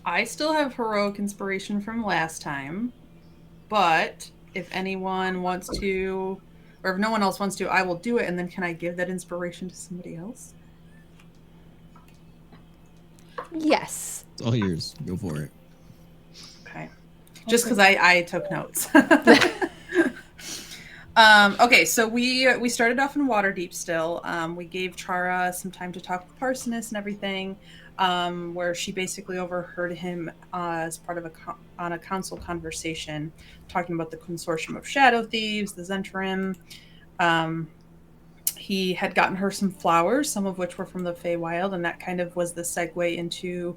I still have heroic inspiration from last time, but if anyone wants to, or if no one else wants to, I will do it. And then can I give that inspiration to somebody else? Yes. It's all yours. Go for it. Okay. Just Okay. because I took notes. Okay, so we started off in Waterdeep still. We gave Chara some time to talk with Parsonus and everything, where she basically overheard him as part of on a council conversation talking about the consortium of shadow thieves, the Zentrim. Um, he had gotten her some flowers, some of which were from the Feywild, and that kind of was the segue into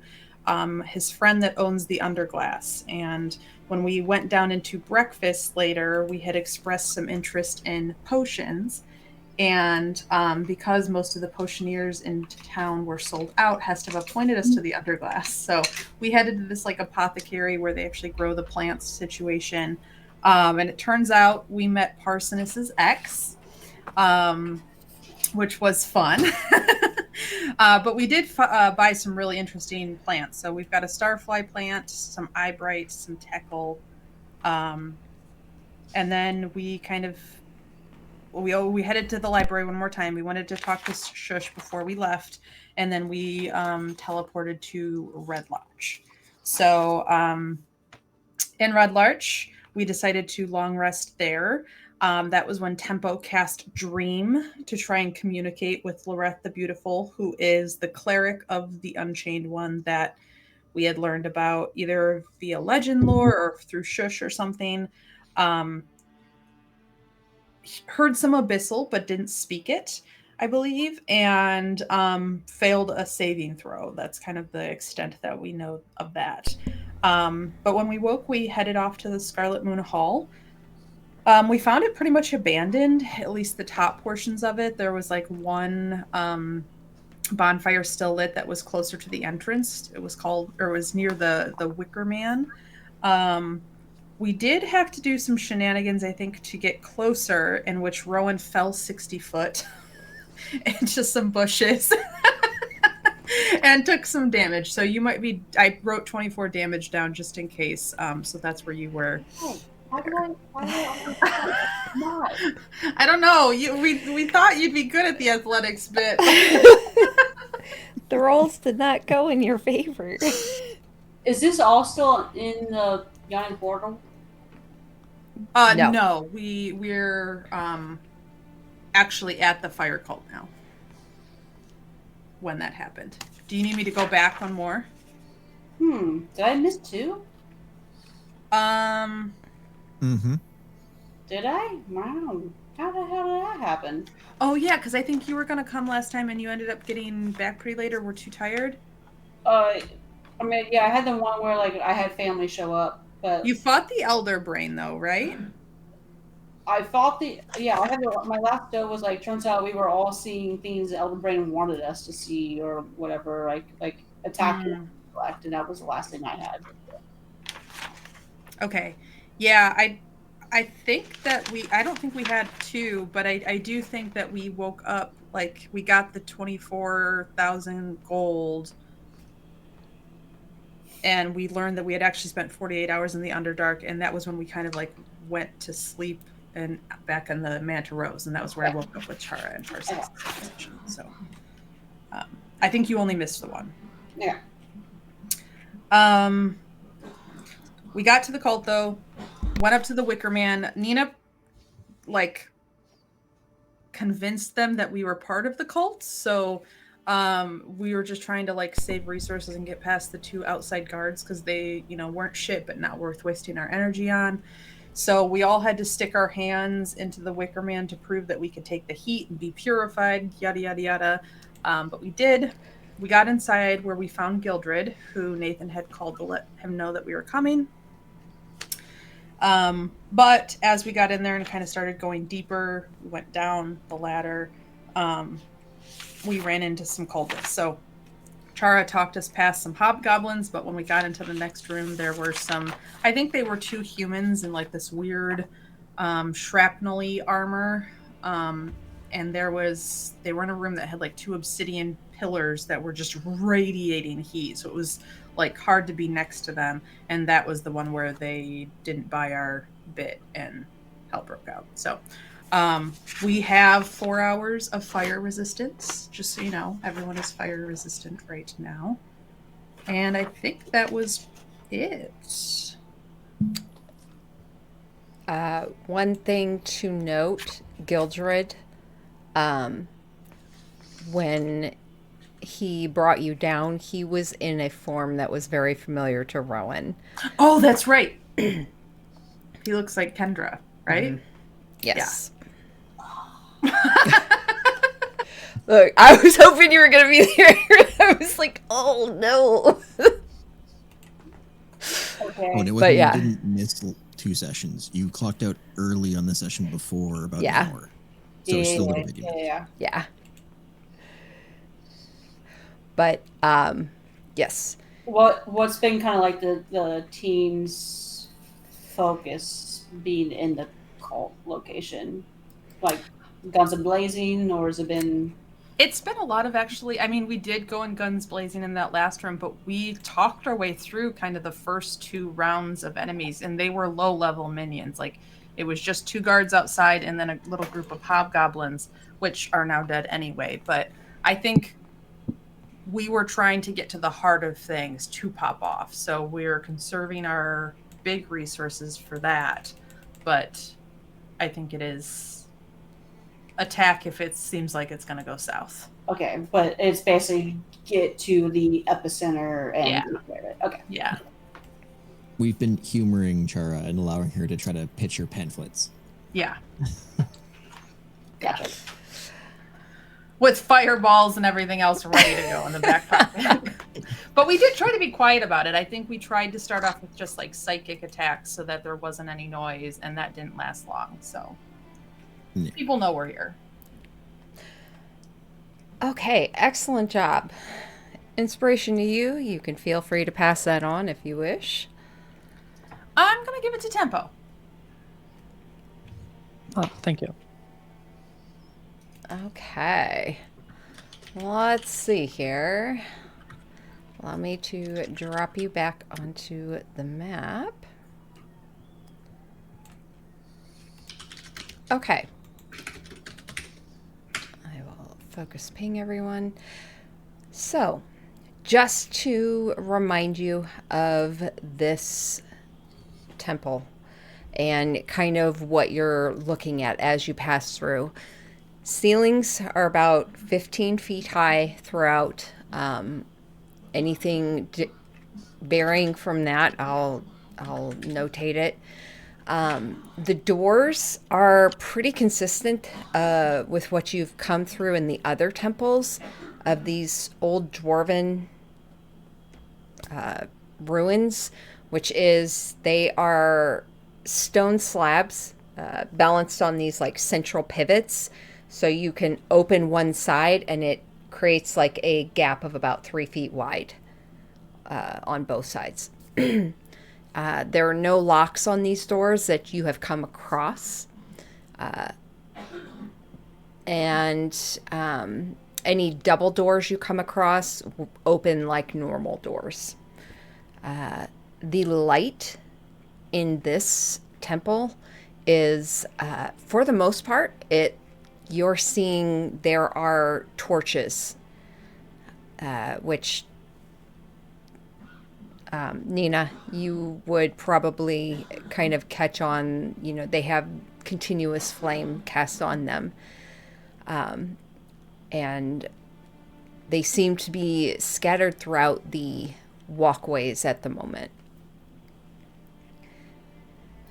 his friend that owns the Underglass. And when we went down into breakfast later, we had expressed some interest in potions. And because most of the potioneers in town were sold out, Hestev appointed us to the Underglass. So we headed to this like apothecary where they actually grow the plants situation. And it turns out we met Parsonus's ex. Which was fun. But we did buy some really interesting plants. So we've got a starfly plant, some eyebright, some teckle, um, and then we kind of we headed to the library one more time. We wanted to talk to Shush before we left, and then we teleported to Red Lodge. So in Red Larch, we decided to long rest there. That was when Tempo cast Dream to try and communicate with Loreth the Beautiful, who is the cleric of the Unchained One that we had learned about either via legend lore or through Shush or something. Um, heard some Abyssal, but didn't speak it, I believe, and failed a saving throw. That's kind of the extent that we know of that. But when we woke, we headed off to the Scarlet Moon Hall. We found it pretty much abandoned, at least the top portions of it. There was like one bonfire still lit that was closer to the entrance. It was called, or it was near the Wicker Man. Um, we did have to do some shenanigans, I think, to get closer, in which Rowan fell 60 foot into some bushes and took some damage. So you might be, I wrote 24 damage down just in case. So that's where you were. Why? Why do I always not? I don't know. We thought you'd be good at the athletics bit. The rolls did not go in your favor. Is this all still in the giant portal? No. No, we're actually at the fire cult now. When that happened. Do you need me to go back one more? Did I miss two? Um Mm-hmm. Did I? Wow. How the hell did that happen? Oh yeah, because I think you were gonna come last time and you ended up getting back pretty late or were too tired. I mean, yeah, I had the one where like I had family show up, but You fought the elder brain though, right? I fought the I had my last go was like turns out we were all seeing things that Elden Brain wanted us to see or whatever, like attack and neglect, and that was the last thing I had. Okay. Yeah, I think that I don't think we had two, but I do think that we woke up like we got the 24,000 gold and we learned that we had actually spent 48 hours in the Underdark, and that was when we kind of like went to sleep and back in the Manta Rose, and that was where I woke up with Chara and Parsons. So I think you only missed the one. Yeah. We got to the cult though, went up to the Wicker Man. Nina like convinced them that we were part of the cult, so we were just trying to like save resources and get past the two outside guards because they weren't shit but not worth wasting our energy on. So we all had to stick our hands into the Wicker Man to prove that we could take the heat and be purified, yada yada yada. But we did. We got inside where we found Gildred, who Nathan had called to let him know that we were coming. But as we got in there and kind of started going deeper, we went down the ladder. We ran into some cultists. So Chara talked us past some hobgoblins, but when we got into the next room, there were some, I think they were two humans in like this weird shrapnel-y armor. And they were in a room that had like two obsidian pillars that were just radiating heat. So it was like hard to be next to them. And that was the one where they didn't buy our bit and hell broke out. So we have 4 hours of fire resistance, just so you know. Everyone is fire resistant right now. And I think that was it. One thing to note, Gildred, when he brought you down, he was in a form that was very familiar to Rowan. Oh, that's right. He looks like Kendra, right? Yes. Look, I was hoping you were going to be there. I was like, oh, no. Okay. Oh, and it But wasn't, yeah. you didn't miss 2 sessions. You clocked out early on the session before about Yeah. an hour. So it's still a little bit. Yeah. Yeah. But, yes. What's been kind of like the team's focus being in the cult location, like guns a blazing, or has it been? It's been a lot of actually. I mean, we did go in guns blazing in that last room, but we talked our way through kind of the first 2 rounds of enemies, and they were low level minions. Like it was just 2 guards outside and then a little group of hobgoblins, which are now dead anyway. But I think we were trying to get to the heart of things to pop off. So we're conserving our big resources for that. But I think it is attack if it seems like it's going to go south. Okay, but it's basically get to the epicenter and Yeah. repair it. Okay. Yeah. We've been humoring Chara and allowing her to try to pitch her pamphlets. Yeah. Gotcha. With fireballs and everything else ready to go in the back pocket. But we did try to be quiet about it. I think we tried to start off with just like psychic attacks so that there wasn't any noise, and that didn't last long. So Yeah. people know we're here. Okay, excellent job. Inspiration to you. You can feel free to pass that on if you wish. I'm going to give it to Tempo. Oh, thank you. Okay. Let's see here. Allow me to drop you back onto the map. Okay. I will focus ping everyone. So, just to remind you of this temple and kind of what you're looking at as you pass through. Ceilings are about 15 feet high throughout. Anything varying from that, I'll notate it. The doors are pretty consistent with what you've come through in the other temples of these old dwarven ruins, which is they are stone slabs balanced on these like central pivots. So you can open one side and it creates like a gap of about 3 feet wide on both sides. There are no locks on these doors that you have come across. And any double doors you come across open like normal doors. The light in this temple is, for the most part, you're seeing there are torches, which Nina, you would probably kind of catch on. You know, they have continuous flame cast on them, and they seem to be scattered throughout the walkways at the moment.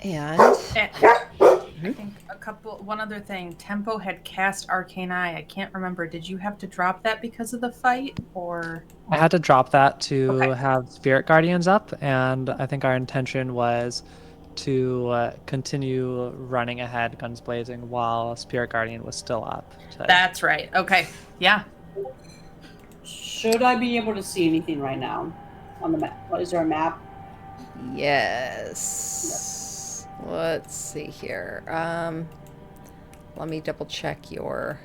And I think one other thing. Tempo had cast Arcane Eye. I can't remember. Did you have to drop that because of the fight, or? I had to drop that to Okay. have Spirit Guardians up, and I think our intention was to continue running ahead, guns blazing, while Spirit Guardian was still up. That's right. Okay. Yeah. Should I be able to see anything right now on the map? Is there a map? yes. Let's see here. Let me double check your...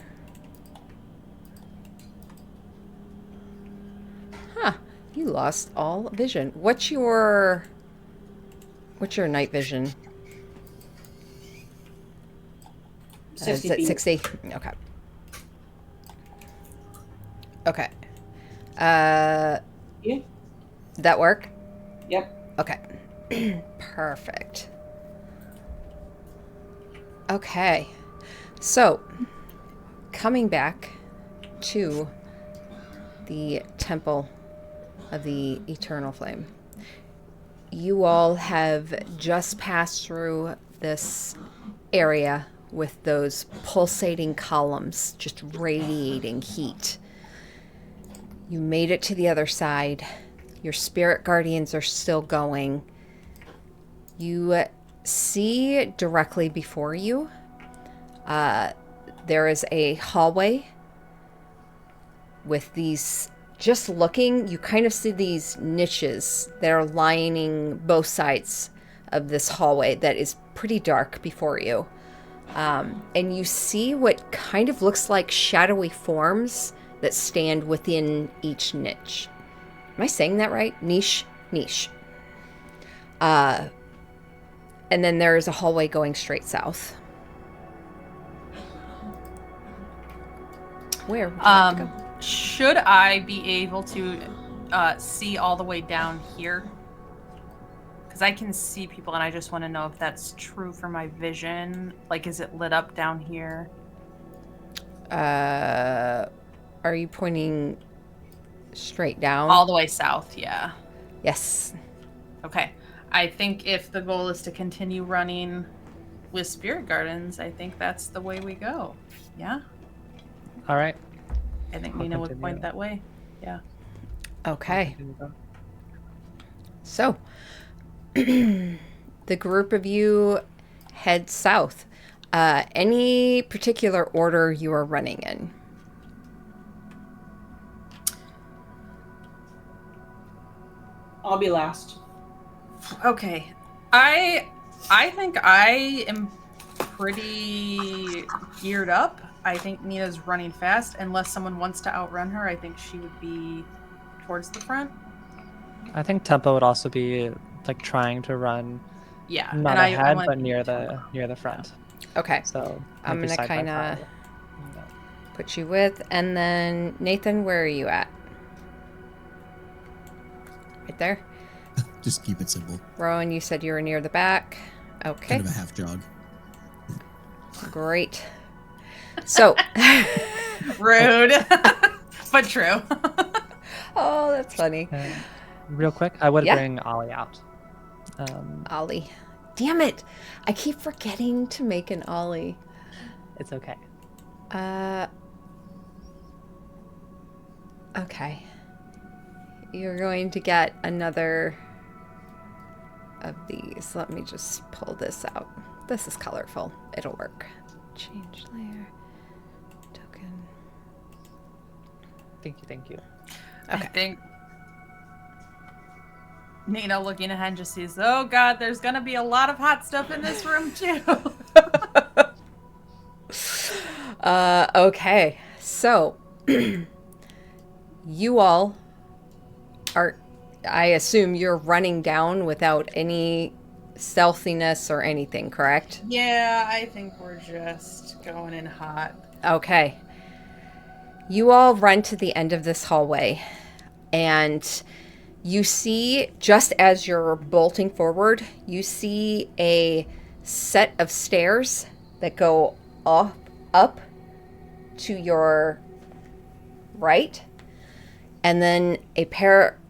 You lost all vision. What's your night vision? 60 is it feet. 60? Okay. Okay. Uh, Yeah. that work? Yep. Okay. Perfect. Okay. So, coming back to the Temple of the Eternal Flame. You all have just passed through this area with those pulsating columns just radiating heat. You made it to the other side. Your spirit guardians are still going. You see directly before you, there is a hallway with these, just looking, you kind of see these niches that are lining both sides of this hallway that is pretty dark before you. And you see what kind of looks like shadowy forms that stand within each niche. Am I saying that right? Niche? Niche. And then there is a hallway going straight south. Where would you like to go? Should I be able to see all the way down here? Because I can see people, and I just want to know if that's true for my vision. Like, is it lit up down here? Are you pointing straight down? All the way south, yeah. Yes. Okay. I think if the goal is to continue running with Spirit Gardens, I think that's the way we go. Yeah? All right. I think I'll Nina would continue. point that way. Yeah. Okay. Here we go. So, the group of you head south. Any particular order you are running in? I'll be last. Okay. I think I am pretty geared up. I think Nina's running fast. Unless someone wants to outrun her, I think she would be towards the front. I think Tempo would also be like trying to run, Yeah. not and I ahead, wanna but be near Tempo. the front. Okay. So I'm maybe gonna side by kinda- side. Yeah. Put you with, and then Nathan, where are you at? Right there. Just keep it simple. Rowan, you said you were near the back. Okay, Kind of a half jog. great. So, Rude. But true. oh, that's funny. Real quick, I would Yeah. bring Ollie out. Ollie. Damn it! I keep forgetting to make an Ollie. It's okay. Okay. You're going to get another of these. Let me just pull this out. This is colorful. It'll work. Change layer. Token. Thank you. I Okay. think Nina looking ahead just sees, oh god, there's gonna be a lot of hot stuff in this room too. Okay. So, you all are, I assume you're running down without any stealthiness or anything, correct? Yeah, I think we're just going in hot. Okay. You all run to the end of this hallway, and you see, just as you're bolting forward, you see a set of stairs that go up to your right, and then a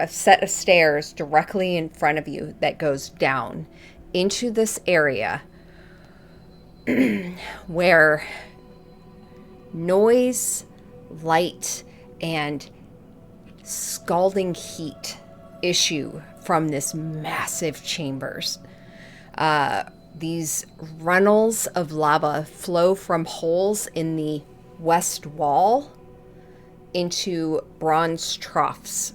set of stairs directly in front of you that goes down into this area where noise, light, and scalding heat issue from this massive chambers. These runnels of lava flow from holes in the west wall into bronze troughs.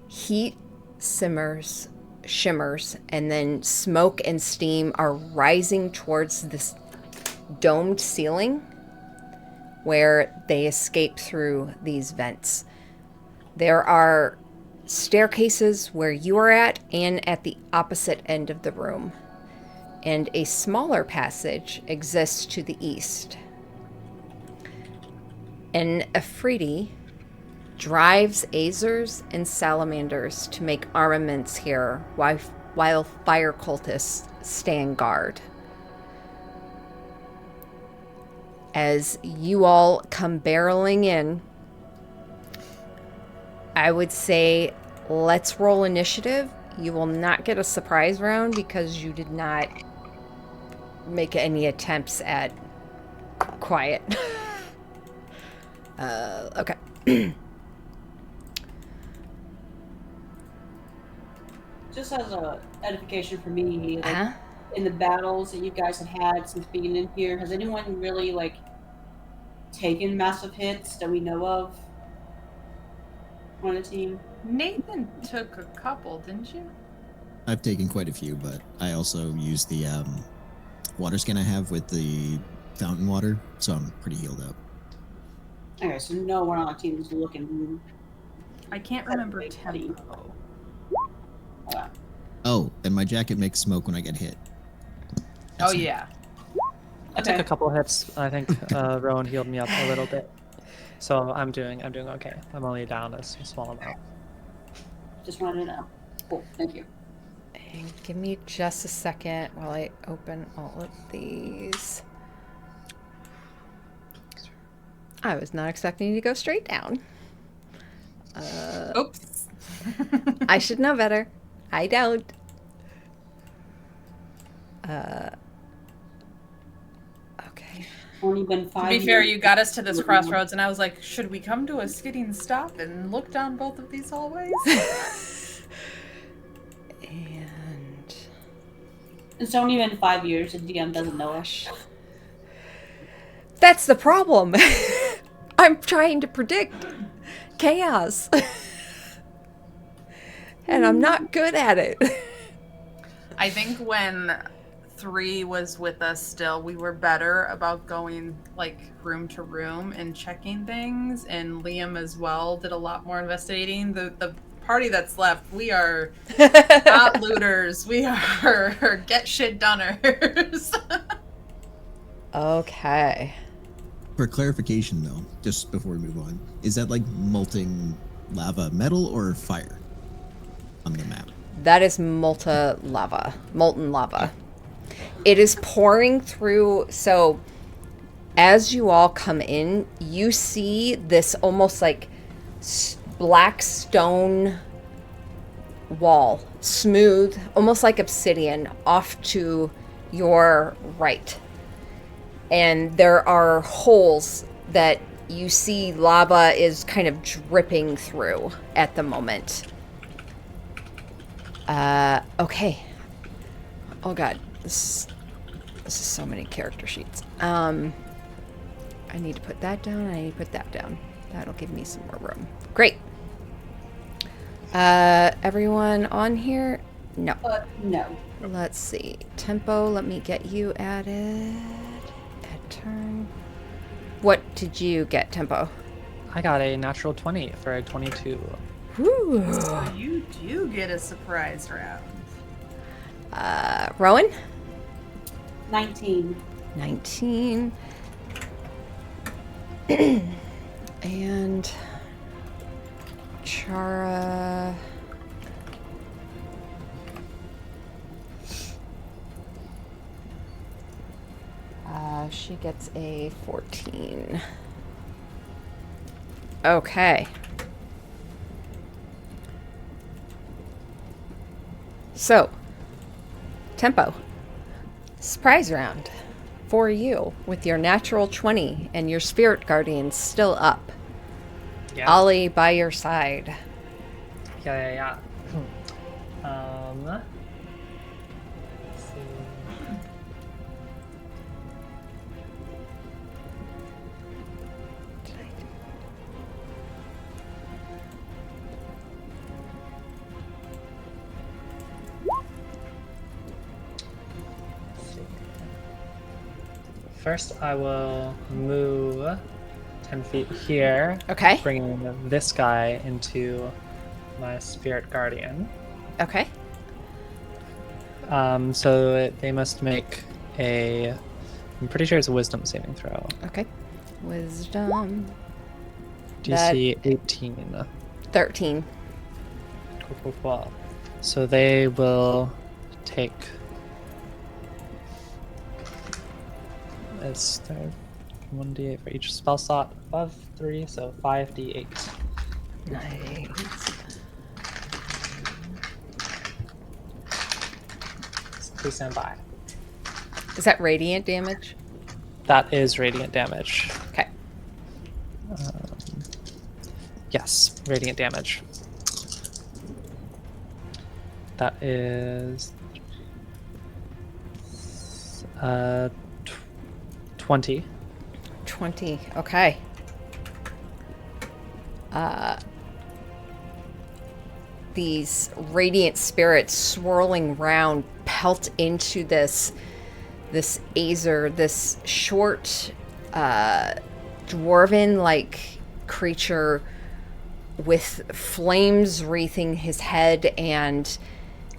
Heat shimmers, and then smoke and steam are rising towards this domed ceiling where they escape through these vents. There are staircases where you are at and at the opposite end of the room. And a smaller passage exists to the east. And Afridi drives Azers and salamanders to make armaments here while fire cultists stand guard. As you all come barreling in, I would say let's roll initiative. You will not get a surprise round because you did not make any attempts at quiet. Okay. Just as a edification for me, like, in the battles that you guys have had since being in here, has anyone really like taken massive hits that we know of on the team? Nathan took a couple, didn't you? I've taken quite a few, but I also use the water skin I have with the fountain water, so I'm pretty healed up. Okay, so no one on the team is looking. I can't remember tempo. Oh, and my jacket makes smoke when I get hit. Oh yeah. I took a couple hits. I think Rowan healed me up a little bit, so I'm doing okay. I'm only down a small amount. Just wanted to know. Cool, thank you. And give me just a second while I open all of these. I was not expecting you to go straight down. Oops. I should know better. I don't. Okay. Only been 5 To be years. fair, you got us to this crossroads, and I was like, should we come to a skidding stop and look down both of these hallways? And It's only been 5 years, and DM doesn't know us. that's the problem. I'm trying to predict chaos. And I'm not good at it. I think when 3 was with us still, we were better about going like room to room and checking things, and Liam as well did a lot more investigating. The party that's left, we are not looters. We are get shit doners. Okay. For clarification, though, just before we move on, is that like molten lava metal or fire on the map? That is molten lava. It is pouring through. So as you all come in, you see this almost like black stone wall, smooth, almost like obsidian, off to your right. And there are holes that you see lava is kind of dripping through at the moment. Okay. Oh god, this is so many character sheets. I need to put that down. I need to put that down. That'll give me some more room. Great. Everyone on here? No. No. Let's see. Tempo, let me get you added. Add turn. What did you get, Tempo? I got a natural 20 for a 22. Woo. So you do get a surprise round. Rowan? 19. 19. And Chara. She gets a 14. Okay. So, Tempo. Surprise round for you with your natural 20 and your spirit guardian still up. Yeah. Ollie by your side. Yeah. Let's see. First, I will move 10 feet here, Okay. bringing this guy into my Spirit Guardian. Okay. So they must make I'm pretty sure it's a Wisdom saving throw. Okay. Wisdom. DC 18. 13. Cool. So they will take. It's 1d8 for each spell slot above 3, so 5d8. Nice. Please stand by. Is that radiant damage? That is radiant damage. Okay. Yes, radiant damage. That is 20. 20. Okay. These radiant spirits swirling round pelt into this Azer, this short dwarven like creature with flames wreathing his head, and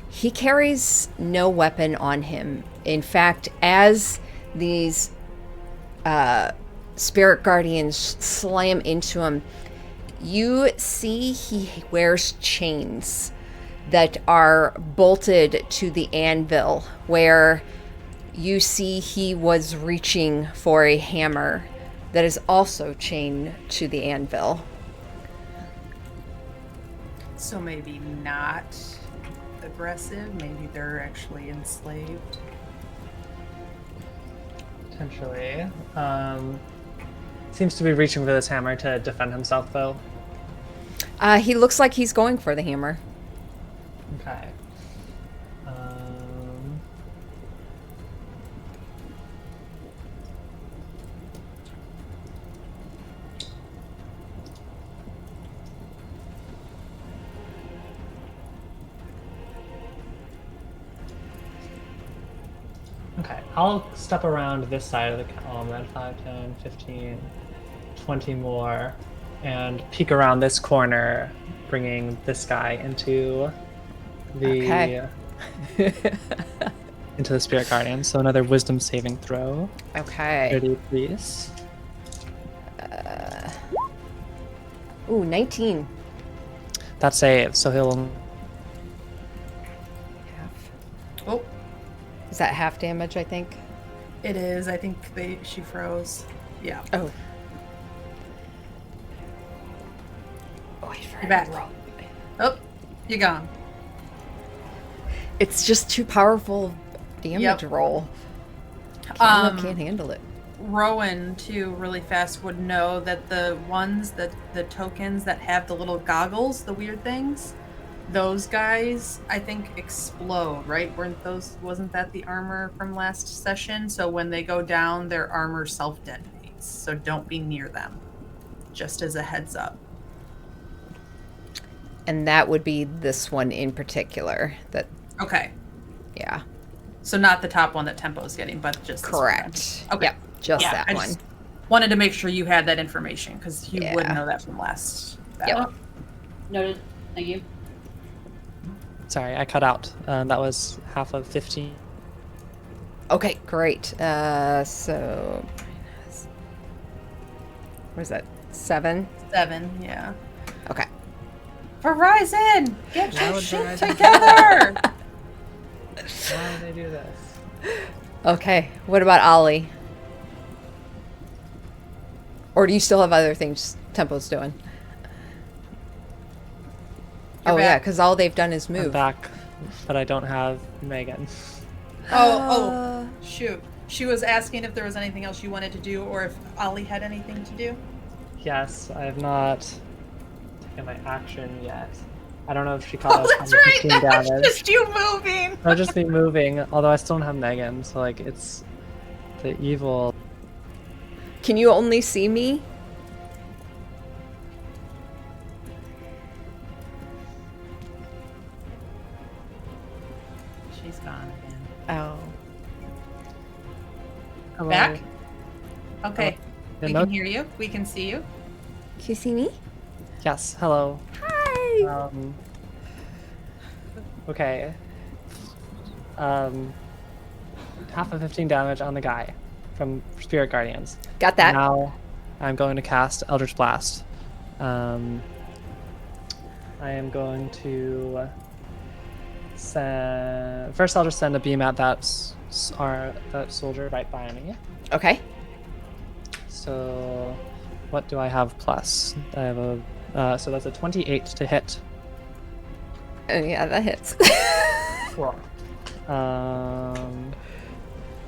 he carries no weapon on him. In fact, as these spirit guardians slam into him, you see he wears chains that are bolted to the anvil, where you see he was reaching for a hammer that is also chained to the anvil. So maybe not aggressive. Maybe they're actually enslaved. Potentially. Seems to be reaching for this hammer to defend himself, though. He looks like he's going for the hammer. Okay. Okay, I'll step around this side of the column, then 5, 10, 15, 20 more, and peek around this corner, bringing this guy into the Okay. into the Spirit Guardian. So another Wisdom saving throw. Okay. 30, please. Ooh, 19. That saves, so he'll. Half. Oh, Is that half damage, I think? it is. I think she froze. Yeah. Oh. You're back. Oh, you're gone. It's just too powerful damage Yep. roll. Can't handle it. Rowan, too, really fast would know that the ones that the tokens that have the little goggles, the weird things, those guys I think explode, right? Wasn't that the armor from last session? So when they go down, their armor self-detonates. So don't be near them. Just as a heads up. And that would be this one in particular. That, Okay. yeah. So not the top one that Tempo's getting, but just this one. Correct. Okay. Yep, just Yeah, that I one. just wanted to make sure you had that information because you would Yeah. know that from last Yep. battle. Noted. Thank you. Sorry, I cut out. That was half of 15. Okay, great. So where's that? 7? 7, yeah. Okay. Verizon, get Why your would shit Verizon- together. Why would they do this? Okay. What about Ollie? Or do you still have other things Tempo's doing? You're Yeah, back. because all they've done is I'm move. back, but I don't have Megan. Oh, shoot. She was asking if there was anything else you wanted to do or if Ollie had anything to do. Yes, I have not taken my action yet. I don't know if she caught Oh, us that's on right. 15 That's damage. just you moving. I'll just be moving, although I still don't have Megan, so like it's the evil. Can you only see me? She's gone again. Oh. Hello. Back? Okay. We no- can hear you. We can see you. Can you see me? Yes, hello. Hi. Okay. Half of 15 damage on the guy from Spirit Guardians. Got that. Now I'm going to cast Eldritch Blast. I am going to send. First, I'll just send a beam at that soldier right by me. Okay. So, what do I have plus? I have a. So that's a 28 to hit. Oh, yeah, that hits.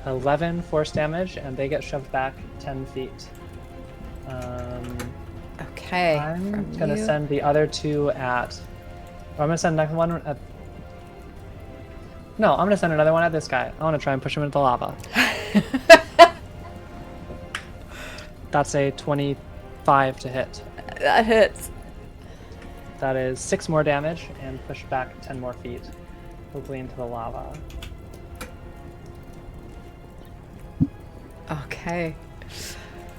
11 force damage, and they get shoved back 10 feet. Okay. I'm from gonna you. send the other two at. Or I'm gonna send next one at. No, I'm gonna send another one at this guy. I want to try and push him into the lava. That's a 25 to hit. That hits. That is 6 more damage and push back 10 more feet, hopefully into the lava. Okay.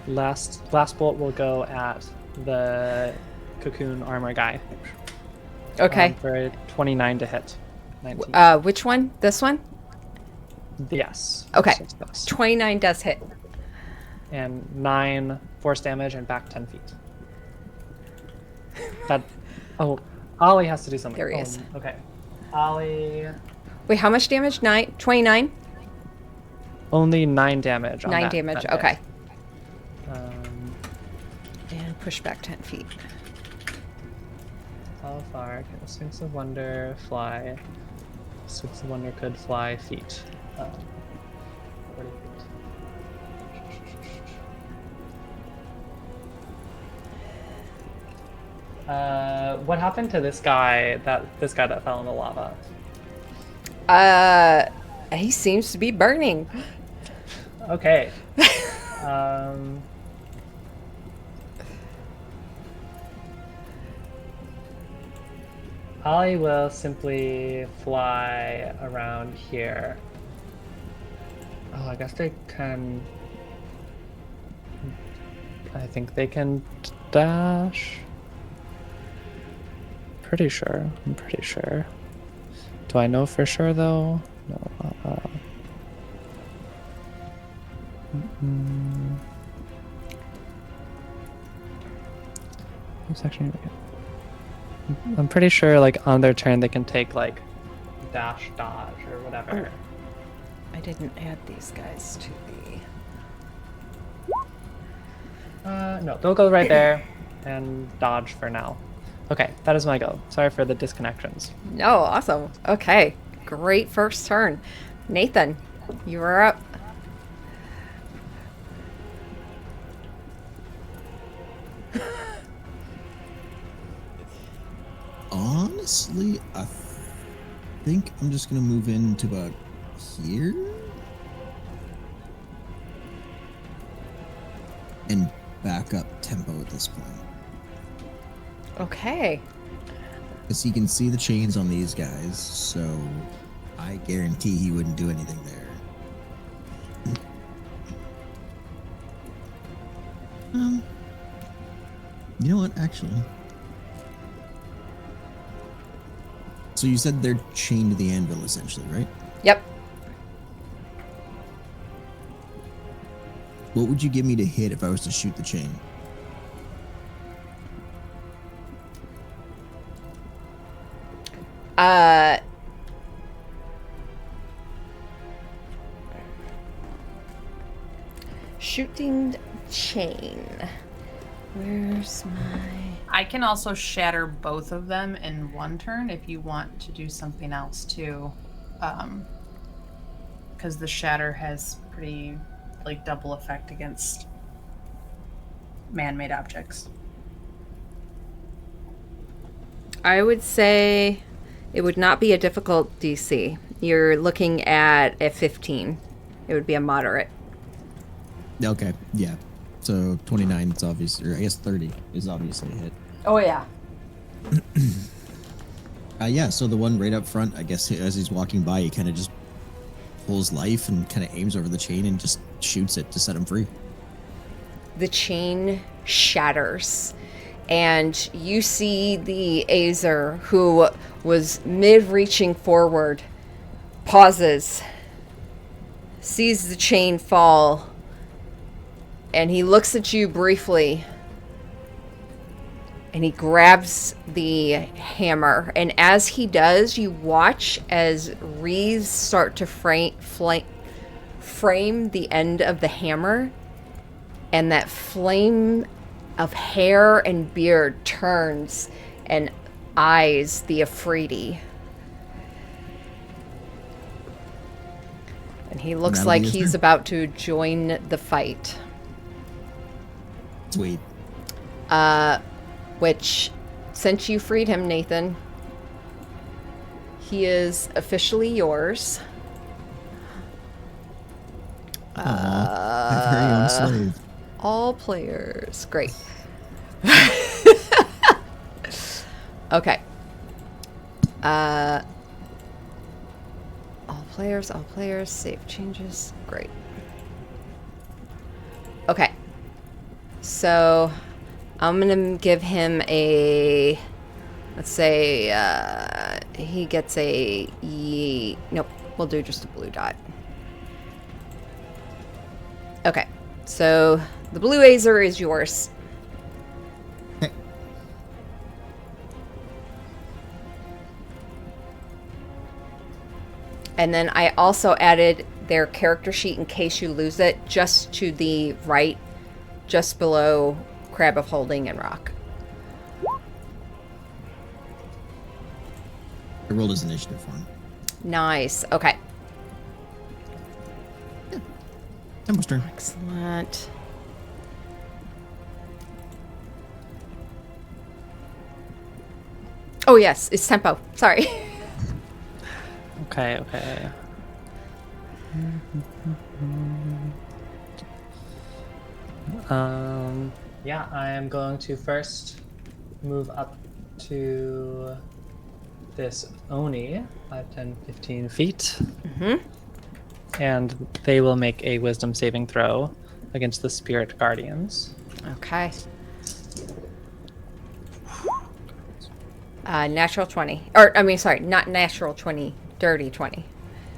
Last bolt will go at the cocoon armor guy. Okay. For a 29 to hit. 19. Which one? This one? Yes. Okay. Yes. 29 does hit. And 9 force damage and back 10 feet. That. Oh, Ollie has to do something. There he is. Okay. Ollie. Wait, how much damage? 29? Only 9 damage. On 9 that damage. hit. Okay. Um, And push back 10 feet. How far can the Sphinx of Wonder fly? Sphinx of Wonder could fly feet. 40 feet. What happened to this guy that fell in the lava? He seems to be burning. Okay. Ollie will simply fly around here. Oh, I guess they can. I think they can dash. Pretty sure. I'm pretty sure. Do I know for sure though? No. What's actually? I'm pretty sure, like on their turn, they can take like dash, dodge, or whatever. I didn't add these guys to the... No, they'll go right there and dodge for now. Okay, that is my go. Sorry for the disconnections. No, awesome. Okay. Great first turn. Nathan, you are up. Honestly, I think I'm just gonna move into about here and back up tempo at this point, Okay. because he can see the chains on these guys, so I guarantee he wouldn't do anything there. You know what? Actually, so you said they're chained to the anvil, essentially, right? Yep. What would you give me to hit if I was to shoot the chain? Shooting chain. Where's my... I can also shatter both of them in one turn if you want to do something else too. Because the shatter has pretty like double effect against man-made objects. I would say it would not be a difficult DC. You're looking at a 15. It would be a moderate. Okay, yeah. So 29 is obviously, or I guess 30 is obviously a hit. Oh, yeah. Yeah, so the one right up front, I guess as he's walking by, he kind of just pulls life and kind of aims over the chain and just shoots it to set him free. the chain shatters. And you see the Azer, who was mid-reaching forward, pauses, sees the chain fall, and he looks at you briefly, and he grabs the hammer. And as he does, you watch as wreaths start to frame the end of the hammer, and that flame of hair and beard turns and eyes the Afridi. And he looks That'll like be his he's turn. about to join the fight. Sweet. Which, since you freed him, Nathan, he is officially yours. Aw, my very own slave. All players. Great. Okay. All players, save changes. Great. Okay. So, I'm gonna give him a, let's say, he gets a, nope, we'll do just a blue dot. Okay, so the blue Azer is yours. Okay. And then I also added their character sheet in case you lose it, just to the right, just below Crab of Holding and Rock. I rolled his initiative for him. Nice. Okay. Tempo's turn. Excellent. Oh yes, it's Tempo. Sorry. Okay. Yeah, I am going to first move up to this Oni, 5, 10, 15 feet. And they will make a wisdom saving throw against the spirit guardians. Okay. Natural 20. Or, I mean, sorry, not natural 20, dirty 20.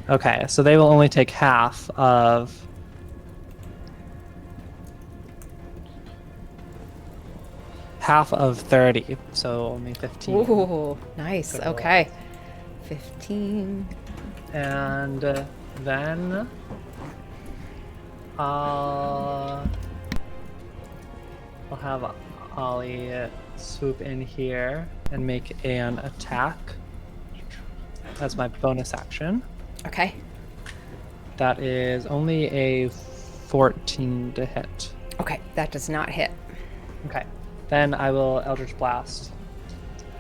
Okay, so they will only take half of 30, so only 15. Ooh, nice. Good roll. Okay. 15. And then I'll have Ollie swoop in here and make an attack as my bonus action. Okay. That is only a 14 to hit. Okay, that does not hit. Okay. Then I will Eldritch Blast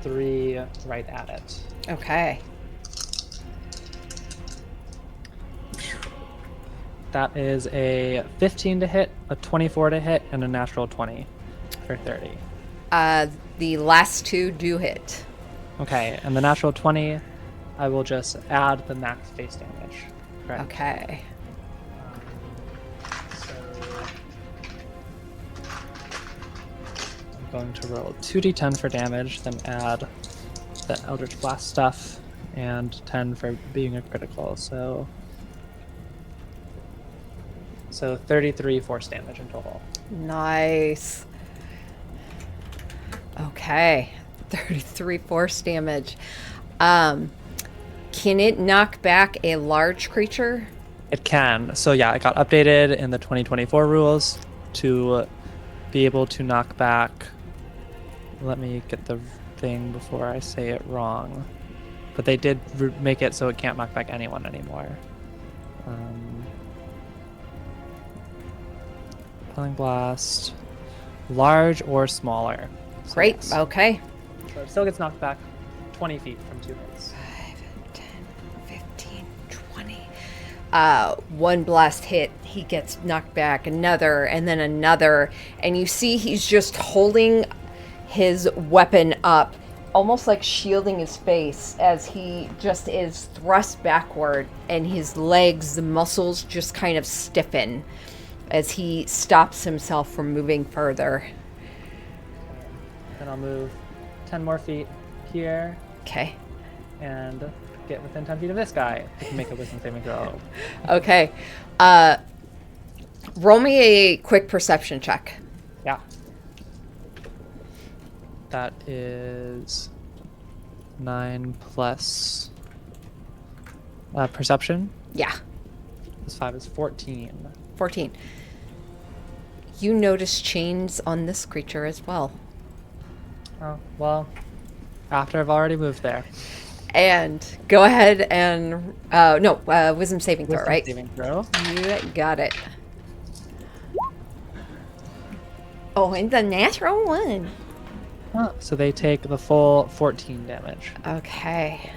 3 right at it. Okay. That is a 15 to hit, a 24 to hit, and a natural 20 for 30. The last two do hit. Okay, and the natural 20, I will just add the max face damage. Right. Okay. So I'm going to roll 2d10 for damage, then add the Eldritch Blast stuff, and 10 for being a critical. So 33 force damage in total. Nice. Okay. 33 force damage. Can it knock back a large creature? It can. So yeah, it got updated in the 2024 rules to be able to knock back. Let me get the thing before I say it wrong. But they did make it so it can't knock back anyone anymore. Quelling Blast, large or smaller. So Great. yes. Okay. So it still gets knocked back 20 feet from 2 hits. 5, 10, 15, 20. One blast hit, he gets knocked back, another, and then another. And you see he's just holding his weapon up, almost like shielding his face as he just is thrust backward, and his legs, the muscles just kind of stiffen. as he stops himself from moving further. Then I'll move 10 more feet here Okay. and get within 10 feet of this guy. I can make a wisdom saving throw. Okay. Roll me a quick perception check. Yeah. That is 9 plus perception. Yeah. Plus 5 is 14. 14. You notice chains on this creature as well. Oh, well, after I've already moved there. And go ahead and wisdom saving throw, Wisdom right? saving throw. You got it. Oh, and the natural one. So they take the full 14 damage. Okay.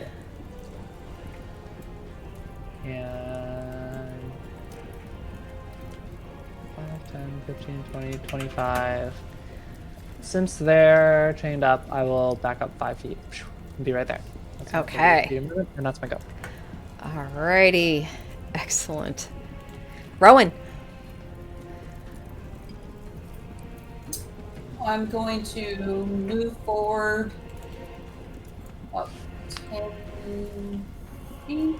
And 5, 10, 15, 20, 25. Since they're chained up, I will back up 5 feet. And be right there. That's my Okay. speed of movement, and that's my go. Alrighty. Excellent. Rowan. I'm going to move forward up 10 feet.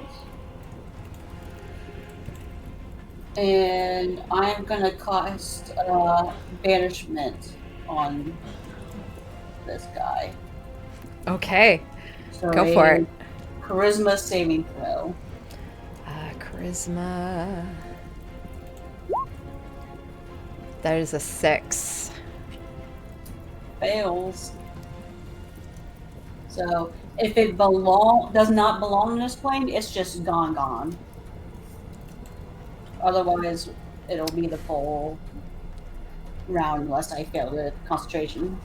And I'm going to cast banishment on this guy. Okay. So Go for it. Charisma saving throw. Charisma. That is a 6. Fails. So if it does not belong in this plane, it's just gone. Otherwise, it'll be the full round unless I fail the concentration.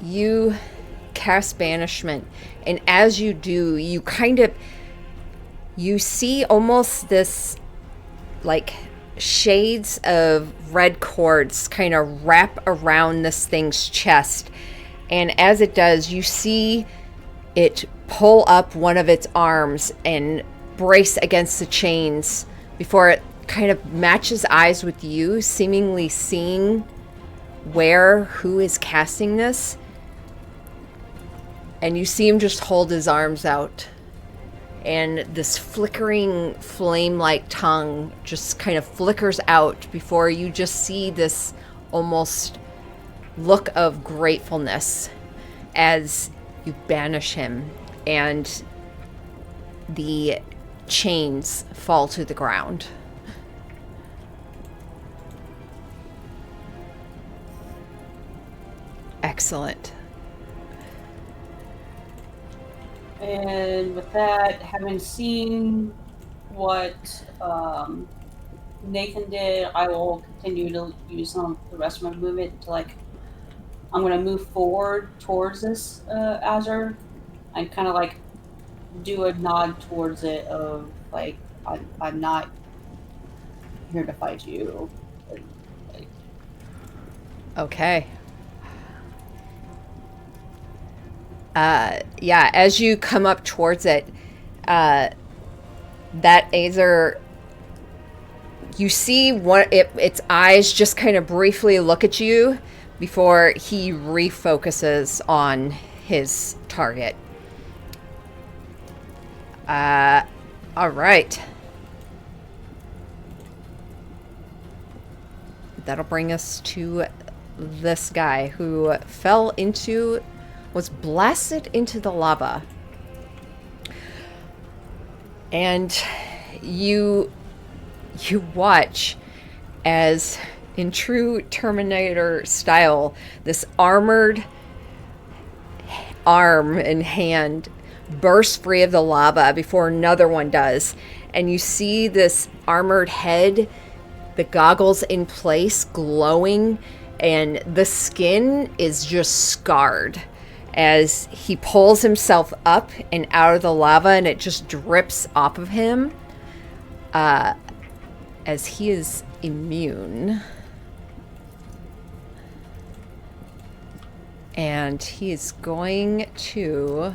You cast banishment, and as you do, you see almost this like shades of red cords kind of wrap around this thing's chest, and as it does, you see it pull up one of its arms and brace against the chains before it kind of matches eyes with you, seemingly seeing who is casting this. And you see him just hold his arms out, and this flickering flame-like tongue just kind of flickers out before you just see this almost look of gratefulness as you banish him, and the chains fall to the ground. Excellent. And with that, having seen what Nathan did, I will continue to use some of the rest of my movement to I'm going to move forward towards this Azure and kind of do a nod towards it of I'm not here to fight you. Okay. Yeah, as you come up towards it, that Azer, you see its eyes just kind of briefly look at you before he refocuses on his target. All right. That'll bring us to this guy who was blasted into the lava. And you watch as, in true Terminator style, this armored arm and hand bursts free of the lava before another one does. And you see this armored head, the goggles in place, glowing, and the skin is just scarred as he pulls himself up and out of the lava, and it just drips off of him as he is immune. And he is going to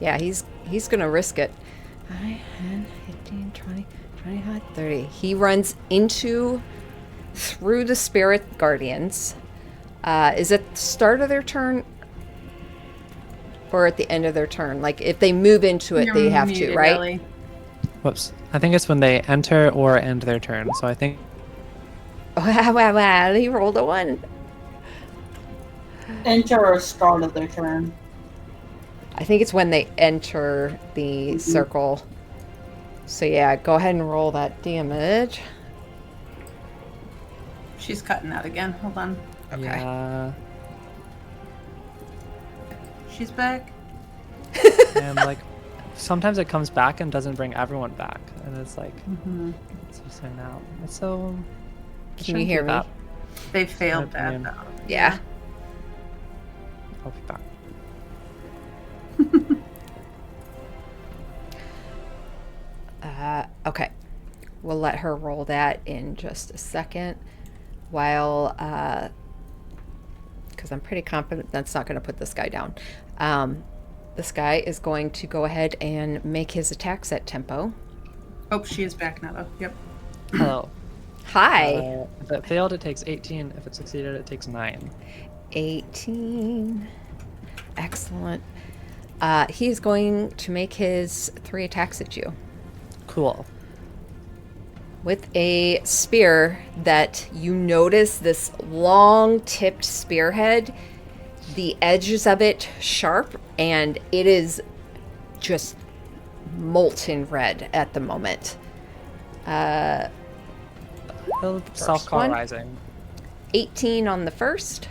Yeah, he's gonna risk it. 9, 10, 15, 20, 25, 30. He runs through the spirit guardians. Is it the start of their turn or at the end of their turn? Like if they move into it, You're they have to, muted, right? Ellie. Whoops. I think it's when they enter or end their turn. So I think Wow, he rolled a 1. Enter or start of their turn. I think it's when they enter the circle. So yeah, go ahead and roll that damage. She's cutting out again. Hold on. Okay. yeah. She's back. And like sometimes it comes back and doesn't bring everyone back. And it's like it's just saying now. It's so Can you hear me? They failed My that opinion. though. Yeah. I'll be back. Okay. We'll let her roll that in just a second. While, because I'm pretty confident that's not going to put this guy down. This guy is going to go ahead and make his attacks at tempo. Oh, she is back now though. Yep. Hello. Hi. If it failed, it takes 18. If it succeeded, it takes 9. 18. Excellent. He's going to make his 3 attacks at you Cool. with a spear that you notice this long tipped spearhead, the edges of it sharp, and it is just molten red at the moment. Self-cauterizing. 18 on the first,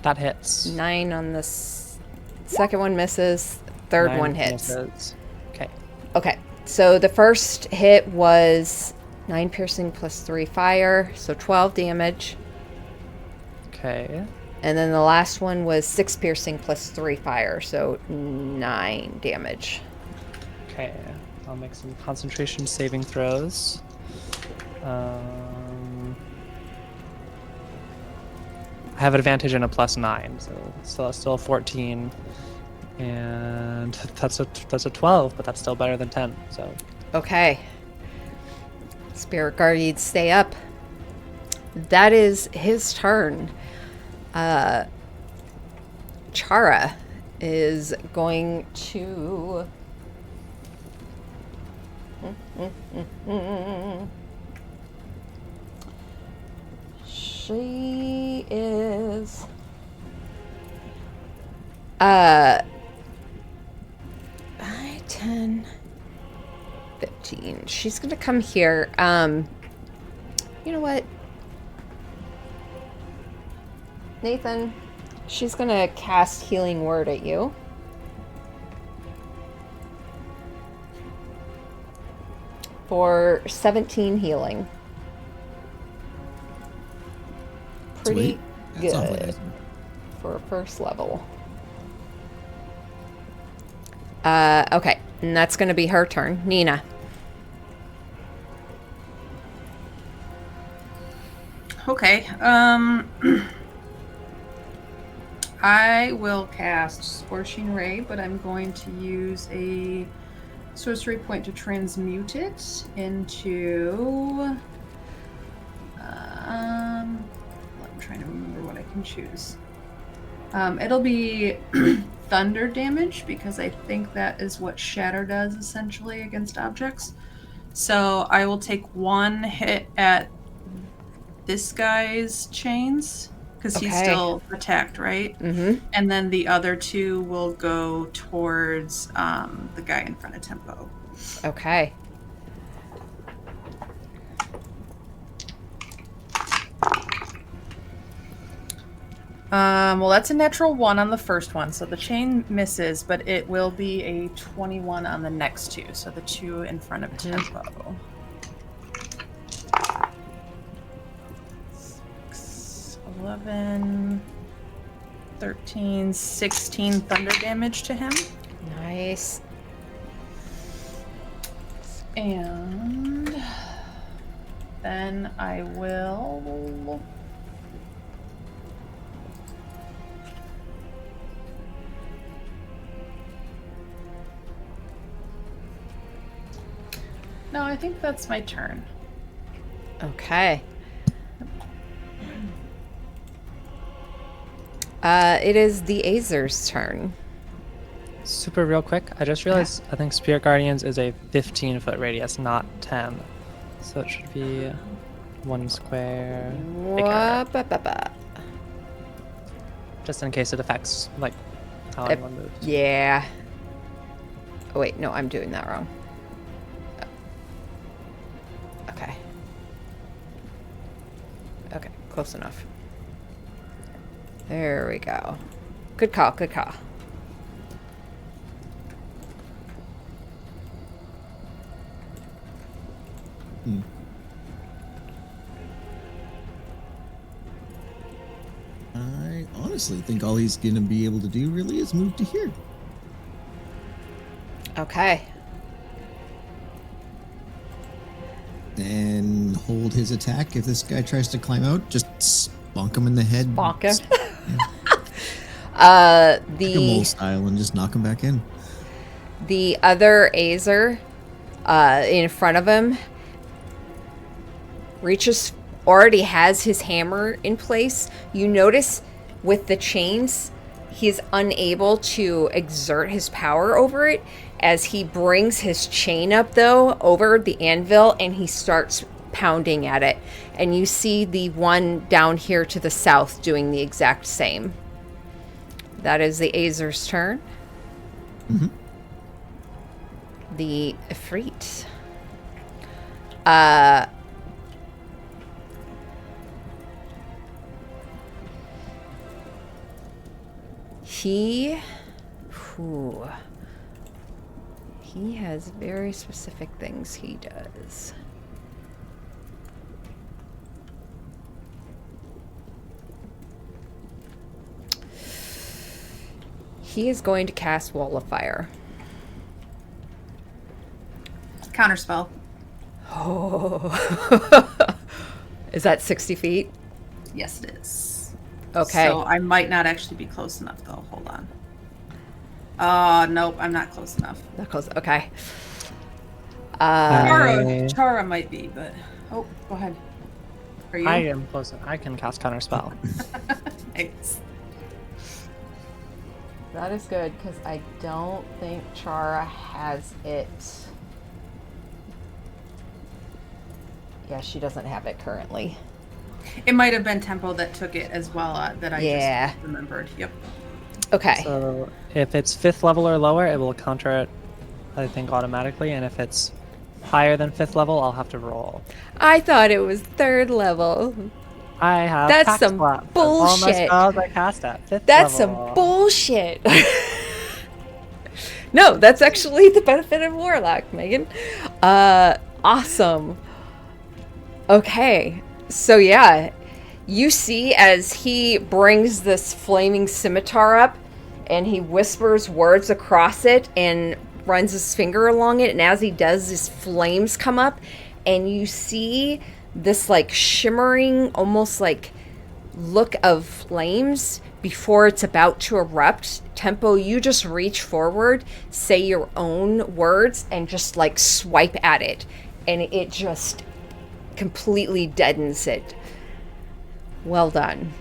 That hits. 9 on the second one misses, third 9 one hits. misses. Okay. Okay, so the first hit was 9 piercing plus 3 fire, so 12 damage. Okay. And then the last one was 6 piercing plus 3 fire, so 9 damage. Okay. I'll make some concentration saving throws. I have an advantage and a +9, so still a 14, and that's a 12, but that's still better than 10. So Okay. Spirit Guardians stay up. That is his turn. Chara is going to... She is... 5, 10, 15. She's gonna come here. You know what? Nathan, she's gonna cast Healing Word at you. For 17 healing. Pretty Sweet. That's awfully good nice. for first level. Okay, and that's gonna be her turn. Nina. Okay. I will cast Scorching Ray, but I'm going to use a sorcery point to transmute it into. I'm trying to remember what I can choose. It'll be thunder damage because I think that is what Shatter does essentially against objects. So I will take 1 hit at this guy's chains because he's Okay. still attacked, right? Mm-hmm. And then the other 2 will go towards the guy in front of Tempo. Okay. Well, that's a natural 1 on the first one, so the chain misses, but it will be a 21 on the next 2, so the 2 in front of Tempo. 6, 11, 13, 16 thunder damage to him. Nice. And then I will No, I think that's my turn. Okay. It is the Azer's turn. Super real quick, I just realized I think Spirit Guardians is a 15-foot radius, not 10. So it should be 1 square bigger. Wah-ba-ba-ba. Just in case it affects like how anyone moves. Yeah. Oh wait, no, I'm doing that wrong. Okay. Okay, close enough. There we go. Good call, good call. I honestly think all he's gonna be able to do really is move to here. Okay. And hold his attack if this guy tries to climb out. Just bonk him in the head. Bonk him. Like a The mole style and just knock him back in. The other Azer in front of him already has his hammer in place. You notice with the chains, he's unable to exert his power over it as he brings his chain up, though, over the anvil and he starts pounding at it. And you see the one down here to the south doing the exact same. That is the Azer's turn. Mm-hmm. The Ifrit. He has very specific things he does. He is going to cast Wall of Fire. Counterspell. Oh. Is that 60 feet? Yes, it is. Okay. So I might not actually be close enough, though. Hold on. Nope, I'm not close enough. Not close. Okay. Chara might be, but... Oh, go ahead. Are you? I am close. I can cast Counterspell. Thanks. That is good, because I don't think Chara has it. Yeah, she doesn't have it currently. It might have been Tempo that took it as well, that I Yeah. just remembered. Yep. Okay. So if it's 5th level or lower, it will counter it, I think, automatically. And if it's higher than 5th level, I'll have to roll. I thought it was 3rd level. I have That's Pack some Slap. bullshit. All my spells I cast at 5th That's level. some bullshit. No, that's actually the benefit of Warlock, Megan. Awesome. Okay. So yeah, you see as he brings this flaming scimitar up and he whispers words across it and runs his finger along it, and as he does, these flames come up and you see this like shimmering, almost like look of flames before it's about to erupt. Tempo, you just reach forward, say your own words, and just like swipe at it, and it just completely deadens it. Well done.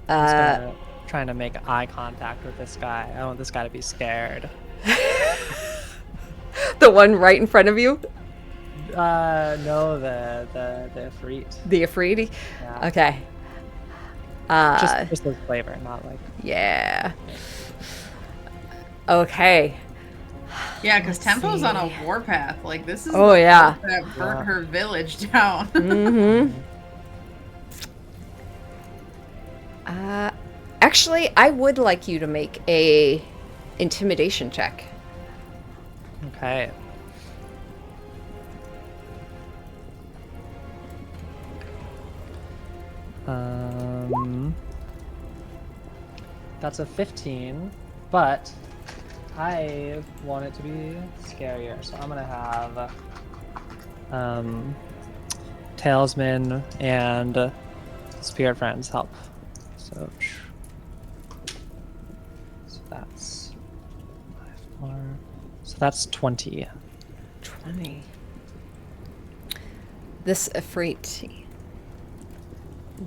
Trying to make eye contact with this guy. I want this guy to be scared. The one right in front of you? No, the Ifrit. The Afridi? Yeah. Okay. Just the flavor, not like. Yeah. Okay. Yeah, because Let's Tempo's on see. a warpath. Like, this is Oh, the yeah. war that burnt Yeah. her village down. Mm-hmm. Actually, I would like you to make a intimidation check. Okay. That's a 15, but I want it to be scarier, so I'm gonna have Talesman and Spirit Friends help. So that's 5 more. So that's 20. 20. this Ifrit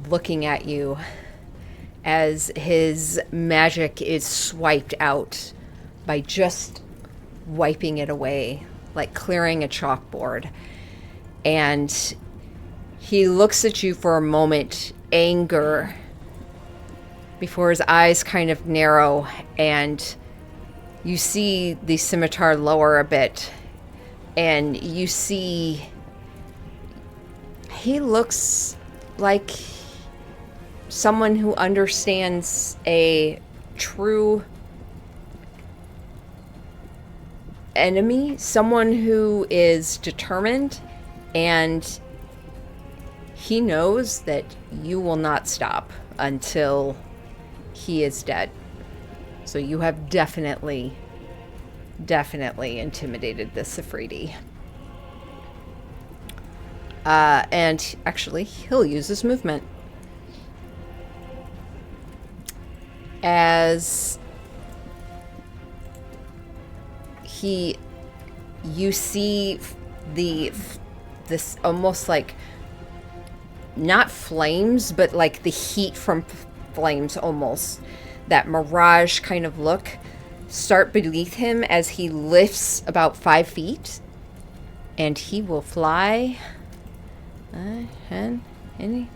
looking at you as his magic is swiped out by just wiping it away, like clearing a chalkboard. And he looks at you for a moment, anger, before his eyes kind of narrow, and you see the scimitar lower a bit, and you see he looks like someone who understands a true enemy, someone who is determined, and he knows that you will not stop until he is dead. So you have definitely intimidated this Ifriti. And actually, he'll use his movement. As you see this almost like, not flames, but like the heat from flames, almost that mirage kind of look, start beneath him as he lifts about 5 feet, and he will fly 10, any,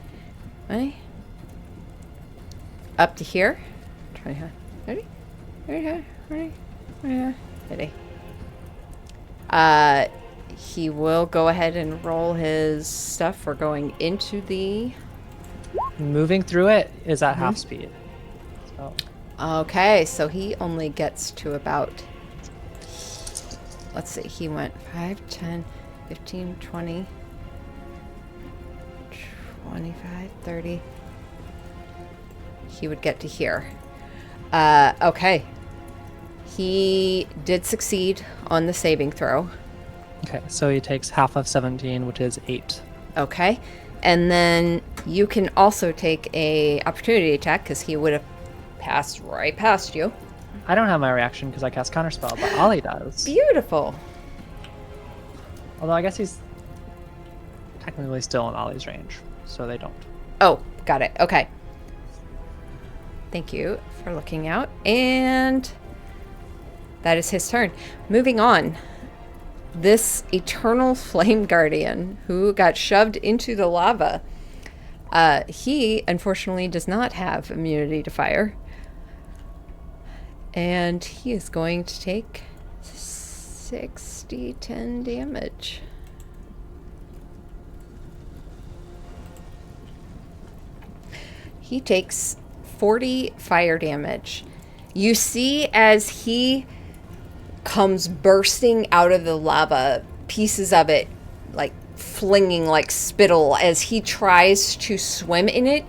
up to here. 25, 30, 35, 40, 50. He will go ahead and roll his stuff for going into the... Moving through it is at half speed. So Okay, so he only gets to about... Let's see, he went 5, 10, 15, 20, 25, 30. He would get to here. Okay. He did succeed on the saving throw. okay, so he takes half of 17, which is 8. Okay. And then you can also take a opportunity attack because he would have passed right past you. I don't have my reaction because I cast Counterspell, but Ollie does. Beautiful. Although I guess he's technically still in Ollie's range, so they don't. Oh, got it. Okay. Thank you for looking out. And that is his turn. Moving on. This Eternal Flame Guardian who got shoved into the lava, he unfortunately does not have immunity to fire. And he is going to take 10 damage. He takes 40 fire damage. You see as he comes bursting out of the lava, pieces of it like flinging like spittle as he tries to swim in it.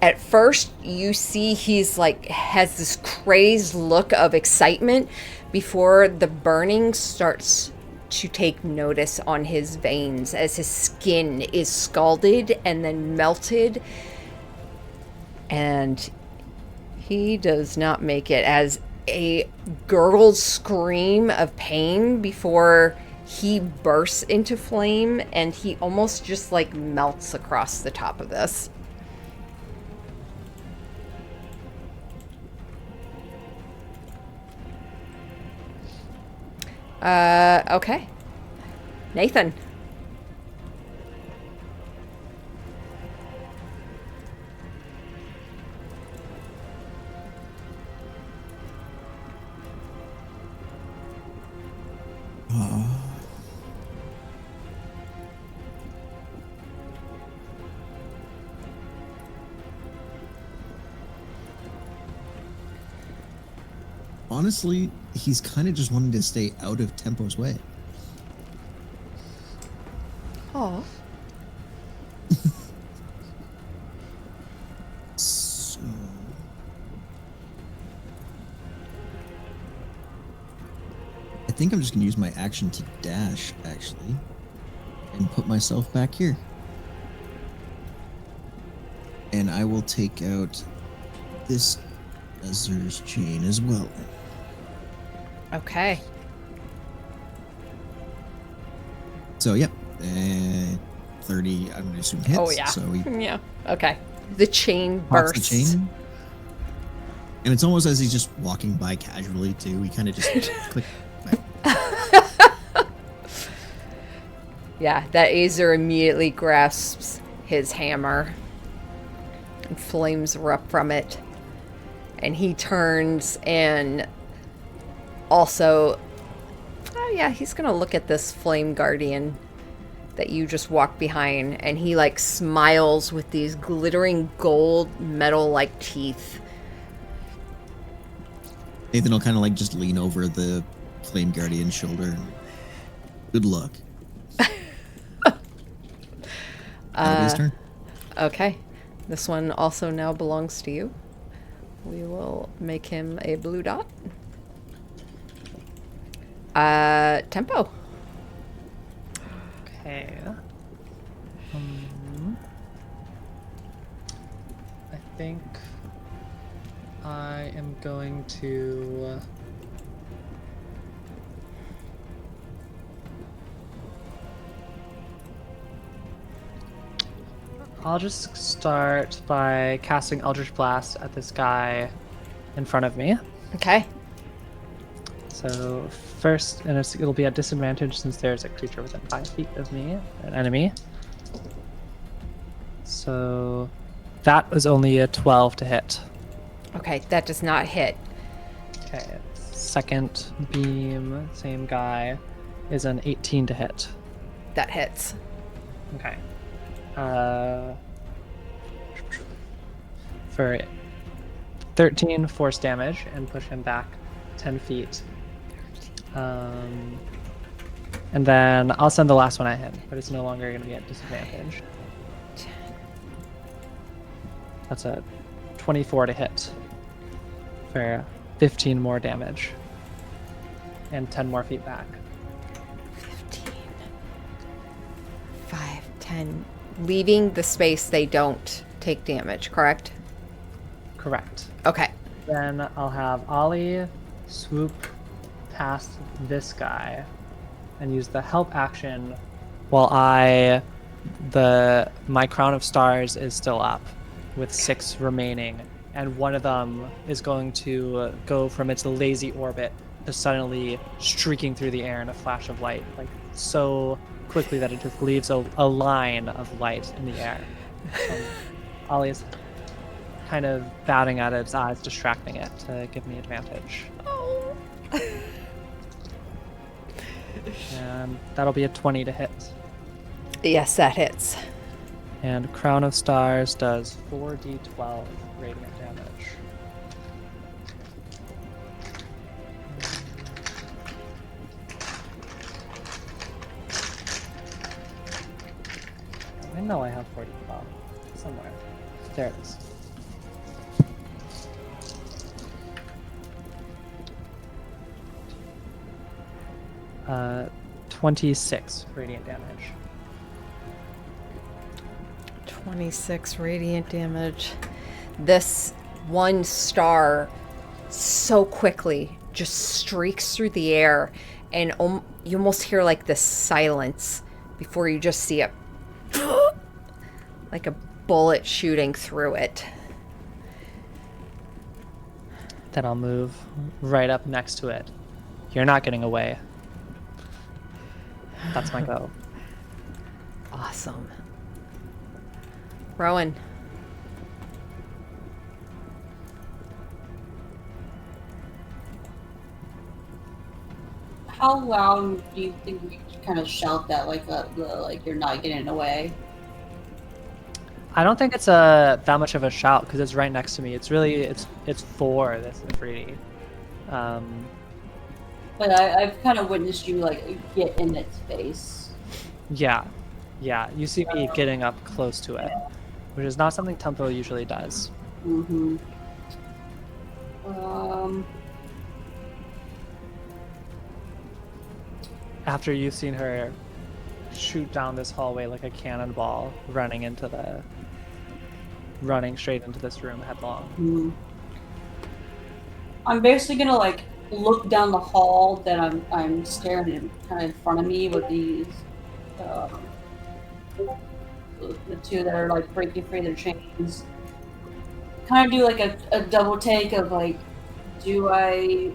At first you see he's like has this crazed look of excitement before the burning starts to take notice on his veins as his skin is scalded and then melted, and he does not make it as a gurgled scream of pain before he bursts into flame, and he almost just like melts across the top of this. Okay. Nathan. Honestly, he's kind of just wanting to stay out of Tempo's way. Oh. So... I think I'm just going to use my action to dash, actually, and put myself back here. And I will take out this Ezra's chain as well. Okay. So, yep. 30, I'm going to assume hits. Oh, yeah. So he Yeah. Okay. The chain pops the bursts. chain. And it's almost as he's just walking by casually, too. He kind of just click. Yeah, that Azer immediately grasps his hammer, and flames erupt from it. And he turns and also, oh yeah, he's gonna look at this flame guardian that you just walked behind, and he like smiles with these glittering gold metal-like teeth. Nathan will kind of like just lean over the flame guardian's shoulder. And, good luck. His turn. Okay, this one also now belongs to you. We will make him a blue dot. Tempo. Okay. I think I am going to. I'll just start by casting Eldritch Blast at this guy in front of me. Okay. So first, and it'll be at disadvantage since there's a creature within 5 feet of me, an enemy. So that was only a 12 to hit. Okay, that does not hit. Okay, second beam, same guy, is an 18 to hit. That hits. Okay. For 13 force damage and push him back 10 feet. And then I'll send the last one at him, but it's no longer going to be at disadvantage. That's a 24 to hit for 15 more damage and 10 more feet back. 15. 5, 10. Leaving the space, they don't take damage, correct? Correct. Okay. Then I'll have Ollie swoop past this guy and use the help action while my Crown of Stars is still up with 6 remaining, and one of them is going to go from its lazy orbit to suddenly streaking through the air in a flash of light, like so quickly that it just leaves a line of light in the air. Ollie's kind of batting at its eyes, distracting it to give me advantage. Oh. And that'll be a 20 to hit. Yes, that hits. And Crown of Stars does 4d12 radiant damage. I know I have 4d12 somewhere. There it is. 26 radiant damage. 26 radiant damage. This one star so quickly just streaks through the air, and you almost hear like this silence before you just see it like a bullet shooting through it. Then I'll move right up next to it. You're not getting away. That's my go. Awesome. Rowan. How loud do you think we could kind of shout that, like like you're not getting away? I don't think it's that much of a shout because it's right next to me. It's for this Ifriti. But I've kind of witnessed you like get in its face. Yeah. You see me getting up close to it, which is not something Tempo usually does. Mm-hmm. After you've seen her shoot down this hallway like a cannonball, running straight into this room headlong. I'm basically gonna like look down the hall that I'm staring at kind of in front of me with these two that are like breaking free of their chains. Kind of do like a double take of like, do I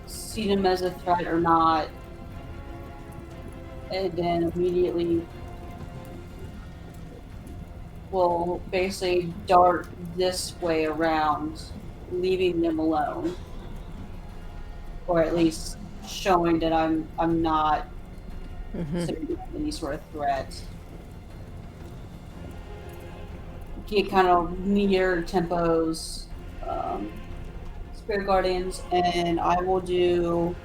see them as a threat or not? And then immediately will basically dart this way around, leaving them alone, or at least showing that I'm not considered any sort of threat. Get kind of near tempos, Spirit Guardians, and I will do.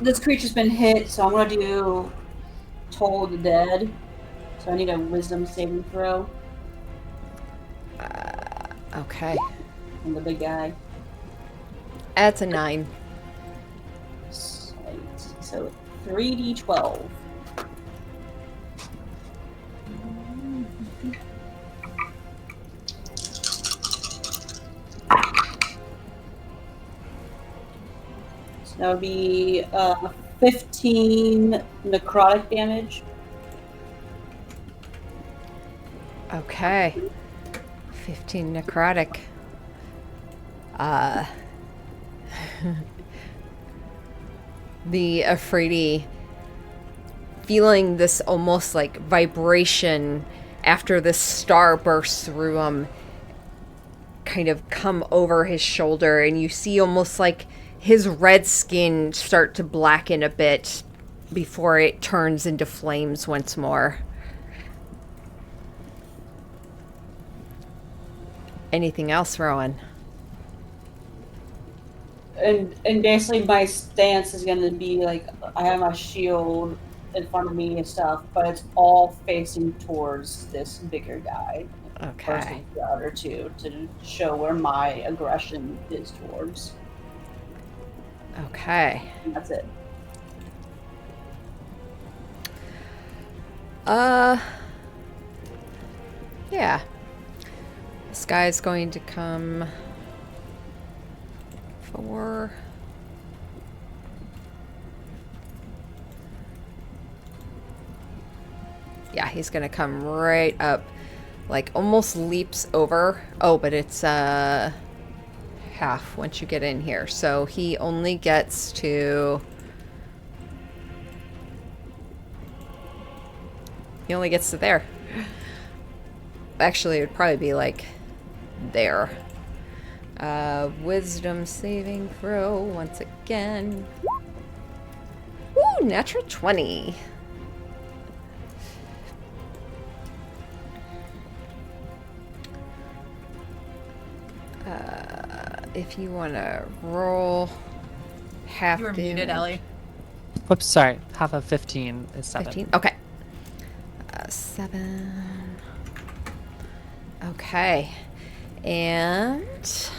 This creature's been hit, so I'm gonna do Toll of the Dead. So I need a Wisdom saving throw Okay. from the big guy. That's a 9. So 3d12. So that would be 15 necrotic damage. Okay. 15 necrotic. The Afridi, feeling this almost like vibration after this star bursts through him, kind of come over his shoulder, and you see almost like his red skin start to blacken a bit before it turns into flames once more. Anything else, Rowan? And basically my stance is going to be like, I have my shield in front of me and stuff, but it's all facing towards this bigger guy. Okay. Versus the other two, to show where my aggression is towards. Okay. And that's it. Yeah. This guy's going to come 4. Yeah, he's gonna come right up, like almost leaps over. Oh, but it's half once you get in here. So he only gets to... He only gets to there. Actually, it would probably be like there. Wisdom saving throw once again. Woo, natural 20. If you want to roll half You were muted, damage. Ellie. Whoops, sorry. Half of 15 is 7. 15? Okay. 7. Okay. And...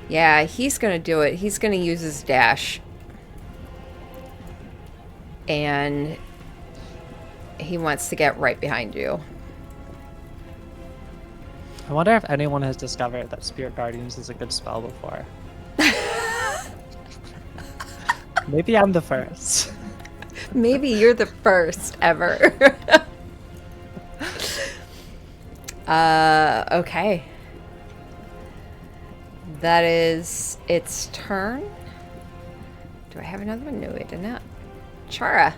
Yeah, he's gonna do it. He's gonna use his dash. And he wants to get right behind you. I wonder if anyone has discovered that Spirit Guardians is a good spell before. Maybe I'm the first. Maybe you're the first ever. Okay. That is its turn. Do I have another one? No, I do not. Chara.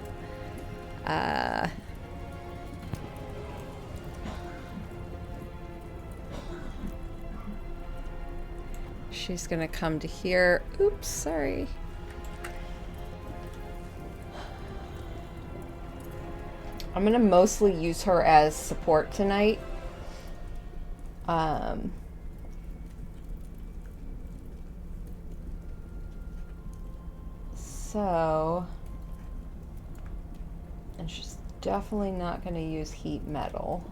She's gonna come to here. Oops, sorry. I'm gonna mostly use her as support tonight. And she's definitely not gonna use heat metal.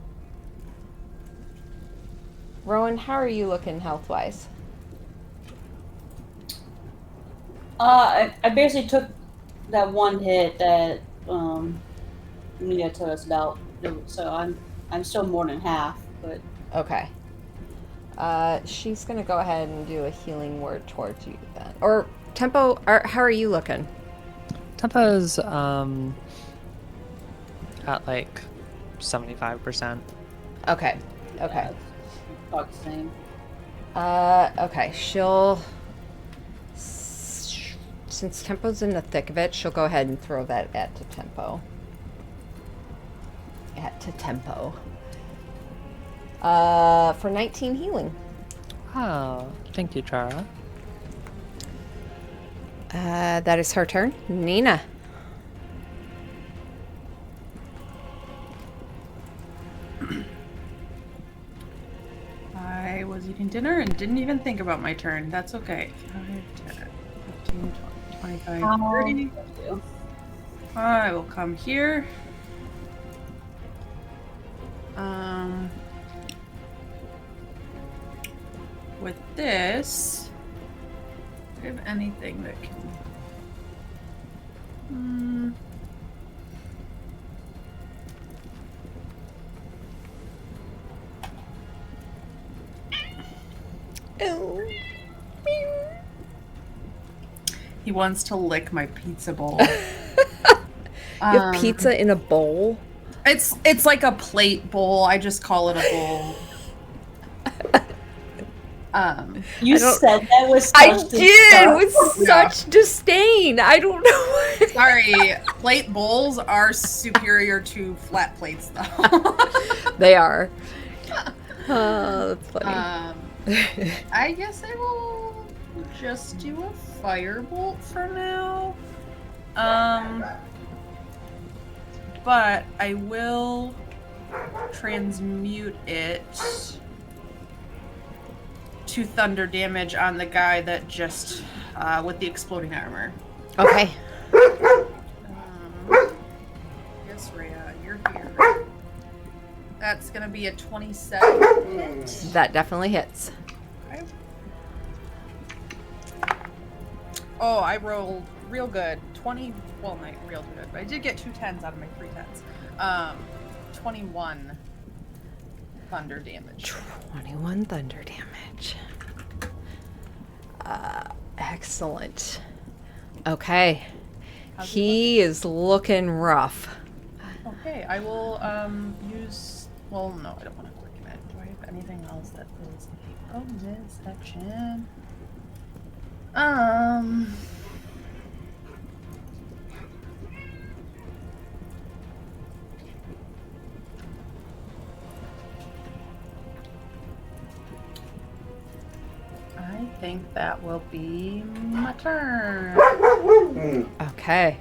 Rowan, how are you looking health-wise? I basically took that one hit that Mia told us about, so I'm still more than half. but Okay. She's gonna go ahead and do a healing word towards you then. Or Tempo, how are you looking? Tempo's at like 75%. Okay. yeah, Okay. it's about the same. Okay. Since Tempo's in the thick of it, she'll go ahead and throw that at to Tempo. For 19 healing. Oh, thank you, Chara. That is her turn. Nina. I was eating dinner and didn't even think about my turn. That's okay. 5, 10, 15, 20, 25, 30. I will come here. With this, do I have anything that can... Oh. He wants to lick my pizza bowl. You have pizza in a bowl? It's like a plate bowl. I just call it a bowl. You said that with I such did with Yeah. such disdain. I don't know. Sorry, plate bowls are superior to flat plates, though. They are. Oh, that's funny. I guess I will just do a firebolt for now. But I will transmute it to thunder damage on the guy that just with the exploding armor. Okay. Yes, Rhea, you're here. That's gonna be a 27 hit. That definitely hits. Okay. Oh, I rolled real good. 20. Well, not real good, but I did get 2 10s out of my 3 10s. 21 thunder damage. 21 thunder damage. Excellent. Okay. How's it He is looking rough. Okay, I will use. Well, no, I don't want to quick commit. Do I have anything else that is a bonus action? I think that will be my turn. Okay.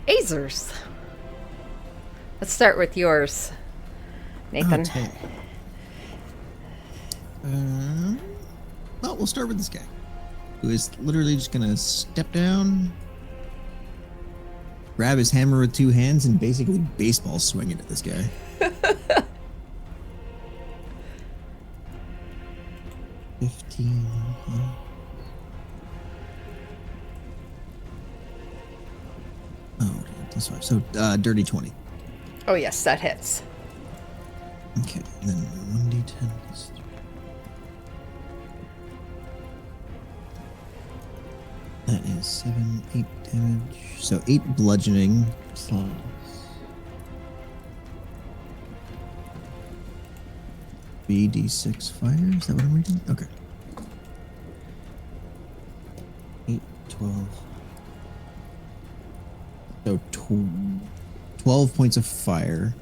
Azers. Let's start with yours, Nathan. Okay. Well, we'll start with this guy, who is literally just gonna step down, grab his hammer with 2 hands, and basically baseball swing it at this guy. Oh, that's 5. So, dirty 20. Oh, yes, that hits. Okay, and then 1d10 plus 3. That is 7, 8 damage. So 8 bludgeoning plus 3d6 fire. Is that what I'm reading? Okay. 8, 12. So 12 points of fire,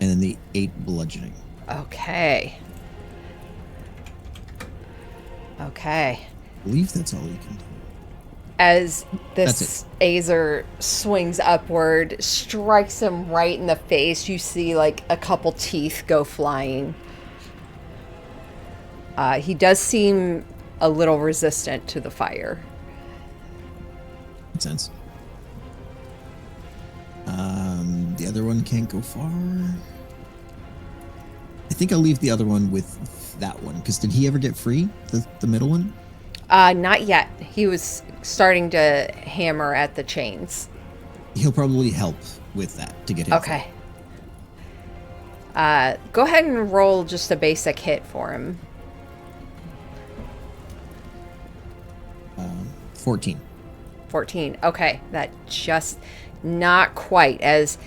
and then the 8 bludgeoning. Okay. Okay. I believe that's all you can do. As this That's Azer swings upward, strikes him right in the face, you see like a couple teeth go flying. He does seem a little resistant to the fire. Makes sense. The other one can't go far. I think I'll leave the other one with that one, because did he ever get free? The middle one? Not yet. He was starting to hammer at the chains. he'll probably help with that to get him. Okay. Go ahead and roll just a basic hit for him. 14. 14. Okay, that just not quite, as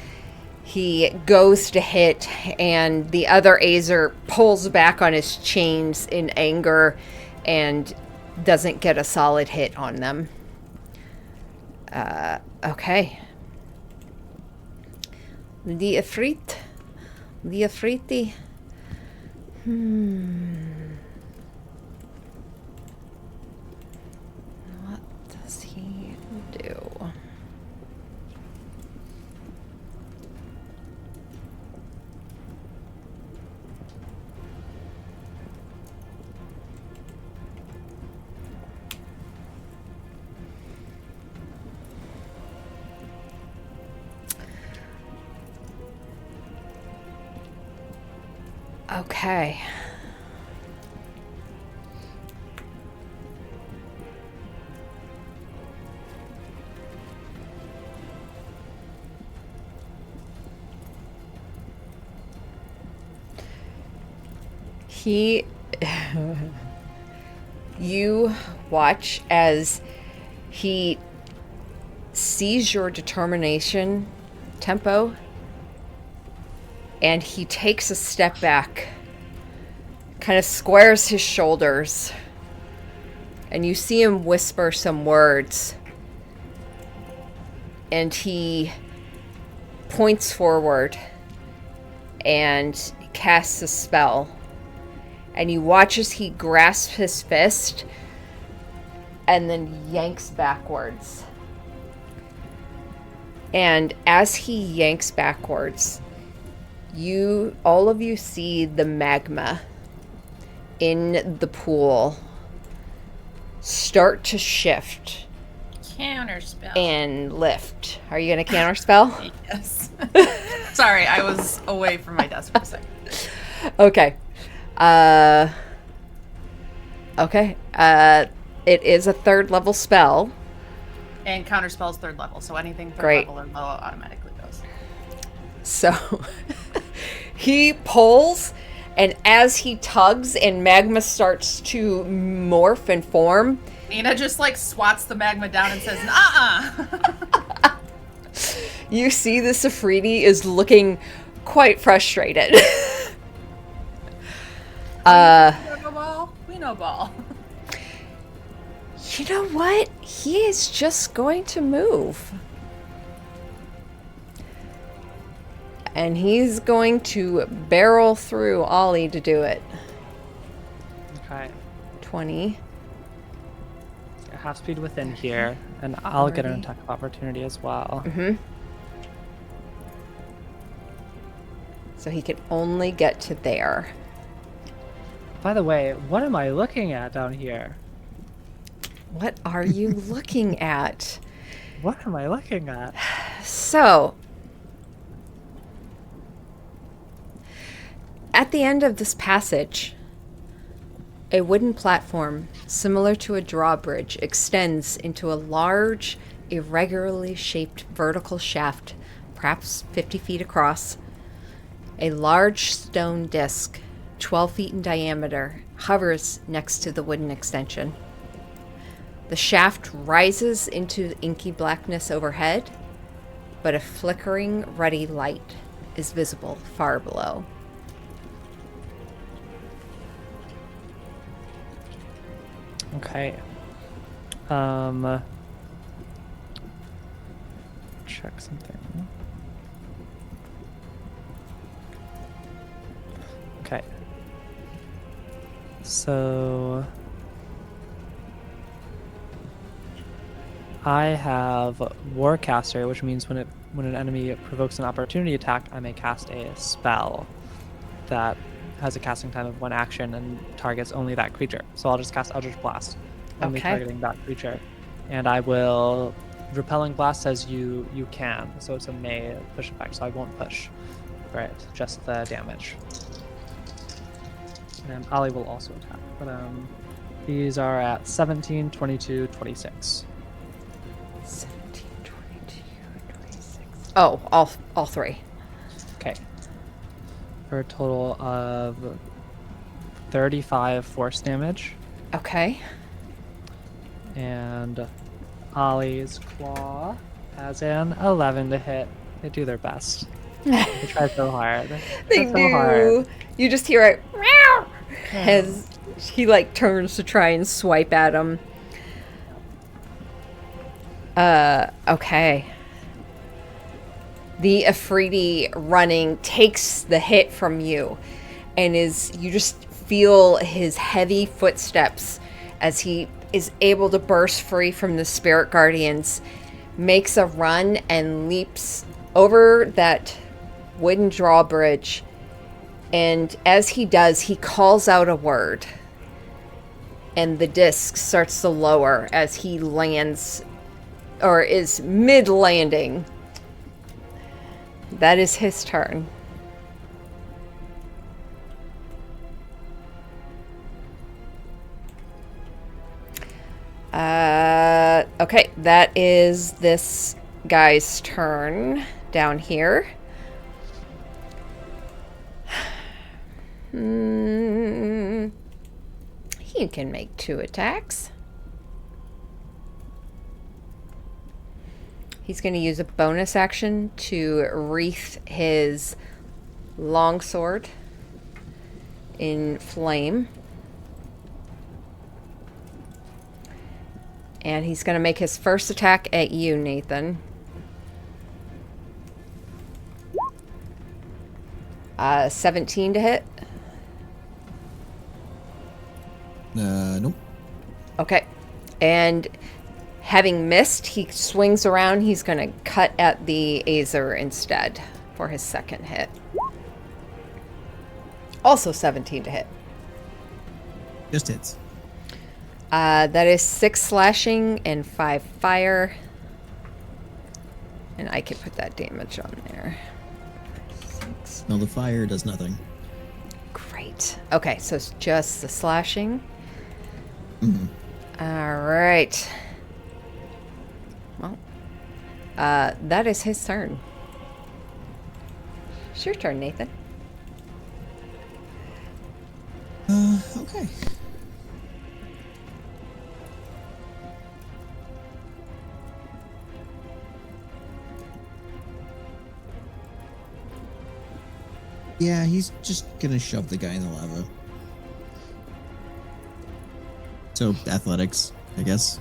he goes to hit and the other Azer pulls back on his chains in anger and doesn't get a solid hit on them. Okay. The Ifrit. The Afriti. What does he do? Okay. He you watch as he sees your determination, Tempo, and he takes a step back, kind of squares his shoulders, and you see him whisper some words, and he points forward and casts a spell, and you watch as he grasps his fist and then yanks backwards. And as he yanks backwards, all of you see the magma in the pool start to shift Counterspell. and lift. Are you gonna counterspell? Yes. Sorry, I was away from my desk for a second. Okay. Okay. It is a 3rd level spell. And counterspell's 3rd level, so anything 3rd Great. level or low automatically goes. So he pulls, and as he tugs and magma starts to morph and form, Nina just like swats the magma down and says, "Uh-uh." you see the Safridi is looking quite frustrated. We know ball. We know ball. You know what? He is just going to move. And he's going to barrel through Ollie to do it. Okay. 20. Half speed within here, and I'll get an attack of opportunity as well. Mm-hmm. So he can only get to there. By the way, what am I looking at down here? What are you looking at? What am I looking at? So, at the end of this passage, a wooden platform similar to a drawbridge extends into a large, irregularly shaped vertical shaft, perhaps 50 feet across. A large stone disc, 12 feet in diameter, hovers next to the wooden extension. The shaft rises into the inky blackness overhead, but a flickering ruddy light is visible far below. Okay. Check something. Okay. So I have Warcaster, which means when an enemy provokes an opportunity attack, I may cast a spell that has a casting time of 1 action and targets only that creature. So I'll just cast Eldritch Blast, only Okay. targeting that creature. And I will Repelling Blast says you can, so it's a may push effect, so I won't push. Right, just the damage. And Ali will also attack. But these are at 17, 22, 26. 17, 22, Oh, all three. Okay. For a total of 35 force damage. Okay. And Ollie's claw has an 11 to hit. They do their best. They try so hard. They Try so do. hard. You just hear it meow as he like turns to try and swipe at him. Okay. The Afridi running takes the hit from you, and you just feel his heavy footsteps as he is able to burst free from the spirit guardians, makes a run and leaps over that wooden drawbridge. And as he does, he calls out a word, and the disc starts to lower as he lands, or is mid-landing. That is his turn. Okay, that is this guy's turn down here. He can make 2 attacks. He's going to use a bonus action to wreath his longsword in flame. And he's going to make his first attack at you, Nathan. 17 to hit. Nope. Okay. And having missed, he swings around. He's going to cut at the Azer instead for his second hit. Also 17 to hit. Just hits. That is 6 slashing and 5 fire. And I can put that damage on there. 6. No, the fire does nothing. Great. Okay, so it's just the slashing. Mhm. All right. Well, that is his turn. It's your turn, Nathan. Okay. Yeah, he's just gonna shove the guy in the lava. So, athletics, I guess.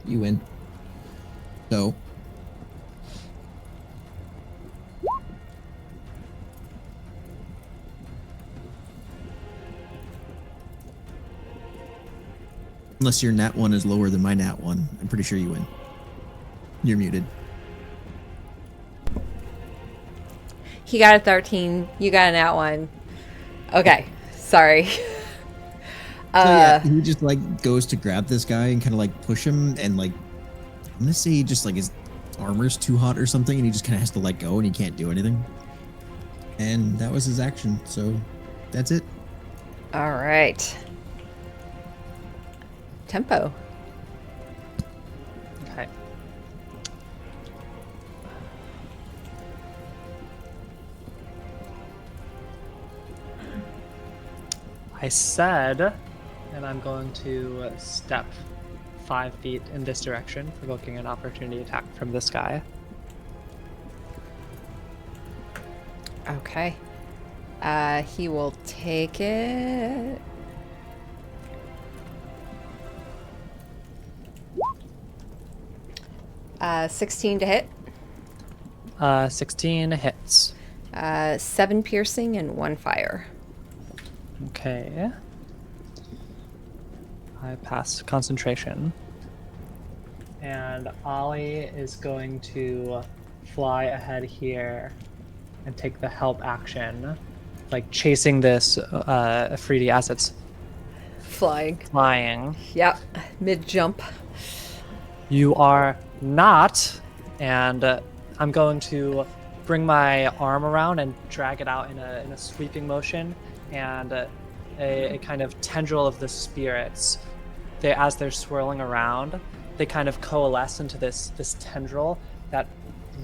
You win. So. Unless your nat 1 is lower than my nat 1, I'm pretty sure you win. You're muted. He got a 13. You got an nat 1. Okay, sorry. So yeah, he just like goes to grab this guy and kind of like push him, and like I'm gonna say he just like his armor's too hot or something, and he just kind of has to let go and he can't do anything. And that was his action, so that's it. All right. Tempo. Okay. I said, and I'm going to step 5 feet in this direction, provoking an opportunity attack from this guy. Okay. He will take it. Uh, 16 to hit. 16 hits. 7 piercing and 1 fire. Okay. I passed concentration. And Ollie is going to fly ahead here and take the help action, like chasing this Afridi as it's Flying. flying. Yep. Mid jump. You are not, and I'm going to bring my arm around and drag it out in a sweeping motion, and a kind of tendril of the spirits as they're swirling around, they kind of coalesce into this tendril that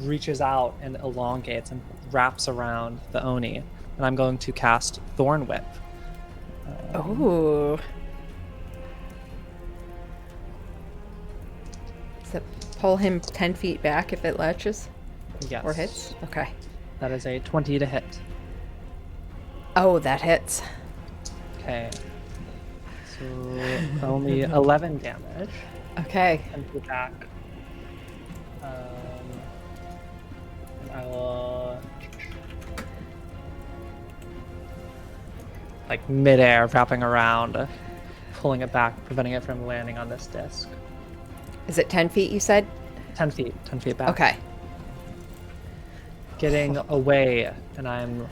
reaches out and elongates and wraps around the Oni. And I'm going to cast Thorn Whip. Ooh. Does it pull him 10 feet back if it latches Yes. or hits? Okay. That is a 20 to hit. Oh, that hits. Okay. So only 11 damage. Okay. 10 feet back. And I will, like, midair, wrapping around, pulling it back, preventing it from landing on this disc. Is it 10 feet, you said? 10 feet back. Okay. Getting away, and I'm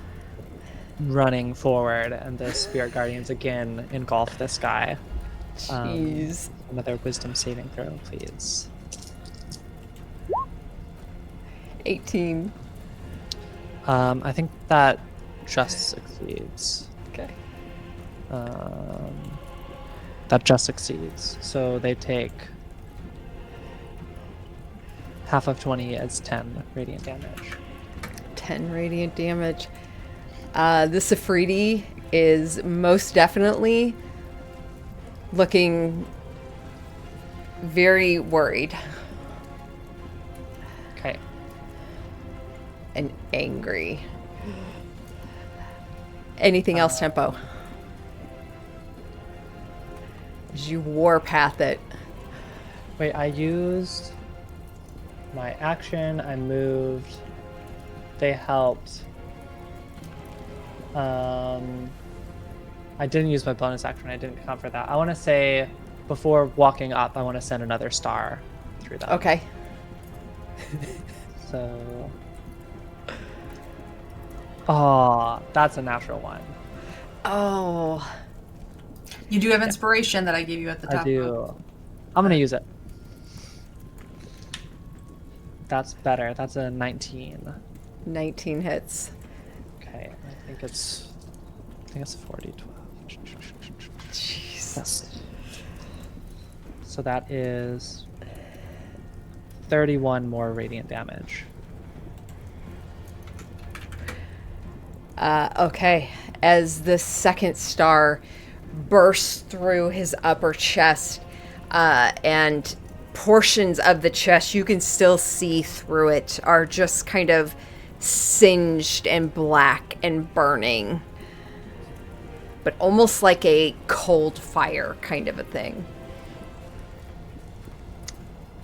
running forward, and the Spirit Guardians again engulf this guy. Jeez. Another Wisdom saving throw, please. 18. I think that just succeeds. Okay. That just succeeds. So they take half of 20 as 10 radiant damage. 10 radiant damage. This Afridi is most definitely looking very worried Okay. and angry. Anything else, Tempo? As you warpath it. Wait, I used my action, I moved, they helped. I didn't use my bonus action, I didn't count for that. I want to say, before walking up, I want to send another star through that. Okay. So... Oh, that's a natural one. Oh. You do have inspiration that I gave you at the top. I do. I'm going to use it. That's better. That's a 19. 19 hits. Okay, I think it's 40, 12. Jesus. So that is 31 more radiant damage. Okay. As the second star bursts through his upper chest, and portions of the chest you can still see through it are just kind of singed and black and burning, but almost like a cold fire kind of a thing.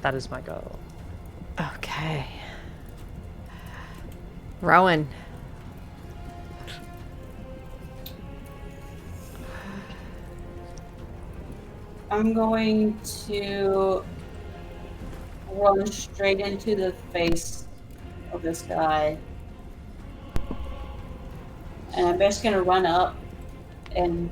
That is my go. Okay. Rowan. I'm going to run straight into the face of this guy. And I'm just going to run up and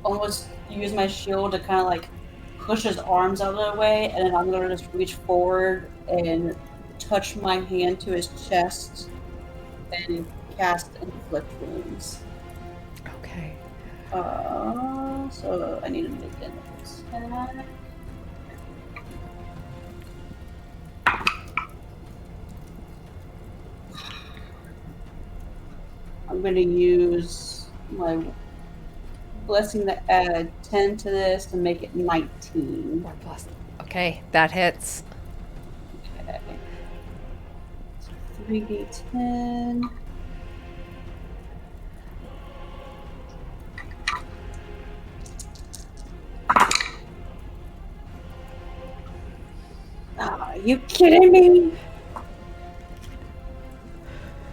almost use my shield to kind of like push his arms out of the way. And then I'm going to just reach forward and touch my hand to his chest and cast Inflict Wounds. Okay. So I need to make an attack. I'm going to use my blessing to add 10 to this to make it 19. 4 plus. Okay, that hits. Okay. So 3d10. Are you kidding me?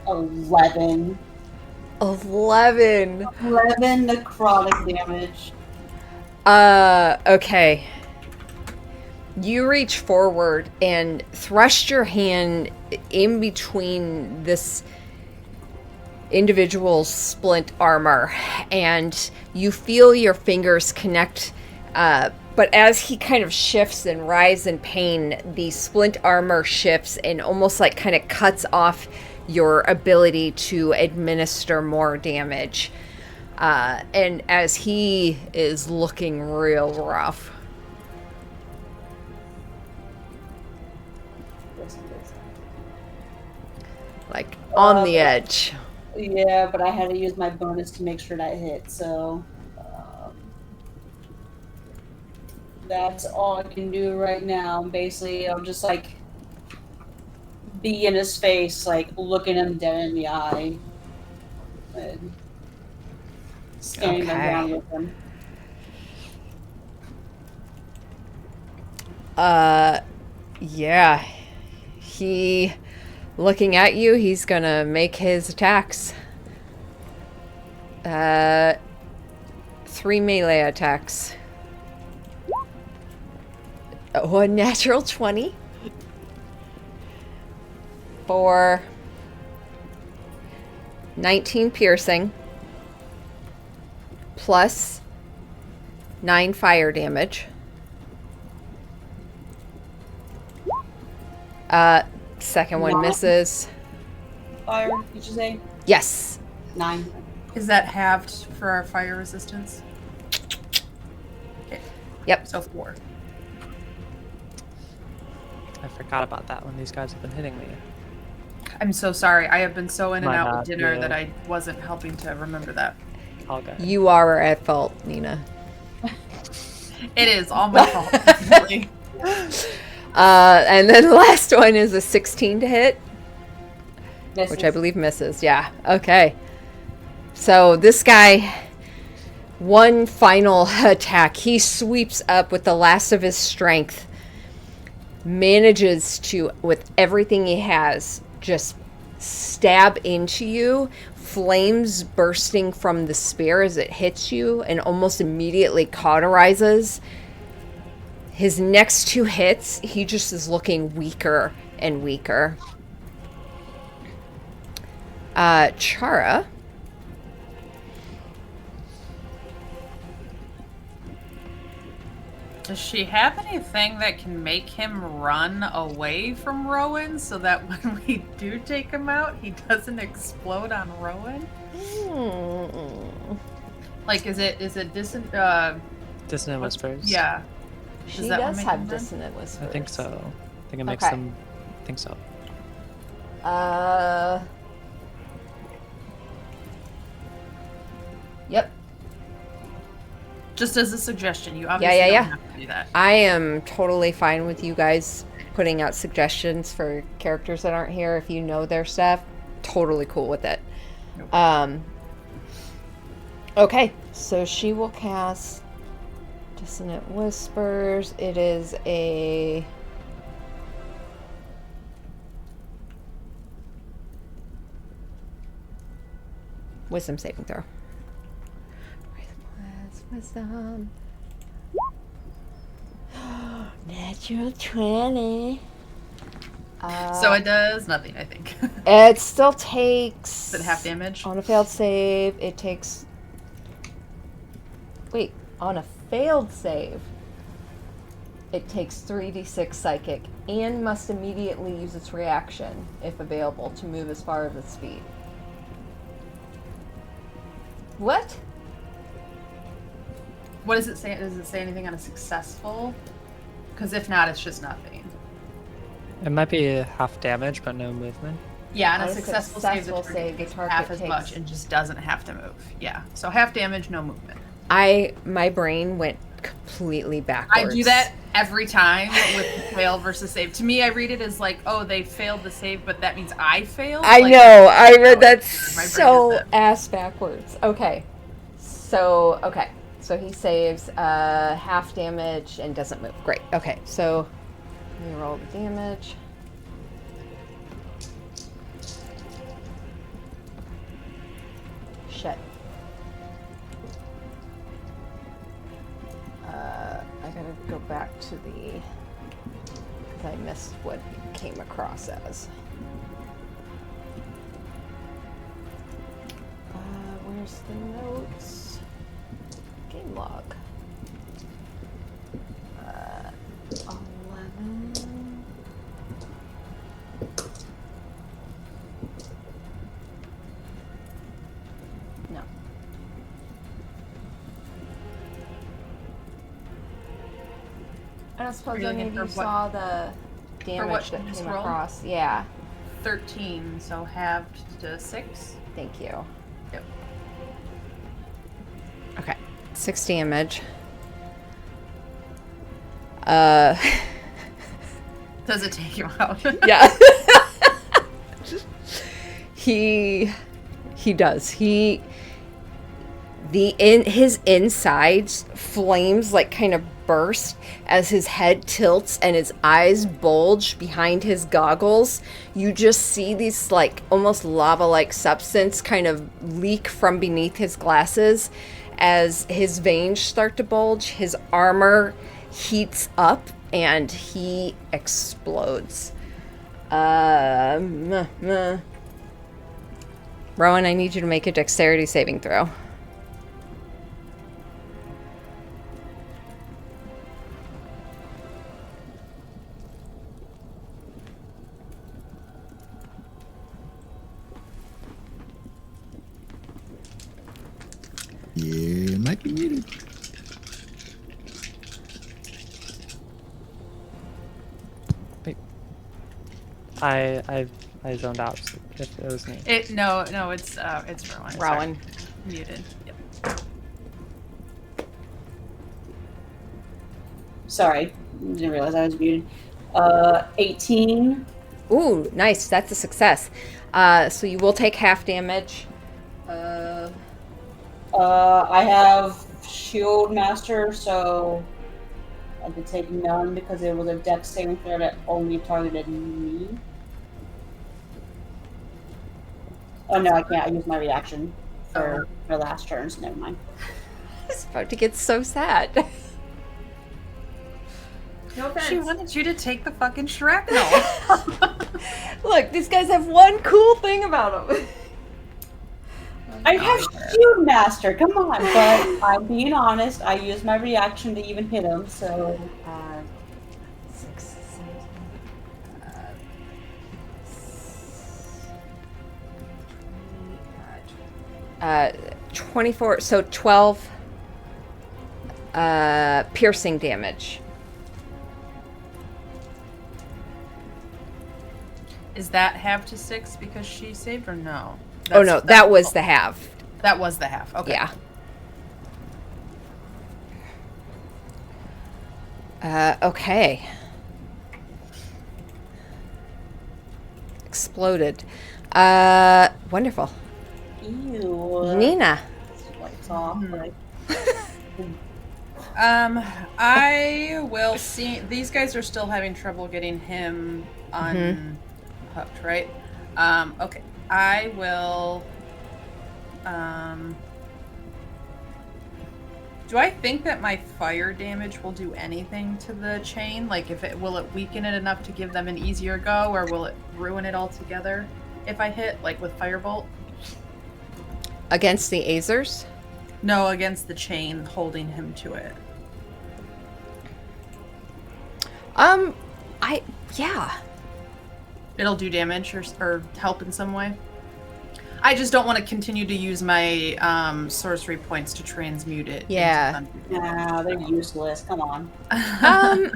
11. 11. 11 necrotic damage. Okay. You reach forward and thrust your hand in between this individual's splint armor, and you feel your fingers connect, but as he kind of shifts and writhes in pain, the splint armor shifts and almost like kind of cuts off your ability to administer more damage. And as he is looking real rough. Like, on the edge. Yeah, but I had to use my bonus to make sure that hit, so... that's all I can do right now. Basically, I'll just, like, be in his face, like, looking him dead in the eye. And standing my ground with him. Yeah. He... Looking at you, he's gonna make his attacks. 3 melee attacks. Oh, a natural 20. For 19 piercing. Plus 9 fire damage. Second one 9. misses. Fire, did you say? Yes. 9. Is that halved for our fire resistance? Okay. Yep. So 4. I forgot about that when these guys have been hitting me. I'm so sorry. I have been so in and My out bad, with dinner yeah. that I wasn't helping to remember that. All good. You are at fault, Nina. It is all my fault. Really. And then the last one is a 16 to hit, Misses. which I believe misses. Yeah. Okay. So this guy, one final attack, he sweeps up with the last of his strength, manages to, with everything he has, just stab into you, flames bursting from the spear as it hits you and almost immediately cauterizes. His next 2 hits, he just is looking weaker and weaker. Chara. Does she have anything that can make him run away from Rowan so that when we do take him out, he doesn't explode on Rowan? Like, is it dissonant? Dissonant Whispers? Yeah. She that what does make have him run? dissonant whispers. I think so. I think it makes Okay. them... I think so. Yep. Just as a suggestion, you obviously yeah. don't have to do that. I am totally fine with you guys putting out suggestions for characters that aren't here. If you know their stuff, totally cool with it. Nope. Okay, so she will cast Dissonant Whispers. It is a... Wisdom saving throw. Wisdom. Natural 20. So it does nothing, I think. It still takes... Is it half damage? On a failed save, it takes... Wait, on a failed save, it takes 3d6 psychic and must immediately use its reaction, if available, to move as far as its speed. What? What does it say? Does it say anything on a successful? Because if not, it's just nothing. It might be half damage, but no movement. Yeah, on On a a successful successful save, save, the the target half target as much takes- and just doesn't have to move. Yeah, so half damage, no movement. My brain went completely backwards. I do that every time with fail versus save. To me, I read it as like, oh, they failed the save, but that means I failed. I Like, know. I read that My brain so is that. ass backwards. Okay. So he saves half damage and doesn't move. Great. Okay. So let me roll the damage. Shit. I gotta go back to the... because I missed what it came across as. Where's the notes? Game log. 11. No. I don't suppose Are you any looking of you for what- saw the damage what that you just came rolled? across. Yeah. 13, so halved to 6. Thank you. Yep. Okay. 6 damage. Uh, Does it take you out? yeah. He does. His insides flames like kind of burst as his head tilts and his eyes bulge behind his goggles. You just see these like almost lava-like substance kind of leak from beneath his glasses as his veins start to bulge. His armor heats up and he explodes. Rowan, I need you to make a dexterity saving throw. Yeah, it might be muted. I zoned out if it was me. No, it's Rowan. Rowan. Sorry. Muted. Yep. Sorry, didn't realize I was muted. 18. Ooh, nice. That's a success. So you will take half damage. I have Shield Master, so I could take none because it was a dex saving throw that only targeted me. Oh no, I can't. I used my reaction for last turn, so never mind. It's about to get so sad. No offense. She wanted you to take the fucking shrapnel. Look, these guys have one cool thing about them. I have Shield Master, come on, but I'm being honest, I used my reaction to even hit him, so... 6, 24, so 12 piercing damage. Is that half to 6 because she saved or no? Oh no, that was the half. That was the half. Okay. Yeah. Okay. Exploded. Wonderful. Ew. Nina. Lights off, like... I will see. These guys are still having trouble getting him unhooked, right? Okay. I will. Do I think that my fire damage will do anything to the chain? Like, will it weaken it enough to give them an easier go, or will it ruin it altogether if I hit, like with firebolt? Against the Azers? No, against the chain holding him to it. Yeah. It'll do damage or help in some way. I just don't want to continue to use my sorcery points to transmute it. Yeah. Nah, they're useless, come on. I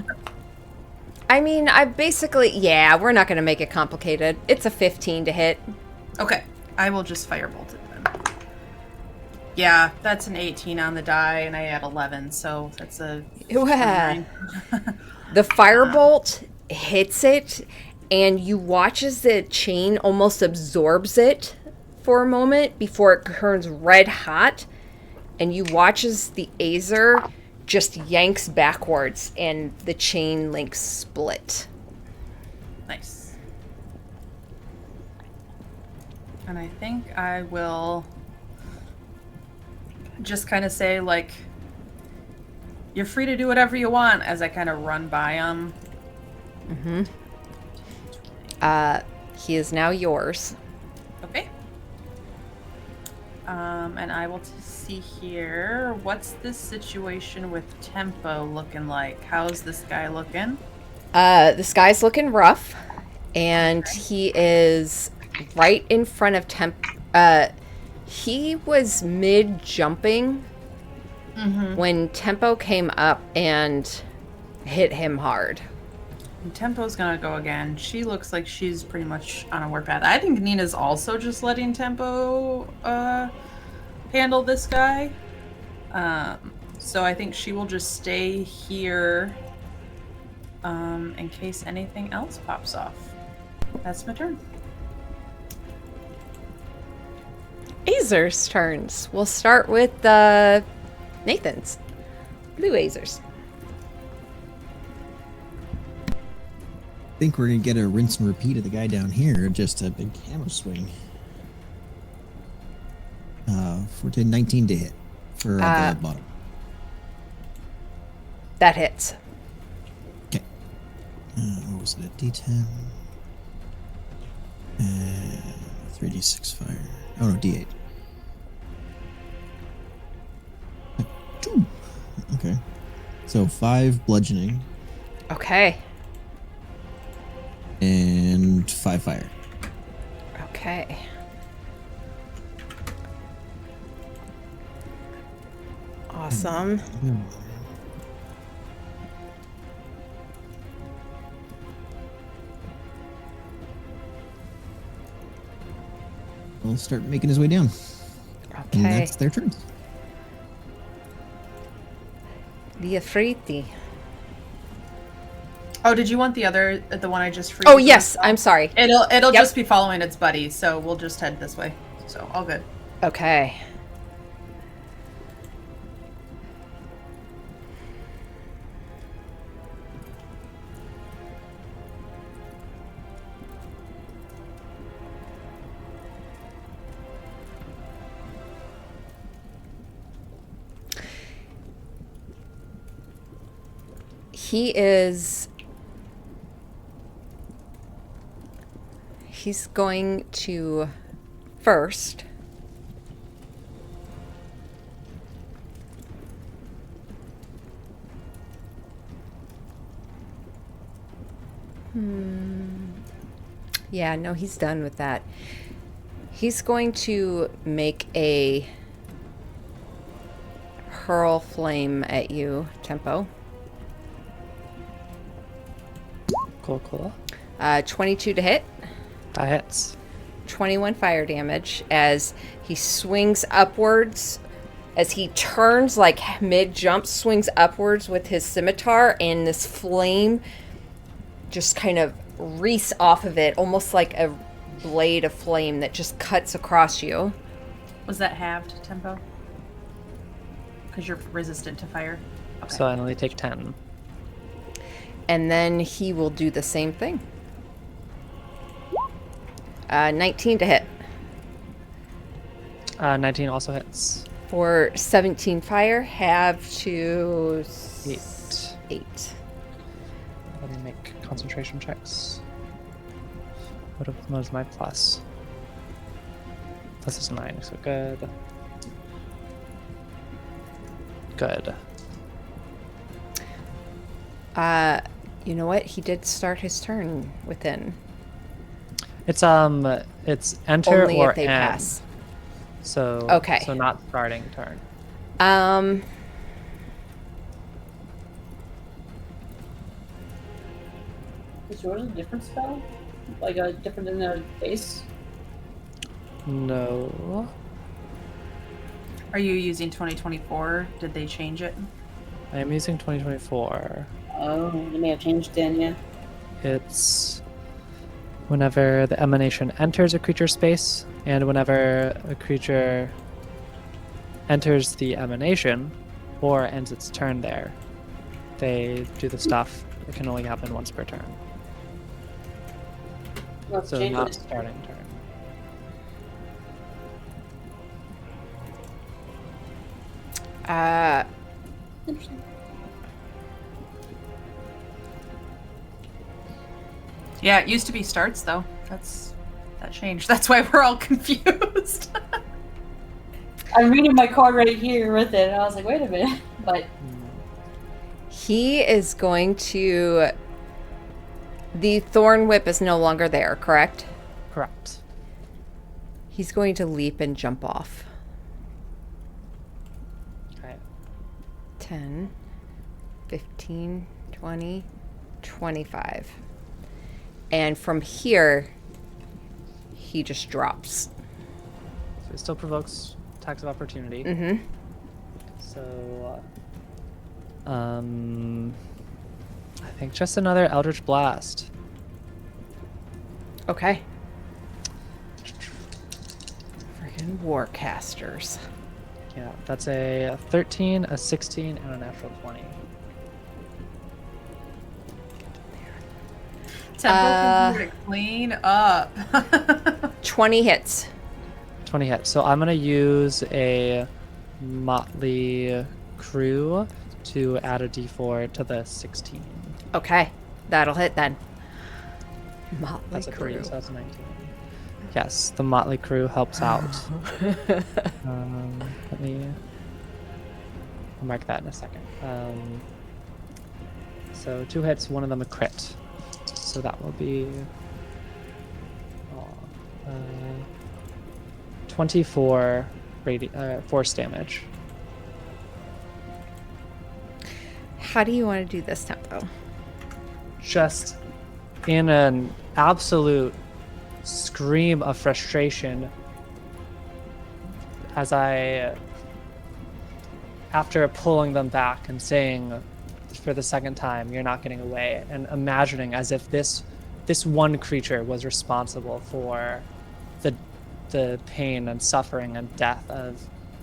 mean, we're not going to make it complicated. It's a 15 to hit. Okay, I will just firebolt it then. Yeah, that's an 18 on the die, and I add 11, so that's a... Yeah. The firebolt hits it, and you watch as the chain almost absorbs it for a moment before it turns red hot, and you watch as the Azer just yanks backwards, and the chain links split. Nice. And I think I will just kind of say, like, you're free to do whatever you want as I kind of run by him. He is now yours. Okay. And I will see here. What's this situation with tempo looking like? How's this guy looking? This guy's looking rough, and he is right in front of he was mid-jumping when Tempo came up and hit him hard. And Tempo's gonna go again. She looks like she's pretty much on a warpath. I think Nina's also just letting Tempo handle this guy. So I think she will just stay here in case anything else pops off. That's my turn. Azer's turns. We'll start with Nathan's. Blue Azers. I think we're gonna get a rinse and repeat of the guy down here. Just a big hammer swing. 14, 19 to hit for the bottom. That hits. Okay. What was it? A D10. 3d6 fire. Oh no, D8. 2. Okay. So 5 bludgeoning Okay. and 5 fire. Okay. Awesome. He'll start making his way down. And Okay. that's their turn. The Afriti. Oh, did you want the one I just freed? Oh yes, I'm sorry. It'll Yep. just be following its buddy, so we'll just head this way. So all good. Okay. He's going to first yeah, no, he's done with that. He's going to make a hurl flame at you, Tempo. Cool. 22 to hit. That hits. 21 fire damage as he swings upwards, as he turns like mid-jump, swings upwards with his scimitar, and this flame just kind of reeks off of it, almost like a blade of flame that just cuts across you. Was that halved tempo? Because you're resistant to fire. Okay. So I only take 10. And then he will do the same thing. 19 to hit. 19 also hits. For 17 fire, have to 8. Let me make concentration checks. What is my plus? Plus is 9, so good. Good. You know what? He did start his turn within. It's enter Only or if they end. pass. So Okay. So not starting turn. Is yours a different spell? Like a different than the base? No. Are you using 2024? Did they change it? I am using 2024. Oh, they may have changed then, yeah. It's whenever the emanation enters a creature space, and whenever a creature enters the emanation or ends its turn there, they do the stuff. It can only happen once per turn. Let's So change not it. starting turn. Interesting. Yeah, it used to be starts though. That changed. That's why we're all confused. I'm reading my card right here with it, and I was like, wait a minute. But He is going to... The thorn whip is no longer there, correct? Correct. He's going to leap and jump off. Okay. 10, 15, 20, 25. And from here, he just drops. So it still provokes attacks of opportunity. Mm-hmm. So, I think just another Eldritch Blast. Okay. Freaking Warcasters. Yeah, that's a 13, a 16, and a natural 20. Tempo can do it clean up. 20 hits. 20 hits. So I'm going to use a Motley Crew to add a d4 to the 16. Okay. That'll hit then. Motley That's a 3, Crew. so that's a 19. Yes, the Motley Crew helps out. Let me... I'll mark that in a second. So 2 hits, one of them a crit. So that will be 24 force damage. How do you want to do this, Tempo? Just in an absolute scream of frustration, as after pulling them back and saying for the second time, "You're not getting away," and imagining as if this one creature was responsible for the pain and suffering and death of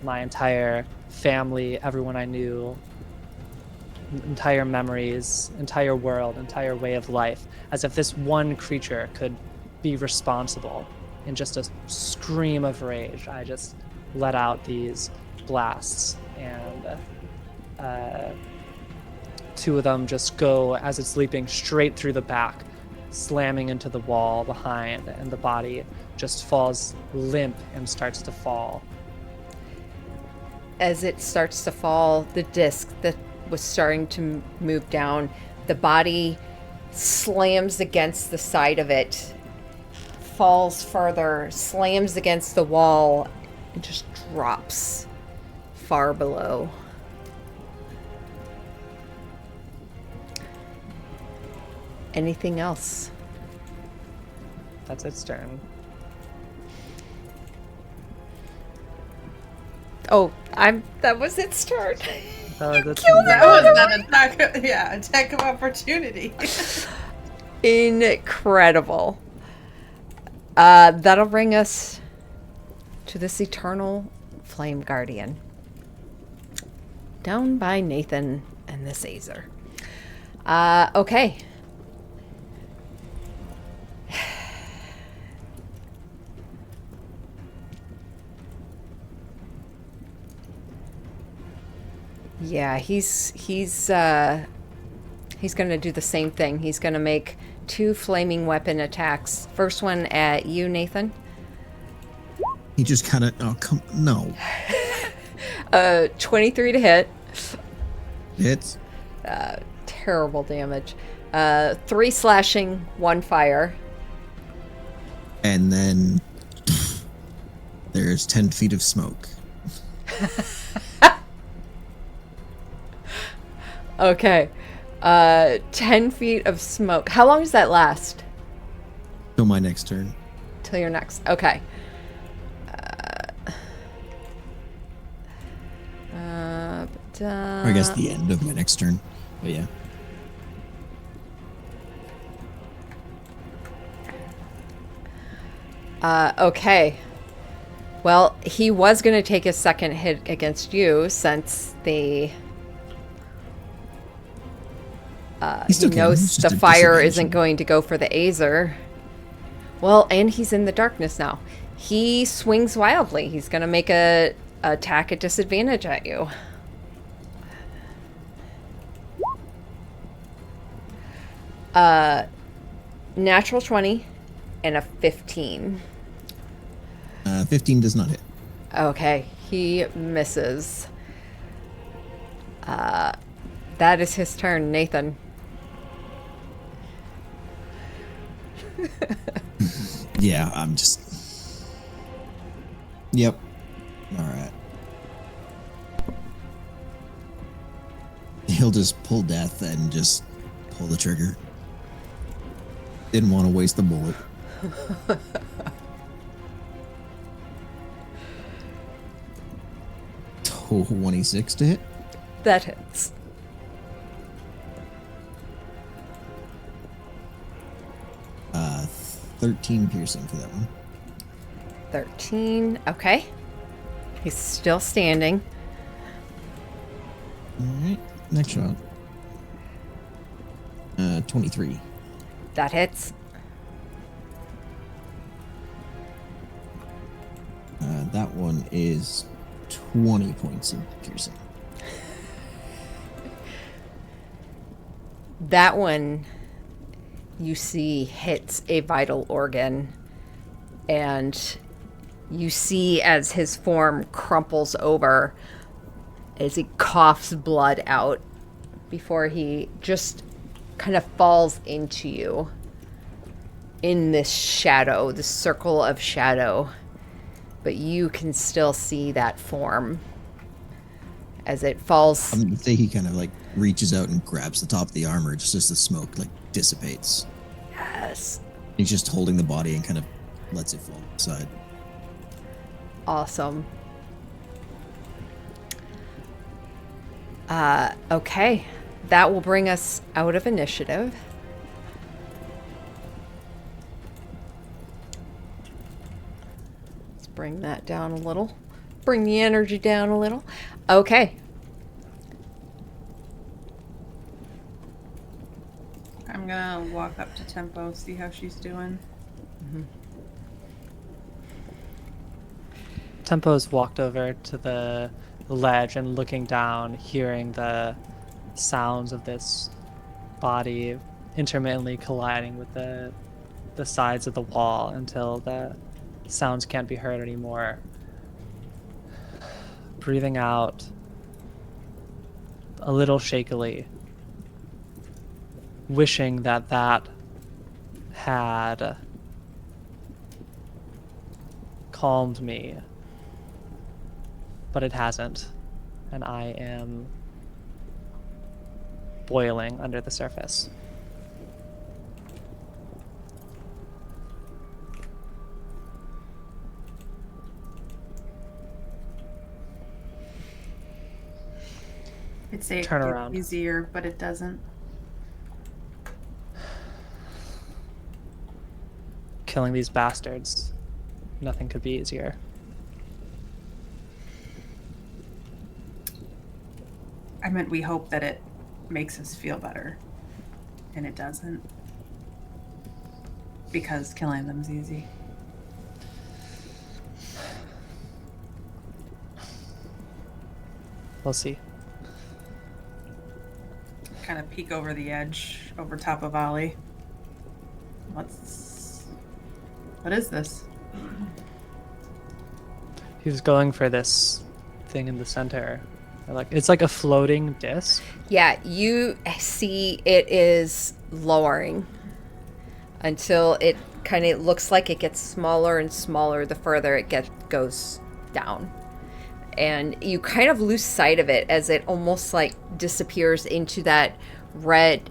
my entire family, everyone I knew, entire memories, entire world, entire way of life, as if this one creature could be responsible. In just a scream of rage, I just let out these blasts, and 2 of them just go, as it's leaping, straight through the back, slamming into the wall behind, and the body just falls limp and starts to fall. As it starts to fall, the disc that was starting to move down, the body slams against the side of it, falls further, slams against the wall, and just drops far below. Anything else? That's its turn. Oh, that was its turn. That was That was an attack. Yeah, attack of opportunity. Incredible. That'll bring us to this eternal flame guardian. Down by Nathan and this Azer. Okay. Yeah, he's going to do the same thing. He's going to make 2 flaming weapon attacks. First one at you, Nathan. He just kind of, no. 23 to hit. Hits. Terrible damage. 3 slashing, 1 fire. And then there's 10 feet of smoke. Okay. 10 feet of smoke. How long does that last? Till my next turn. Till your next. Okay. Or I guess the end of my next turn. But yeah. Okay. Well, he was going to take a second hit against you since the... he knows the fire isn't going to go for the Azer. Well, and he's in the darkness now. He swings wildly. He's going to make a attack at disadvantage at you. Natural 20 and a 15. 15 does not hit. Okay, he misses. That is his turn, Nathan. Yeah, I'm just... Yep. Alright. He'll just pull death and just pull the trigger. Didn't want to waste the bullet. 26 to hit. That hits. Uh, 13 piercing for that one. 13. Okay. He's still standing. All right, next shot. 23. That hits. That one is 20 points of piercing. That one, you see, hits a vital organ, and you see as his form crumples over as he coughs blood out before he just kind of falls into you in this shadow, this circle of shadow. But you can still see that form as it falls. I'm gonna say he kind of like reaches out and grabs the top of the armor just as the smoke like dissipates. Yes. He's just holding the body and kind of lets it fall aside. Awesome. Okay. That will bring us out of initiative. Let's bring that down a little. Bring the energy down a little. Okay. I'm gonna walk up to Tempo, see how she's doing. Tempo's walked over to the ledge and looking down, hearing the sounds of this body intermittently colliding with the sides of the wall until the sounds can't be heard anymore. Breathing out a little shakily, wishing that had calmed me, but it hasn't, and I am boiling under the surface. I'd say it Turn could around. be easier, but it doesn't. Killing these bastards. Nothing could be easier. I meant we hope that it makes us feel better. And it doesn't. Because killing them's easy. We'll see. Kind of peek over the edge, over top of Ollie. What is this? He was going for this thing in the center. It's like a floating disc. Yeah, you see it is lowering until it kind of looks like it gets smaller and smaller the further it goes down. And you kind of lose sight of it as it almost like disappears into that red,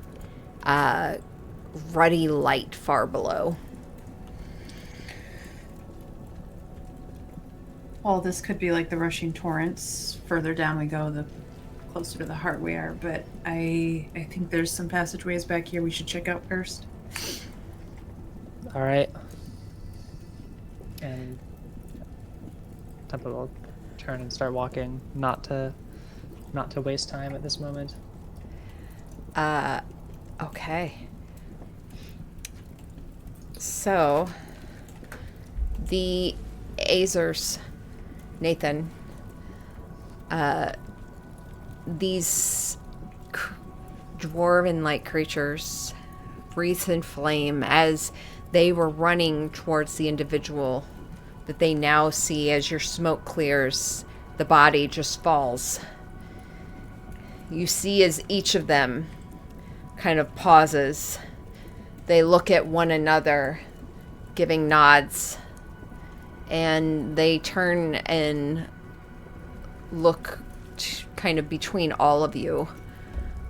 ruddy light far below. Well, this could be like the rushing torrents. Further down we go, the closer to the heart we are. But I think there's some passageways back here we should check out first. All right. And Tempo will turn and start walking, not to waste time at this moment. Okay. So, the Azers, Nathan, these dwarven-like creatures wreathed in flame as they were running towards the individual that they now see. As your smoke clears, the body just falls. You see as each of them kind of pauses, they look at one another, giving nods, and they turn and look kind of between all of you.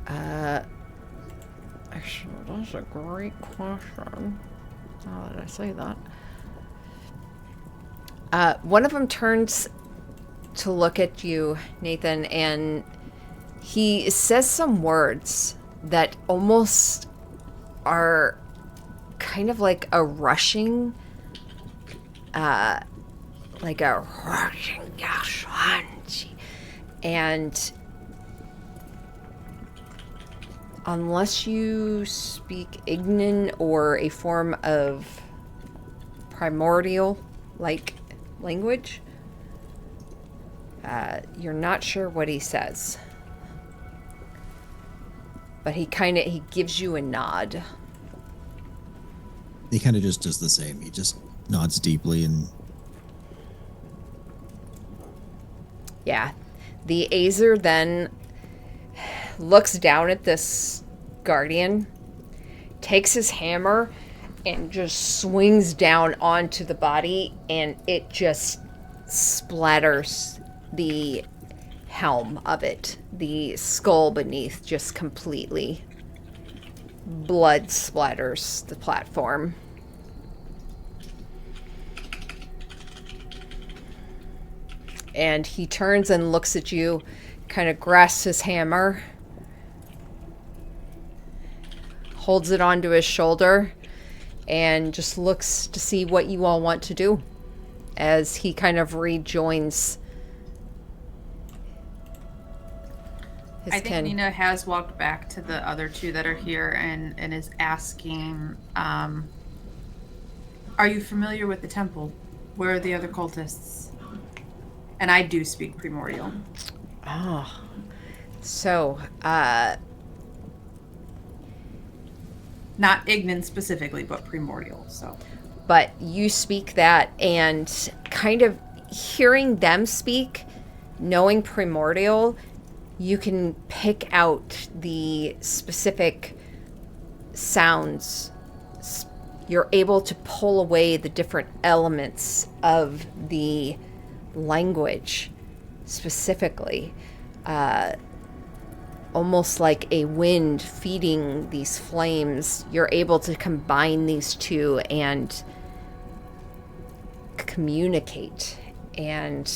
I Actually, that's a great question. Now that I say that. One of them turns to look at you, Nathan, and he says some words that almost are kind of like a rushing, and unless you speak Ignan or a form of primordial like language, you're not sure what he says. But he gives you a nod. He kind of just does the same. He just nods deeply and... Yeah. The Azer then looks down at this guardian, takes his hammer, and just swings down onto the body, and it just splatters the helm of it. The skull beneath just completely blood splatters the platform. And he turns and looks at you, kind of grasps his hammer, holds it onto his shoulder, and just looks to see what you all want to do as he kind of rejoins his I think kin. Nina has walked back to the other two that are here and is asking, are you familiar with the temple? Where are the other cultists? And I do speak primordial. Oh. So, Not Ignan specifically, but primordial, so. but you speak that, and kind of hearing them speak, knowing primordial, you can pick out the specific sounds. You're able to pull away the different elements of the language specifically. Almost like a wind feeding these flames, you're able to combine these two and communicate. And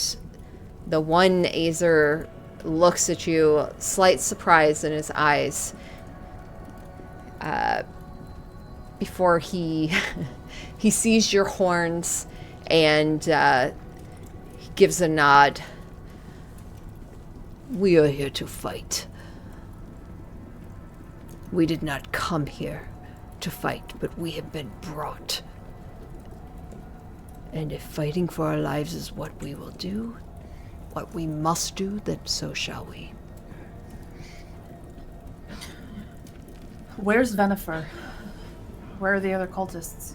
the one Azer looks at you, slight surprise in his eyes, before he he sees your horns, and he gives a nod. We are here to fight. We did not come here to fight, but we have been brought. And if fighting for our lives is what we will do, what we must do, then so shall we. Where's Venifer? Where are the other cultists?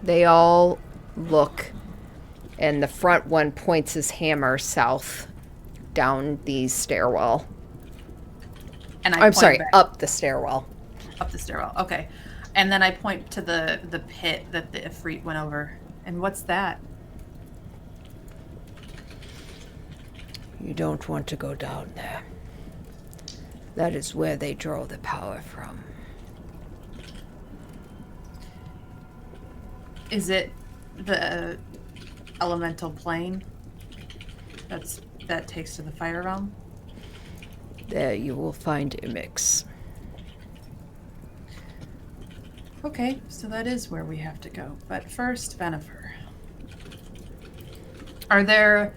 They all look, and the front one points his hammer south down the stairwell. And I'm sorry, back. up the stairwell. Up the stairwell. Okay. And then I point to the pit that the Ifrit went over. And what's that? You don't want to go down there. That is where they draw the power from. Is it the elemental plane that takes to the fire realm? There you will find Imix. Okay, so that is where we have to go. But first, Venifer. Are there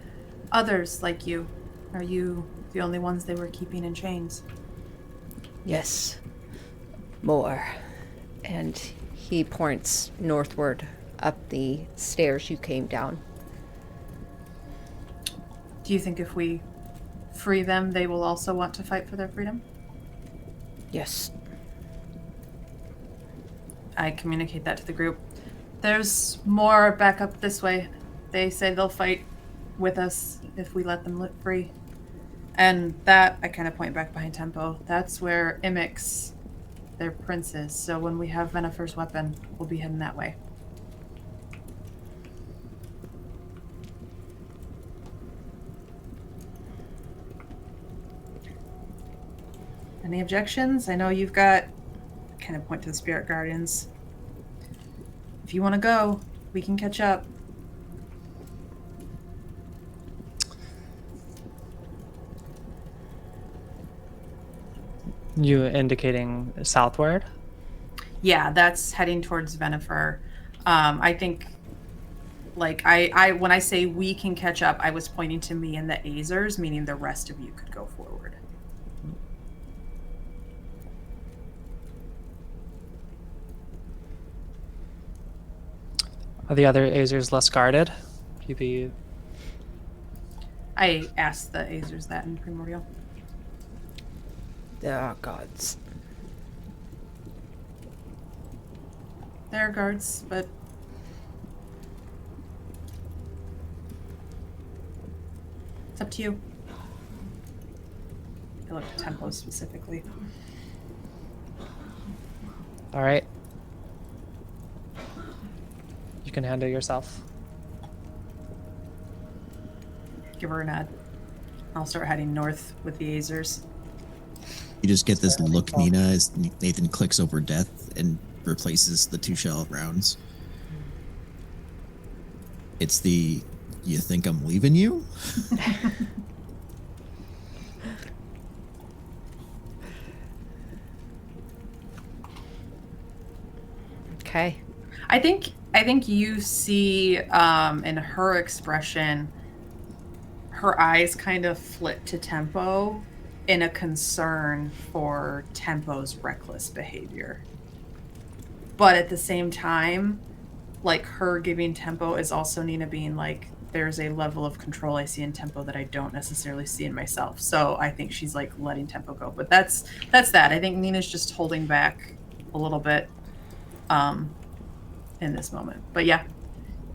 others like you? Are you the only ones they were keeping in chains? Yes. More. And he points northward up the stairs you came down. Do you think if we free them, they will also want to fight for their freedom? Yes. I communicate that to the group. There's more back up this way. They say they'll fight with us if we let them free. And that, I kind of point back behind Tempo, that's where Imix, their prince, is. So when we have Venifer's weapon, we'll be heading that way. Any objections? I know you've got... kind of point to the spirit guardians. If you want to go, we can catch up. You indicating southward? Yeah, that's heading towards Venifer. I think, like, I when I say we can catch up, I was pointing to me and the Azers, meaning the rest of you could go forward. Are the other Azers less guarded? Maybe. I asked the Azers that in Primordial. Oh, gods. There are guards, but it's up to you. I looked at Tempo specifically. All right. You can handle yourself. Give her a nod. I'll start heading north with the Azers. You just get this look, Nina, as Nathan clicks over death and replaces the 2 shell rounds. It's the, you think I'm leaving you? Okay. I think you see in her expression, her eyes kind of flit to Tempo in a concern for Tempo's reckless behavior. But at the same time, like, her giving Tempo is also Nina being like, there's a level of control I see in Tempo that I don't necessarily see in myself. So I think she's like letting Tempo go. But that's that. I think Nina's just holding back a little bit in this moment. But yeah,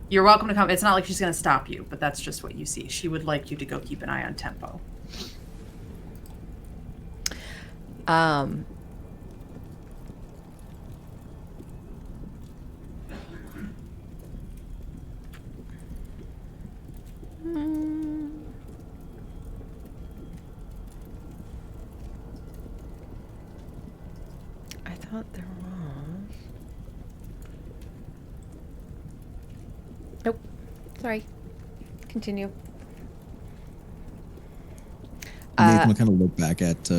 you're welcome to come. It's not like she's going to stop you, but that's just what you see. She would like you to go keep an eye on Tempo. I thought there was. Nope. Sorry. Continue. Nathan will kind of look back at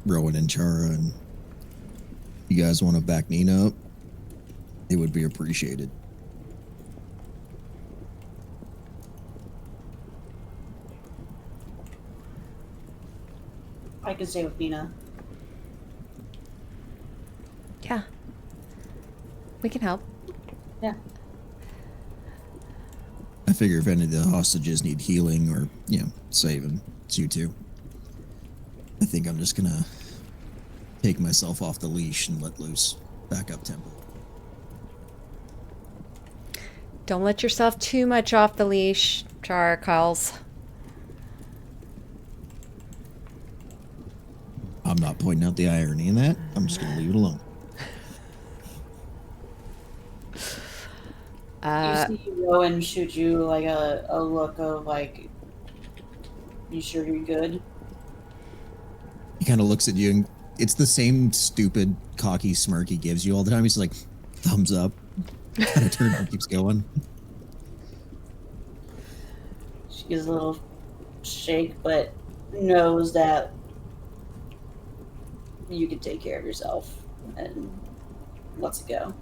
Rowan and Chara, and you guys want to back Nina up? It would be appreciated. I can stay with Nina. Yeah. We can help. Yeah. I figure if any of the hostages need healing or, saving, it's you two. I think I'm just gonna take myself off the leash and let loose. Back up tempo. Don't let yourself too much off the leash, Characals. I'm not pointing out the irony in that. I'm just gonna leave it alone. You see Rowan shoot you like a look of like, you sure you're good? He kind of looks at you, and it's the same stupid, cocky smirk he gives you all the time. He's like, thumbs up. Kind of turns and keeps going. She gives a little shake, but knows that you can take care of yourself and lets it go.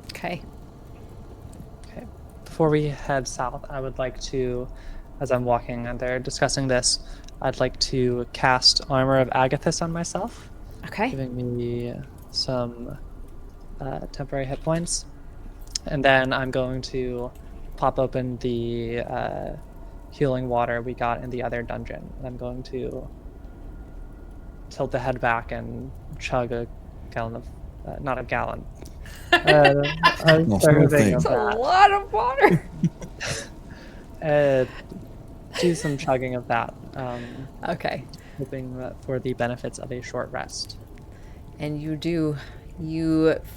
Okay. Okay. Before we head south, I would like to, as I'm walking and they're discussing this, I'd like to cast Armor of Agathis on myself, Okay. giving me some temporary hit points. And then I'm going to pop open the healing water we got in the other dungeon. And I'm going to tilt the head back and chug a gallon of, not a gallon, a serving of That's a that. lot of water. Do some chugging of that, Okay. hoping that for the benefits of a short rest. And you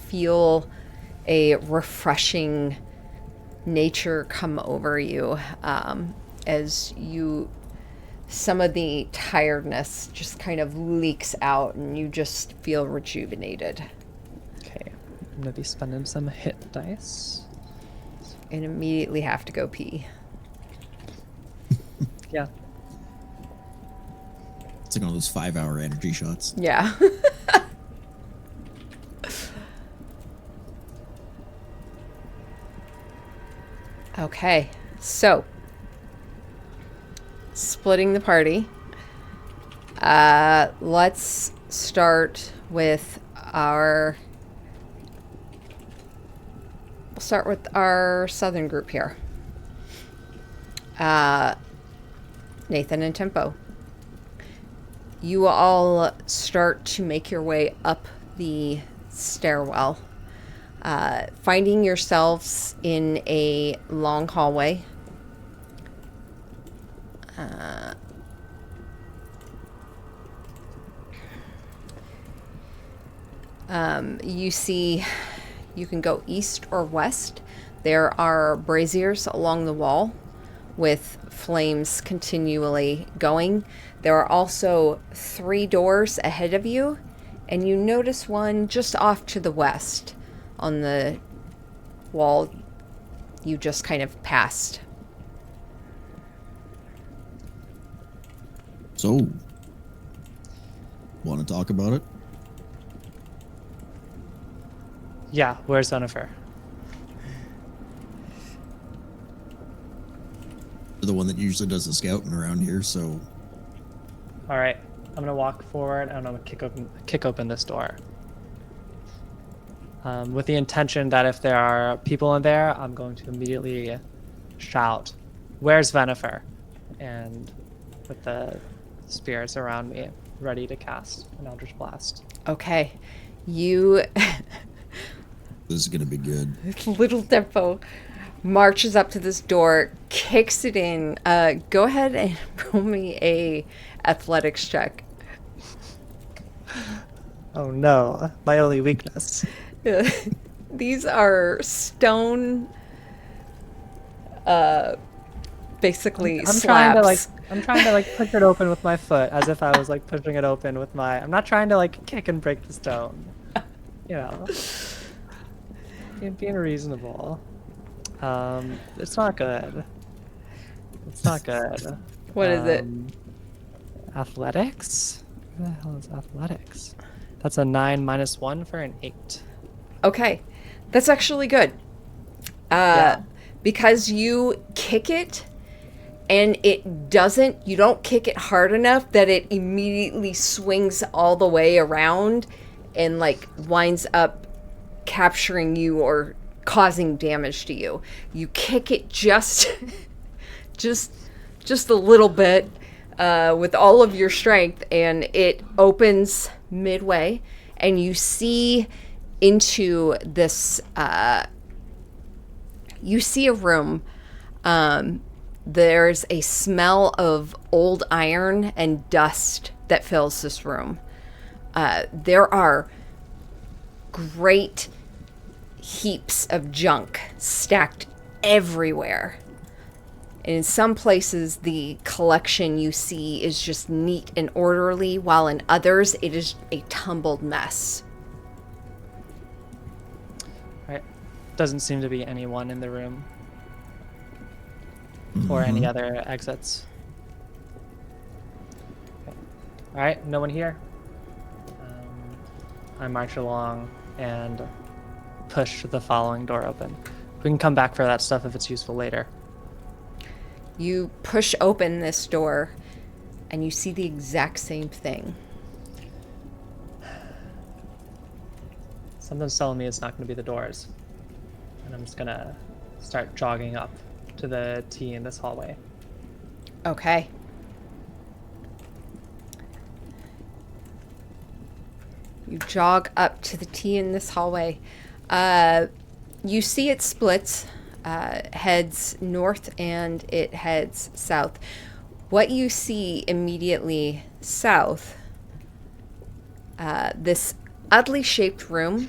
feel a refreshing nature come over you as you some of the tiredness just kind of leaks out and you just feel rejuvenated. Okay, I'm gonna be spending some hit dice. And immediately have to go pee. Yeah. It's like one of those 5-hour energy shots. Yeah. Okay, so splitting the party. Let's start with our. We'll start with our southern group here. Nathan and Tempo. You all start to make your way up the stairwell, finding yourselves in a long hallway. You see, you can go east or west. There are braziers along the wall with flames continually going. There are also 3 doors ahead of you, and you notice one just off to the west on the wall you just kind of passed. So, want to talk about it? Yeah, where's Jennifer? You're the one that usually does the scouting around here, so All right, I'm gonna walk forward and I'm gonna kick open this door. With the intention that if there are people in there, I'm going to immediately shout, "Where's Venifer?" And with the spirits around me, ready to cast an Eldritch Blast. Okay, you this is gonna be good. little Tempo marches up to this door, kicks it in. Go ahead and roll me a athletics check. Oh no, my only weakness. These are stone, basically I'm slabs. trying to push it open with my foot, as if I was like pushing it open with my. I'm not trying to like kick and break the stone. You know, being reasonable. It's not good. It's not good. What is it? Athletics? What the hell is athletics? That's a 9 - 1 for an 8. Okay, that's actually good. Yeah. Because you kick it and you don't kick it hard enough that it immediately swings all the way around and like winds up capturing you or causing damage to you. You kick it just a little bit with all of your strength, and it opens midway, and you see into this. You see a room. There's a smell of old iron and dust that fills this room. There are great heaps of junk stacked everywhere. And in some places, the collection you see is just neat and orderly, while in others, it is a tumbled mess. Right. Doesn't seem to be anyone in the room. Or any other exits. Okay. All right, no one here. I march along and push the following door open. We can come back for that stuff if it's useful later. You push open this door, and you see the exact same thing. Something's telling me it's not going to be the doors. And I'm just going to start jogging up to the T in this hallway. Okay. You jog up to the T in this hallway. You see it splits, heads north and it heads south. What you see immediately south, this oddly shaped room,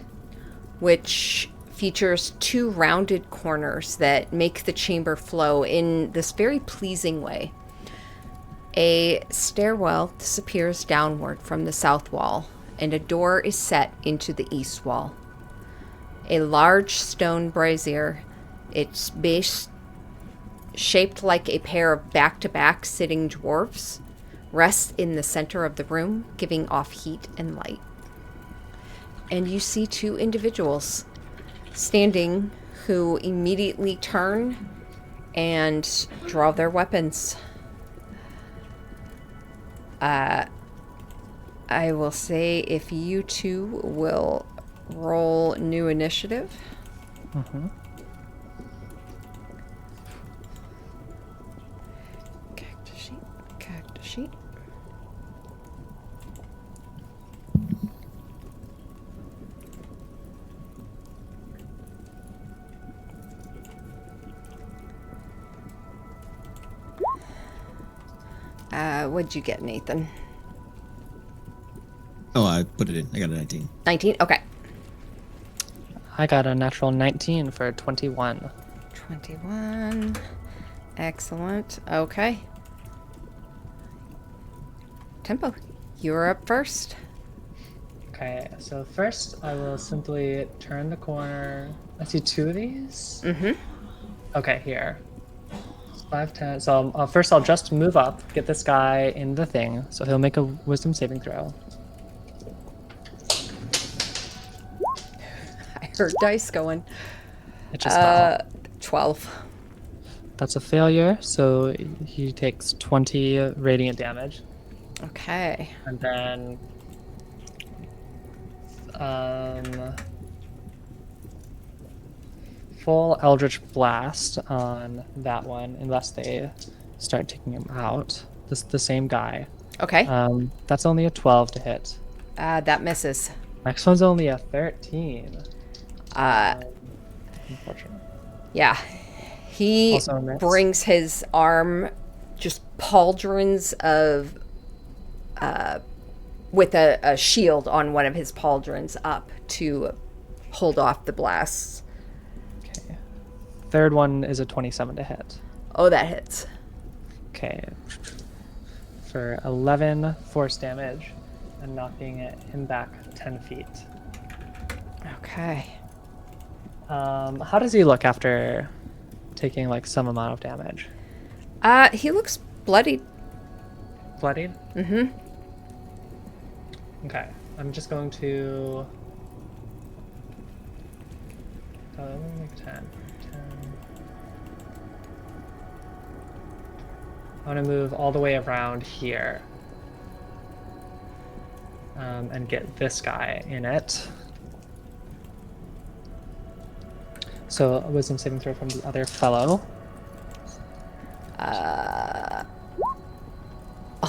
which features 2 rounded corners that make the chamber flow in this very pleasing way. A stairwell disappears downward from the south wall, and a door is set into the east wall. A large stone brazier, its base shaped like a pair of back-to-back sitting dwarfs, rests in the center of the room, giving off heat and light. And you see two individuals standing who immediately turn and draw their weapons. I will say if you two will roll new initiative. Mm-hmm. Cactus sheet. What'd you get, Nathan? Oh, I put it in. I got a 19. 19? Okay. I got a natural 19 for 21. 21. Excellent. Okay. Tempo, you're up first. Okay, so first I will simply turn the corner. I see two of these. Mm-hmm. Okay, here. 5, 10. So first I'll just move up, get this guy in the thing, so he'll make a wisdom saving throw. I heard dice going. It just fell. 12. That's a failure, so he takes 20 radiant damage. Okay. And then full Eldritch Blast on that one, unless they start taking him out. This the same guy. Okay. That's only a 12 to hit. That misses. Next one's only a 13. Unfortunately. Yeah. He Also a miss. brings his arm, just pauldrons of, with a shield on one of his pauldrons up to hold off the blasts. Okay. Third one is a 27 to hit. Oh, that hits. Okay. For 11 force damage and knocking him back 10 feet. Okay. How does he look after taking like some amount of damage? He looks bloodied. Bloodied? Mm-hmm. Okay. I'm just going to... let me make 10. 10. I want to move all the way around here. And get this guy in it. So a wisdom saving throw from the other fellow.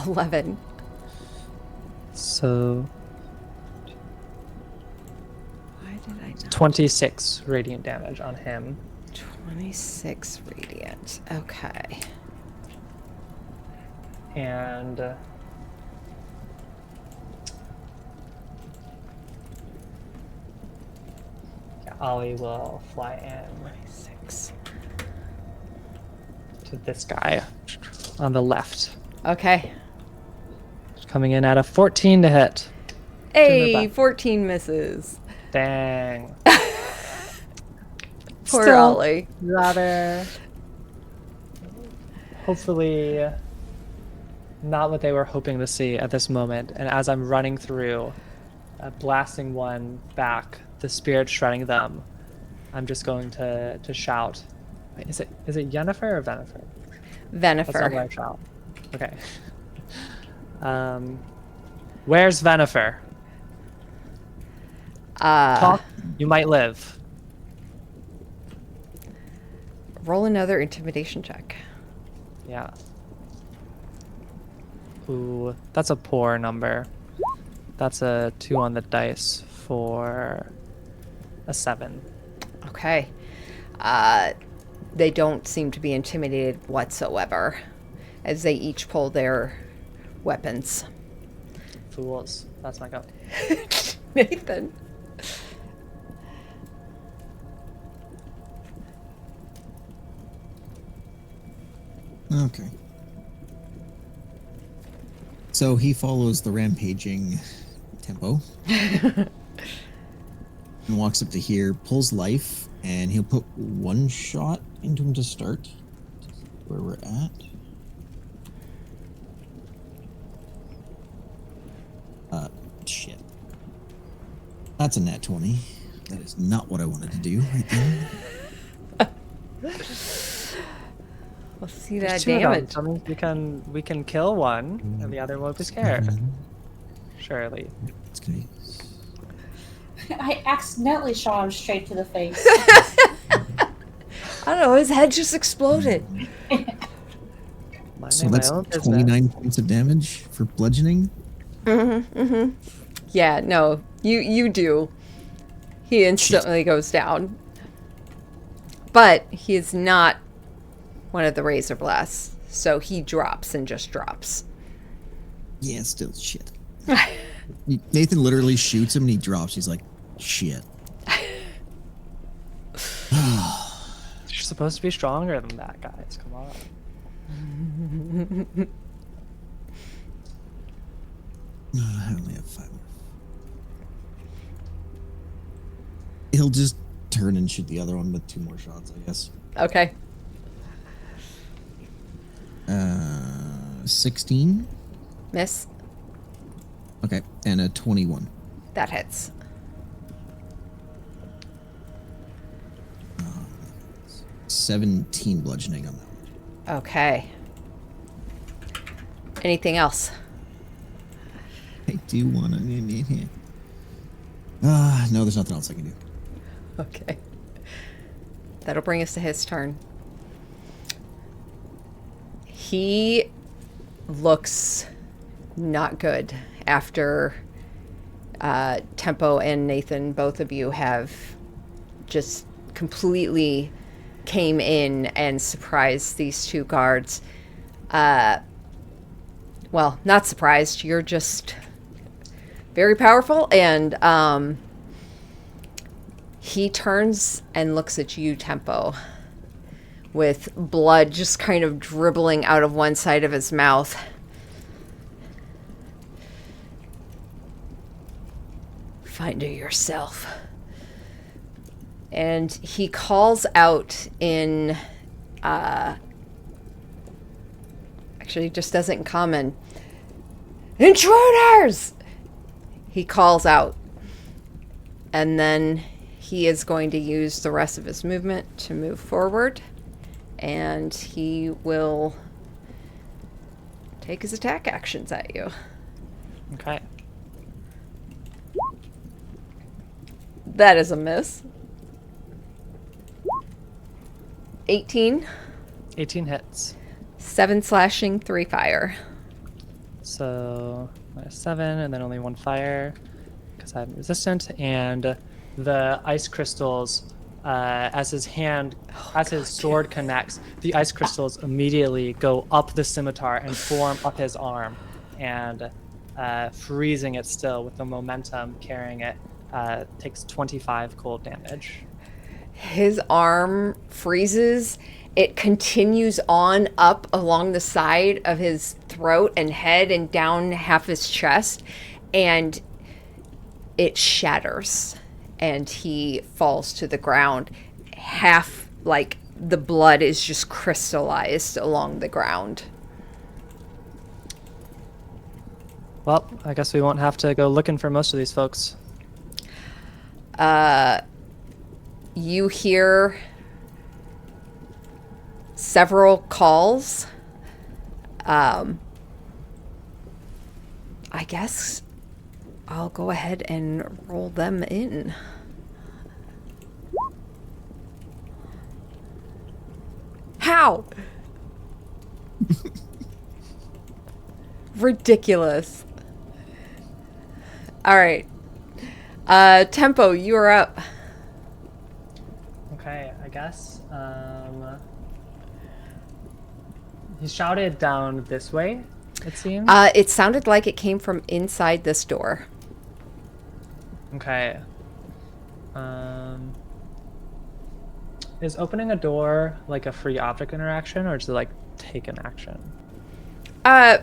11. So Why did I not? 26 radiant damage on him. 26 radiant. Okay. And Ollie will fly in 26. to this guy on the left. Okay. Coming in at a 14 to hit. Hey, 14 misses. Dang. Poor Still Ollie. rather, hopefully, not what they were hoping to see at this moment. And as I'm running through, blasting one back, the spirit shredding them, I'm just going to shout. Wait, is it Yennefer or Venifer? That's not what I Venifer. shout. Okay. Where's Venifer? Talk. You might live. Roll another intimidation check. Yeah. Ooh, that's a poor number. That's a 2 on the dice for a 7. Okay. They don't seem to be intimidated whatsoever as they each pull their weapons. Fools. That's my go. Nathan. Okay. So he follows the rampaging Tempo and walks up to here, pulls life, and he'll put one shot into him to start. Where we're at. Shit. That's a nat 20. That is not what I wanted to do right there. We'll see that There's two of them. damage. That means we can kill one, and the other won't be scared. Surely. It's gonna be... I accidentally shot him straight to the face. I don't know, his head just exploded. So that's 29 points of damage for bludgeoning. Yeah, no, you do. He instantly goes down. But he is not one of the Razor Blasts, so he drops and just drops. Yeah, still shit. Nathan literally shoots him and he drops. He's like, shit. You're supposed to be stronger than that, guys. Come on. I only have 5 more. He'll just turn and shoot the other one with 2 more shots, I guess. Okay. 16. Miss. Okay, and a 21. That hits. 17 bludgeoning on that one. Okay. Anything else? I do want to... no, there's nothing else I can do. Okay. That'll bring us to his turn. He looks not good after Tempo and Nathan, both of you have just completely came in and surprised these 2 guards. Well, not surprised. You're just very powerful, and he turns and looks at you, Tempo, with blood just kind of dribbling out of one side of his mouth. Find her yourself. And he calls out in, actually he just does it in common. Intruders! He calls out. And then he is going to use the rest of his movement to move forward. And he will take his attack actions at you. Okay. That is a miss. 18. 18 hits. 7 slashing, 3 fire. So -7, and then only 1 fire because I'm resistant. And the ice crystals, as his sword connects, the ice crystals immediately go up the scimitar and form up his arm, and freezing it still with the momentum carrying it. Takes 25 cold damage. His arm freezes. It continues on up along the side of his throat and head and down half his chest, and it shatters, and he falls to the ground. Half, like, the blood is just crystallized along the ground. Well, I guess we won't have to go looking for most of these folks. You hear several calls. I guess I'll go ahead and roll them in. How? Ridiculous. All right. Tempo, you are up. Okay, I guess. He shouted down this way, it seems. It sounded like it came from inside this door. Okay. Is opening a door like a free object interaction, or does it like take an action?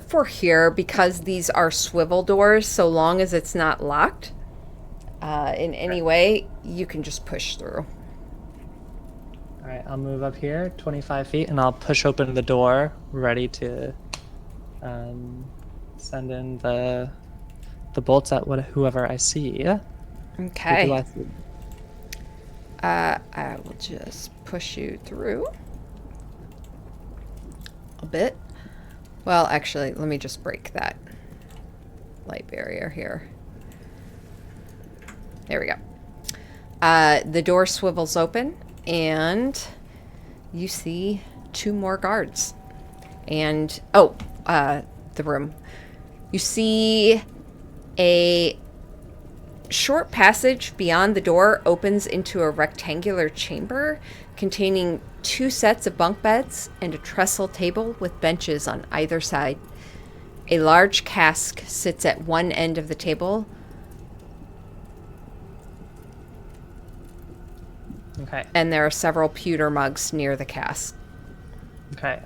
For here, because these are swivel doors, so long as it's not locked in any way, you can just push through. All right, I'll move up here 25 feet and I'll push open the door, ready to send in the bolts at whoever I see. Okay. Who do I see? I will just push you through a bit. Well, actually, let me just break that light barrier here. There we go. The door swivels open, and you see 2 more guards. And, the room. You see a short passage beyond the door opens into a rectangular chamber containing 2 sets of bunk beds and a trestle table with benches on either side. A large cask sits at one end of the table. Okay. And there are several pewter mugs near the cask. Okay.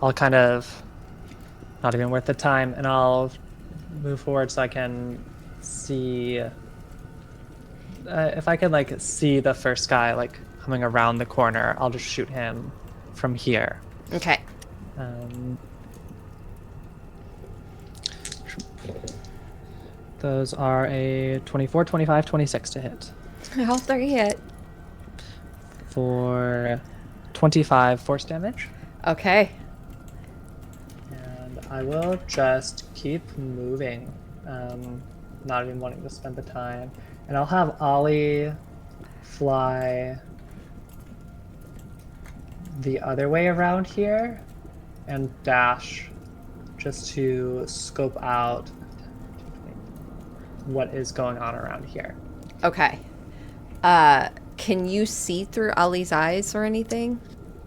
I'll kind of, not even worth the time, and I'll move forward so I can see, if I can like see the first guy like coming around the corner, I'll just shoot him from here. Okay. Those are a 24, 25, 26 to hit. All 3 hit. For 25 force damage. Okay. And I will just keep moving, not even wanting to spend the time. And I'll have Ollie fly the other way around here and dash just to scope out what is going on around here. Okay. Can you see through Ollie's eyes or anything?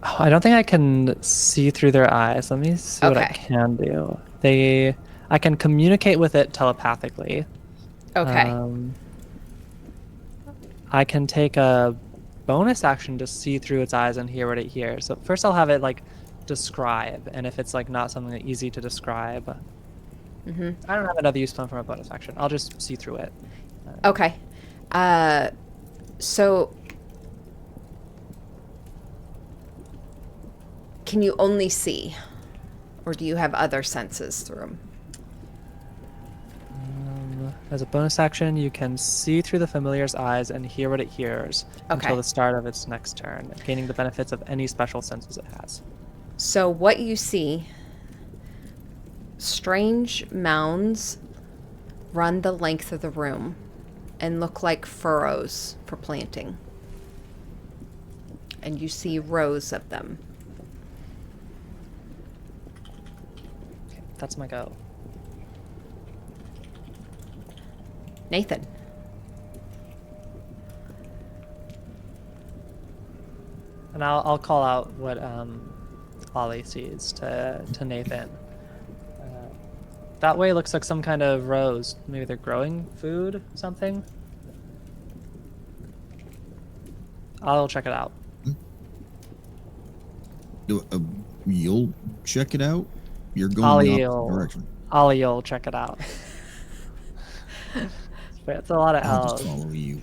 Oh, I don't think I can see through their eyes. Let me see what I Okay. can do. I can communicate with it telepathically. Okay. I can take a bonus action to see through its eyes and hear what it hears. So first I'll have it like describe, and if it's like not something that's easy to describe, I don't have another use plan from a bonus action. I'll just see through it. Okay. So can you only see, or do you have other senses through them? As a bonus action, you can see through the familiar's eyes and hear what it hears until the start of its next turn, gaining the benefits of any special senses it has. So what you see, strange mounds run the length of the room and look like furrows for planting. And you see rows of them. Okay, that's my go. Nathan. And I'll call out what Ollie sees to Nathan. That way looks like some kind of rose. Maybe they're growing food, something. I'll check it out. You'll check it out? You're going the opposite direction. Ollie will check it out. But it's a lot of I'll L's. just follow you.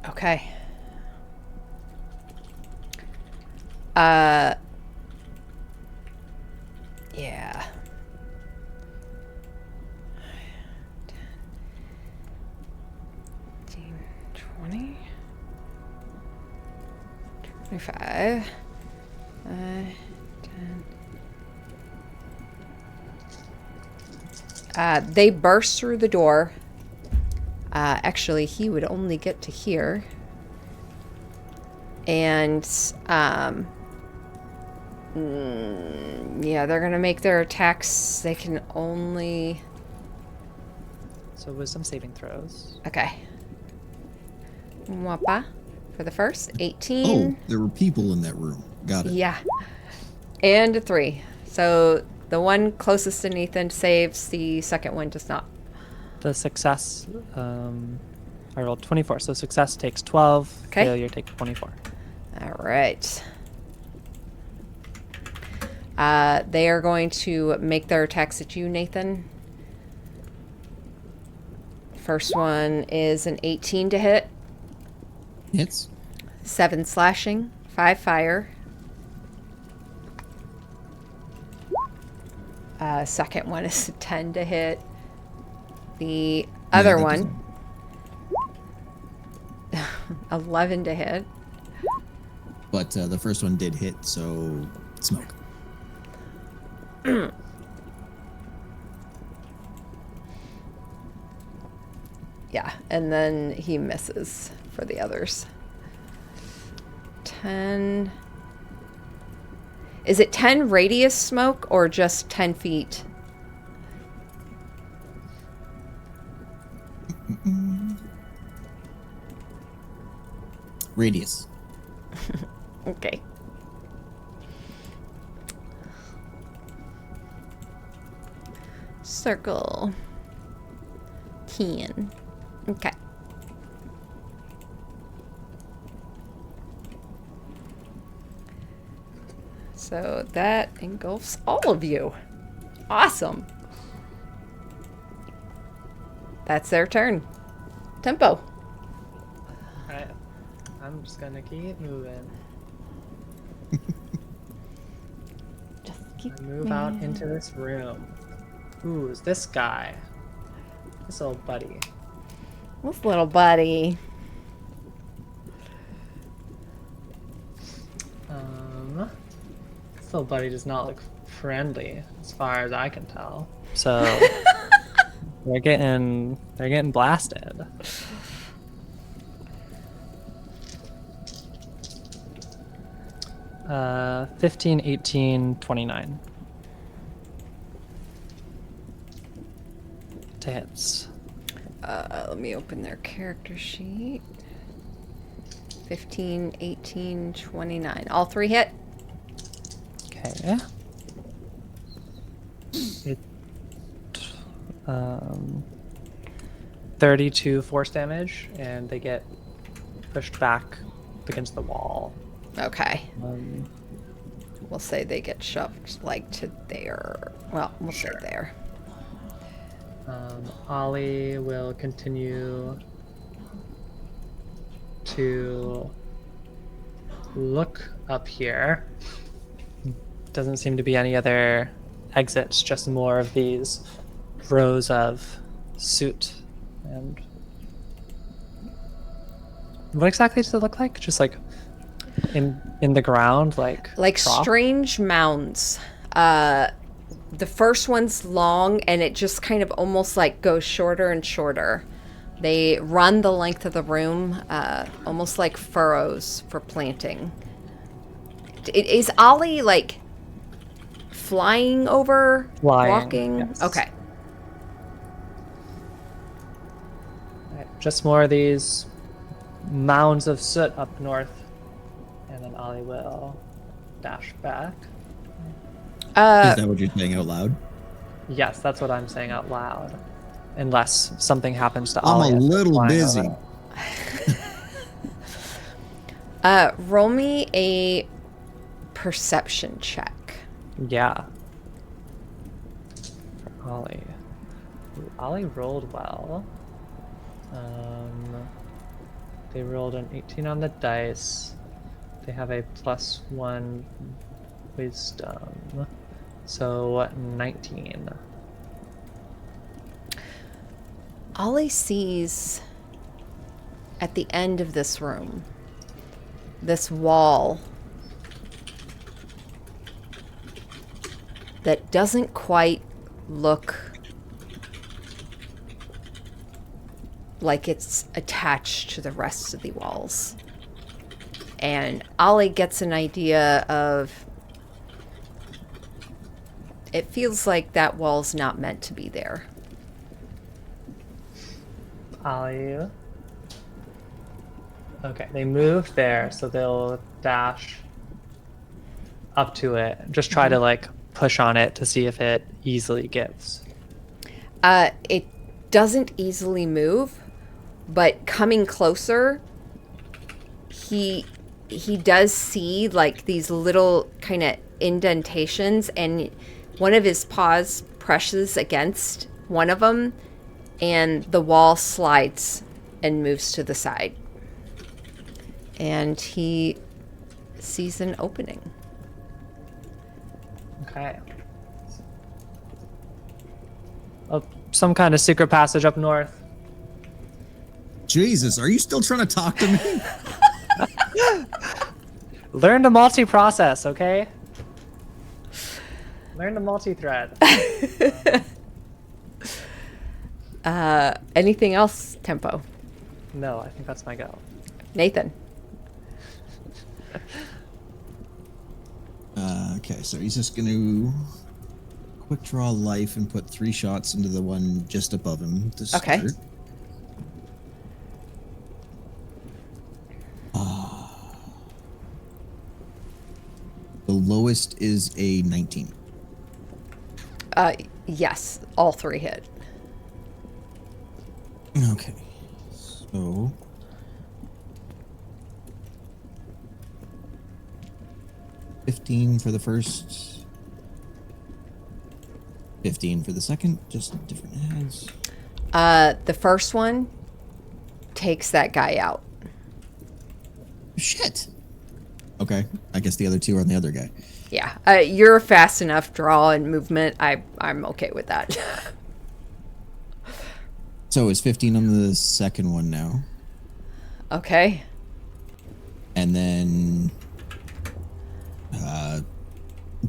Okay. Yeah. 10, 20, 25, 10. They burst through the door. Actually, he would only get to here. And, yeah, they're gonna make their attacks. They can only... So wisdom saving throws. Okay. Wappa for the first. 18. Oh, there were people in that room. Got it. Yeah. And a 3. So the one closest to Nathan saves, the second one does not. The success I rolled 24, so success takes 12, Okay. failure takes 24. All right. They are going to make their attacks at you, Nathan. First one is an 18 to hit, Hits. 7 slashing, 5 fire. Second one is a 10 to hit. The other that one, 11 to hit. But the first one did hit, so smoke. Yeah, and then he misses for the others. 10. Is it 10 radius smoke or just 10 feet? Radius. Okay. Circle. 10. Okay. So that engulfs all of you. Awesome. That's their turn. Tempo. Alright. I'm just gonna keep moving. Just keep I move out into this room. Ooh, is this guy? This old buddy. This little buddy. This little buddy does not look friendly, as far as I can tell. So they're getting blasted. Uh, 15, 18, 29. To hits. Let me open their character sheet. 15, 18, 29. All three hit? Okay. It 32 force damage, and they get pushed back against the wall. Okay. Um, We'll say they get shoved like to there. Well, we'll say there. Ollie will continue to look up here. Doesn't seem to be any other exits, just more of these rows of soot. And what exactly does it look like? Just like in the ground, like trough? Strange mounds. The first one's long and it just kind of almost like goes shorter and shorter. They run the length of the room, almost like furrows for planting. Is Ollie like flying over? Flying, Walking? yes. Okay. Alright, just more of these mounds of soot up north. And then Ollie will dash back. Is that what you're saying out loud? Yes, that's what I'm saying out loud. Unless something happens to Ollie. I'm a as they're little flying busy. over. Roll me a perception check. Yeah. For Ollie. Ooh, Ollie rolled well. They rolled an 18 on the dice. They have a +1 wisdom. So 19. Ollie sees at the end of this room this wall that doesn't quite look like it's attached to the rest of the walls. And Ollie gets an idea of it feels like that wall's not meant to be there. Ollie. Okay, they moved there, so they'll dash up to it. Just try to like push on it to see if it easily gives. It doesn't easily move, but coming closer, he does see like these little kind of indentations, and one of his paws presses against one of them, and the wall slides and moves to the side. And he sees an opening. Okay. Oh, some kind of secret passage up north. Jesus, are you still trying to talk to me? Learn to multi-process, okay? Learn to multi-thread. Anything else, Tempo? No, I think that's my go. Nathan. Okay, so he's just gonna quick draw life and put 3 shots into the one just above him to start. Okay. The lowest is a 19. Yes, all 3 hit. Okay, so 15 for the first, 15 for the second, just different heads. The first one takes that guy out. Shit. Okay, I guess the other 2 are on the other guy. Yeah, you're fast enough draw and movement. I'm okay with that. So it's 15 on the second one now. Okay. And then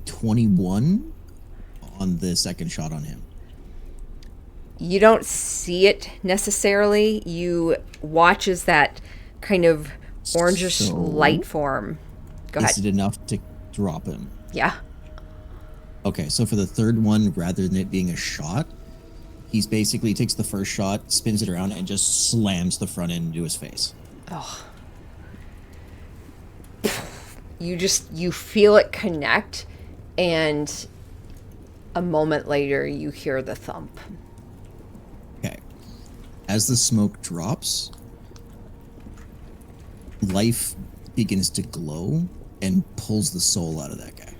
21 on the second shot on him. You don't see it necessarily. You watch as that kind of orangish So, light form. Go Is ahead. it enough to drop him? Yeah. Okay, so for the third one, rather than it being a shot, he's basically takes the first shot, spins it around, and just slams the front end into his face. Oh. You feel it connect, and a moment later you hear the thump. Okay. As the smoke drops, life begins to glow and pulls the soul out of that guy.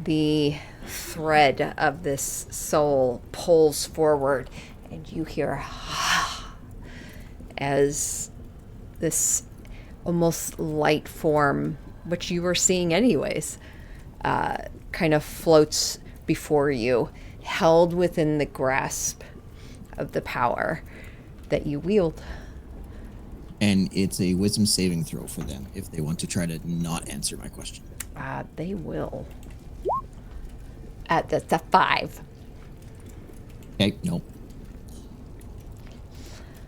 The thread of this soul pulls forward, and you hear as this almost light form, which you were seeing anyways, kind of floats before you, held within the grasp of the power that you wield. And it's a wisdom saving throw for them if they want to try to not answer my question. They will. That's a 5. Okay, nope.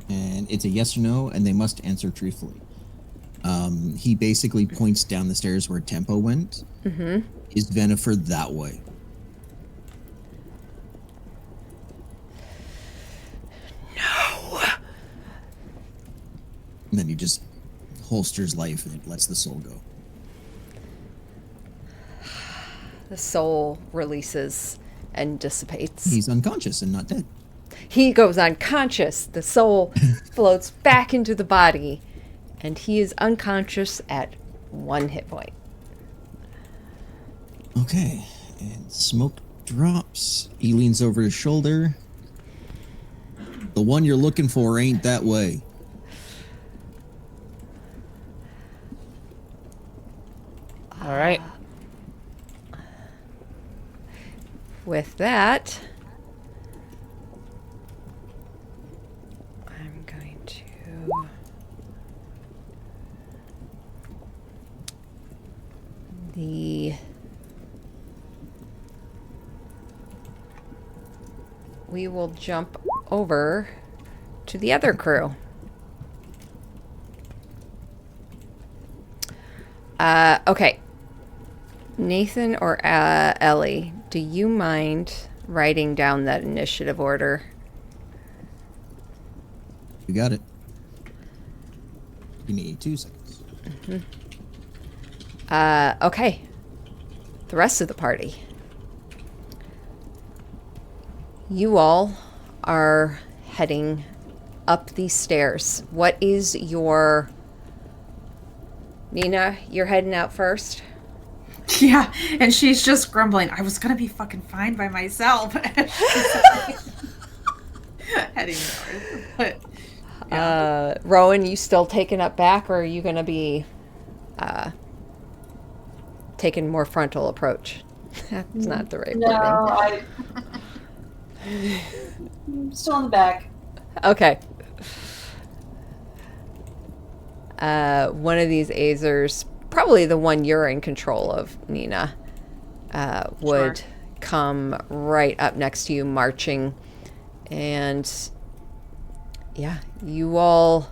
And it's a yes or no, and they must answer truthfully. He basically points down the stairs where Tempo went. Mm-hmm. Is Venifer that way? No. And then he just holsters life and lets the soul go. The soul releases and dissipates. He's unconscious and not dead. He goes unconscious. The soul floats back into the body, and he is unconscious at 1 hit point. Okay, and smoke drops. He leans over his shoulder. The one you're looking for ain't that way. All right. With that, I'm going to we will jump over to the other crew. Okay. Nathan or Ellie, do you mind writing down that initiative order? You got it. Give me 2 seconds. Mm-hmm. Okay. The rest of the party. You all are heading up these stairs. What is your... Nina, you're heading out first? Yeah, and she's just grumbling. I was gonna be fucking fine by myself. Heading north. But, yeah. Rowan, you still taking up back, or are you going to be taking more frontal approach? That's not the right wording. I'm still in the back. Okay. One of these Azers, probably the one you're in control of, Nina, would come right up next to you, marching. And yeah, you all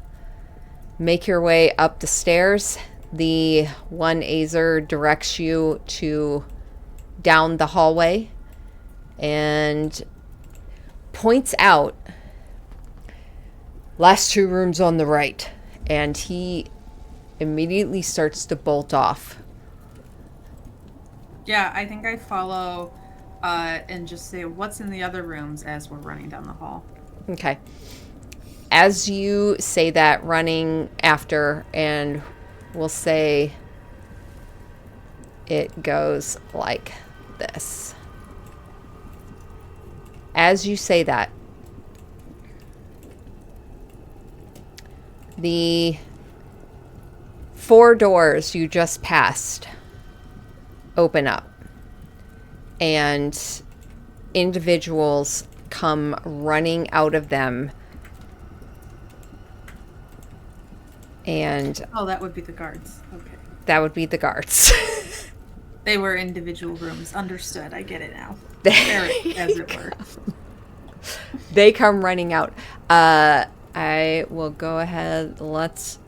make your way up the stairs. The one Azer directs you to down the hallway and points out last 2 rooms on the right. And he immediately starts to bolt off. Yeah, I think I follow and just say, what's in the other rooms as we're running down the hall. Okay. As you say that, running after, and we'll say it goes like this. As you say that, the 4 doors you just passed open up, and individuals come running out of them. And oh, that would be the guards. Okay. That would be the guards. They were individual rooms. Understood. I get it now. Barrack, as it were. They come running out. I will go ahead. Let's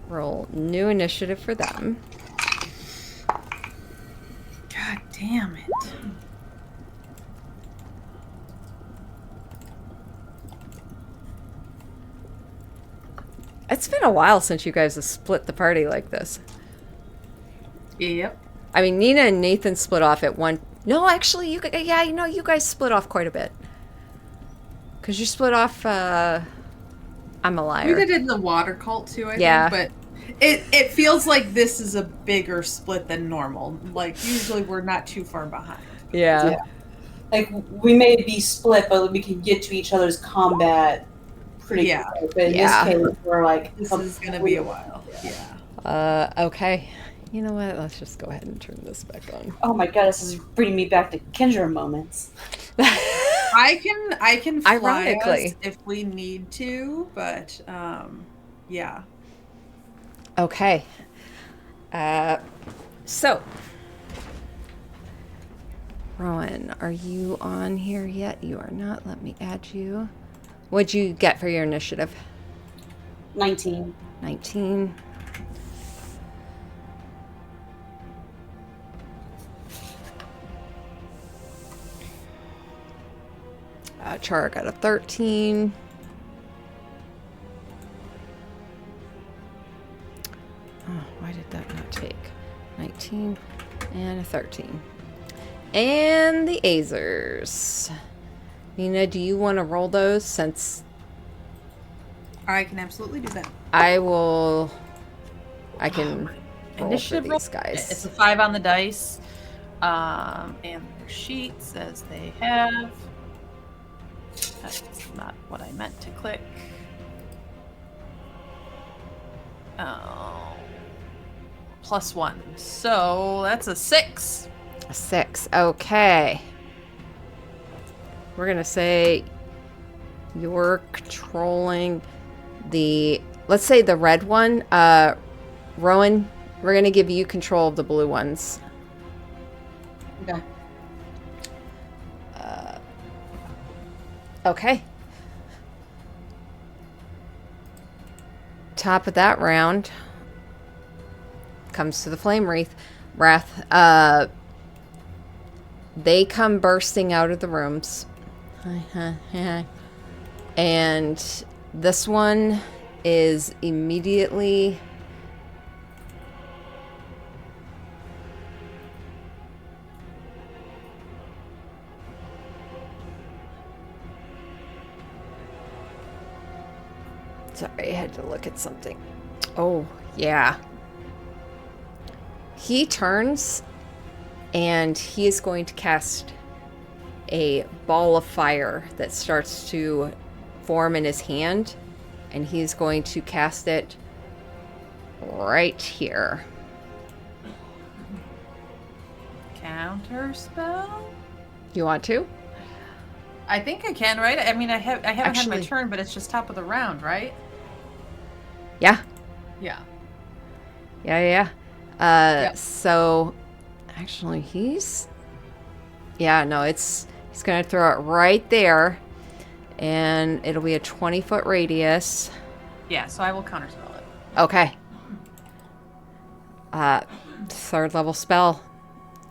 roll new initiative for them. God damn it. It's been a while since you guys have split the party like this. Yep. I mean, Nina and Nathan split off at one... No, actually, you guys split off quite a bit. Because you split off, I'm a liar. We did in the water cult too, I Yeah. think, but it feels like this is a bigger split than normal. Like, usually we're not too far behind. Yeah. Like, we may be split, but we can get to each other's combat pretty quick. But in this case, we're like... This is going to be a while. Yeah. Okay. You know what? Let's just go ahead and turn this back on. Oh my god, this is bringing me back to Kendra moments. I can fly Ironically. us if we need to, but yeah. Okay. So, Rowan, are you on here yet? You are not. Let me add you. What'd you get for your initiative? 19. 19. Chara got a 13. Oh, why did that not take? 19 and a 13. And the Azers. Nina, do you want to roll those since... I can absolutely do that. I can roll Initiative for roll. these guys. It's a 5 on the dice. And their sheets as they have. That's not what I meant to click. Oh. +1. So that's a 6. A 6. Okay. We're going to say you're controlling the... Let's say the red one. Rowan, we're going to give you control of the blue ones. Okay. Okay. Top of that round comes to the Flame Wrath. They come bursting out of the rooms. And this one is immediately... Sorry, I had to look at something. Oh, yeah. He turns and he is going to cast a ball of fire that starts to form in his hand, and he's going to cast it right here. Counter spell? You want to? I think I can, right? I mean, I haven't had Actually- my turn, but it's just top of the round, right? Yeah. Yeah. Yeah. Yep. So actually he's gonna throw it right there, and it'll be a 20-foot radius. Yeah, so I will counterspell it. Okay. Third level spell.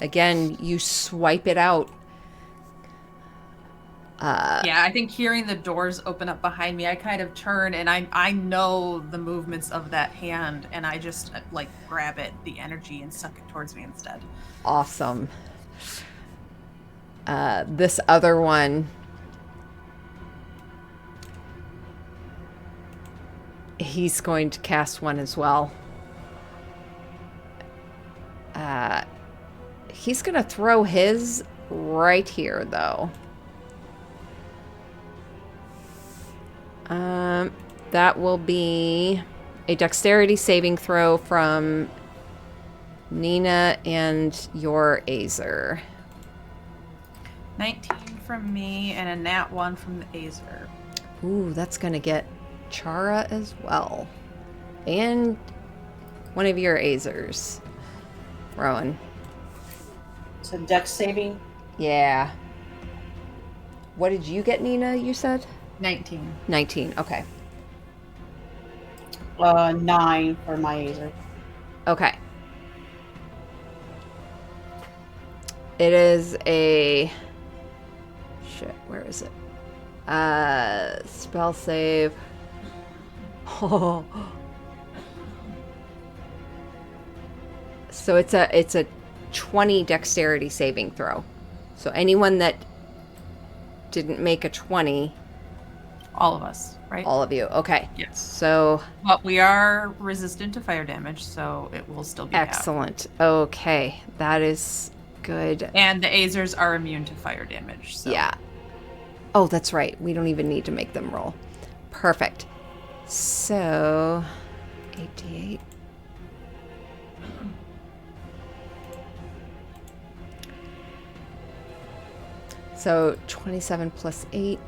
Again, you swipe it out. Yeah, I think hearing the doors open up behind me, I kind of turn and I know the movements of that hand, and I just like grab it, the energy, and suck it towards me instead. Awesome. This other one, he's going to cast one as well. He's going to throw his right here, though. That will be a dexterity saving throw from Nina and your Azer. 19 from me and a nat 1 from the Azer. Ooh, that's going to get Chara as well. And one of your Azers. Rowan. So dex saving. Yeah. What did you get, Nina, you said? 19. 19, okay. 9 for my Azer. Okay. It is a... Shit, where is it? Spell save. Oh. So it's a 20 dexterity saving throw. So anyone that didn't make a 20... All of us, right? All of you. Okay. Yes. So... But we are resistant to fire damage, so it will still be Excellent. Okay. That is good. And the Azers are immune to fire damage. So. Yeah. Oh, that's right. We don't even need to make them roll. Perfect. So... 88. So 27 plus 8.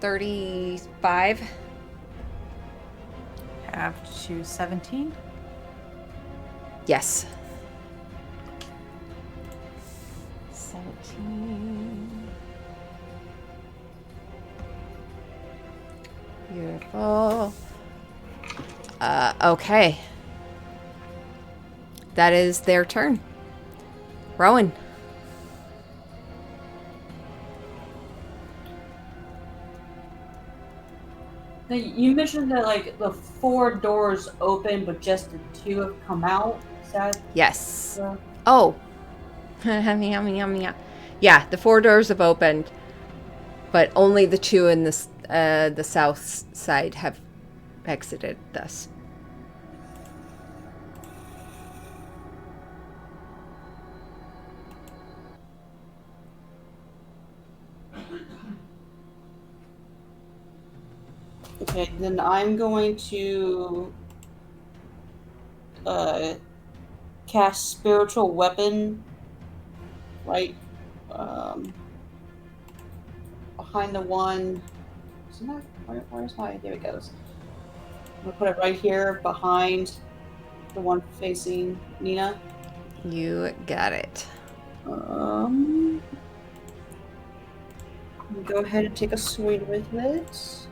35. Have to 17. Yes. 17. Beautiful. Okay. That is their turn. Rowan. Now, you mentioned that like the 4 doors open, but just the 2 have come out. Is that? Yes. Oh. Yeah, the 4 doors have opened, but only the 2 in the south side have exited thus. Okay, then I'm going to cast spiritual weapon right behind the one. Isn't that where's my? There it goes. I'm gonna put it right here behind the one facing Nina. You got it. Go ahead and take a swing with it.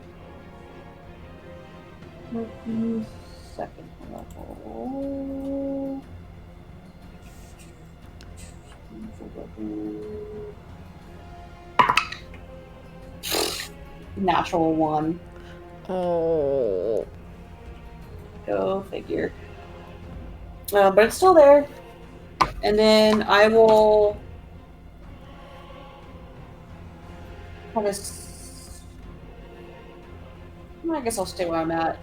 Second level. Natural 1. Oh. Go figure. But it's still there. And then I will I guess I'll stay where I'm at.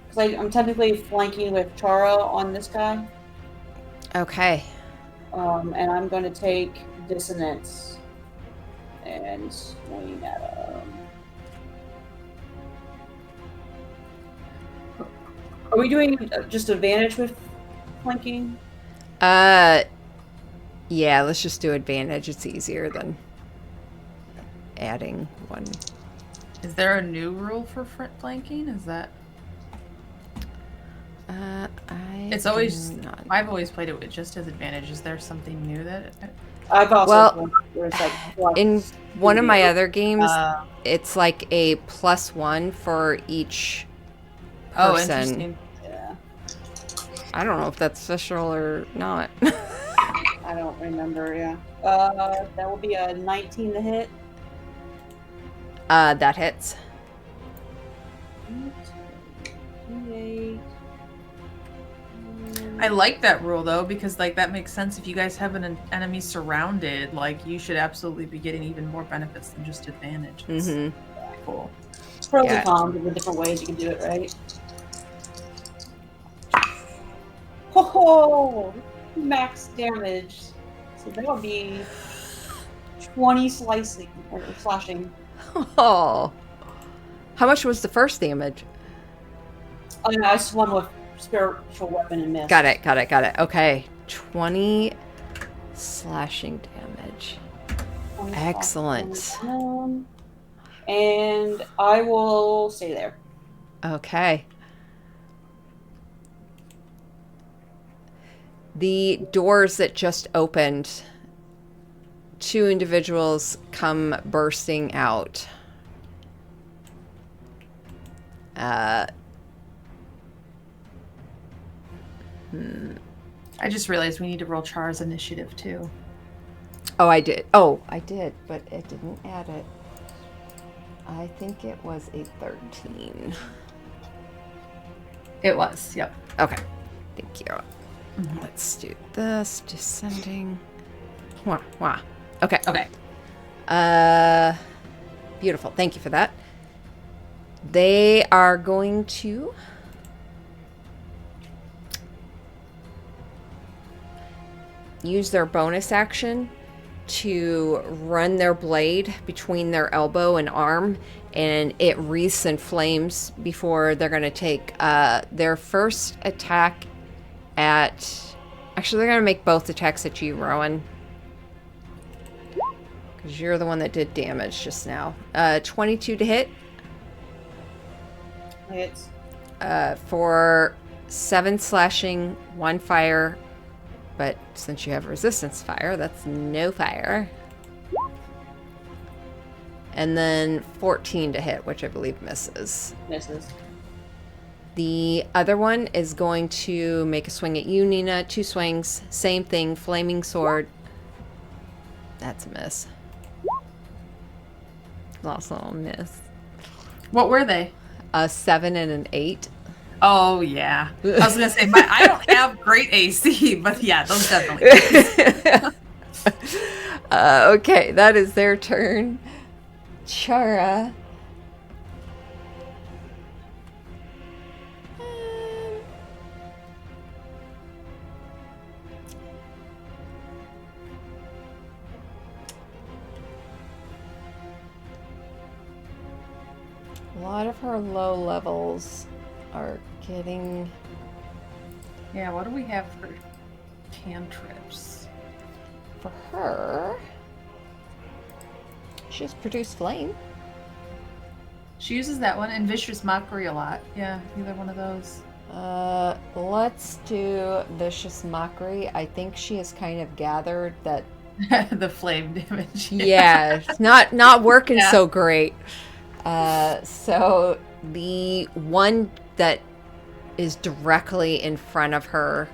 Because I'm technically flanking with Chara on this guy. Okay. And I'm going to take Dissonance and swing at him. Are we doing just advantage with flanking? Yeah, let's just do advantage. It's easier than adding one. Is there a new rule for flanking? Is that? It's always. I've always played it with just as advantage. Is there something new that? I've also where it's like in one of my other games, it's like a +1 for each person. Oh, interesting. Yeah. I don't know if that's official or not. I don't remember. Yeah. That will be a 19 to hit. That hits. 8. I like that rule though, because like that makes sense. If you guys have an enemy surrounded, like you should absolutely be getting even more benefits than just advantage. Mm-hmm. Cool. Pros and cons of the different ways you can do it, right? Oh, max damage. So that would be 20 slicing or slashing. Oh, how much was the first damage? Oh, no, I swung with spiritual weapon and missed. Got it. Okay, 20 slashing damage. Excellent. And I will stay there. Okay. The doors that just opened, 2 individuals come bursting out. I just realized we need to roll Char's initiative too. Oh, I did. But it didn't add it. I think it was a 13. It was, yep. Okay. Thank you. Let's do this. Descending. Wah. Okay. Beautiful. Thank you for that. They are going to use their bonus action to run their blade between their elbow and arm, and it wreaths in flames before they're going to take their first attack at... Actually, they're going to make both attacks at you, Rowan. Because you're the one that did damage just now. 22 to hit. Hits. For 7 slashing, 1 fire. But since you have resistance fire, that's no fire. And then 14 to hit, which I believe misses. Misses. The other one is going to make a swing at you, Nina. 2 swings. Same thing. Flaming sword. That's a miss. Also a miss. What were they? A 7 and an 8. Oh yeah. I was gonna say I don't have great AC, but yeah, those definitely. Okay, that is their turn. Chara. A lot of her low levels are getting... Yeah, what do we have for cantrips? For her, she has Produce Flame. She uses that one and Vicious Mockery a lot. Yeah, either one of those. Let's do Vicious Mockery. I think she has kind of gathered that the flame damage. Yeah, it's not working so great. So the one that is directly in front of her,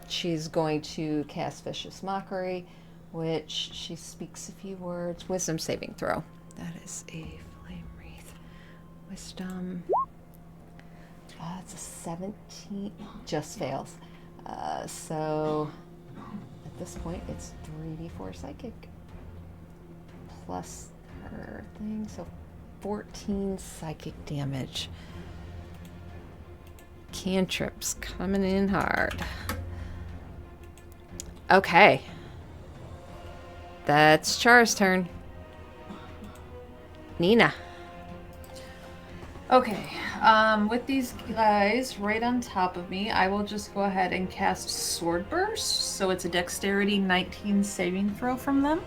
she's going to cast Vicious Mockery, which she speaks a few words. Wisdom saving throw. That is a flame wreath. Wisdom. It's a 17. Just fails. So at this point, it's 3d4 psychic plus her thing. So 14 psychic damage. Cantrips coming in hard. Okay. That's Char's turn. Nina. Okay, with these guys right on top of me, I will just go ahead and cast Sword Burst. So it's a Dexterity 19 saving throw from them.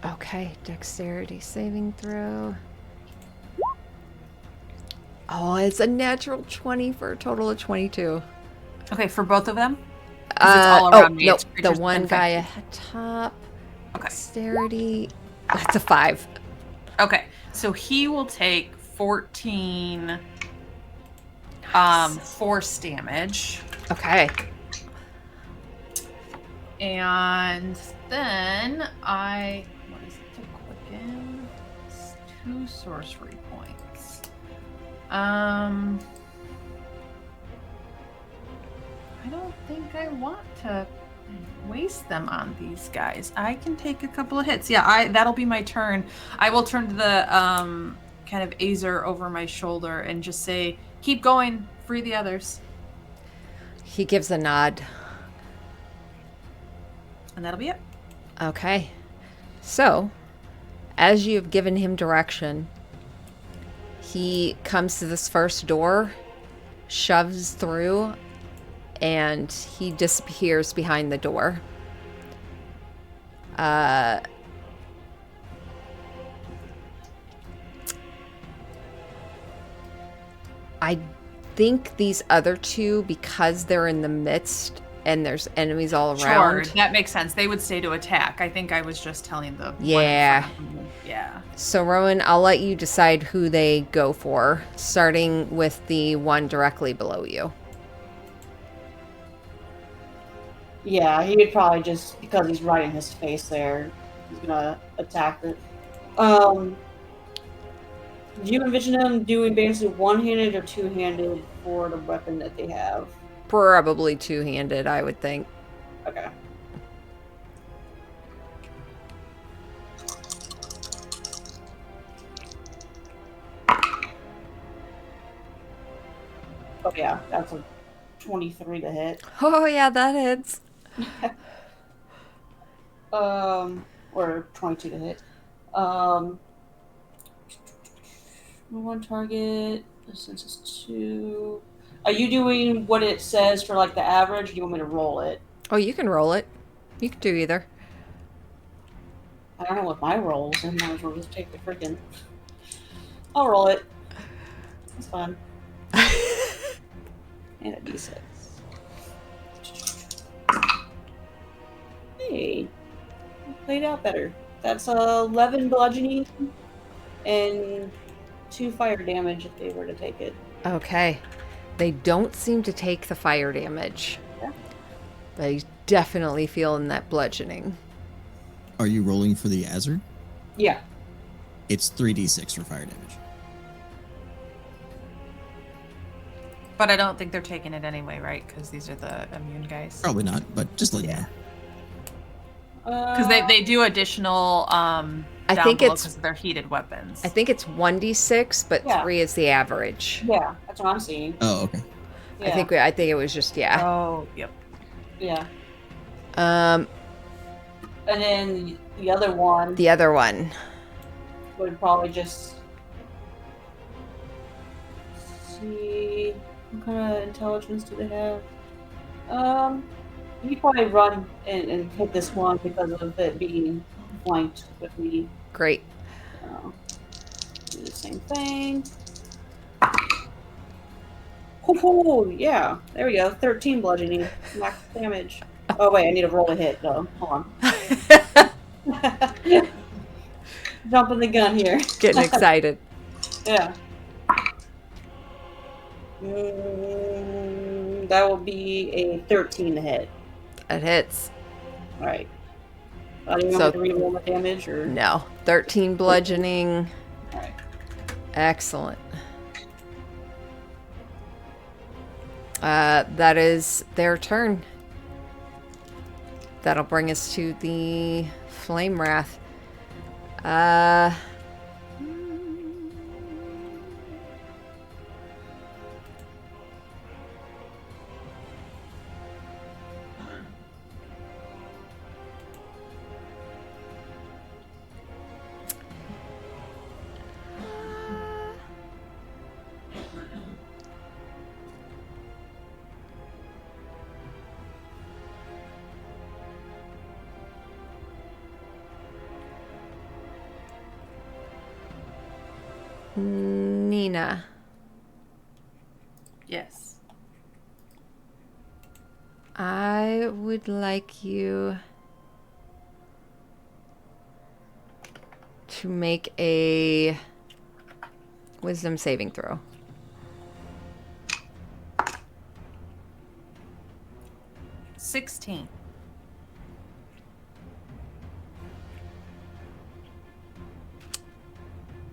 Okay, Dexterity saving throw. Oh, it's a natural 20 for a total of 22. Okay, for both of them? 'Cause it's all around me. No, It's the creatures one within guy 15. at top. Okay. Dexterity. That's a 5. Okay, so he will take 14 force damage. Okay. And then what is it to quicken? It's 2 sorcery points. I don't think I want to waste them on these guys. I can take a couple of hits. Yeah, that'll be my turn. I will turn to the kind of Azer over my shoulder and just say, "Keep going, free the others." He gives a nod. And that'll be it. Okay. So, as you've given him direction, he comes to this first door, shoves through, and he disappears behind the door. I think these other two, because they're in the midst and there's enemies all around. Sure, that makes sense. They would stay to attack. I think I was just telling the Yeah. one in front of me. Yeah. So, Rowan, I'll let you decide who they go for, starting with the one directly below you. Yeah, he would probably just, because he's right in his face there, he's gonna attack it. Do you envision them doing basically one-handed or two-handed for the weapon that they have? Probably two-handed, I would think. Okay. Oh yeah, that's a 23 to hit. Oh, yeah, that hits. Or 22 to hit. One target. Since it's 2. Are you doing what it says for like the average? Or do you want me to roll it? Oh, you can roll it. You can do either. I don't know what my rolls. I might as well just take the freaking. I'll roll it. It's fun. And a d6. Hey, played out better. That's 11 bludgeoning and 2 fire damage if they were to take it. Okay. They don't seem to take the fire damage. Yeah. But he's definitely feeling that bludgeoning. Are you rolling for the Azer? Yeah. It's 3d6 for fire damage. But I don't think they're taking it anyway, right? Because these are the immune guys. Probably not, but just let you know. Because they do additional I think it's because they're heated weapons. I think it's 1d6, but Yeah. 3 is the average. Yeah, that's what I'm seeing. Oh, okay. Yeah. I think it was just Oh, yep. Yeah. Um, And then the other one the other one. would probably just see what kind of intelligence do they have. You probably run and hit this one because of it being flanked with me. Great. Do the same thing. Oh, yeah. There we go. 13 bludgeoning. Max damage. Oh, wait. I need to roll a hit, though. Hold on. Jumping the gun here. Getting excited. Yeah. That will be a 13 to hit. It hits. All right. Do you want me to reroll the damage, or No. 13 bludgeoning. All right. Excellent. That is their turn. That'll bring us to the Flame Wrath. Nina. Yes. I would like you to make a wisdom saving throw. 16.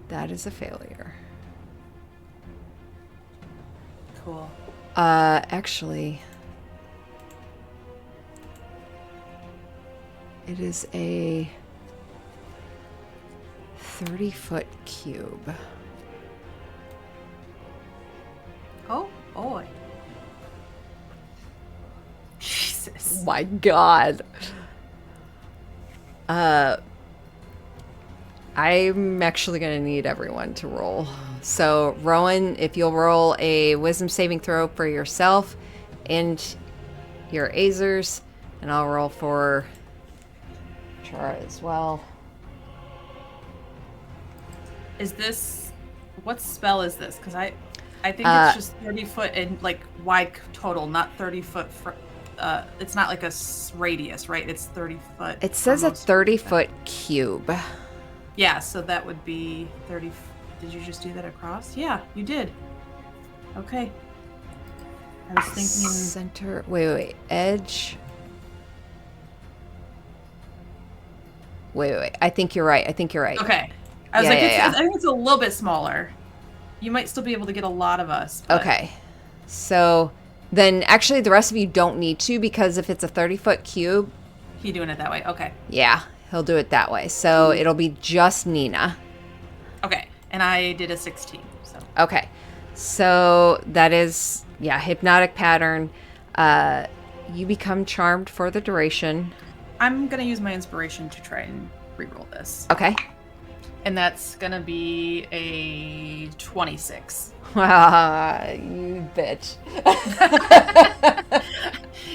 That is a failure. Cool. Actually, it is a 30-foot cube. Oh boy. Jesus. My God. I'm actually going to need everyone to roll. So, Rowan, if you'll roll a wisdom saving throw for yourself and your Azers, and I'll roll for Chara as well. Is this what spell is this? Because I think it's just 30 foot and like wide total, not 30 foot. It's not like a radius, right? It's 30 foot. It says a 30-foot cube. Yeah, so that would be 30. Did you just do that across? Yeah, you did. Okay. I was thinking. Center. Wait. Edge. Wait. I think you're right. Okay. I was I think it's a little bit smaller. You might still be able to get a lot of us. But... Okay. So then actually the rest of you don't need to, because if it's a 30-foot cube. He doing it that way. Okay. Yeah, he'll do it that way. So it'll be just Nina. Okay. And I did a 16. So. Okay. So that is, hypnotic pattern. You become charmed for the duration. I'm going to use my inspiration to try and reroll this. Okay. And that's going to be a 26. You bitch.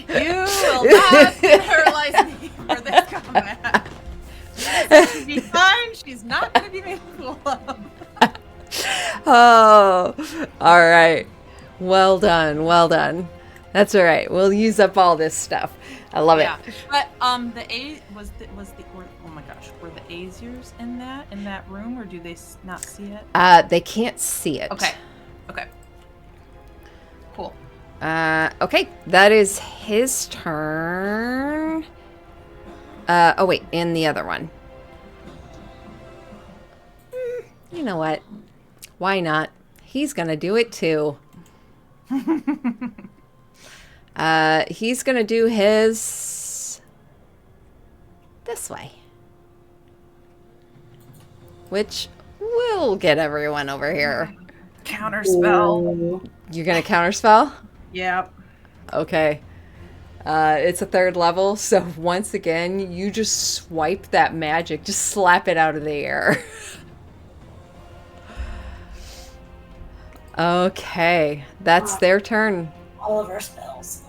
You will not paralyze me for this combat. She'll be fine. She's not going to be made a fool of. Oh, all right. Well done. That's all right. We'll use up all this stuff. I love it. But the A was the oh my gosh, were the Azirs in that room, or do they not see it? They can't see it. Okay. Cool. Okay, that is his turn. Oh wait, and the other one. You know what? Why not? He's gonna do it too. He's gonna do his this way, which will get everyone over here. Counter spell. You're gonna counter spell? Yep. Okay. It's a 3rd level, so once again, you just swipe that magic, just slap it out of the air. Okay, that's their turn. All of our spells.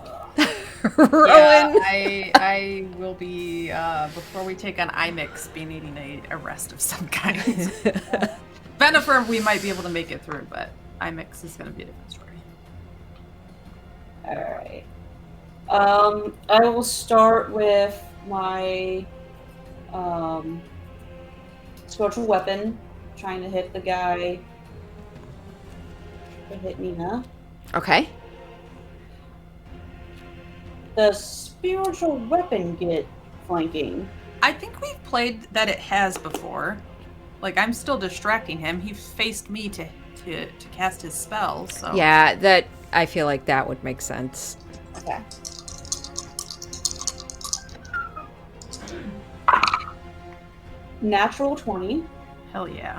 Rowan. Yeah, I will be before we take on IMIX, be needing a rest of some kind. Venifer, we might be able to make it through, but IMIX is going to be a different story. All right. I will start with my spiritual weapon, trying to hit the guy. To hit Nina. Okay. Does spiritual weapon get flanking? I think we've played that it has before. Like, I'm still distracting him. He faced me to cast his spell, so... Yeah, that I feel like that would make sense. Okay. Natural 20. Hell yeah.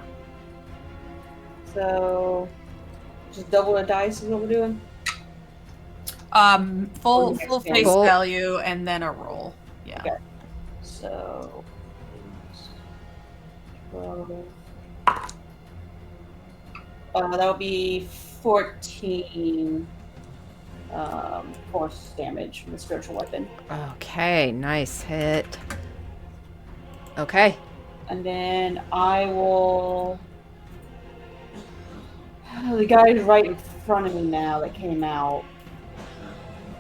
So, just double the dice is what we're doing? Full face Roll. value and then a roll. Yeah. Okay. So, 12. That would be 14 force damage from the spiritual weapon. Okay, nice hit. Okay. And then I will The guy's right in front of me now that came out.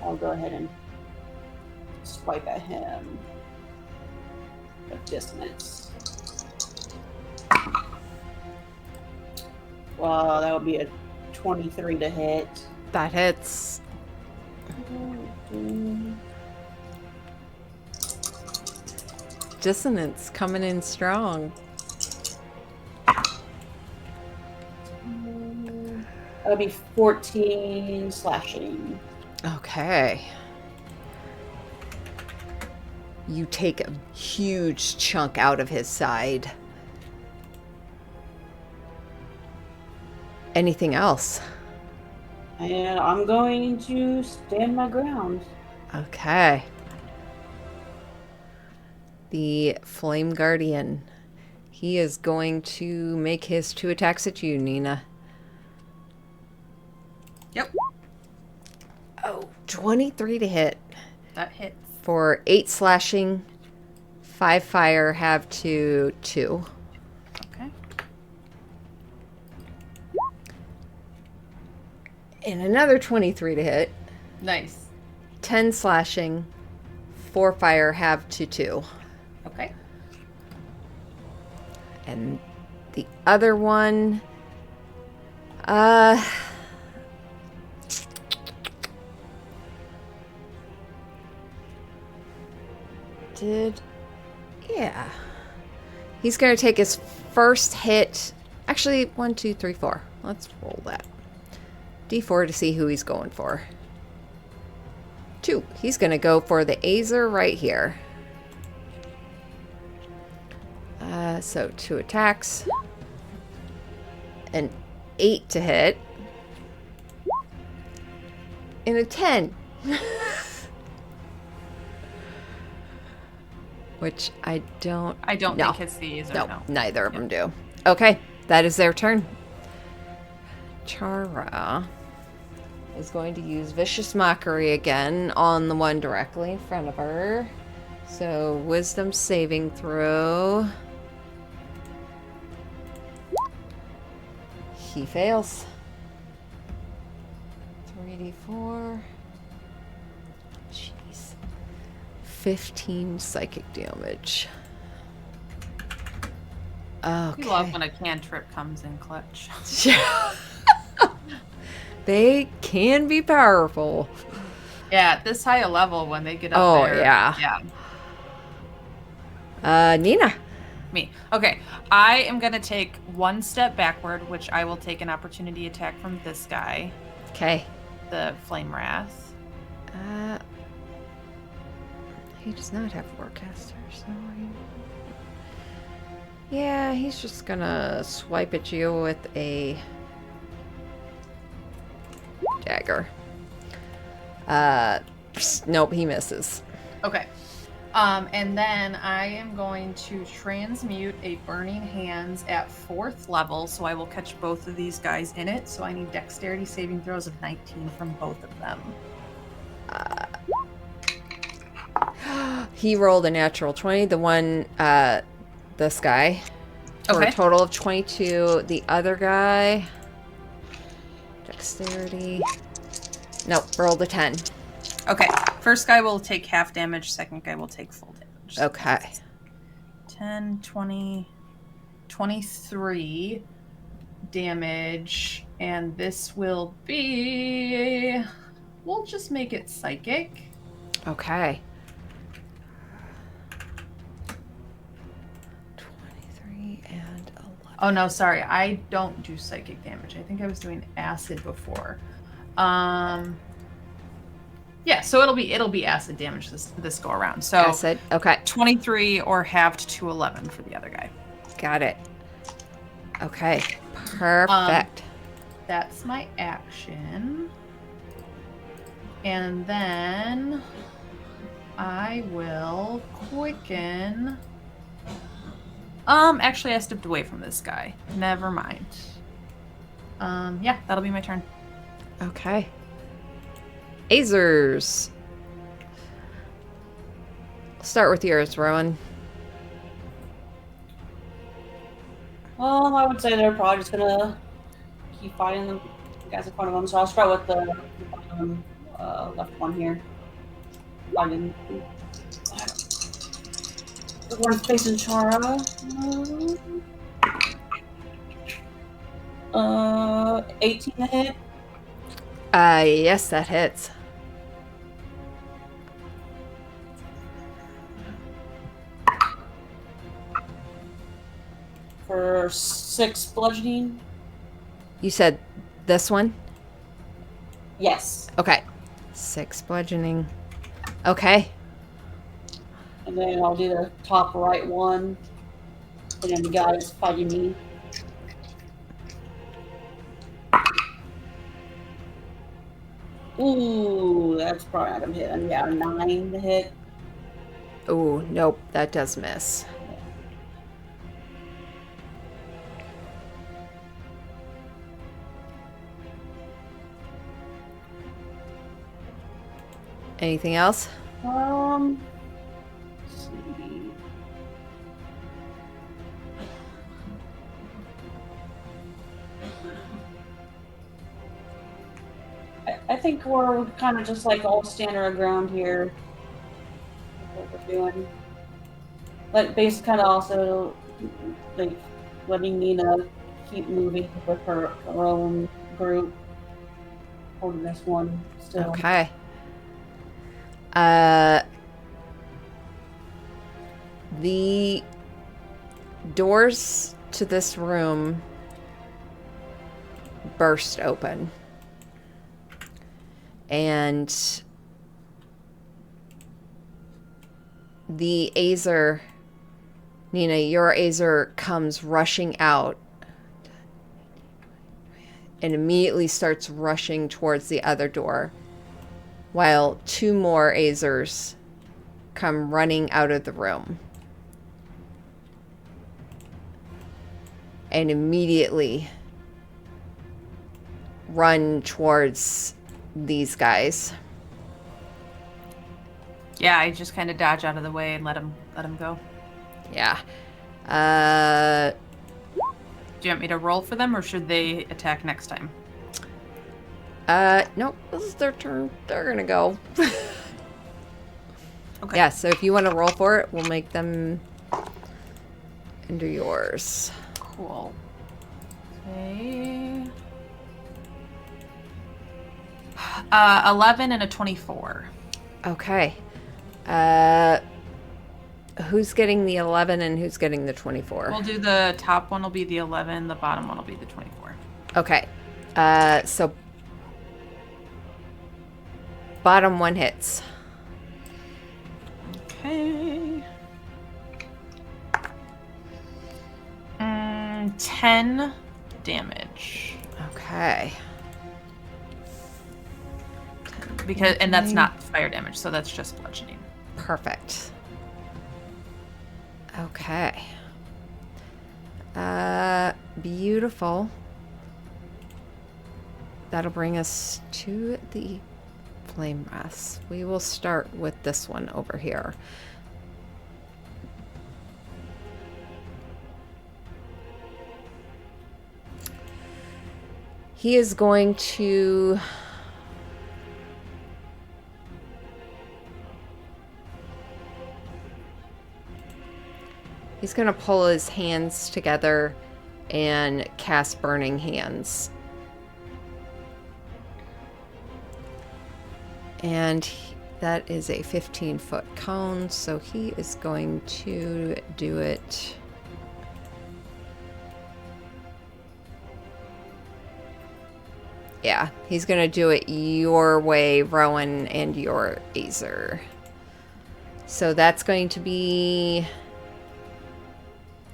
I'll go ahead and swipe at him. With dissonance. Well, that would be a 23 to hit. That hits. Dissonance coming in strong. That would be 14 slashing. Okay. You take a huge chunk out of his side. Anything else? And I'm going to stand my ground. Okay. The Flame Guardian. He is going to make his 2 attacks at you, Nina. Yep. Oh, 23 to hit. That hits. For 8 slashing, 5 fire, have to 2. Okay. And another 23 to hit. Nice. 10 slashing, 4 fire, have to 2. Okay. And the other one, yeah. He's going to take his first hit. Actually, 1, 2, 3, 4. Let's roll that. D4 to see who he's going for. 2. He's going to go for the Azer right here. So 2 attacks. An 8 to hit. And a 10. Which I don't think hits these. No, neither of them do. Okay, that is their turn. Chara is going to use Vicious Mockery again on the one directly in front of her. So, Wisdom saving throw. He fails. 3d4. Jeez. 15 psychic damage. Okay. We love when a cantrip comes in clutch. They can be powerful. Yeah, at this high a level when they get up there. Yeah. Nina. Me. Okay. I am going to take 1 step backward, which I will take an opportunity attack from this guy. Okay. The Flame Wrath. He does not have Forecaster, so yeah, he's just gonna swipe at you with a dagger. Nope, he misses. Okay. And then I am going to transmute a Burning Hands at 4th level, so I will catch both of these guys in it. So I need dexterity saving throws of 19 from both of them. He rolled a natural 20. The one, this guy, for a total of 22. The other guy, dexterity. Nope, rolled a 10. Okay. First guy will take half damage. Second guy will take full damage. Okay. 10, 20, 23 damage. And this will be... We'll just make it psychic. Okay. 23 and 11. Oh, no, sorry. I don't do psychic damage. I think I was doing acid before. Yeah, so it'll be acid damage this go around. So Acid. Okay. 23 or halved to 11 for the other guy. Got it. Okay. Perfect. That's my action. And then I will quicken. Actually, I stepped away from this guy. Never mind. Yeah, that'll be my turn. Okay. Azers. Start with yours, Rowan. I would say they're probably just gonna keep fighting the guys in front of him. So I'll start with the left one here. Fighting. The one facing Chara. 18 to hit. Yes, that hits. For 6 bludgeoning. You said this one? Yes. Okay. 6 bludgeoning. Okay. And then I'll do the top right one. And then the guys fighting me. Ooh, that's probably not gonna hit. And yeah, 9 to hit. Ooh, nope, that does miss. Anything else? Let's see. I think we're kind of just like all standing our ground here. What we're doing. But basically kind of also like letting Nina keep moving with her own group. Holding this one still. Okay. The doors to this room burst open. And the Azer, Nina, your Azer comes rushing out and immediately starts rushing towards the other door, while 2 more Azers come running out of the room. And immediately run towards these guys. Yeah, I just kind of dodge out of the way and let him go. Yeah. Do you want me to roll for them, or should they attack next time? Nope. This is their turn. They're gonna go. Okay. Yeah, so if you want to roll for it, we'll make them into yours. Cool. Okay. 11 and a 24. Okay. Who's getting the 11 and who's getting the 24? We'll do the top one will be the 11, the bottom one will be the 24. Okay. So bottom one hits. Okay. 10 damage. Okay. And that's not fire damage, so that's just bludgeoning. Perfect. Okay. Beautiful. That'll bring us to the flame wraths. We will start with this one over here. He is going to pull his hands together and cast Burning Hands. And that is a 15-foot cone, so he is going to do it. Yeah, he's going to do it your way, Rowan, and your Azer. So that's going to be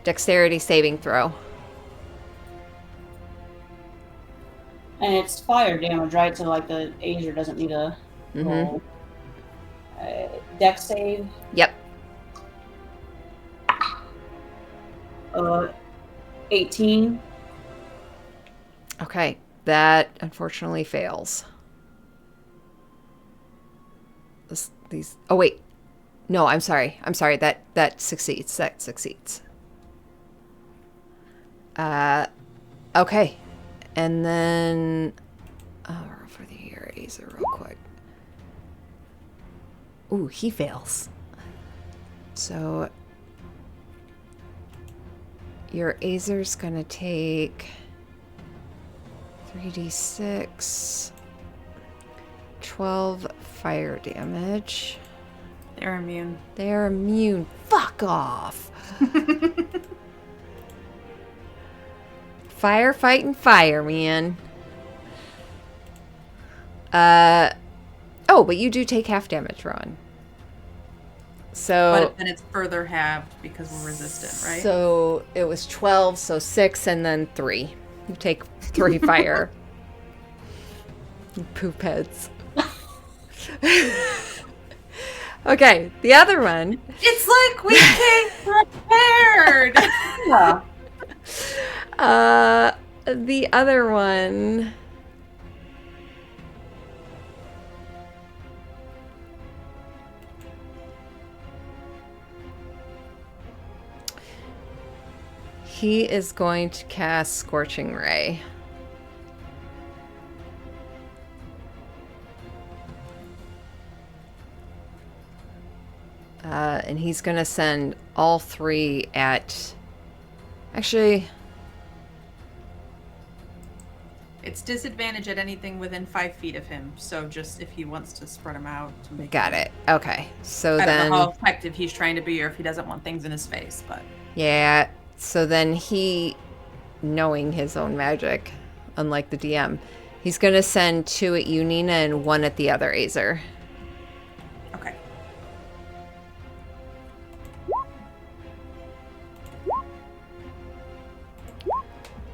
dexterity saving throw. And it's fire damage, right? So like the Azer doesn't need a roll. Dex save. Yep. 18. Okay, that unfortunately fails. Oh wait, no, I'm sorry. That succeeds. That succeeds. Okay, And then, roll for the air Azer real quick. Ooh, he fails. So your Azer's gonna take 3d6, 12 fire damage. They're immune. They're immune. Fuck off. Firefighting fire, man. Oh, but you do take half damage, Ron. So, But then it's further halved because we're resistant, right? So it was 12, so 6, and then 3. You take 3 fire. You poop heads. Okay, the other one. It's like we came prepared. Yeah. The other one. He is going to cast Scorching Ray. And he's going to send all 3 at... Actually... It's disadvantage at anything within 5 feet of him. So just if he wants to spread them out to make. Got it. Okay. So I then... don't know how effective he's trying to be, or if he doesn't want things in his face, but. Yeah. So then he, knowing his own magic, unlike the DM, he's going to send 2 at you, Nina, and 1 at the other Azer. Okay.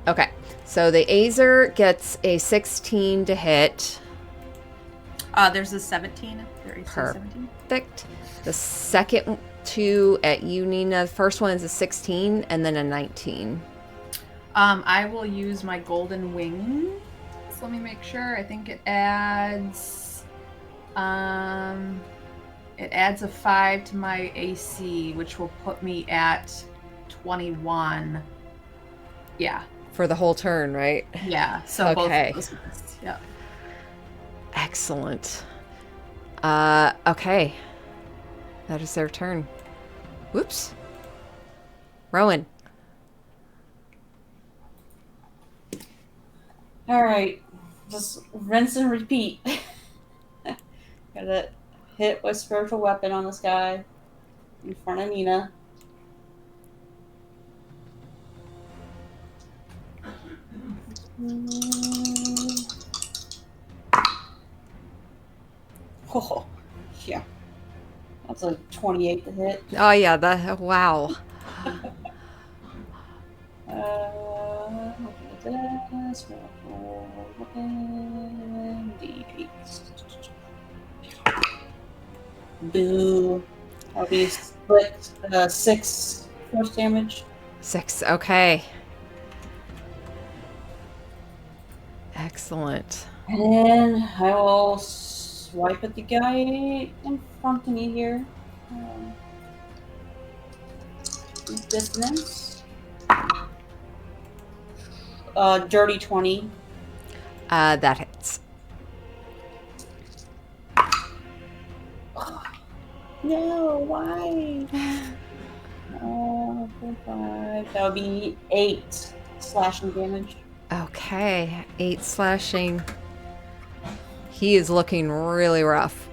Okay. So the Azer gets a 16 to hit. There's a 17. There is a 17. Perfect. The second 2 at you, Nina. The first one is a 16 and then a 19. I will use my golden wings. Let me make sure. I think it adds a 5 to my AC, which will put me at 21. Yeah. For the whole turn, right? Yeah. So Okay. both of those. Yeah. Excellent. Okay. That is their turn. Whoops. Rowan. All right, just rinse and repeat. Gotta hit with spiritual weapon on this guy in front of Nina. Oh, yeah. That's a 28 to hit. Oh yeah, wow. D8. Boo. That'll be split 6 force damage. 6. Okay. Excellent. And I will swipe at the guy in front of me here. Dissonance. Dirty 20. That hits. No, why? 4, 5. That would be 8 slashing damage. Okay. 8 slashing. He is looking really rough.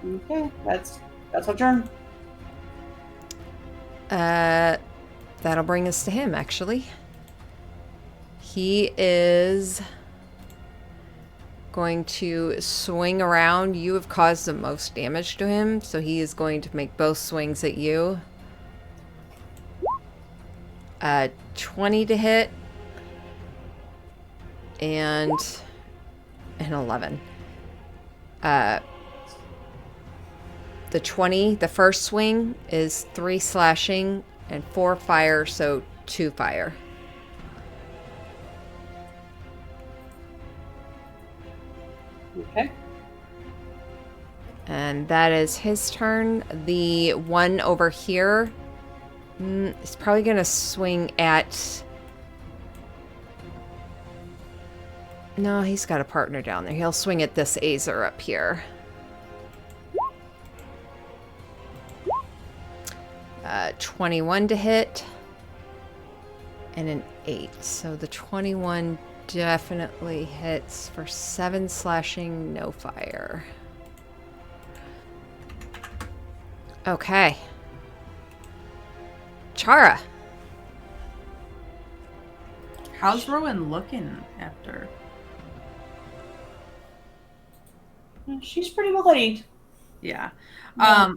Okay, that's our turn. That'll bring us to him, actually. He is going to swing around. You have caused the most damage to him, so he is going to make both swings at you. 20 to hit and an 11. The 20, the first swing is 3 slashing and 4 fire, so 2 fire. Okay. And that is his turn. The one over here He's probably gonna swing at... No, he's got a partner down there. He'll swing at this Azer up here. 21 to hit. And an 8. So the 21 definitely hits for 7 slashing, no fire. Okay. Chara. How's Rowan looking after? She's pretty bloodied. Yeah. Yeah.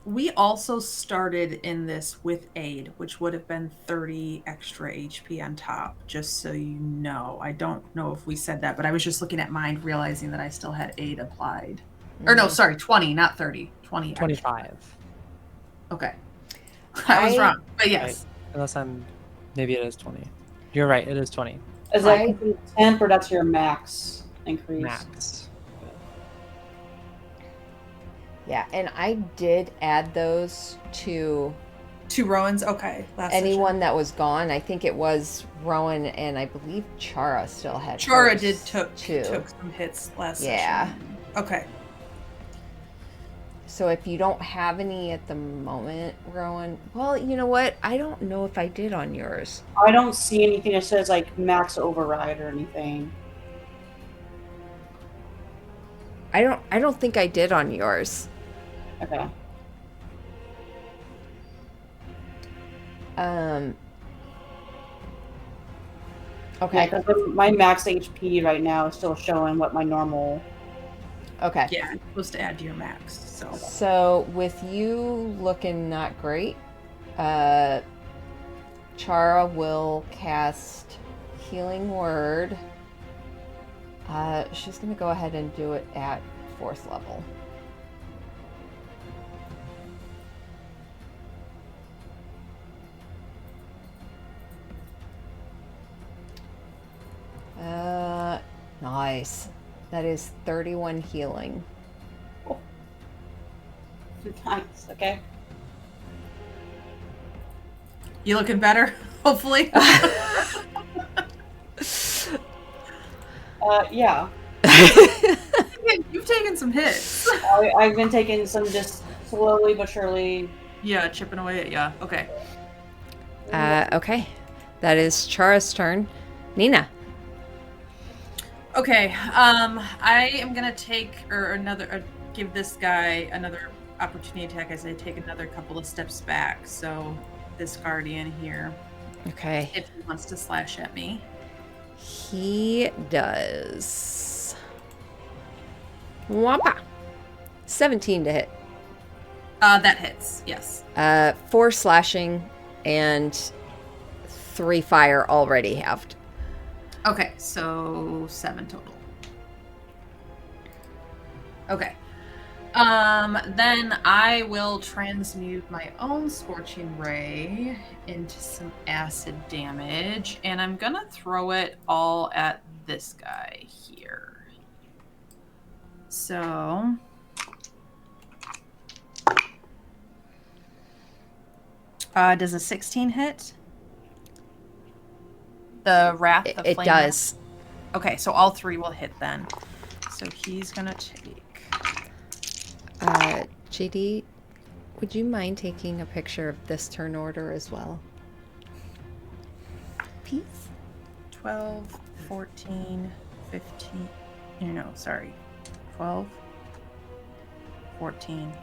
We also started in this with aid, which would have been 30 extra HP on top, just so you know. I don't know if we said that, but I was just looking at mine, realizing that I still had aid applied. Or no, sorry, 20, not 30. 20. 25. Okay. I was wrong, but yes. Right. Unless maybe it is 20. You're right, it is 20. Is that 10 or that's your max increase? Max. Yeah, and I did add those to 2 Rowans? Okay. Last anyone that was gone. I think it was Rowan, and I believe Chara still had Chara hers, did took too. some hits last Yeah. session. Okay. So if you don't have any at the moment, Rowan, well, you know what? I don't know if I did on yours. I don't see anything that says like max override or anything. I don't think I did on yours. Okay. Okay. Yeah, 'cause my max HP right now is still showing what my normal. Okay. Yeah, it's supposed to add to your max. So with you looking not great, Chara will cast Healing Word. She's gonna go ahead and do it at 4th level. Nice. That is 31 healing. Nice. Okay. You looking better? Hopefully. Yeah. You've taken some hits. I've been taking some just slowly but surely. Yeah, chipping away at ya. Okay. Okay. That is Chara's turn. Nina. Okay. I am gonna give this guy another opportunity attack as I take another couple of steps back. So this guardian here, Okay. if he wants to slash at me. He does. Whoppa. 17 to hit. That hits. Yes. 4 slashing and 3 fire already halved. Okay, so 7 total. Okay. Then I will transmute my own Scorching Ray into some acid damage, and I'm gonna throw it all at this guy here. So... does a 16 hit? The Wrath of It Flame does. Wrath? Okay, so all 3 will hit then. So he's gonna take... JD, would you mind taking a picture of this turn order as well? Peace. 12, 14, 15... No, sorry. 12, 14,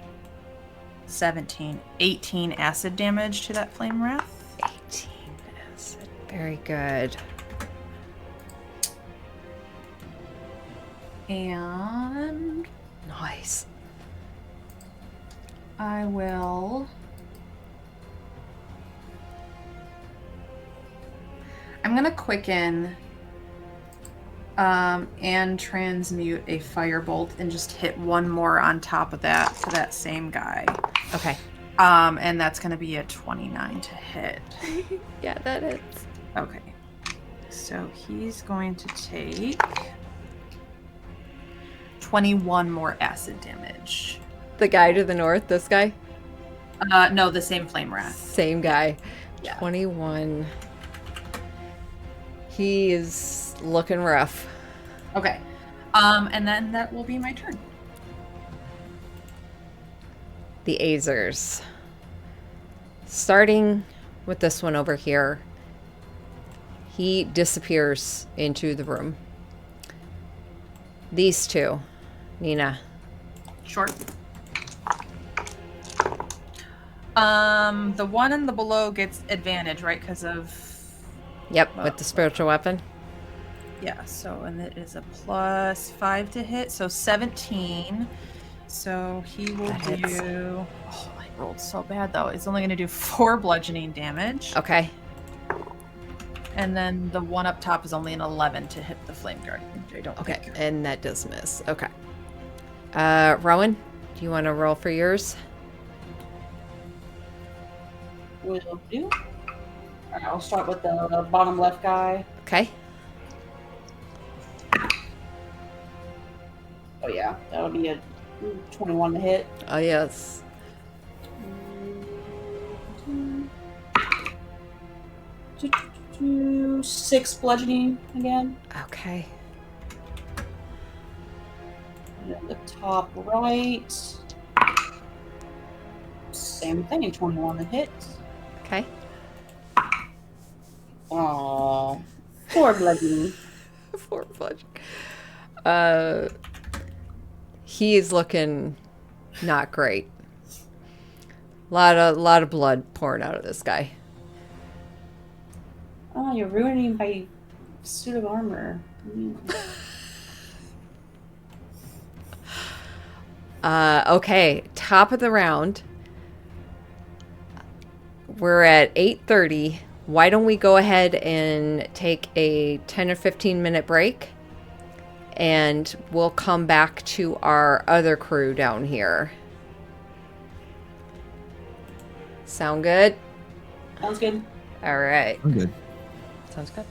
17, 18 acid damage to that Flame Wrath. 18 acid. Very good. And Nice. I will... I'm gonna quicken and transmute a firebolt and just hit one more on top of that to that same guy. Okay. And that's gonna be a 29 to hit. Yeah, that hits. Okay. So he's going to take 21 more acid damage. The guy to the north, this guy? No, the same flame wrath. Same guy. Yeah. 21. He is looking rough. Okay. And then that will be my turn. The Azers. Starting with this one over here. He disappears into the room. These two. Nina. Sure. The one in the below gets advantage, right? Because of... Yep, with the spiritual weapon. Yeah, so, and it is a +5 to hit, so 17. So he will That hits. do... Oh, I rolled so bad, though. It's only going to do 4 bludgeoning damage. Okay. And then the one up top is only an 11 to hit the flame guard. I don't Okay, think. and that does miss. Okay. Rowan, do you want to roll for yours? Will do. Alright, I'll start with the bottom left guy. Okay. Oh yeah, that'll be a 21 to hit. Oh, yes. Six bludgeoning again. Okay. And at the top right. Same thing, 21 to hit. Okay. Oh, 4 bludgeoning. 4 bludgeoning. He is looking not great. Lot of blood pouring out of this guy. Oh, you're ruining my suit of armor. Okay, top of the round. We're at 8:30. Why don't we go ahead and take a 10 or 15 minute break? And we'll come back to our other crew down here. Sound good? Sounds good. All right. I'm good. Sounds good.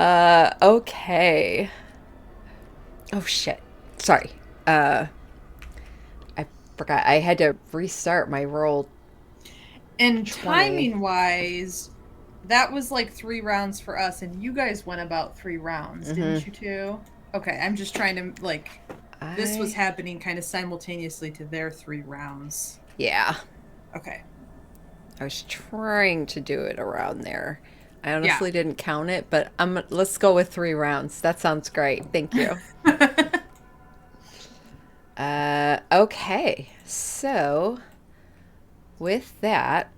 Okay. Oh shit. Sorry. I forgot. I had to restart my roll. And 20. timing wise, that was like 3 rounds for us, and you guys went about 3 rounds, didn't you too? Okay, I'm just trying to this was happening kind of simultaneously to their 3 rounds. Yeah. Okay. I was trying to do it around there. I honestly didn't count it, but let's go with 3 rounds. That sounds great. Thank you. Okay. So with that,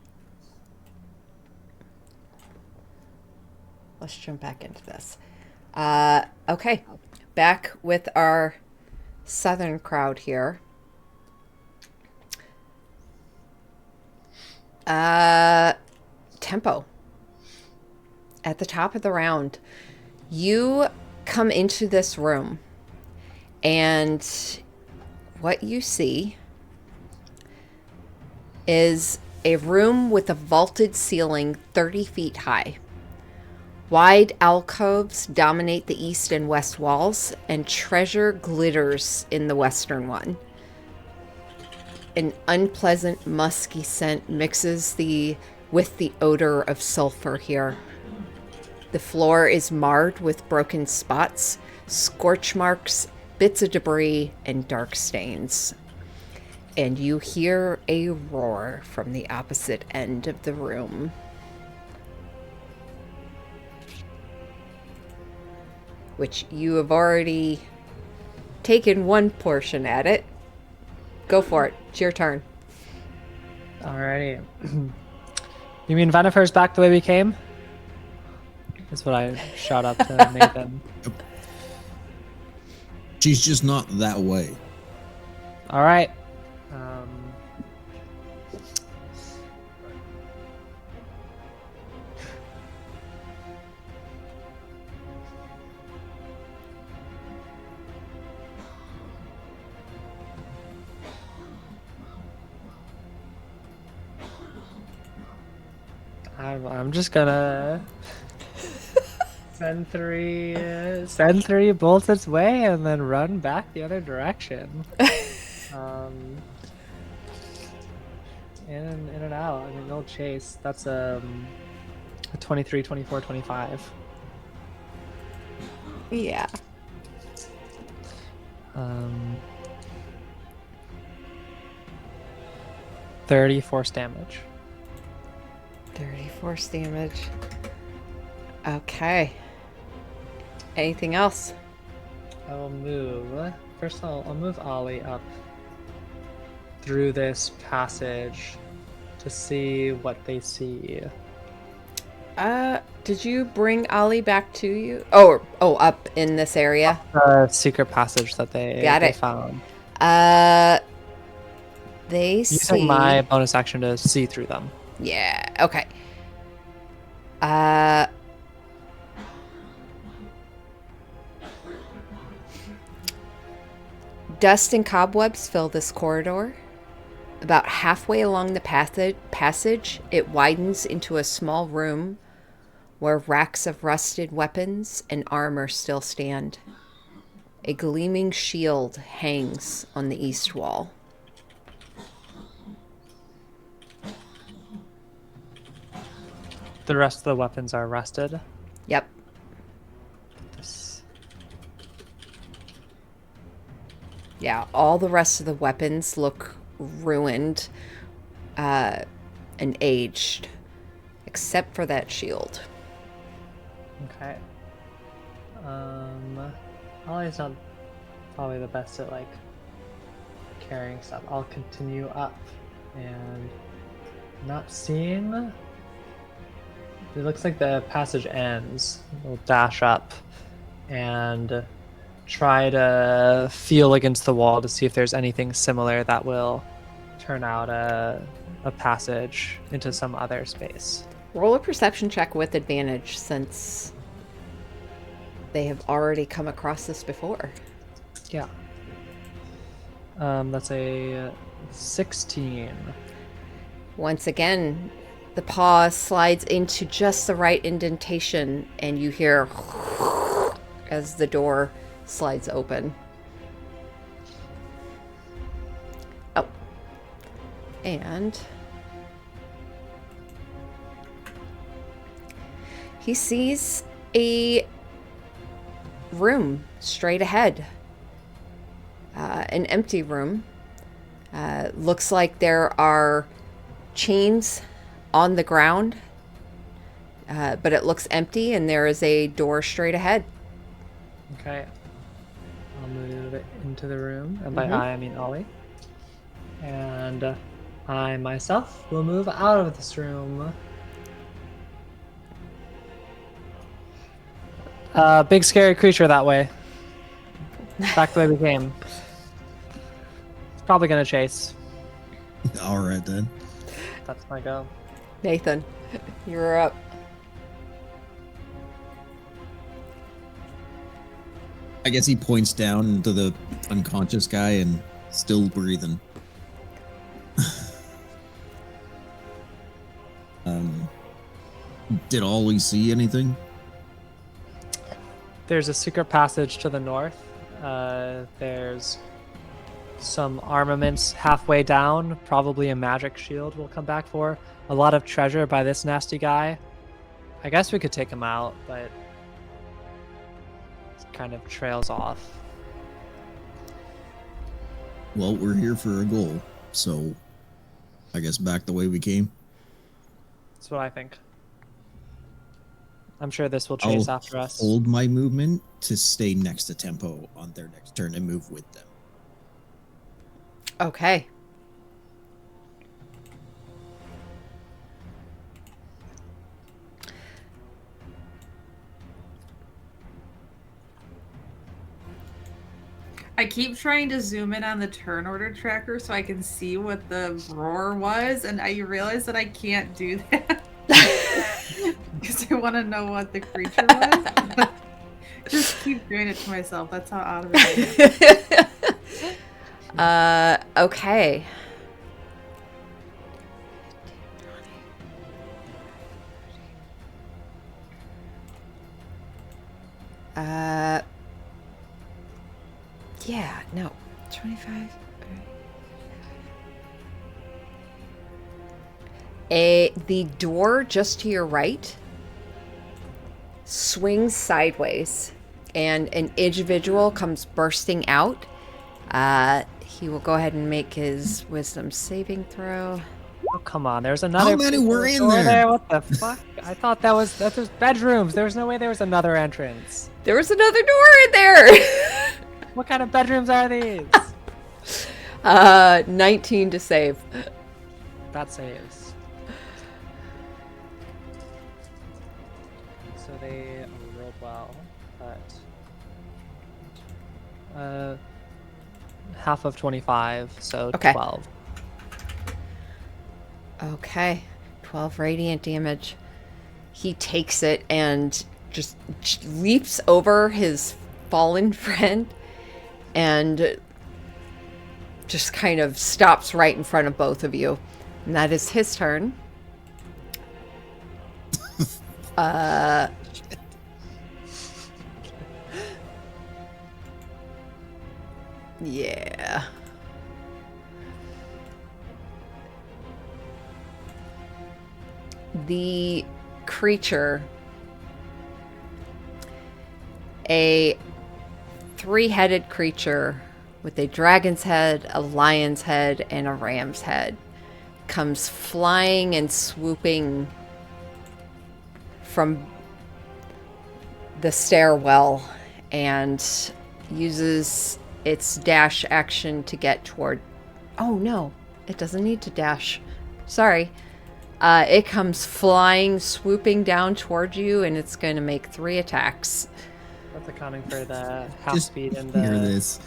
let's jump back into this. Okay. Back with our southern crowd here. Tempo. At the top of the round, you come into this room, and what you see is a room with a vaulted ceiling 30 feet high. Wide alcoves dominate the east and west walls, and treasure glitters in the western one. An unpleasant, musky scent mixes with the odor of sulfur here. The floor is marred with broken spots, scorch marks, bits of debris, and dark stains. And you hear a roar from the opposite end of the room. Which you have already taken one portion at it. Go for it. It's your turn. Alrighty. You mean Venifer's back the way we came? That's what I shout up to Nathan. She's just not that way. Alright. I'm just gonna send three bolts its way and then run back the other direction. In and out. I mean, no chase. That's a 23, 24, 25. Yeah. 30 force damage. 30 force damage. Okay. Anything else? I will move. First, I'll move Ollie up through this passage to see what they see. Did you bring Ollie back to you? Oh, up in this area? The secret passage that they found. They see... Using my bonus action to see through them. Yeah, okay. Dust and cobwebs fill this corridor. About halfway along the passage, it widens into a small room where racks of rusted weapons and armor still stand. A gleaming shield hangs on the east wall. The rest of the weapons are rusted. Yep. Yeah, all the rest of the weapons look ruined and aged, except for that shield. Okay. Ollie's not probably the best at carrying stuff. I'll continue up and not seeing. It looks like the passage ends. We'll dash up and try to feel against the wall to see if there's anything similar that will turn out a passage into some other space. Roll a perception check with advantage since they have already come across this before. Yeah. That's a 16. Once again, The paw slides into just the right indentation, and you hear as the door slides open. Oh. And he sees a room straight ahead. An empty room. Looks like there are chains on the ground, but it looks empty, and there is a door straight ahead. Okay. I'll move it into the room, and by I mean Ollie. And I myself will move out of this room. Big scary creature that way. Back the way we came. It's probably gonna chase. All right then. That's my go. Nathan, you're up. I guess he points down to the unconscious guy and still breathing. Did Ollie see anything? There's a secret passage to the north. There's some armaments halfway down. Probably a magic shield we'll come back for. A lot of treasure by this nasty guy. I guess we could take him out, but it kind of trails off. Well, we're here for a goal, so I guess back the way we came. That's what I think. I'm sure this will chase I'll after us. hold my movement to stay next to Tempo on their next turn and move with them. Okay. I keep trying to zoom in on the turn order tracker so I can see what the roar was, and I realize that I can't do that. Because I want to know what the creature was. Just keep doing it to myself. That's how out of it I am. Okay. Yeah, no. 25. The door just to your right swings sideways, and an individual comes bursting out. He will go ahead and make his wisdom saving throw. Oh, come on. There's another. How many were in door there? What the fuck? I thought that was bedrooms. There was no way there was another entrance. There was another door in there. What kind of bedrooms are these? 19 to save. That saves. So they rolled well, but half of 25, so Okay. 12. Okay, 12 radiant damage. He takes it and just leaps over his fallen friend and just kind of stops right in front of both of you. And that is his turn. Yeah. The creature, a three-headed creature with a dragon's head, a lion's head, and a ram's head, comes flying and swooping from the stairwell and uses its dash action to get toward... Oh no, it doesn't need to dash. Sorry. It comes flying, swooping down toward you, and it's going to make 3 attacks. That's accounting for the half Just speed and hear the this.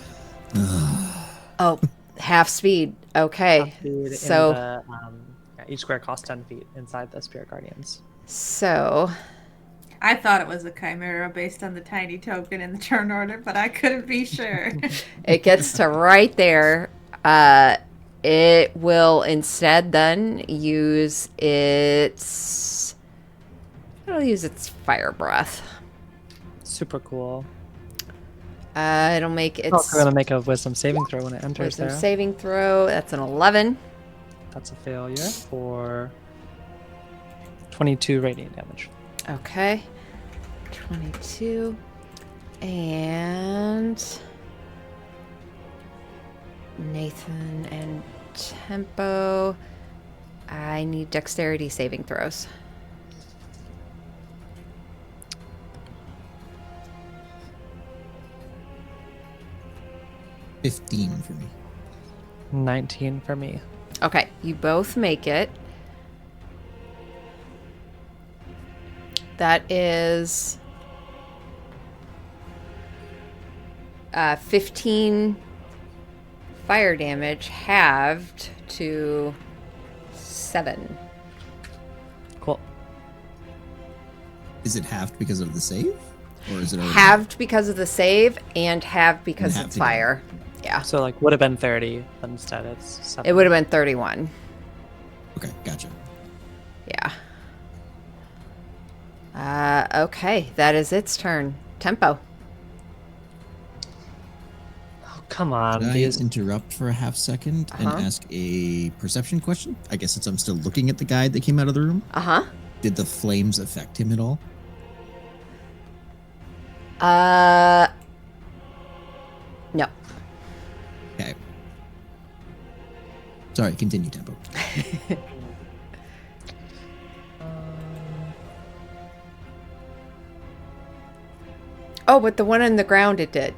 Oh, half speed. Okay. half speed So- in the, each square costs 10 feet inside the Spirit Guardians. So, I thought it was a chimera based on the tiny token in the turn order, but I couldn't be sure. it gets to right there. it will instead then use its... It'll use its fire breath. Super cool. It'll make its Also gonna make a wisdom saving throw when it enters wisdom there. saving throw. That's an 11. That's a failure for 22 radiant damage. Okay. 22. And Nathan and Tempo. I need dexterity saving throws. $15 for me. 19 for me. Okay, you both make it. That is 15 fire damage halved to 7. Cool. Is it halved because of the save? Or is it already Halved because of the save and halved because halved it's again. fire. Yeah. So like would have been 30, but instead it's 7. It would have been 31. Okay, gotcha. Yeah. Okay, that is its turn. Tempo. Oh, come on. Can I These... interrupt for a half second and Uh-huh. ask a perception question? I guess since I'm still looking at the guy that came out of the room. Uh-huh. Did the flames affect him at all? No. Okay. Sorry, continue, Tempo. Oh, but the one on the ground it did.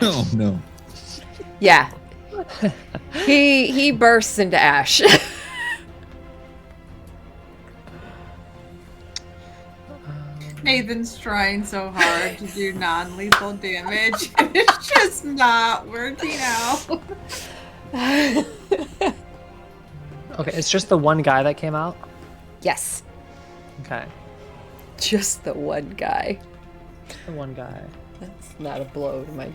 Oh, no. Yeah. He bursts into ash. Nathan's trying so hard to do non-lethal damage, and it's just not working out. Okay, it's just the one guy that came out? Yes. Okay. Just the one guy. The one guy. That's not a blow to my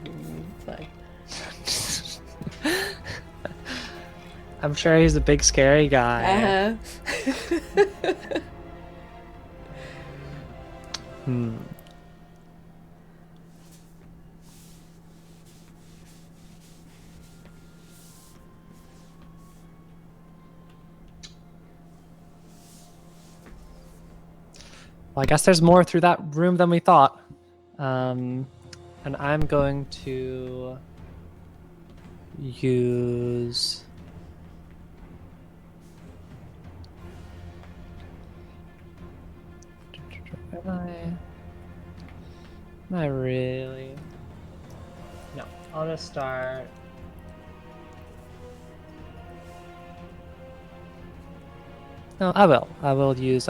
side. I'm sure he's a big scary guy. Uh-huh. Hmm. Well, I guess there's more through that room than we thought. And I'm going to use... Am I really? No, I'll just start. No, I will. I will use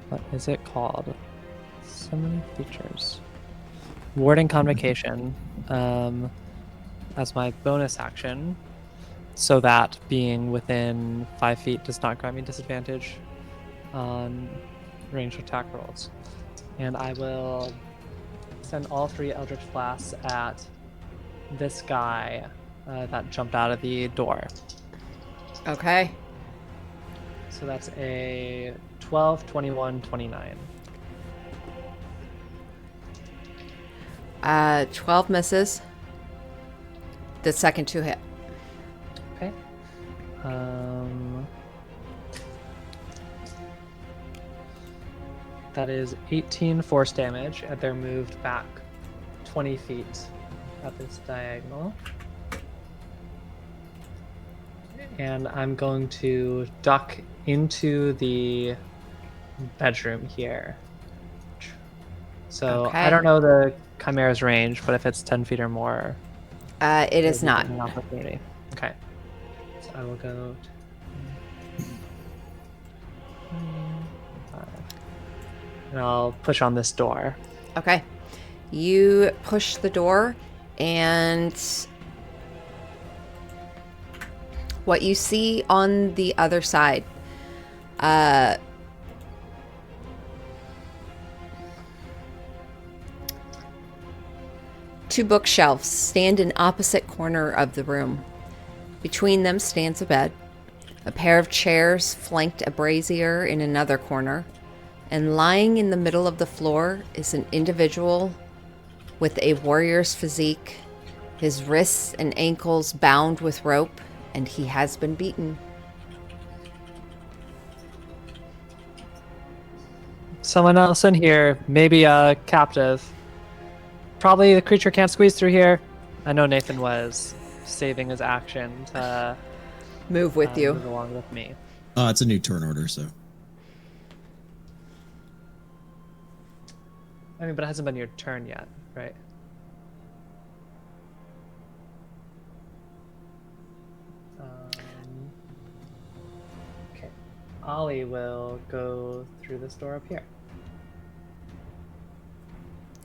what is it called? So many features. Warding Convocation as my bonus action, so that being within 5 feet does not grant me disadvantage on ranged attack rolls. And I will send all 3 Eldritch Blasts at this guy that jumped out of the door. Okay. So that's a 12, 21, 29. 12 misses. The second 2 hit. Okay. That is 18 force damage, and they're moved back 20 feet at this diagonal. And I'm going to duck into the bedroom here. So Okay. I don't know the Chimera's range, but if it's 10 feet or more, It is there'll not. be an opportunity. Okay. So I will go to... And I'll push on this door. Okay. You push the door, and what you see on the other side, Two bookshelves stand in opposite corner of the room. Between them stands a bed. A pair of chairs flanked a brazier in another corner. And lying in the middle of the floor is an individual with a warrior's physique, his wrists and ankles bound with rope, and he has been beaten. Someone else in here, maybe a captive. Probably the creature can't squeeze through here. I know Nathan was saving his action to Move with you. move along with me. It's a new turn order, so. I mean, but it hasn't been your turn yet, right? Okay. Ollie will go through this door up here.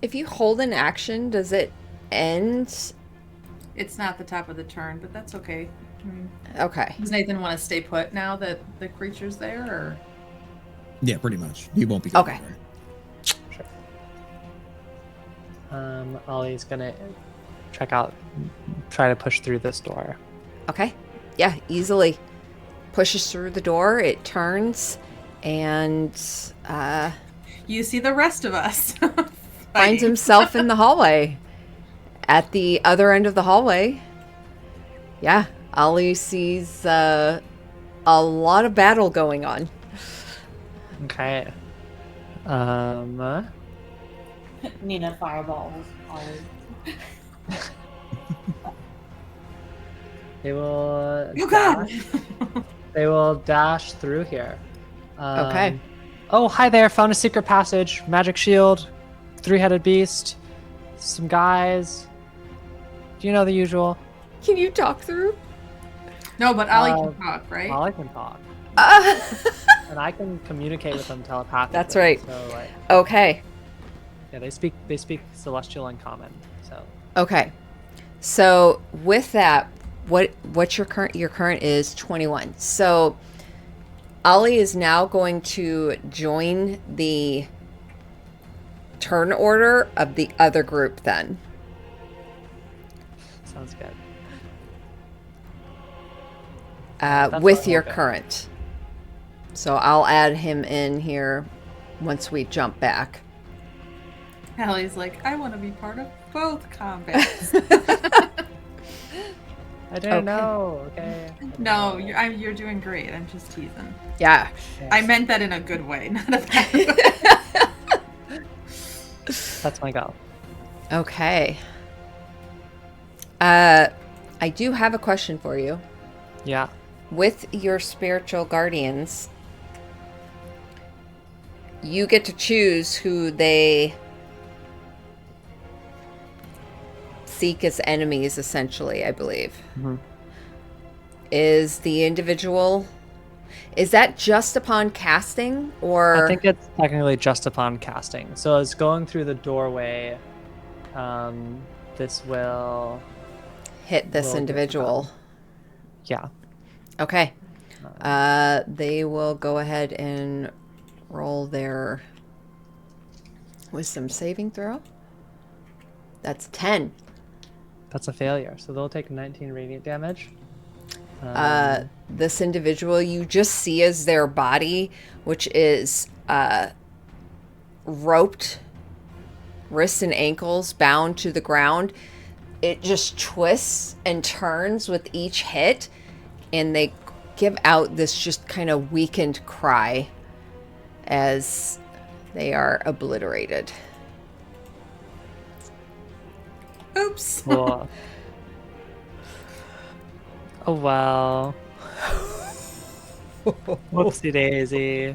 If you hold an action, does it end? It's not the top of the turn, but that's okay. Okay. Does Nathan want to stay put now that the creature's there, or? Yeah, pretty much. He won't be going Okay. anywhere. Ollie's gonna try to push through this door. Okay. Yeah, easily. Pushes through the door, it turns, and You see the rest of us. finds fighting. himself in the hallway. At the other end of the hallway, yeah, Ollie sees a lot of battle going on. Okay. Nina fireballs. Always. They will. Oh God! They will dash through here. Okay. Oh, hi there. Found a secret passage. Magic shield. Three-headed beast. Some guys. Do you know the usual? Can you talk through? No, but Ollie can talk, right? Ollie can talk. And I can communicate with them telepathically. That's right. So, like, Okay. yeah, they speak Celestial and Common. So Okay. So with that, what's your current is 21. So Ollie is now going to join the turn order of the other group then. sounds good. With what your we'll do. current. So I'll add him in here once we jump back. Allie's like, I want to be part of both combats. I didn't know. Okay. I didn't No, know. you're doing great. I'm just teasing. Yeah. Yes. I meant that in a good way, not a bad way. That's my goal. Okay. I do have a question for you. Yeah. With your spiritual guardians, you get to choose who they seek as enemies, essentially, I believe. Mhm. Is the individual... Is that just upon casting, or... I think it's technically just upon casting. So as going through the doorway, this will, hit this will get individual? yeah. Okay. They will go ahead and roll their wisdom saving throw. That's 10. That's a failure. So they'll take 19 radiant damage. This individual you just see as their body, which is roped, wrists and ankles bound to the ground. It just twists and turns with each hit, and they give out this just kind of weakened cry as they are obliterated. Oops. Cool. Oh well. Whoopsie daisy.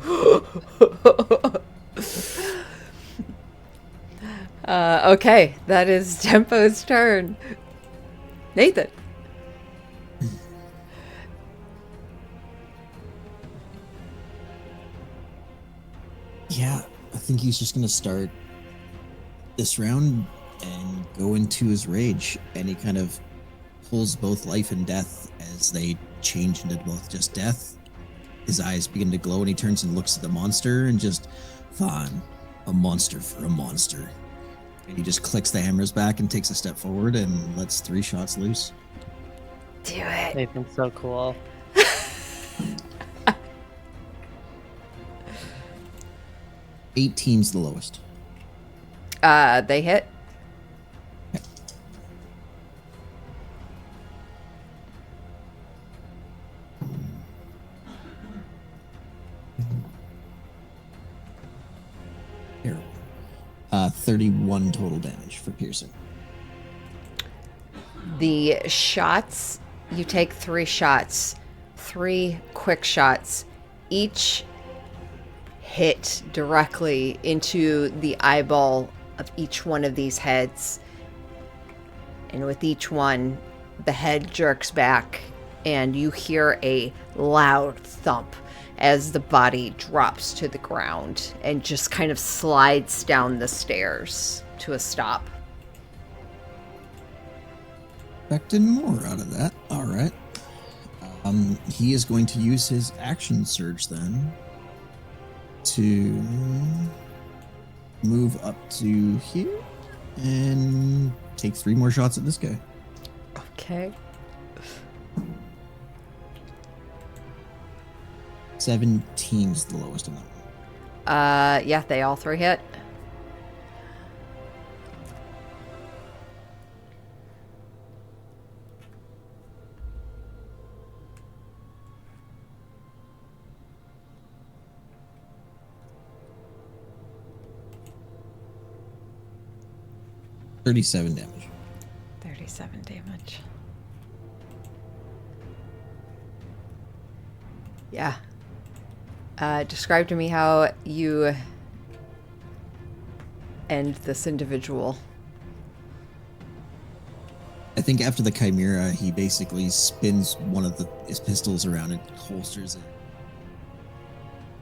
Okay, that is Tempo's turn. Nathan. Yeah, I think he's just gonna start this round and go into his rage, and he kind of pulls both life and death as they change into both just death. His eyes begin to glow, and he turns and looks at the monster and just, fine, a monster for a monster. And he just clicks the hammers back and takes a step forward and lets 3 shots loose. Do it. Nathan's so cool. 18's the lowest. They hit. Terrible. 31 total damage for piercing. The shots, you take 3 shots, 3 quick shots, each hit directly into the eyeball of each one of these heads. And with each one, the head jerks back, and you hear a loud thump as the body drops to the ground and just kind of slides down the stairs to a stop. Expecting more out of that. All right. He is going to use his action surge then to move up to here and take 3 more shots at this guy. Okay. 17's the lowest on that one. Yeah, they all 3 hit. $37 damage. 37 damage. Yeah. Describe to me how you end this individual. I think after the Chimera, he basically spins one of his pistols around and holsters it.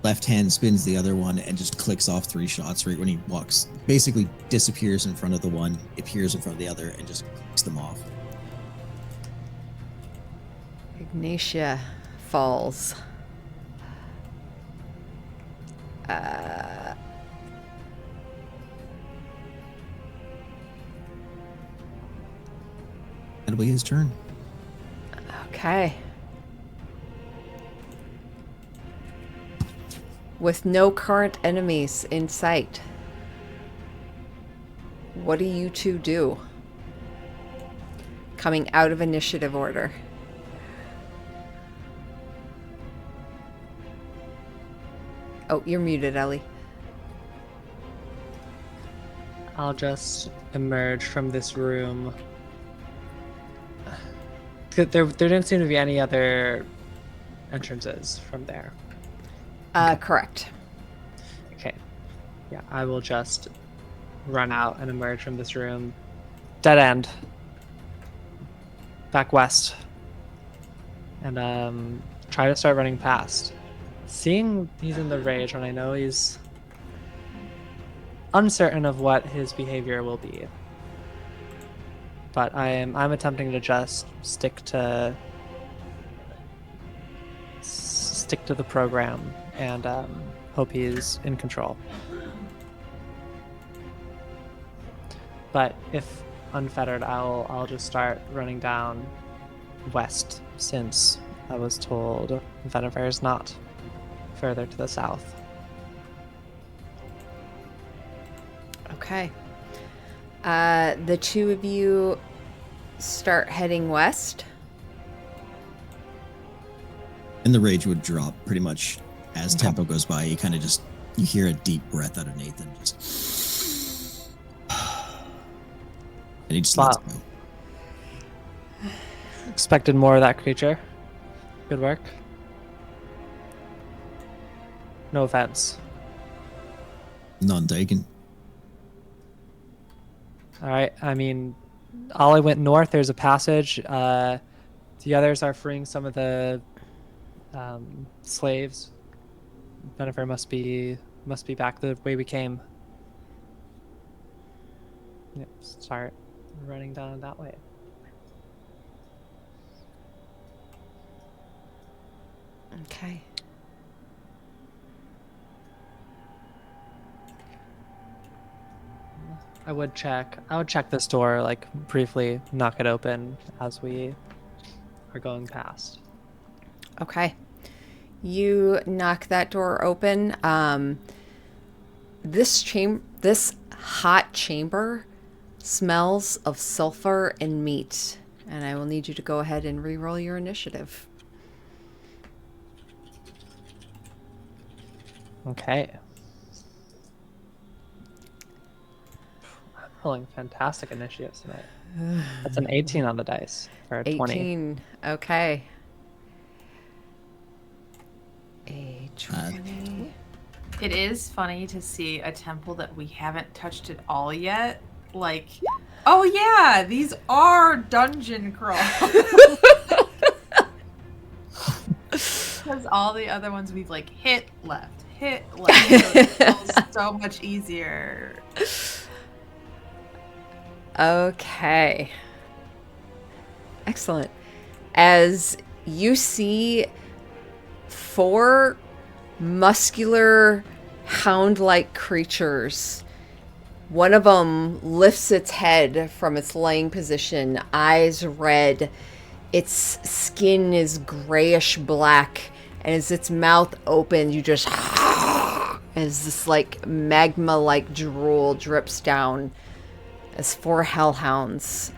Left hand spins the other one and just clicks off 3 shots right when he walks. Basically disappears in front of the one, appears in front of the other, and just clicks them off. Ignatia falls. That'll be his turn. Okay. With no current enemies in sight, what do you two do? Coming out of initiative order. Oh, you're muted, Ellie. I'll just emerge from this room. There didn't seem to be any other entrances from there. Correct. Okay. Yeah, I will just run out and emerge from this room. Dead end. Back west. And try to start running past. Seeing he's in the rage when I know he's uncertain of what his behavior will be. But I'm attempting to just stick to the program and hope he's in control. But if unfettered, I'll just start running down west, since I was told Veniver is not further to the south. Okay. The two of you start heading west. And the rage would drop pretty much as tempo goes by. You kind of just, you hear a deep breath out of Nathan. Just, and he just lets Wow. go. Expected more of that creature. Good work. No offense. None taken. All right. I mean, Ollie went north. There's a passage. The others are freeing some of the slaves. Veniver must be back the way we came. Yep. Start running down that way. Okay. I would check this door, like briefly knock it open as we are going past. Okay. You knock that door open. This hot chamber smells of sulfur and meat. And I will need you to go ahead and re-roll your initiative. Okay. I'm rolling fantastic initiatives tonight. That's an 18 on the dice for a 20. 18. Okay. A 20. It is funny to see a temple that we haven't touched at all yet. Like, oh yeah, these are dungeon crawls. Because all the other ones we've like hit left. So it feels so much easier. Okay. Excellent. As you see 4 muscular hound-like creatures, one of them lifts its head from its laying position, eyes red. Its skin is grayish black, and as its mouth opens, you just as this like magma-like drool drips down as 4 hellhounds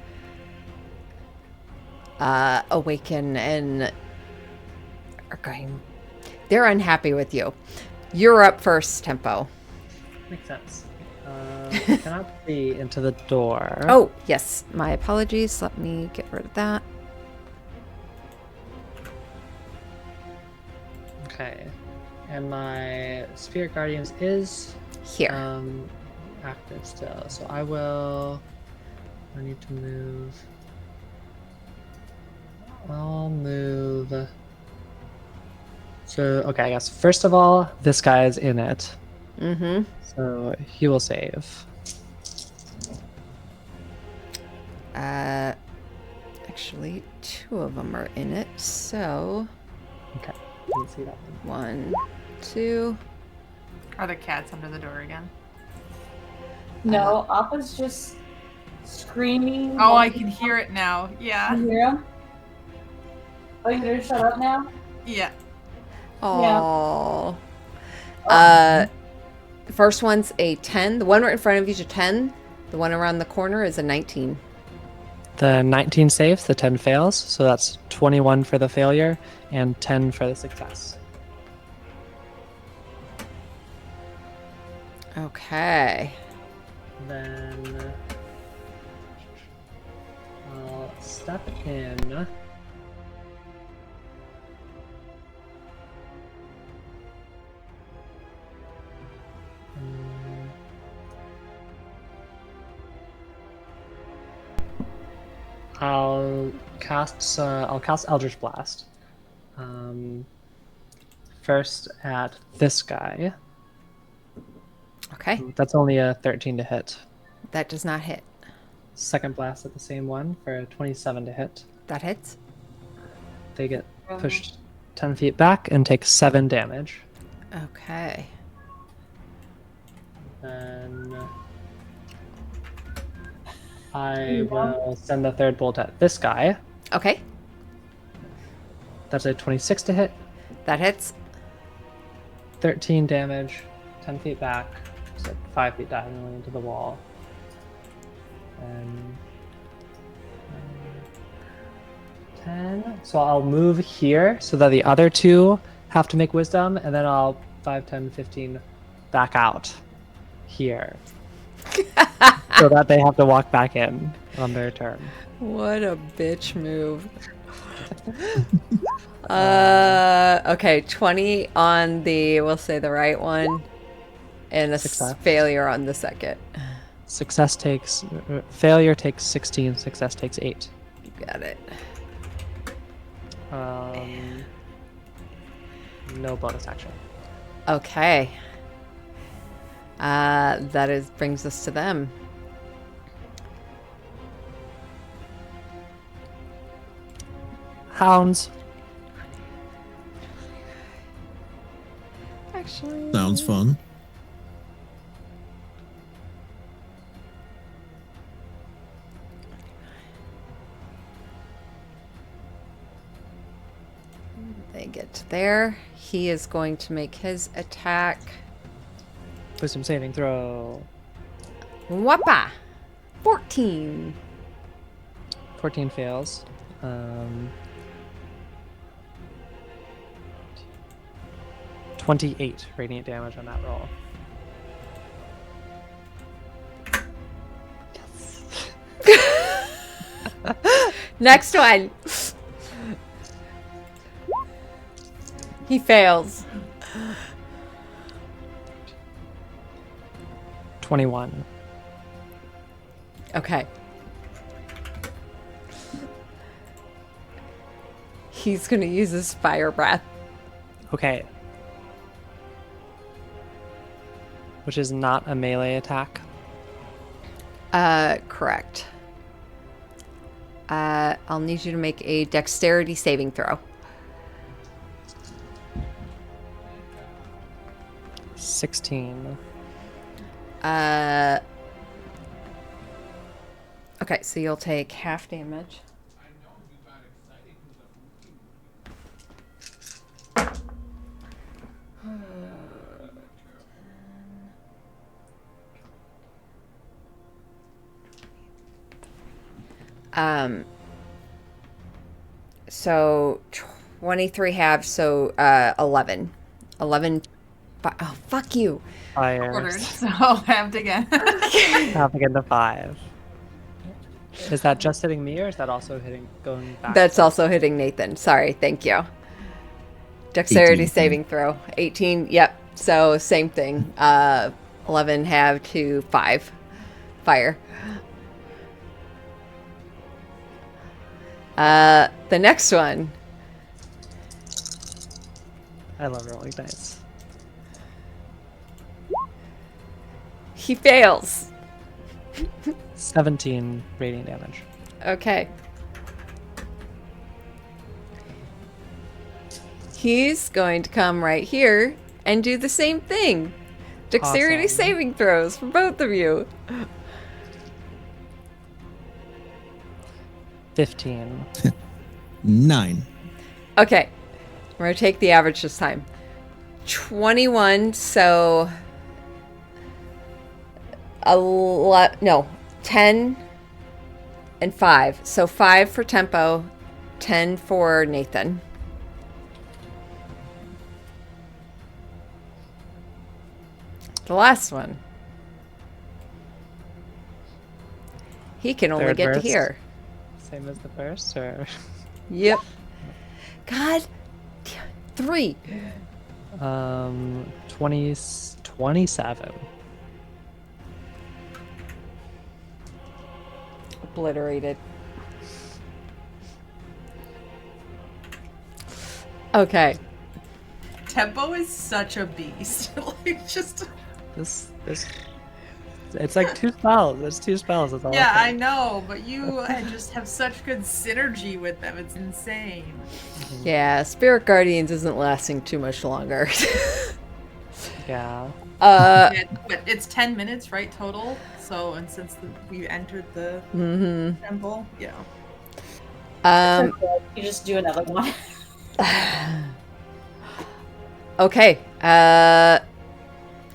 awaken and are going. They're unhappy with you. You're up first, Tempo. Makes sense. I cannot see into the door. Oh, yes. My apologies. Let me get rid of that. Okay. And my Spirit Guardians is Here. active still. So I need to move. I'll move. So, okay, I guess first of all, this guy is in it. Mm-hmm. So he will save. Actually, 2 of them are in it, so Okay. Didn't see that one. 1, 2. Are the cats under the door again? No, Appa's just screaming. Oh, I can hear it now. Yeah. You hear him? Oh, you hear shut up now? Yeah. Oh. The first one's a 10. The one right in front of you is a 10. The one around the corner is a 19. The 19 saves, the 10 fails. So that's 21 for the failure and 10 for the success. Okay. Then I'll step in. I'll cast Eldritch Blast. First at this guy. Okay. That's only a 13 to hit. That does not hit. Second blast at the same one for a 27 to hit. That hits. They get pushed 10 feet back and take 7 damage. Okay. Then I will send the third bolt at this guy. Okay. That's a 26 to hit. That hits. 13 damage, 10 feet back, so 5 feet diagonally into the wall. And 10. So I'll move here so that the other 2 have to make wisdom, and then I'll 5, 10, 15 back out here. So that they have to walk back in on their turn. What a bitch move. Okay, 20 on we'll say the right one, and a Success. failure on the second. Failure takes 16, success takes 8. You got it. No bonus action. Okay. Brings us to them. Hounds. Actually. Sounds fun. get to there. He is going to make his attack. Wisdom saving throw. Whoppa! 14. 14 fails. 28 radiant damage on that roll. Next one. He fails. 21. Okay. He's gonna use his fire breath. Okay. Which is not a melee attack. Correct. I'll need you to make a dexterity saving throw. 16. Okay, so you'll take half damage. So 23 halves, so 11. 11. Oh, fuck you. Ordered, Fires. so halved again. Half again to 5. Is that just hitting me, or is that also hitting going back? That's also hitting Nathan. Sorry, thank you. Dexterity 18. saving throw. 18, yep. So same thing. 11 half to 5. Fire. The next one. I love rolling dice. He fails. 17 radiant damage. Okay. He's going to come right here and do the same thing. Dexterity Awesome. saving throws for both of you. 15. 9. Okay. We're going to take the average this time. 21, so... 10 and 5. So 5 for Tempo, 10 for Nathan. The last one. He can only Third get to burst. here. Same as the first, or? Yep. God. 3. 27. Obliterated. Okay. Tempo is such a beast. Like, just. This, it's like 2 spells. There's 2 spells. That's all. Yeah, I know, but you just have such good synergy with them. It's insane. Yeah, Spirit Guardians isn't lasting too much longer. Yeah. But it's 10 minutes, right, total? So, and since we entered the temple, yeah. You just do another one. Okay. That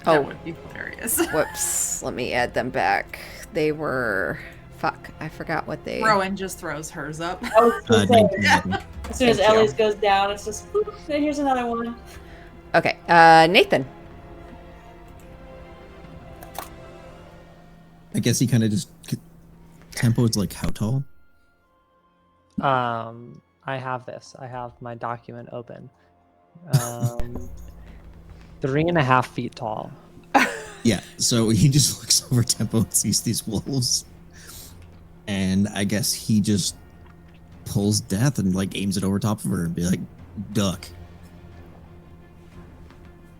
would be hilarious. Whoops. Let me add them back. They were... Fuck. I forgot what they... Rowan just throws hers up. I was gonna say, 19. I think. as soon as Thank you. Ellie's goes down, it's just, boop, and here's another one. Okay. Nathan. I guess he kind of just. Tempo is like how tall? I have this. I have my document open. 3.5 feet tall. Yeah, so he just looks over Tempo and sees these wolves. And I guess he just pulls death and like aims it over top of her and be like, duck.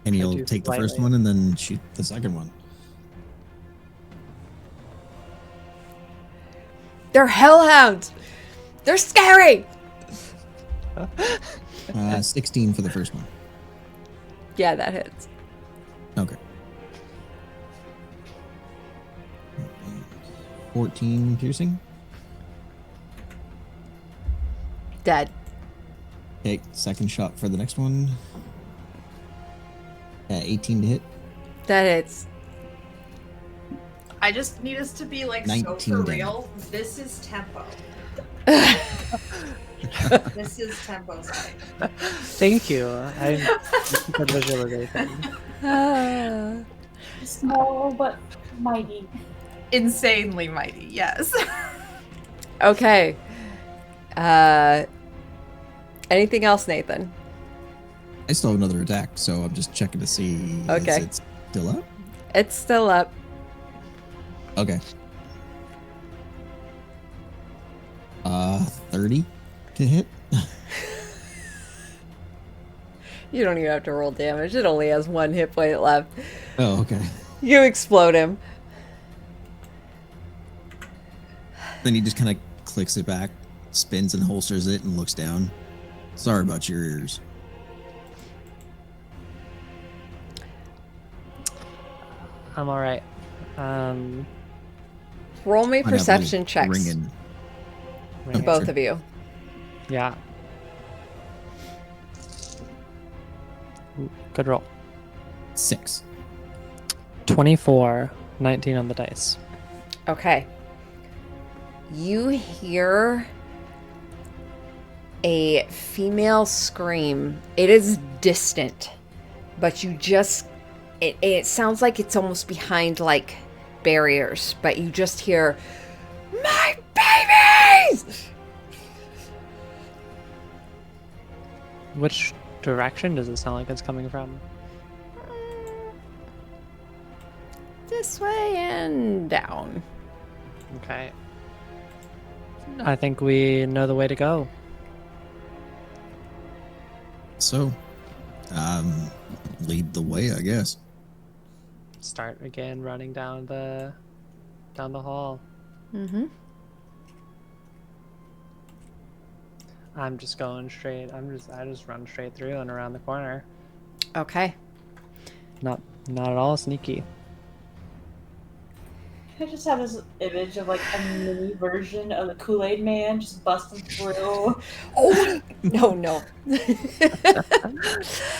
And I he'll do take the first slightly. one and then shoot the second one. They're hellhounds. They're scary. 16 for the first one. Yeah, that hits. Okay. 14 piercing. Dead. Okay, second shot for the next one. 18 to hit. That hits. I just need us to be like so 19 for damage. real. This is tempo. This is tempo's fight. Thank you. I good visualization. Small but mighty. Insanely mighty, yes. Okay. Anything else, Nathan? I still have another attack, so I'm just checking to see Okay. is it still up? It's still up. Okay. 30 to hit. You don't even have to roll damage. It only has 1 hit point left. Oh, okay. You explode him. Then he just kind of clicks it back, spins and holsters it, and looks down. Sorry about your ears. I'm all right. Roll me Might have a perception little checks. ringing. Ring it. Both Sure. of you. Yeah. Ooh, good roll. 6. 24, 19 on the dice. Okay. You hear a female scream. It is distant, but you just it sounds like it's almost behind like barriers, but you just hear my babies. Which direction does it sound like it's coming from? This way and down. Okay. I think we know the way to go. So, lead the way, I guess. Start again running down the hall. Mm-hmm. I'm just going straight. I just run straight through and around the corner. Okay. Not at all sneaky. I just have this image of like a mini version of the Kool-Aid Man just busting through. Oh no.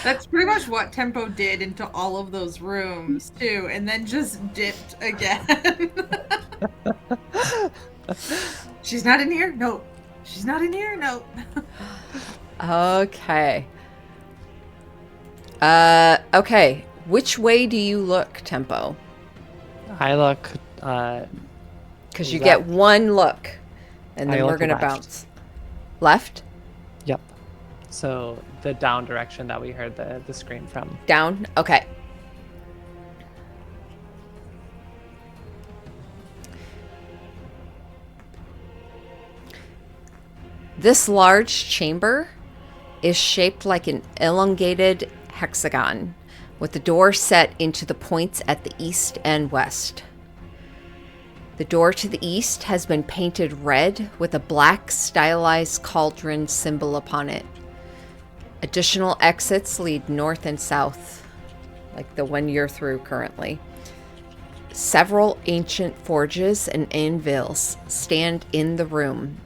That's pretty much what Tempo did into all of those rooms too, and then just dipped again. She's not in here? No. She's not in here? No. Okay. Okay. Which way do you look, Tempo? I look. Because you Left. get one look, and then I we're look gonna left. bounce. Left? Yep. So the down direction that we heard the scream from. Down? Okay. This large chamber is shaped like an elongated hexagon, with the door set into the points at the east and west. The door to the east has been painted red with a black stylized cauldron symbol upon it. Additional exits lead north and south, like the one you're through currently. Several ancient forges and anvils stand in the room,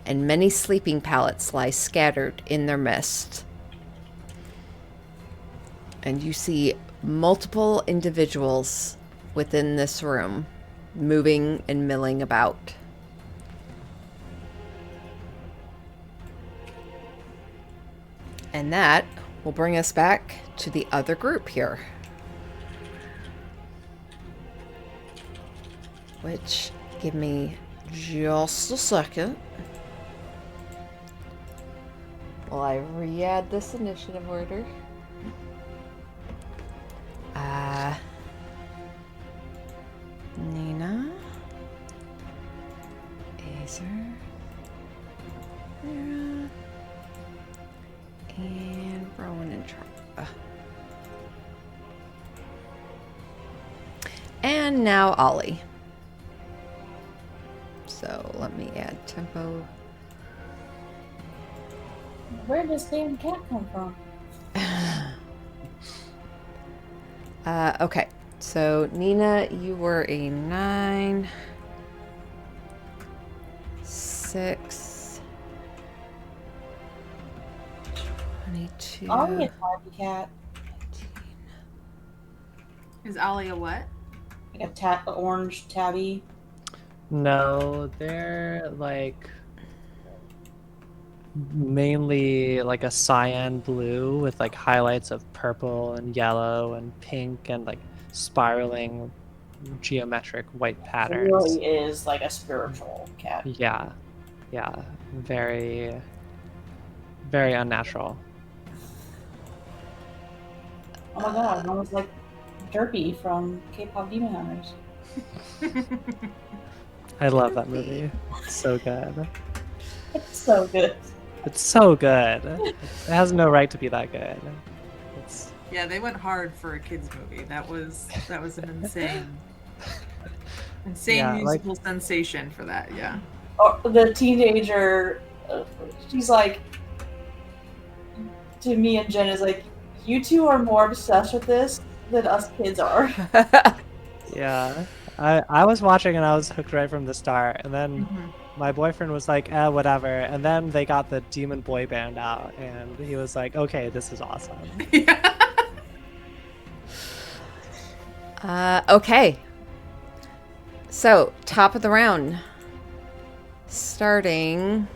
and many sleeping pallets lie scattered in their midst. And you see multiple individuals within this room, moving and milling about. And that will bring us back to the other group here. Which, give me just a second. While I re-add this initiative order. Nina, Azer, Mira, and Rowan and Chara. And now Ollie. So let me add tempo. Where does damn cat come from? Okay, so Nina, you were a 9, 6, 22. Ollie a tabby cat. Is Ollie a what? Like a orange tabby. No, they're like mainly like a cyan blue with like highlights of purple and yellow and pink and like spiraling geometric white It patterns. really is like a spiritual cat. Yeah. Yeah. Very, very unnatural. Oh my god, almost like Derpy from K-pop Demon Hunters. I love that movie. It's so good. It's so good. It's so good. It has no right to be that good. It's Yeah, they went hard for a kids movie. That was an insane Yeah, like- musical sensation for that. Yeah. Oh, the teenager, she's like, to me and Jen is like, you two are more obsessed with this than us kids are. yeah. I was watching and I was hooked right from the start, and then my boyfriend was like, whatever. And then they got the Demon Boy Band out, and he was like, okay, this is awesome. Okay. So, top of the round. Starting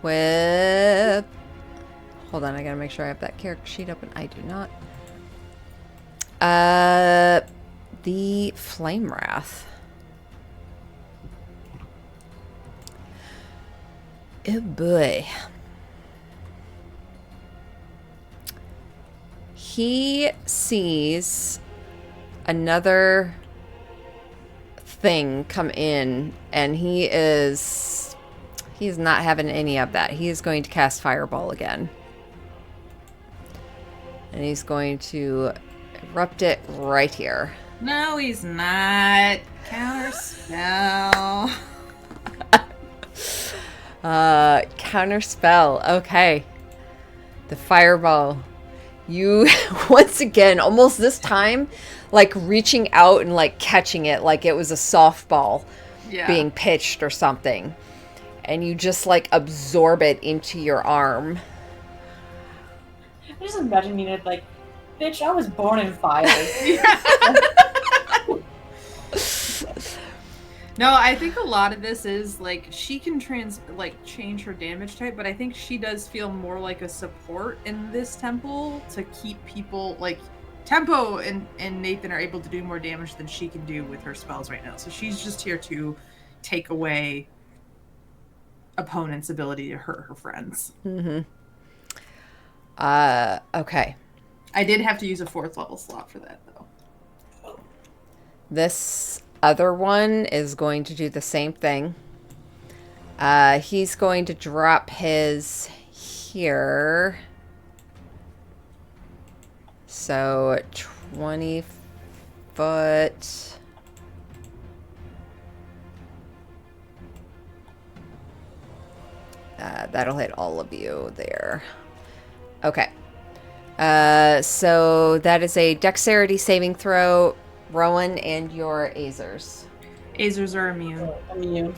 with... Hold on, I gotta make sure I have that character sheet open. I do not. The Flame Wrath. Oh boy. He sees another thing come in, and he's not having any of that. He is going to cast Fireball again. And he's going to erupt it right here. No, he's not. Counterspell. Counterspell. Okay. The Fireball. You, once again, almost this time, like reaching out and like catching it like it was a softball being pitched or something. And you just like absorb it into your arm. I just imagine being like, bitch, I was born in fire. No, I think a lot of this is like she can change her damage type, but I think she does feel more like a support in this temple to keep people like Tempo and Nathan are able to do more damage than she can do with her spells right now. So she's just here to take away opponents' ability to hurt her friends. Mm-hmm. Okay. I did have to use a 4th level slot for that though. This other one is going to do the same thing. He's going to drop his here. So 20 foot. That'll hit all of you there. Okay. So that is a dexterity saving throw. Rowan and your Azers. Azers are immune. Immune.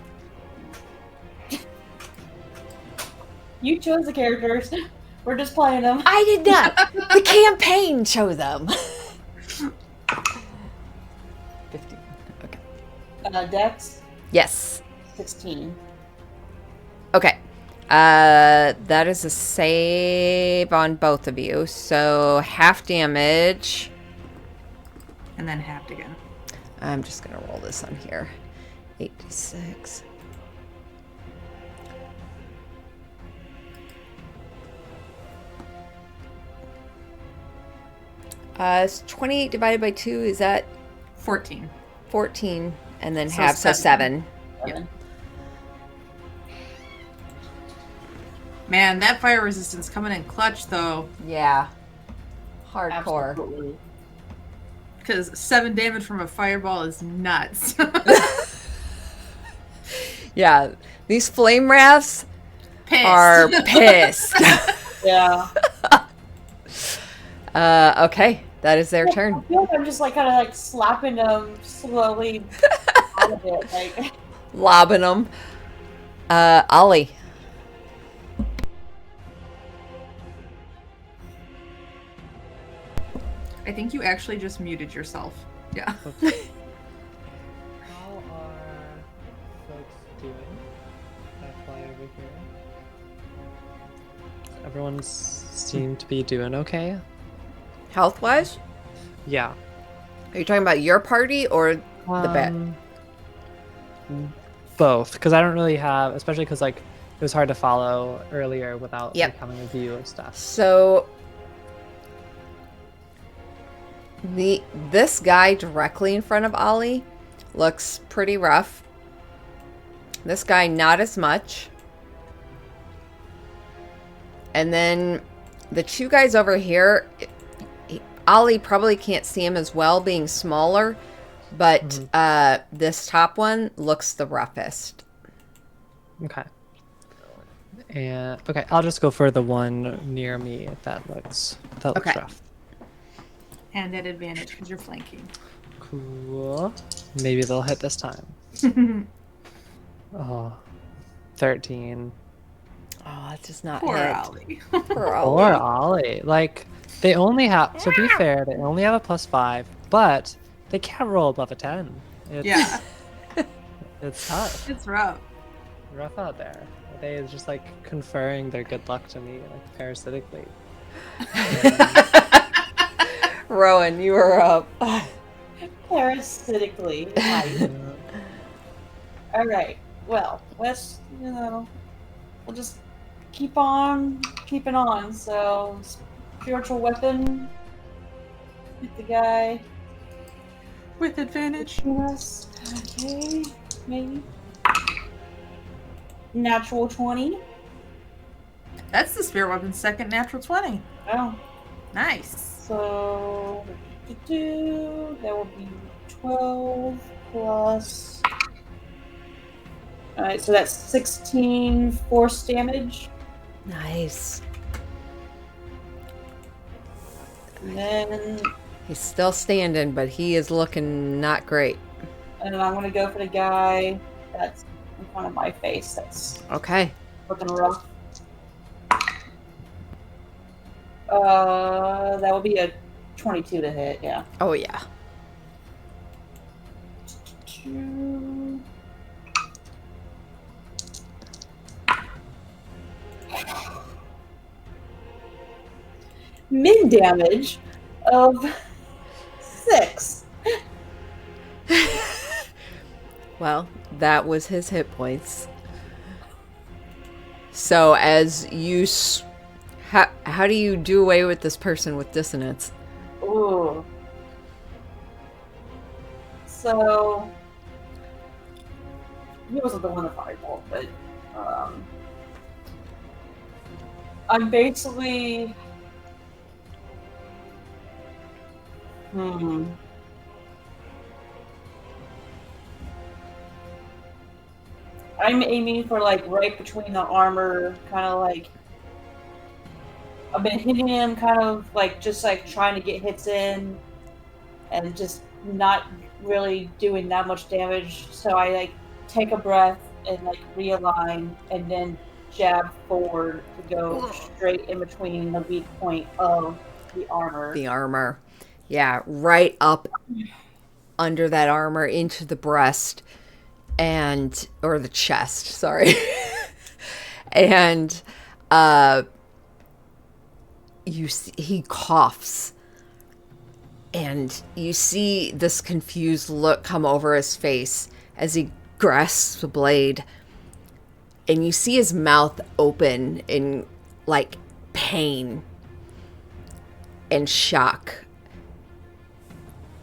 You chose the characters. We're just playing them. I did not. The campaign chose them. 15. Okay. Dex, Yes. 16. Okay. That is a save on both of you. So half damage. And then halved again. I'm just going to roll this on here. 86. It's 28 divided by 2. Is that 14. 14? And then So half, so 7. 7. Yep. Man, that fire resistance coming in clutch though. Yeah. Hardcore. Absolutely. Because 7 damage from a fireball is nuts. Yeah. These flame wraths Pissed. are pissed. Yeah. Okay. That is their turn. I feel like I'm just like kind of like slapping them slowly out of it. Like, Lobbing them. Ollie. I think you actually just muted yourself. Yeah. How are folks doing? I fly over here. Everyone seemed to be doing okay. Health-wise? Yeah. Are you talking about your party or the bet? Both, because I don't really have, especially because like it was hard to follow earlier without Yep. like, having a view of stuff. So this guy directly in front of Ollie looks pretty rough. This guy not as much. And then the two guys over here, Ollie probably can't see him as well being smaller, but this top one looks the roughest. Okay. And okay, I'll just go for the one near me that looks Okay. rough. And at advantage because you're flanking. Cool. Maybe they'll hit this time. Oh, 13. Oh, it's just not Poor hit. Ollie. Poor Ollie. Or Ollie. Like, they only have, to be fair, they only have a +5, but they can't roll above a 10. It's, Yeah, It's tough. it's rough. Rough out there. They just like conferring their good luck to me, like parasitically. Rowan, you were up. Parasitically. Nice. All right. Well, let's we'll just keep on keeping on. So, spiritual weapon. Hit the guy. With advantage. Yes. Okay. Maybe. Natural 20. That's the spirit weapon's second natural 20. Oh. Nice. So that will be 12 plus. Alright, so that's 16 force damage. Nice. And then He's still standing, but he is looking not great. I'm gonna go for the guy that's in front of my face that's Okay. looking rough. That would be a 22 to hit, yeah. Oh, yeah. Min damage of 6. Well, that was his hit points. So, as you... How do you do away with this person with dissonance? Ooh. So he wasn't the one that fireball, but I'm basically I'm aiming for like right between the armor, kind of like I've been hitting him, kind of like just like trying to get hits in, and just not really doing that much damage. So I like take a breath and like realign, and then jab forward to go straight in between the weak point of the armor. The armor. Yeah, right up under that armor into the breast or the chest, sorry. And you see he coughs, and you see this confused look come over his face as he grasps the blade, and you see his mouth open in like pain and shock,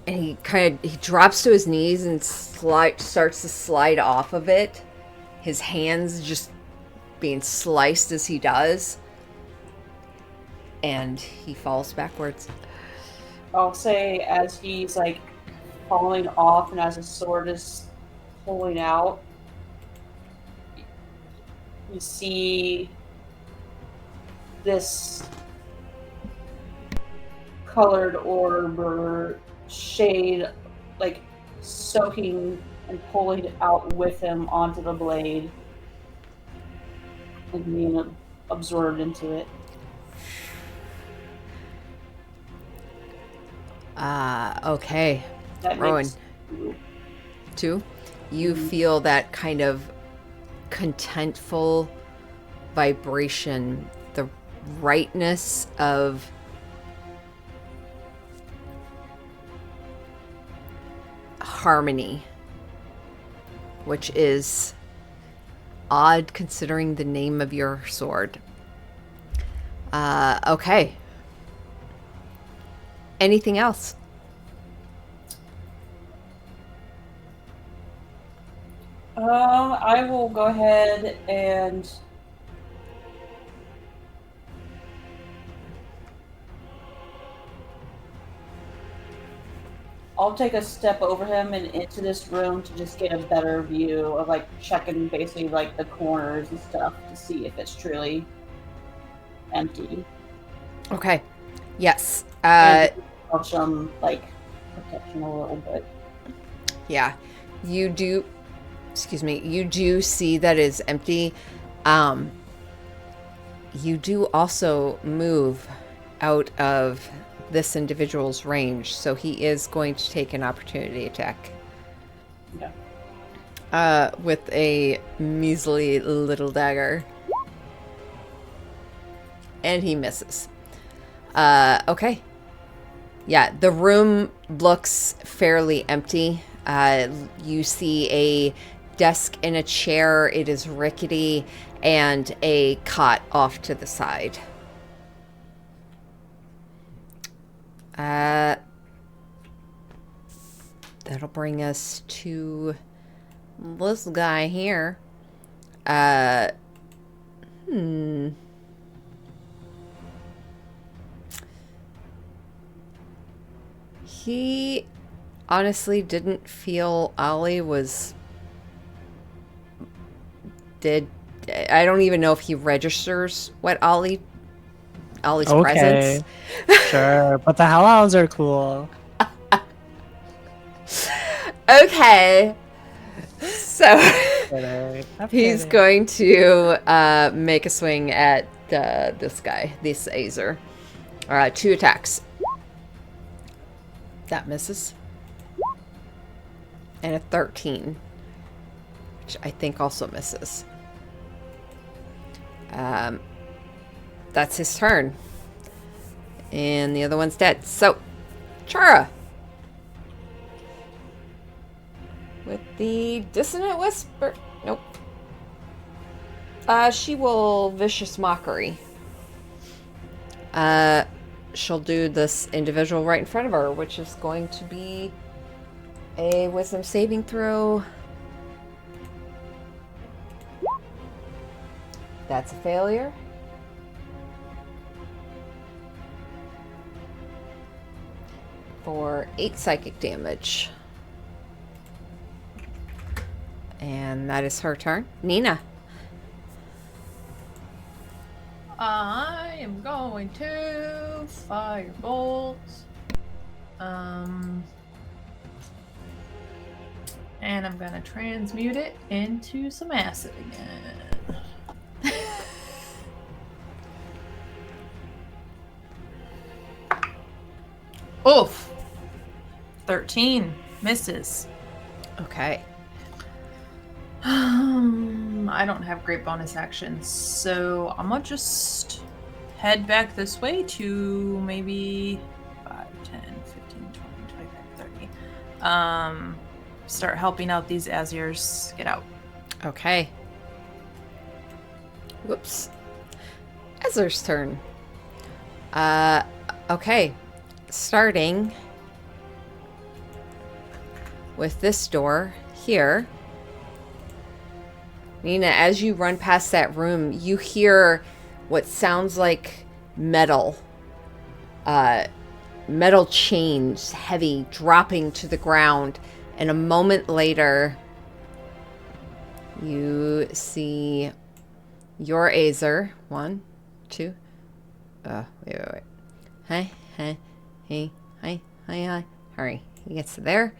and he drops to his knees and starts to slide off of it, his hands just being sliced as he does, and he falls backwards. I'll say as he's like falling off and as his sword is pulling out, you see this colored orb or shade like soaking and pulling out with him onto the blade and being absorbed into it. Okay. That Rowan. makes 2. You feel that kind of contentful vibration, the rightness of harmony, which is odd considering the name of your sword. Okay. Anything else? I will go ahead and I'll take a step over him and into this room to just get a better view of like checking basically like the corners and stuff to see if it's truly empty. Okay. Yes. And of some like protection a little bit. Yeah. You do see that is empty. You do also move out of this individual's range, so he is going to take an opportunity attack. Yeah. With a measly little dagger. And he misses. Okay. Yeah, the room looks fairly empty. You see a desk and a chair. It is rickety, and a cot off to the side. That'll bring us to this guy here. He honestly didn't feel Ollie was... I don't even know if he registers what Ollie's presence. Sure, but the Hellhounds are cool. Okay. So he's going to make a swing at this guy, this Azer. 2 attacks. That misses. And a 13, which I think also misses. That's his turn. And the other one's dead. So, Chara. With the Dissonant Whisper. Nope. She will Vicious Mockery. She'll do this individual right in front of her, which is going to be a Wisdom saving throw. That's a failure. For 8 psychic damage. And that is her turn. Nina. I am going to firebolt. And I'm gonna transmute it into some acid again. Oof. 13 misses. Okay. I don't have great bonus actions, so I'm gonna just head back this way to maybe 5, 10, 15, 20, 25, 30. Start helping out these Azirs get out. Okay. Whoops. Ezra's turn. Okay. Starting with this door here. Nina, as you run past that room, you hear what sounds like metal. Metal chains, heavy, dropping to the ground. And a moment later, you see your Azer. 1, 2. Wait. Hi. Hurry. He gets to there.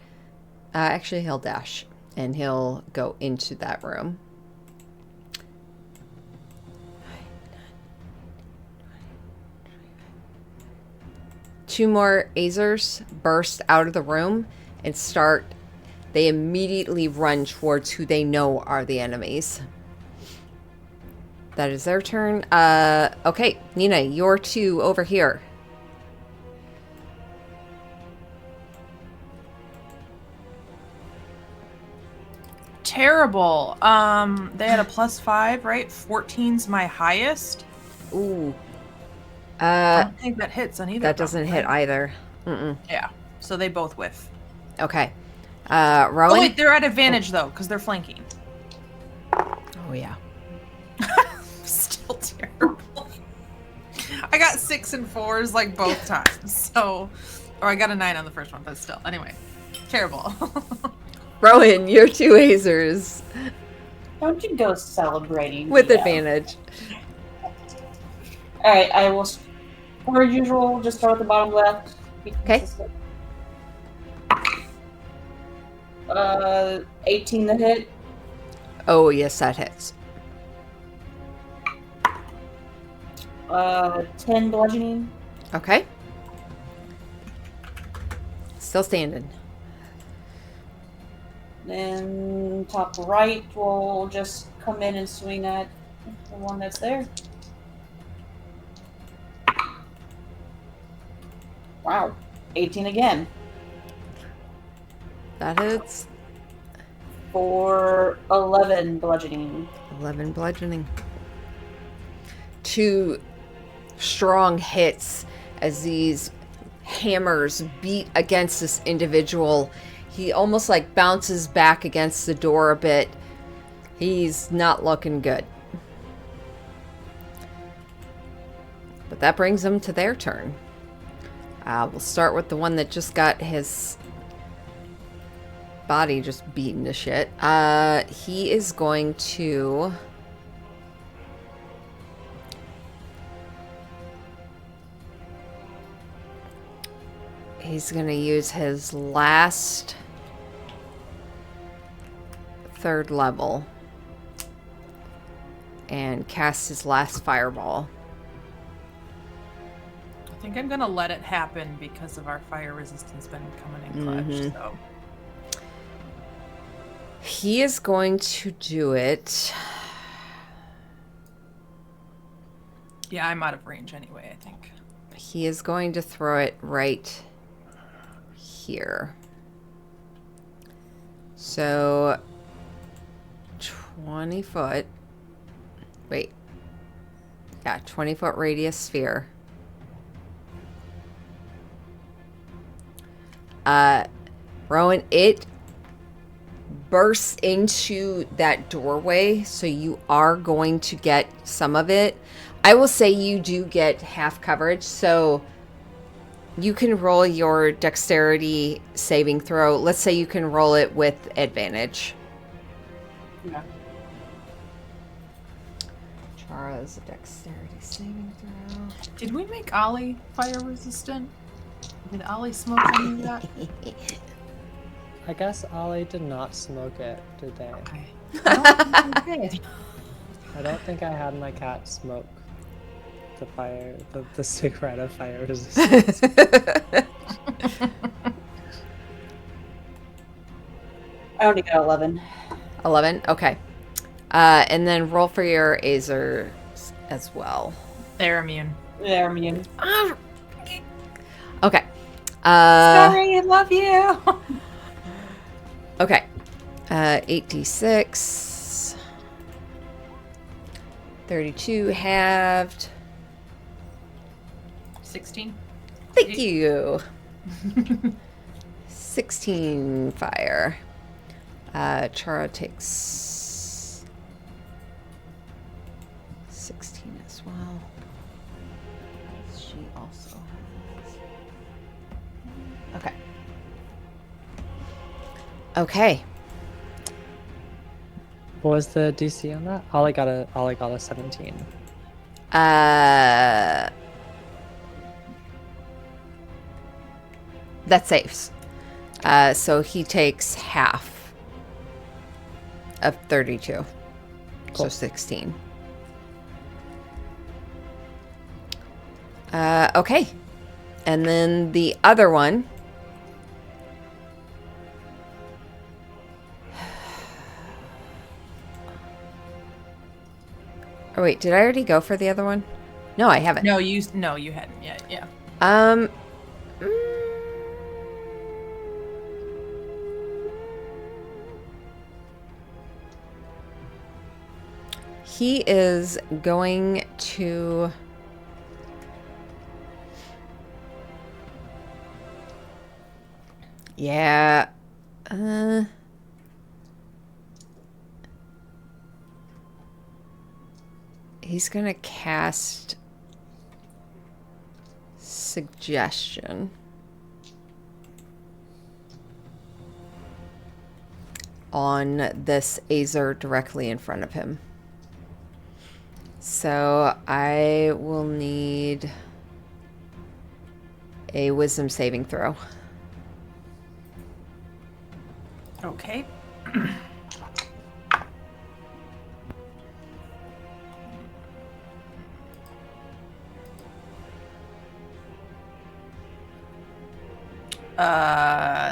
Actually, he'll dash. And he'll go into that room. 2 more Azers burst out of the room and they immediately run towards who they know are the enemies. That is their turn. Okay, Nina, you're 2 over here. Terrible. They had a +5, right? 14's my highest. Ooh. I don't think that hits on either. That doesn't hit right? either. Mm-mm. Yeah. So they both whiff. Okay. Rowan? Oh wait, they're at advantage though, because they're flanking. Oh, yeah. Still terrible. I got 6 and 4s like both times. So, or I got a 9 on the first one, but still. Anyway, terrible. Rowan, you're 2 Azers Don't you go celebrating. with Leo. advantage. Alright, I will, per usual, just start at the bottom left. Be Okay. consistent. 18 to hit. Oh, yes, that hits. 10 bludgeoning. Okay. Still standing. Then top right will just come in and swing at the one that's there. Wow. 18 again. That hits. For 11 bludgeoning. 11 bludgeoning. 2 strong hits as these hammers beat against this individual. He almost like bounces back against the door a bit. He's not looking good. But that brings them to their turn. We'll start with the one that just got his body just beaten to shit. He is going to... He's going to use his last 3rd level and cast his last fireball. I think I'm gonna let it happen because of our fire resistance been coming in clutch. So He is going to do it. yeah, I'm out of range anyway, I think. He is going to throw it right here. So 20 foot. Wait. Yeah, 20-foot radius sphere. Rowan, it bursts into that doorway, so you are going to get some of it. I will say you do get half coverage, so you can roll your dexterity saving throw. Let's say you can roll it with advantage. Yeah. Chara's dexterity saving throw. Did we make Ollie fire resistant? Did Ollie smoke any of that? I guess Ollie did not smoke it, did they? Okay. I don't think we did. I don't think I had my cat smoke the cigarette of fire resistance. I only got 11. 11? Okay. And then roll for your Azer as well. They're immune. They're immune. Okay. Sorry, I love you. Okay. 8d6. 32 halved. 16. Thank you. 16 fire. Chara takes 16 as well. She also has. Okay. Okay. What was the DC on that? Ollie got a 17. That saves. So he takes half of 32. Cool. So 16. Okay. And then the other one. Oh wait, did I already go for the other one? No, I haven't. No, you hadn't yet. Yeah. Mm, he is going to yeah. He's gonna cast Suggestion on this Azer directly in front of him. So I will need a wisdom saving throw. Okay.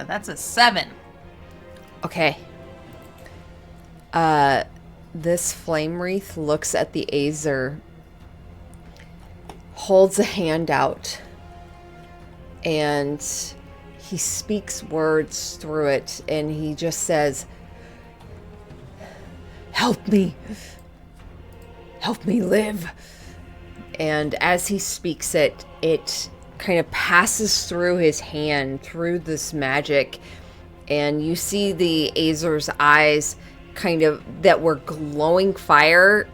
That's a 7. Okay. This flame wreath looks at the Azer, holds a hand out, and he speaks words through it, and he just says, "Help me. Help me live." And as he speaks it, it kind of passes through his hand, through this magic, and you see the Azer's eyes kind of that were glowing fire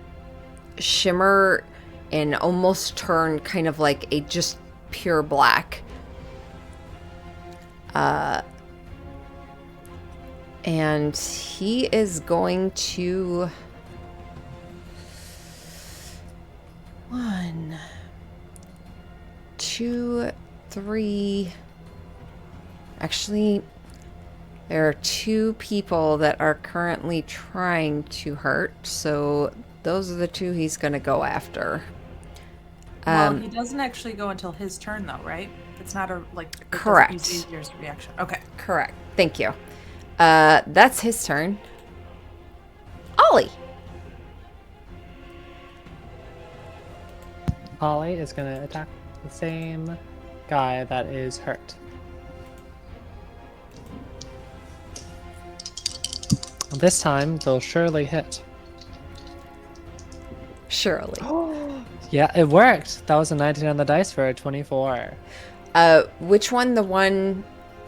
shimmer and almost turn kind of like a just pure black. And he is going to 1, 2, 3. Actually, there are 2 people that are currently trying to hurt, so those are the 2 he's going to go after. Well, he doesn't actually go until his turn, though, right? It's not a like. Correct. Use Azer's reaction. Okay. Correct. Thank you. That's his turn. Ollie. Ollie is going to attack the same guy that is hurt. This time, they'll surely hit. Surely. Yeah, it worked. That was a 19 on the dice for a 24. Which one? The one...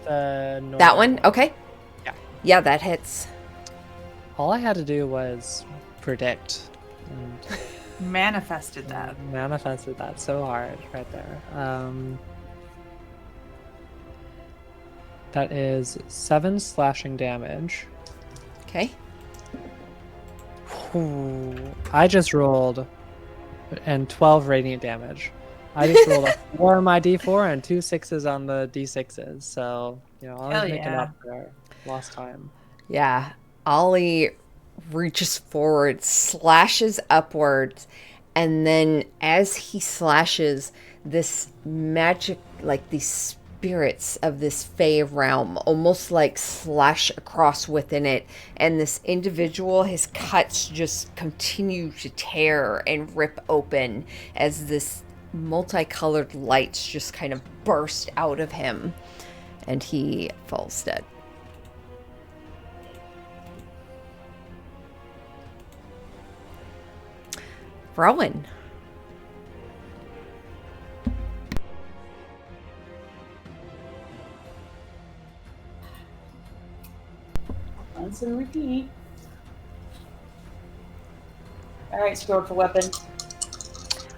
The that one? Okay. Yeah. Yeah, that hits. All I had to do was predict. And Manifested that. manifested that so hard right there. That is 7 slashing damage. Okay. Ooh, I just rolled and 12 radiant damage. I just rolled a 4 on my d4 and 2 6s on the d6s. So, you know, I Hell was making yeah. up for lost time. Yeah. Ollie reaches forward, slashes upwards, and then as he slashes, this magic, like these spirits of this Fey realm, almost like slash across within it. And this individual, his cuts just continue to tear and rip open as this multicolored lights just kind of burst out of him. And he falls dead. Rowan. Rinse and repeat. Alright, scroll for weapon.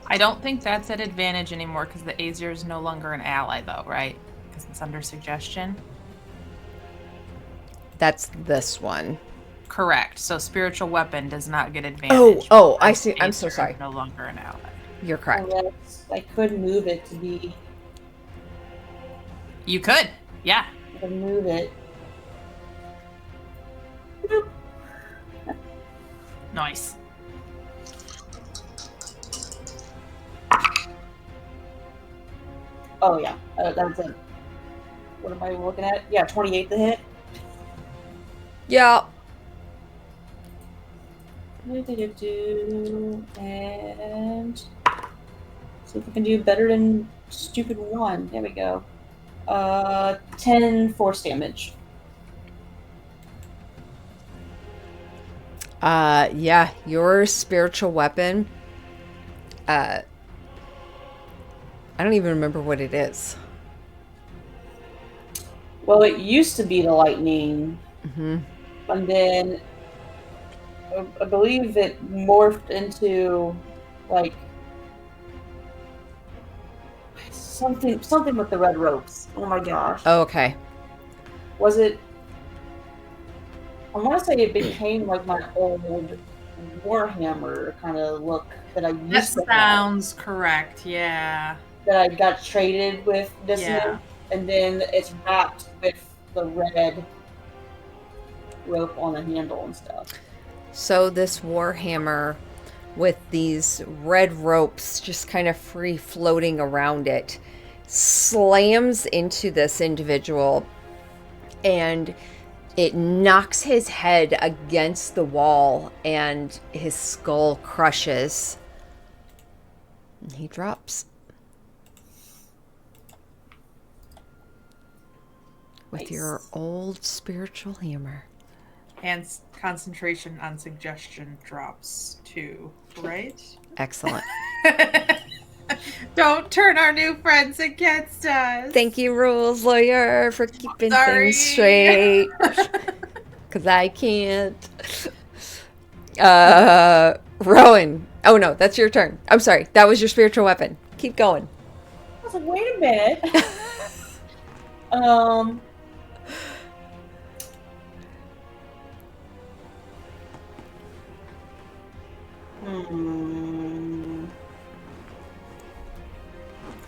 I don't think that's at advantage anymore because the Azer is no longer an ally, though, right? Because it's under suggestion. That's this one. Correct. So spiritual weapon does not get advantage. Oh, I see. because I'm so Azer is sorry. No longer an ally. You're correct. Unless I could move it to be. You could. Yeah. I could move it. Nice. Oh yeah. That's a. What am I looking at? Yeah, 28 to hit. Yeah. And see if we can do better than stupid 1. There we go. 10 force damage. Yeah, your spiritual weapon. I don't even remember what it is. Well, it used to be the lightning, Mm-hmm. and then I believe it morphed into like something with the red ropes. Oh my gosh. Oh, okay. Was it? I want to say it became like my old Warhammer kind of look that I That used to have, sounds correct. Yeah. that I got traded with Dissonant, Yeah. and then it's wrapped with the red rope on the handle and stuff. So this Warhammer with these red ropes just kind of free floating around it slams into this individual, and it knocks his head against the wall and his skull crushes. And he drops. With Nice. your old spiritual hammer. And concentration on suggestion drops too, right? Excellent. Don't turn our new friends against us. Thank you, rules lawyer, for keeping Sorry. things straight. Because I can't. Rowan. Oh no, that's your turn. I'm sorry. That was your spiritual weapon. Keep going. I was like, wait a minute.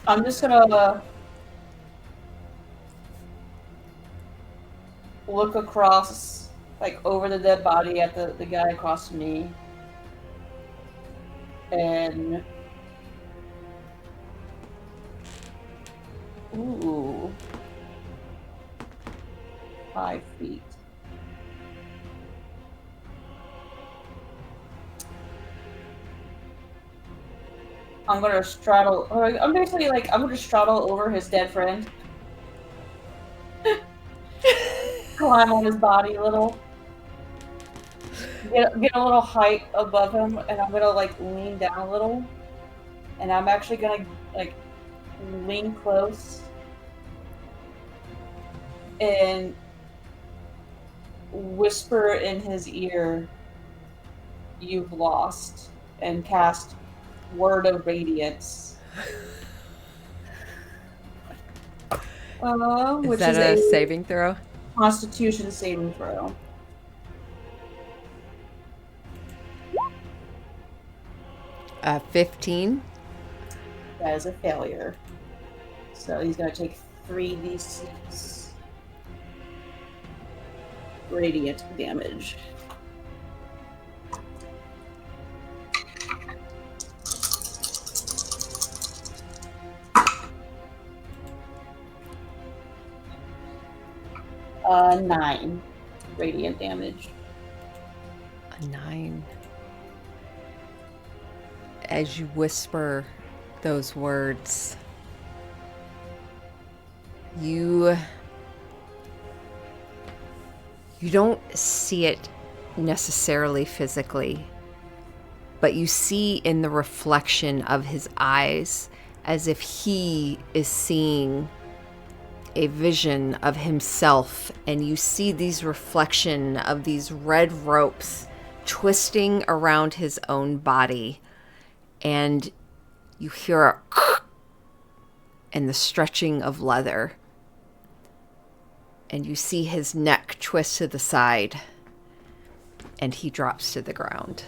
I'm just gonna look across, like over the dead body at the guy across from me, and ooh, 5 feet. I'm gonna straddle. I'm basically like I'm gonna straddle over his dead friend, climb on his body a little, get a little height above him, and I'm gonna like lean down a little, and I'm actually gonna like lean close and whisper in his ear, "You've lost," and cast Word of Radiance. Which Is that is a saving throw? Constitution saving throw. Uh, 15. That is a failure. So he's going to take 3d6 radiant damage. Uh, 9 radiant damage. A 9. As you whisper those words, you don't see it necessarily physically, but you see in the reflection of his eyes as if he is seeing a vision of himself, and you see these reflection of these red ropes twisting around his own body, and you hear a and the stretching of leather, and you see his neck twist to the side, and he drops to the ground.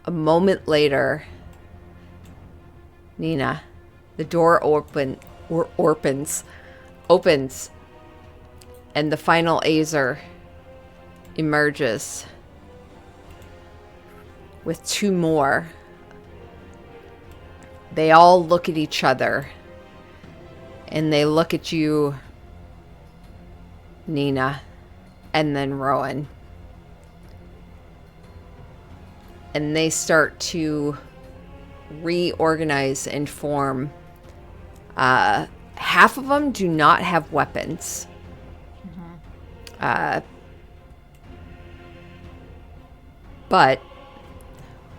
A moment later, Nina, the door opens, and the final Azer emerges with 2 more. They all look at each other, and they look at you, Nina, and then Rowan. And they start to reorganize and form. Half of them do not have weapons. But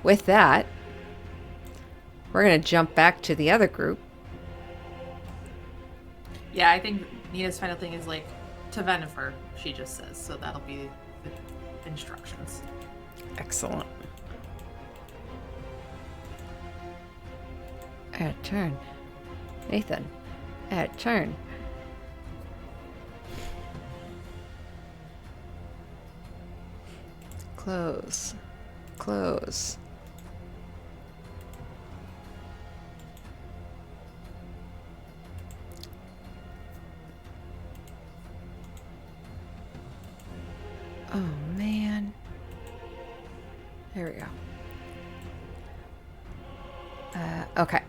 with that, we're going to jump back to the other group. Yeah, I think Nina's final thing is like to Venifer, she just says. So that'll be the instructions. Excellent. Add turn. Nathan. Add turn. Close. Close. Oh, man. There we go. Okay.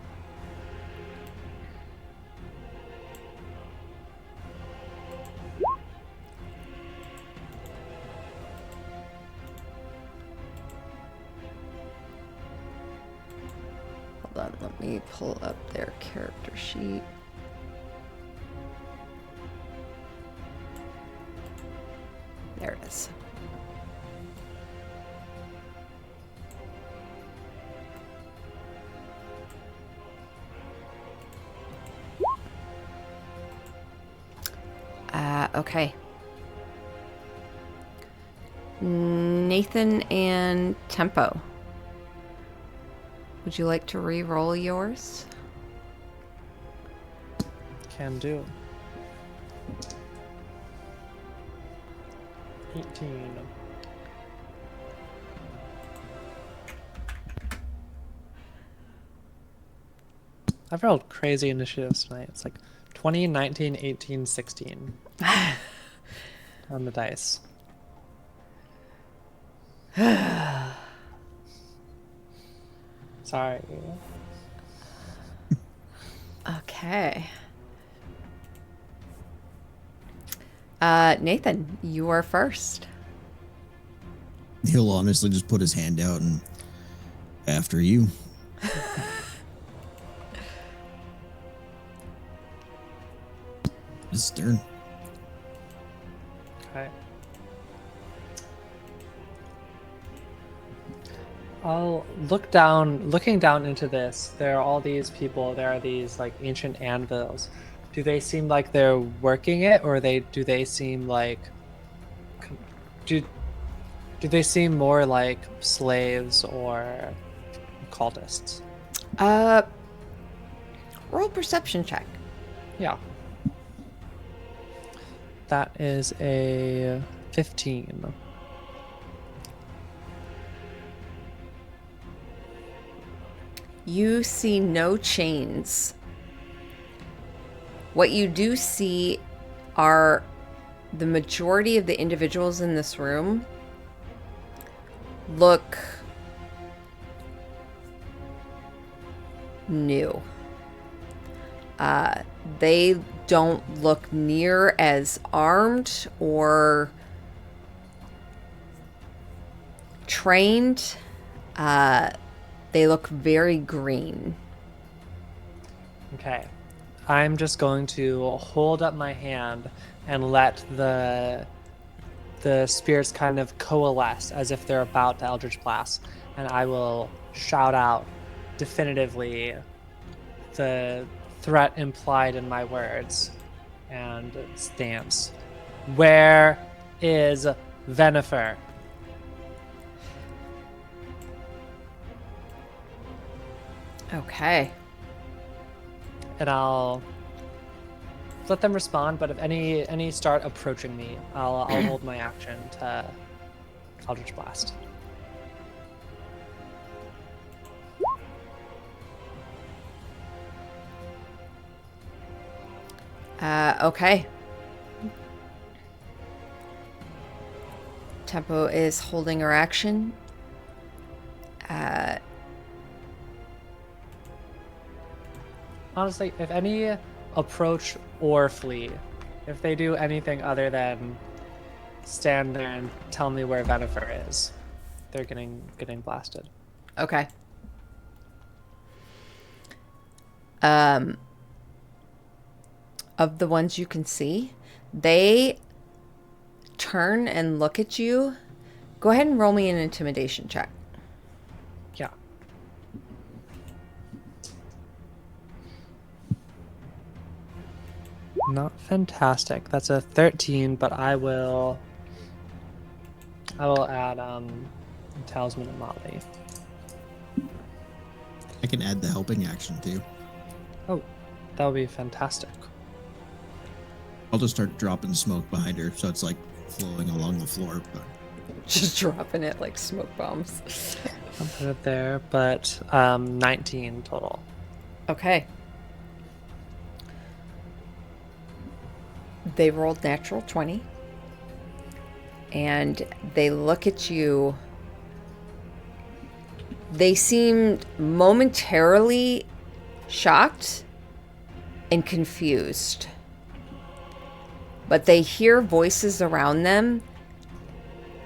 Hold on, let me pull up their character sheet. There it is. Okay. Nathan and Tempo. Would you like to re-roll yours? Can do. 18. I've rolled crazy initiatives tonight. It's like 20, 19, 18, 16 on the dice. Sorry. Okay. Nathan, you are first. He'll honestly just put his hand out and after you. His turn. Okay. I'll looking down into this, there are all these people, there are these like ancient anvils. Do they seem like they're working it, or do they seem like do they seem more like slaves or cultists? Roll perception check. Yeah. That is a 15. You see no chains. What you do see are the majority of the individuals in this room look new. They don't look near as armed or trained. They look very green. Okay. I'm just going to hold up my hand and let the spirits kind of coalesce as if they're about to Eldritch Blast, and I will shout out definitively the threat implied in my words and stance. Where is Venifer? Okay. And I'll let them respond, but if any start approaching me, I'll hold my action to Eldritch Blast. Okay. Tempo is holding her action. Honestly, if any approach or flee, if they do anything other than stand there and tell me where Venifer is, they're getting blasted. Okay. Of the ones you can see, they turn and look at you. Go ahead and roll me an intimidation check. Yeah. Not fantastic. That's a 13, but I will add Talisman and Motley. I can add the helping action too. Oh, that would be fantastic. I'll just start dropping smoke behind her, so it's like flowing along the floor. But Just dropping it like smoke bombs. I'll put it there, but 19 total. Okay. They rolled natural 20. And they look at you. They seemed momentarily shocked and confused. But they hear voices around them,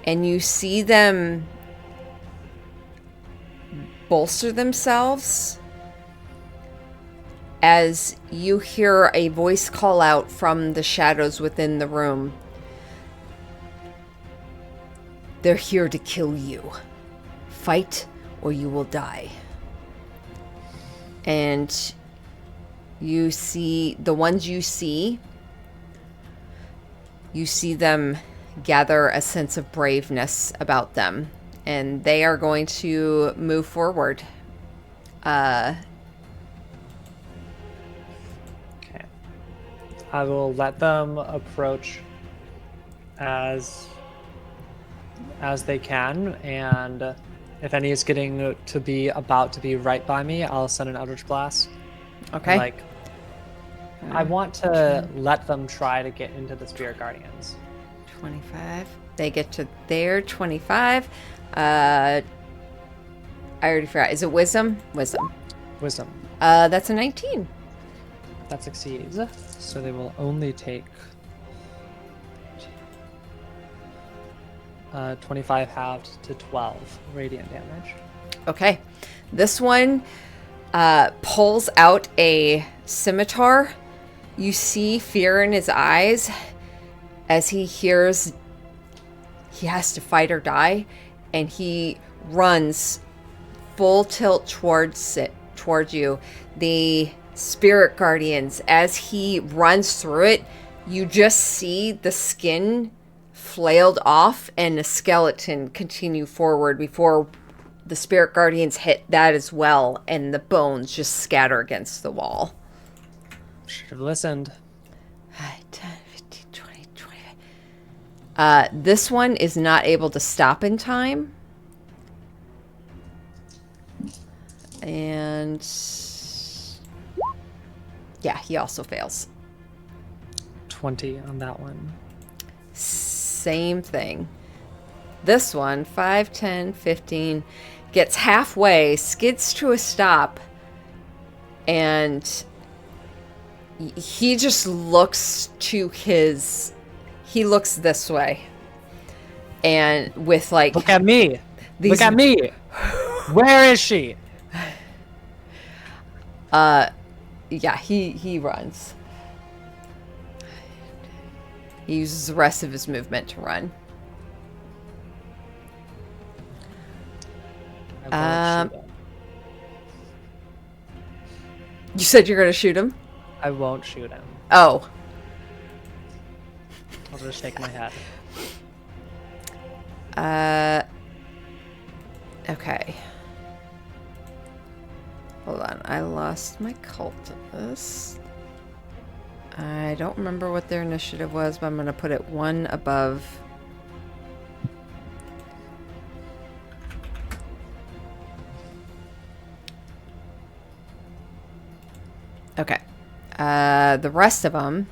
and you see them bolster themselves as you hear a voice call out from the shadows within the room. They're here to kill you. Fight or you will die. And you see, the ones you see them gather a sense of braveness about them. And they are going to move forward. Okay. I will let them approach as they can, and if any is getting to be about to be right by me, I'll send an Eldritch Blast. Okay. Like, I want to let them try to get into the Spirit Guardians. 25. They get to their 25. I already forgot. Is it wisdom? Wisdom. Wisdom. That's a 19. That succeeds. So they will only take 25 halved to 12 radiant damage. Okay. This one pulls out a scimitar. You see fear in his eyes as he hears he has to fight or die, and he runs full tilt towards you. The Spirit Guardians, as he runs through it, you just see the skin flailed off and the skeleton continue forward before the Spirit Guardians hit that as well, and the bones just scatter against the wall. Should have listened. 10, 15, 20, 25. This one is not able to stop in time. And yeah, he also fails. 20 on that one. Same thing. This one, 5, 10, 15, gets halfway, skids to a stop, and he just looks to his... He looks this way. And with like... Look at me! Look at me! Where is she? Yeah, he runs. He uses the rest of his movement to run. I won't shoot him. You said you're going to shoot him? I won't shoot him. Oh. I'll just shake my head. Okay. Hold on, I lost my cultist. I don't remember what their initiative was, but I'm going to put it one above. Okay. The rest of them.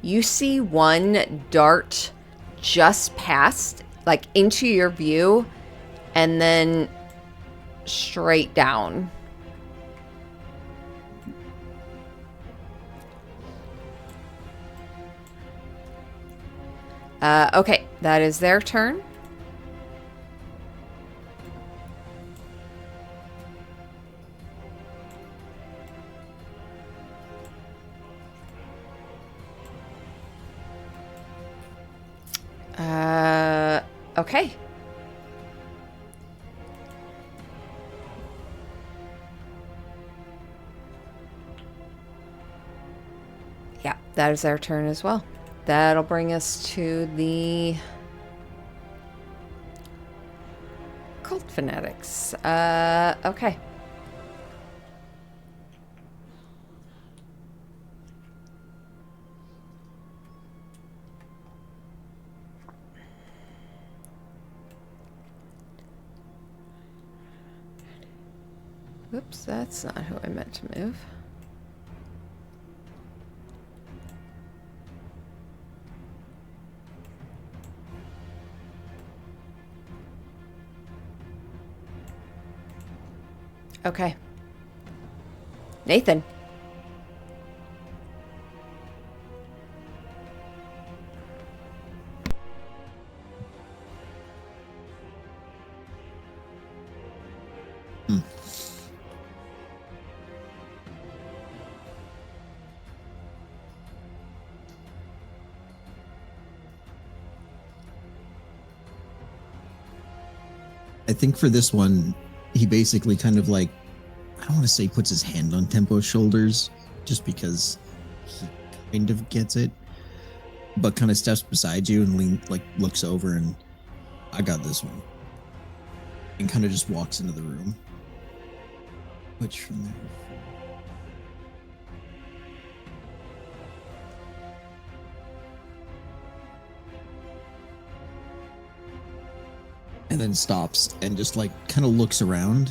you see one dart just past, like into your view, and then straight down. Okay, that is their turn. Okay. Yeah, that is their turn as well. That'll bring us to the Cult Fanatics. Okay. Whoops, that's not who I meant to move. Okay. Nathan. I think for this one, he basically kind of like, I don't want to say puts his hand on Tempo's shoulders, just because he kind of gets it, but kind of steps beside you and looks over and, I got this one, and kind of just walks into the room. Which from there. And then stops and just like kind of looks around.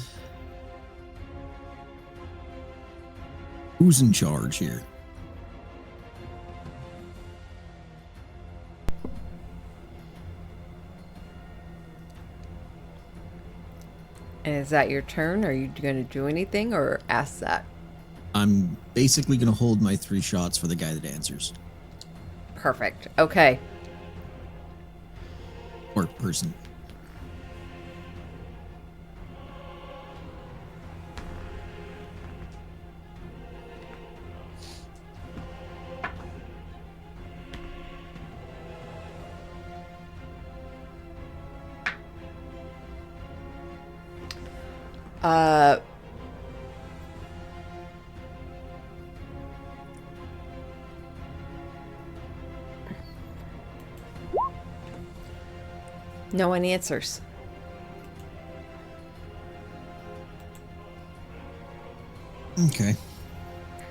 Who's in charge here? And is that your turn? Are you going to do anything or ask that? I'm basically going to hold my 3 shots for the guy that answers. Perfect. Okay. Or person. No one answers. Okay.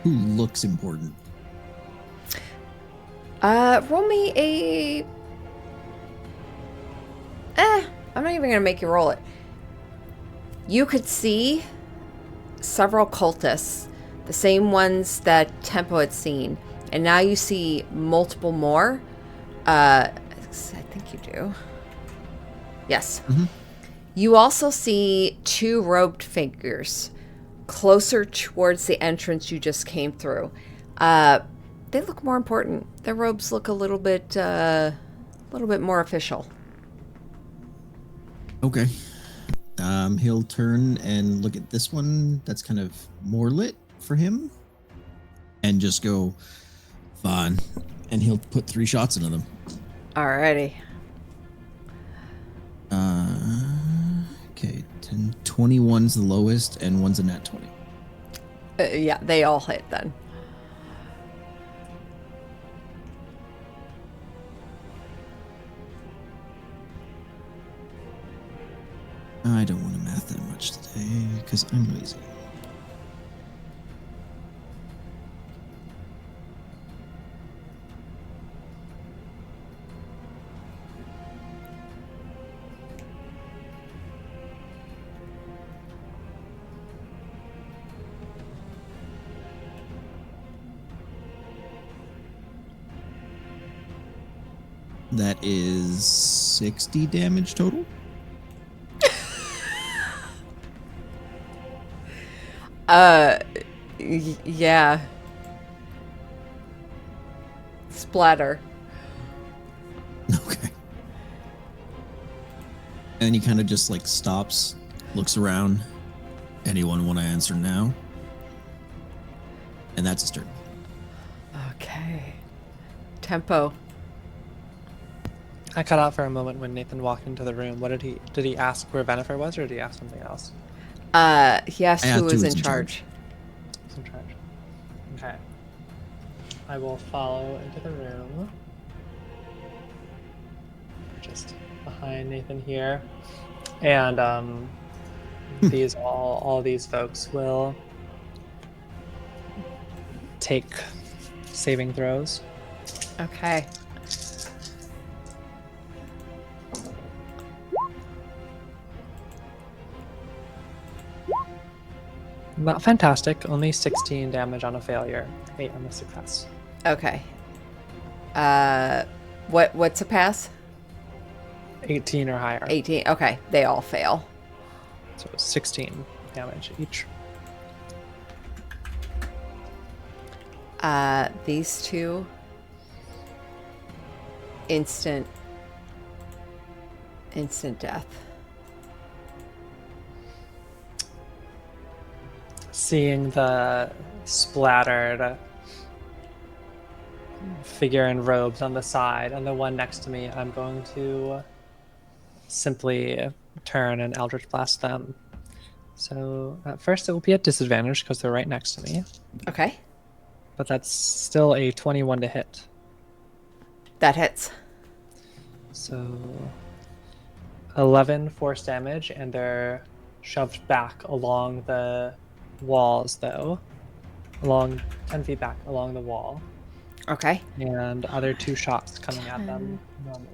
Who looks important? Roll me a... I'm not even going to make you roll it. You could see several cultists, the same ones that Tempo had seen, and now you see multiple more. I think you do. Yes. Mm-hmm. You also see 2 robed figures closer towards the entrance you just came through. They look more important. Their robes look a little bit more official. Okay. He'll turn and look at this one that's kind of more lit for him and just go, fine. And he'll put 3 shots into them. Alrighty. Okay, 10, 21's the lowest, and one's a nat 20. Yeah, they all hit then. I don't want to math that much today because I'm lazy. That is 60 damage total. Yeah. Splatter. Okay. And then he kind of just like stops, looks around. Anyone want to answer now? And that's his turn. Okay. Tempo. I cut out for a moment when Nathan walked into the room. What did he ask where Bennifer was, or did he ask something else? He asked who was in charge. Who's in charge? Okay. I will follow into the room. Just behind Nathan here. And these all these folks will take saving throws. Okay. Not fantastic, only 16 damage on a failure, 8 on a success. Okay. What's a pass? 18 or higher. 18. Okay, they all fail. So 16 damage each. These two instant death. Seeing the splattered figure in robes on the side and the one next to me, I'm going to simply turn and Eldritch Blast them. So at first it will be at disadvantage because they're right next to me, Okay. but that's still a 21 to hit. That hits. So 11 force damage, and they're shoved back along the walls, though. Along 10 feet back along the wall. Okay. And other 2 shots coming at them normally.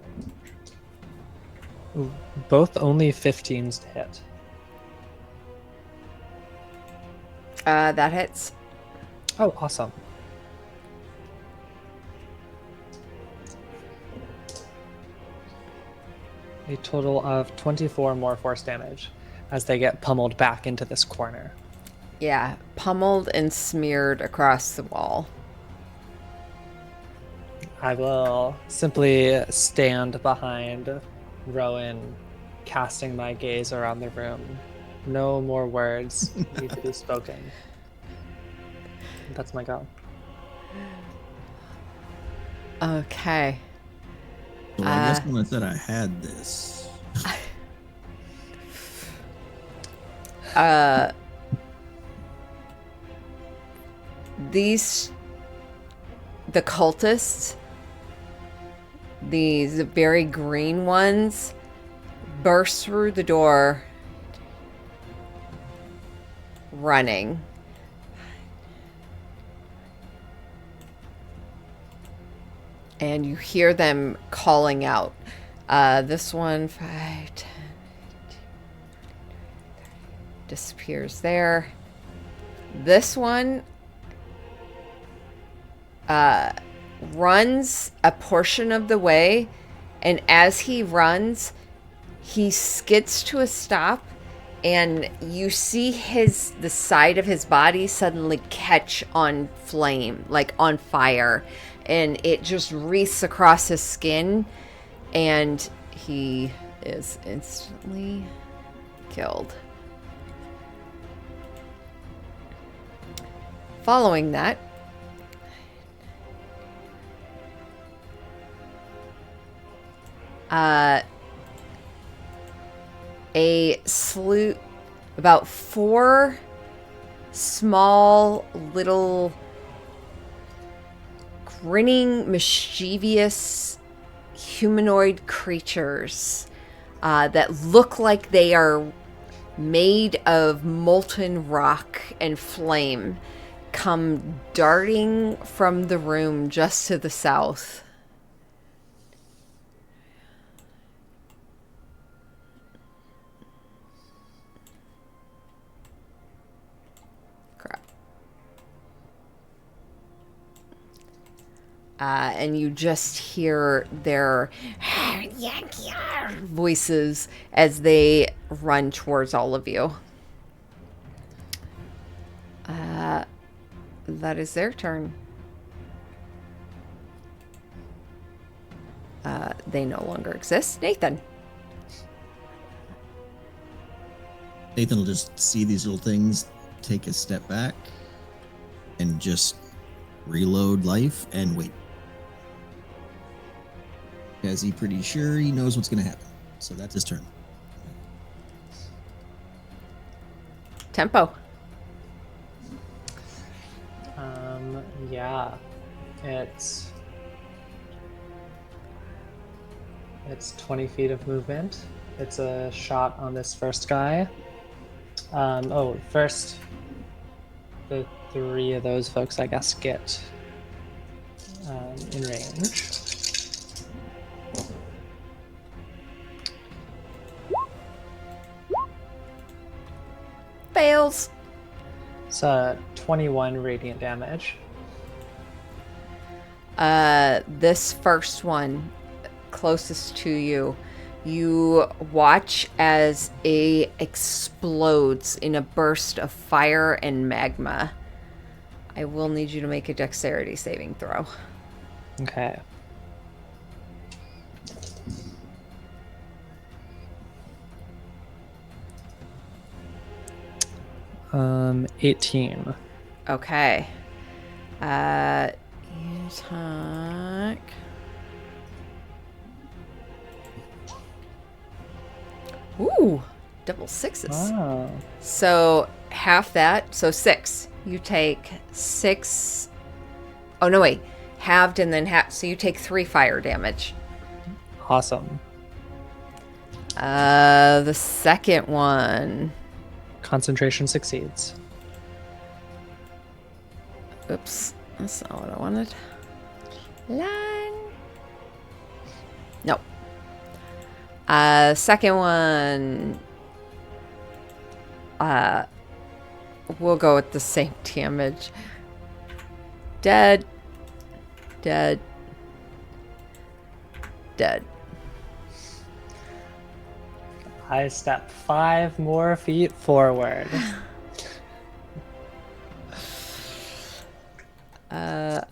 Ooh, both only 15s to hit. That hits. Oh, awesome. A total of 24 more force damage as they get pummeled back into this corner. Yeah, pummeled and smeared across the wall. I will simply stand behind Rowan, casting my gaze around the room. No more words need to be spoken. That's my go. Okay. So I guess when I said I had this. The cultists, these very green ones, burst through the door running. And you hear them calling out. This one, 5, 10, disappears there. This one runs a portion of the way, and as he runs, he skids to a stop, and you see the side of his body suddenly catch on flame, like on fire, and it just wreaths across his skin, and he is instantly killed. Following that, about 4 small little grinning, mischievous humanoid creatures that look like they are made of molten rock and flame come darting from the room just to the south. Crap. and you just hear their voices as they run towards all of you. That is their turn. They no longer exist. Nathan. Nathan will just see these little things, take a step back, and just reload life and wait. Because he's pretty sure he knows what's going to happen. So that's his turn. Tempo. Yeah. It's 20 feet of movement. It's a shot on this first guy. First, the 3 of those folks, I guess, get in range. Fails. It's 21 radiant damage. This first one, closest to you, you watch as it explodes in a burst of fire and magma. I will need you to make a dexterity saving throw. Okay. Um, 18. Okay. Attack. Ooh, double sixes. Oh. So half that, so 6. You take 6. Oh no, wait. Halved and then half. So you take 3 fire damage. Awesome. The second one. Concentration succeeds. Oops, that's not what I wanted. Line. Nope. Second one. We'll go with the same damage. Dead. Dead. Dead. I step 5 more feet forward.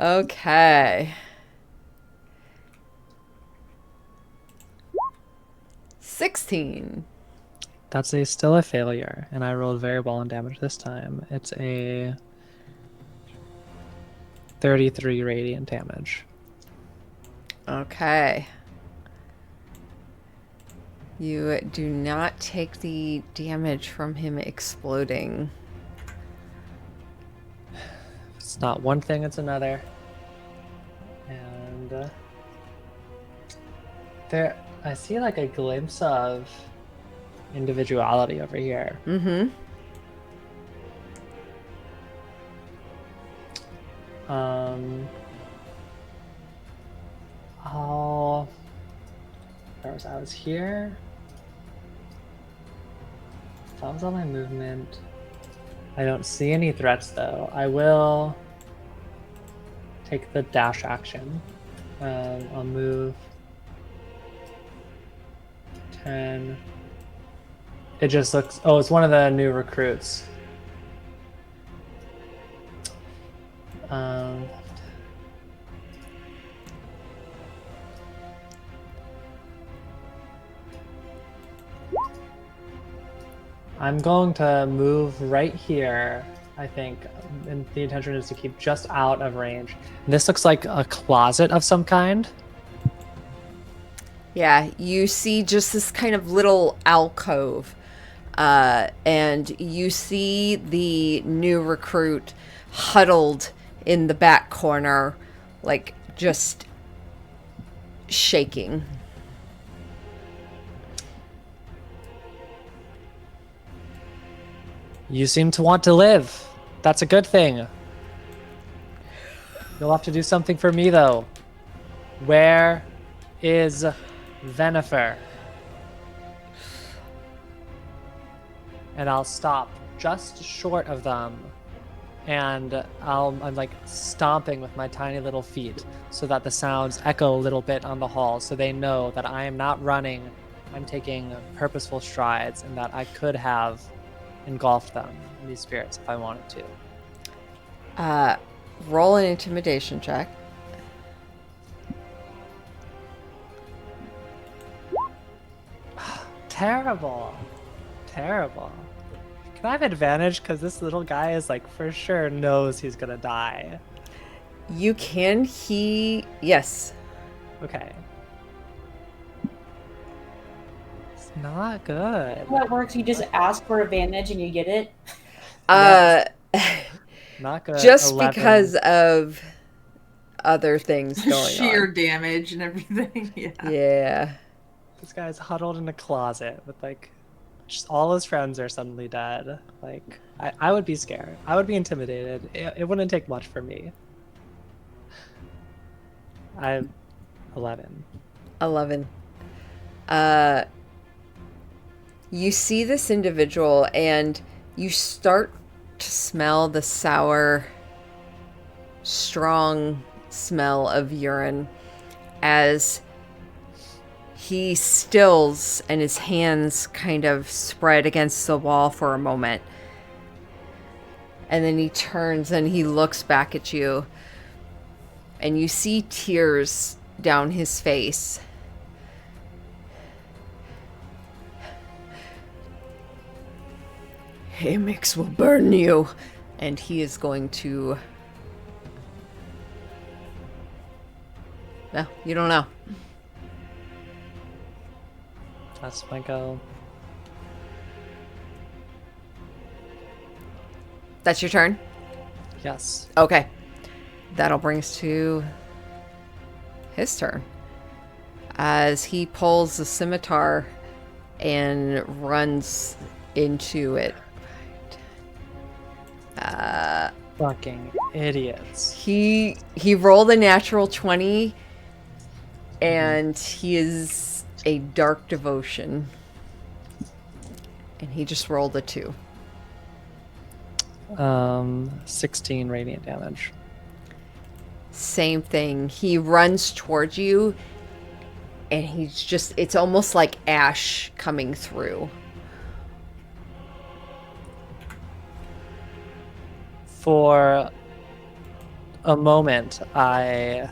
Okay. 16. That's still a failure, and I rolled very well on damage this time. It's a 33 radiant damage. Okay. You do not take the damage from him exploding. It's not one thing, it's another. And there, I see like a glimpse of individuality over here. Mm-hmm. I was here. That was all my movement. I don't see any threats though. I will take the dash action. I'll move 10. It just looks, oh, it's one of the new recruits. I'm going to move right here, I think, and the intention is to keep just out of range. This looks like a closet of some kind. Yeah, you see just this kind of little alcove, and you see the new recruit huddled in the back corner, like just shaking. You seem to want to live. That's a good thing. You'll have to do something for me, though. Where is Venifer? And I'll stop just short of them and I'm like stomping with my tiny little feet so that the sounds echo a little bit on the hall, so they know that I am not running, I'm taking purposeful strides, and that I could have engulfed them in these spirits if I wanted to. Roll an intimidation check. Terrible. Can I have advantage? Because this little guy is like for sure knows he's gonna die. You can. Yes. Okay. It's not good. How that works? You just ask for advantage and you get it. Not good. Just 11. because of other things going Sheer on. damage and everything. Yeah. Yeah. This guy's huddled in a closet with like just all his friends are suddenly dead. Like I would be scared. I would be intimidated. It wouldn't take much for me. I'm 11. 11. You see this individual and you start to smell the sour, strong smell of urine as he stills and his hands kind of spread against the wall for a moment. And then he turns and he looks back at you. And you see tears down his face. Amix will burn you. And he is going to... No, you don't know. That's my go. That's your turn? Yes. Okay. That'll bring us to his turn. As he pulls the scimitar and runs into it. Fucking idiots. He rolled a natural 20 and he is a dark devotion. And he just rolled a 2. 16 radiant damage. Same thing. He runs towards you and he's just, it's almost like ash coming through. For a moment, I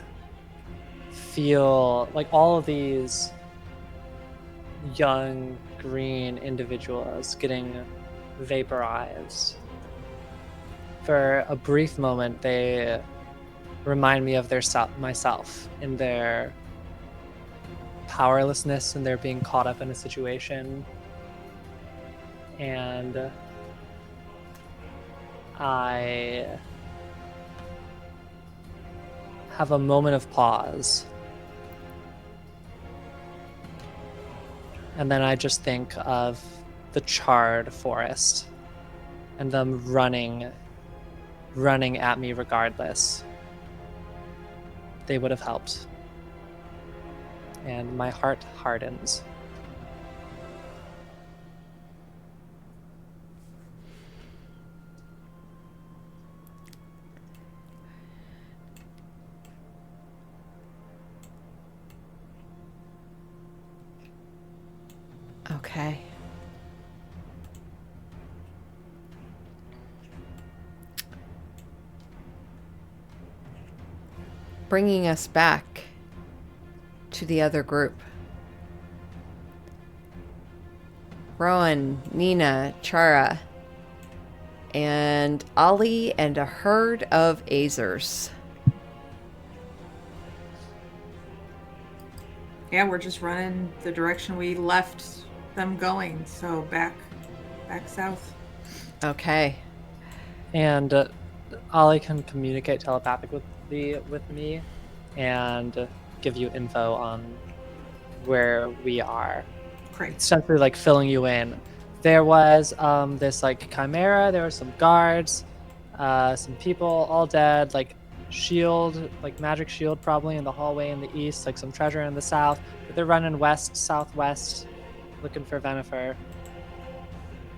feel like all of these young green individuals getting vaporized. For a brief moment, they remind me of myself in their powerlessness and their being caught up in a situation. And I have a moment of pause. And then I just think of the charred forest and them running at me regardless. They would have helped. And my heart hardens. Okay. Bringing us back to the other group. Rowan, Nina, Chara, and Ollie and a herd of Azers. Yeah, we're just running the direction we left them going, so back south. Okay. And Ollie can communicate telepathically with me and give you info on where we are. Great. Essentially like filling you in. There was this like chimera, there were some guards, some people all dead, like shield, like magic shield probably in the hallway in the east, like some treasure in the south, but they're running southwest looking for Venifer.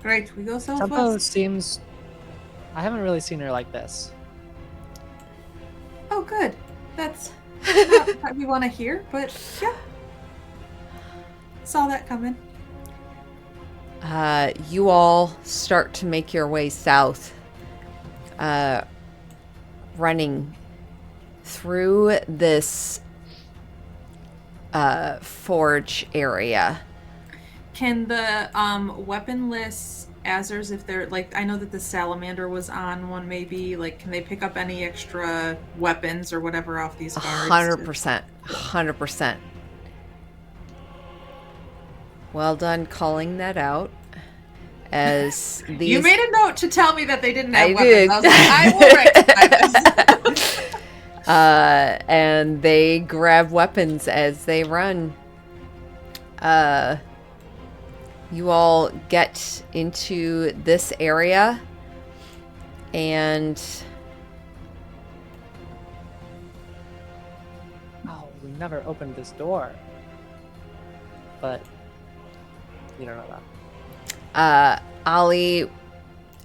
Great, we go Tempo southwest. seems, I haven't really seen her like this. Oh, good. That's not what we want to hear, but yeah. Saw that coming. You all start to make your way south, running through this forge area. Can the weaponless Azers, if they're like, I know that the salamander was on one, maybe like, can they pick up any extra weapons or whatever off these guards? 100%. 100%. Well done calling that out. As these, You made a note to tell me that they didn't have I weapons. did. I was like, I will rectify this. And they grab weapons as they run. You all get into this area, and Oh, we never opened this door. But you don't know that. Ollie.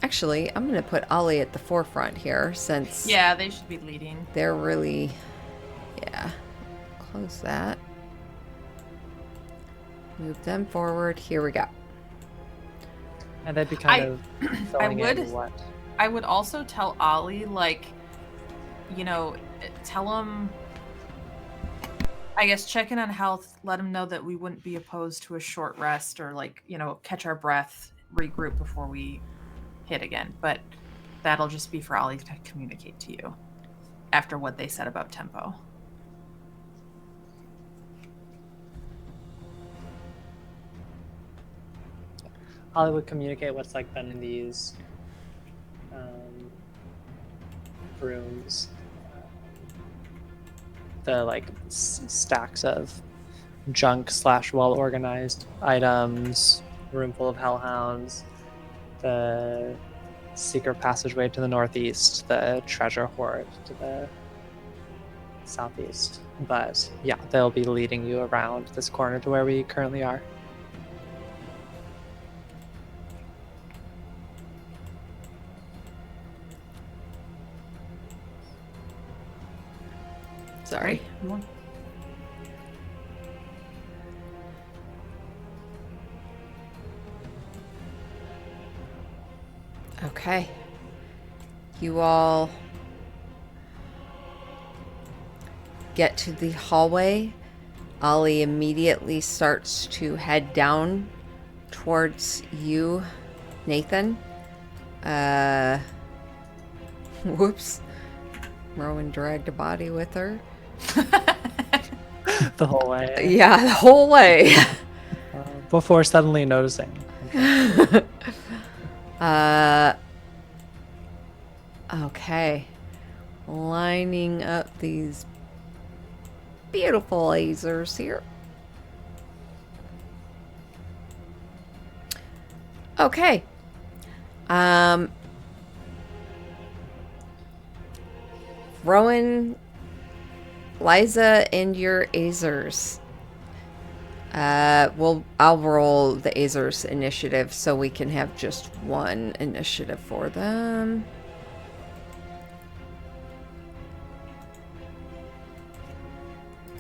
Actually, I'm going to put Ollie at the forefront here since Yeah, they should be leading. they're really. Yeah. Close that. Move them forward. Here we go. And they'd be kind of filling would- in what? I would also tell Ollie, like, you know, tell him, I guess, check in on health, let him know that we wouldn't be opposed to a short rest or, like, you know, catch our breath, regroup before we hit again. But that'll just be for Ollie to communicate to you after what they said about tempo. Holly would communicate what's like been in these rooms. The like stacks of junk / well organized items, room full of hellhounds, the secret passageway to the northeast, the treasure hoard to the southeast. But yeah, they'll be leading you around this corner to where we currently are. Sorry. Okay. You all get to the hallway. Ollie immediately starts to head down towards you, Nathan. Whoops. Rowan dragged a body with her. The whole way. Yeah, the whole way. Before suddenly noticing. Okay. Lining up these beautiful lasers here. Okay. Rowan, Liza, and your Azers. I'll roll the Azers initiative so we can have just one initiative for them.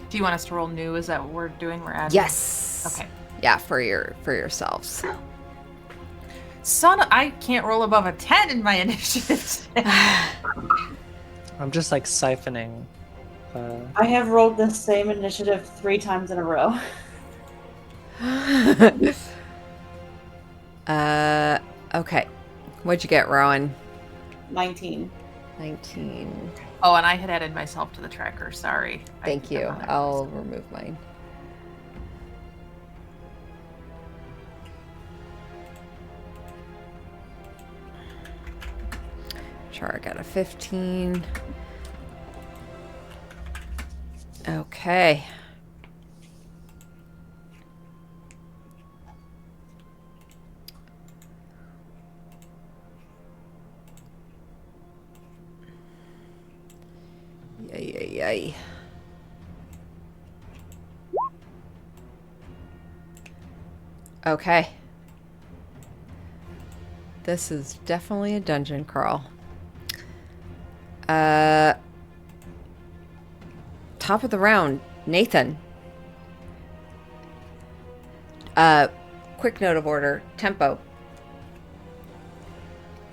Do you want us to roll new? Is that what we're doing? We're adding? Yes. Okay. Yeah, for yourselves. Son, I can't roll above a 10 in my initiative. I'm just like siphoning. I have rolled the same initiative 3 times in a row. Okay. What'd you get, Rowan? 19. 19. Oh, and I had added myself to the tracker. Sorry. Thank you. I'll remove mine. Chara got a 15. Okay. Yay. Okay. This is definitely a dungeon crawl. Top of the round, Nathan. Quick note of order, Tempo.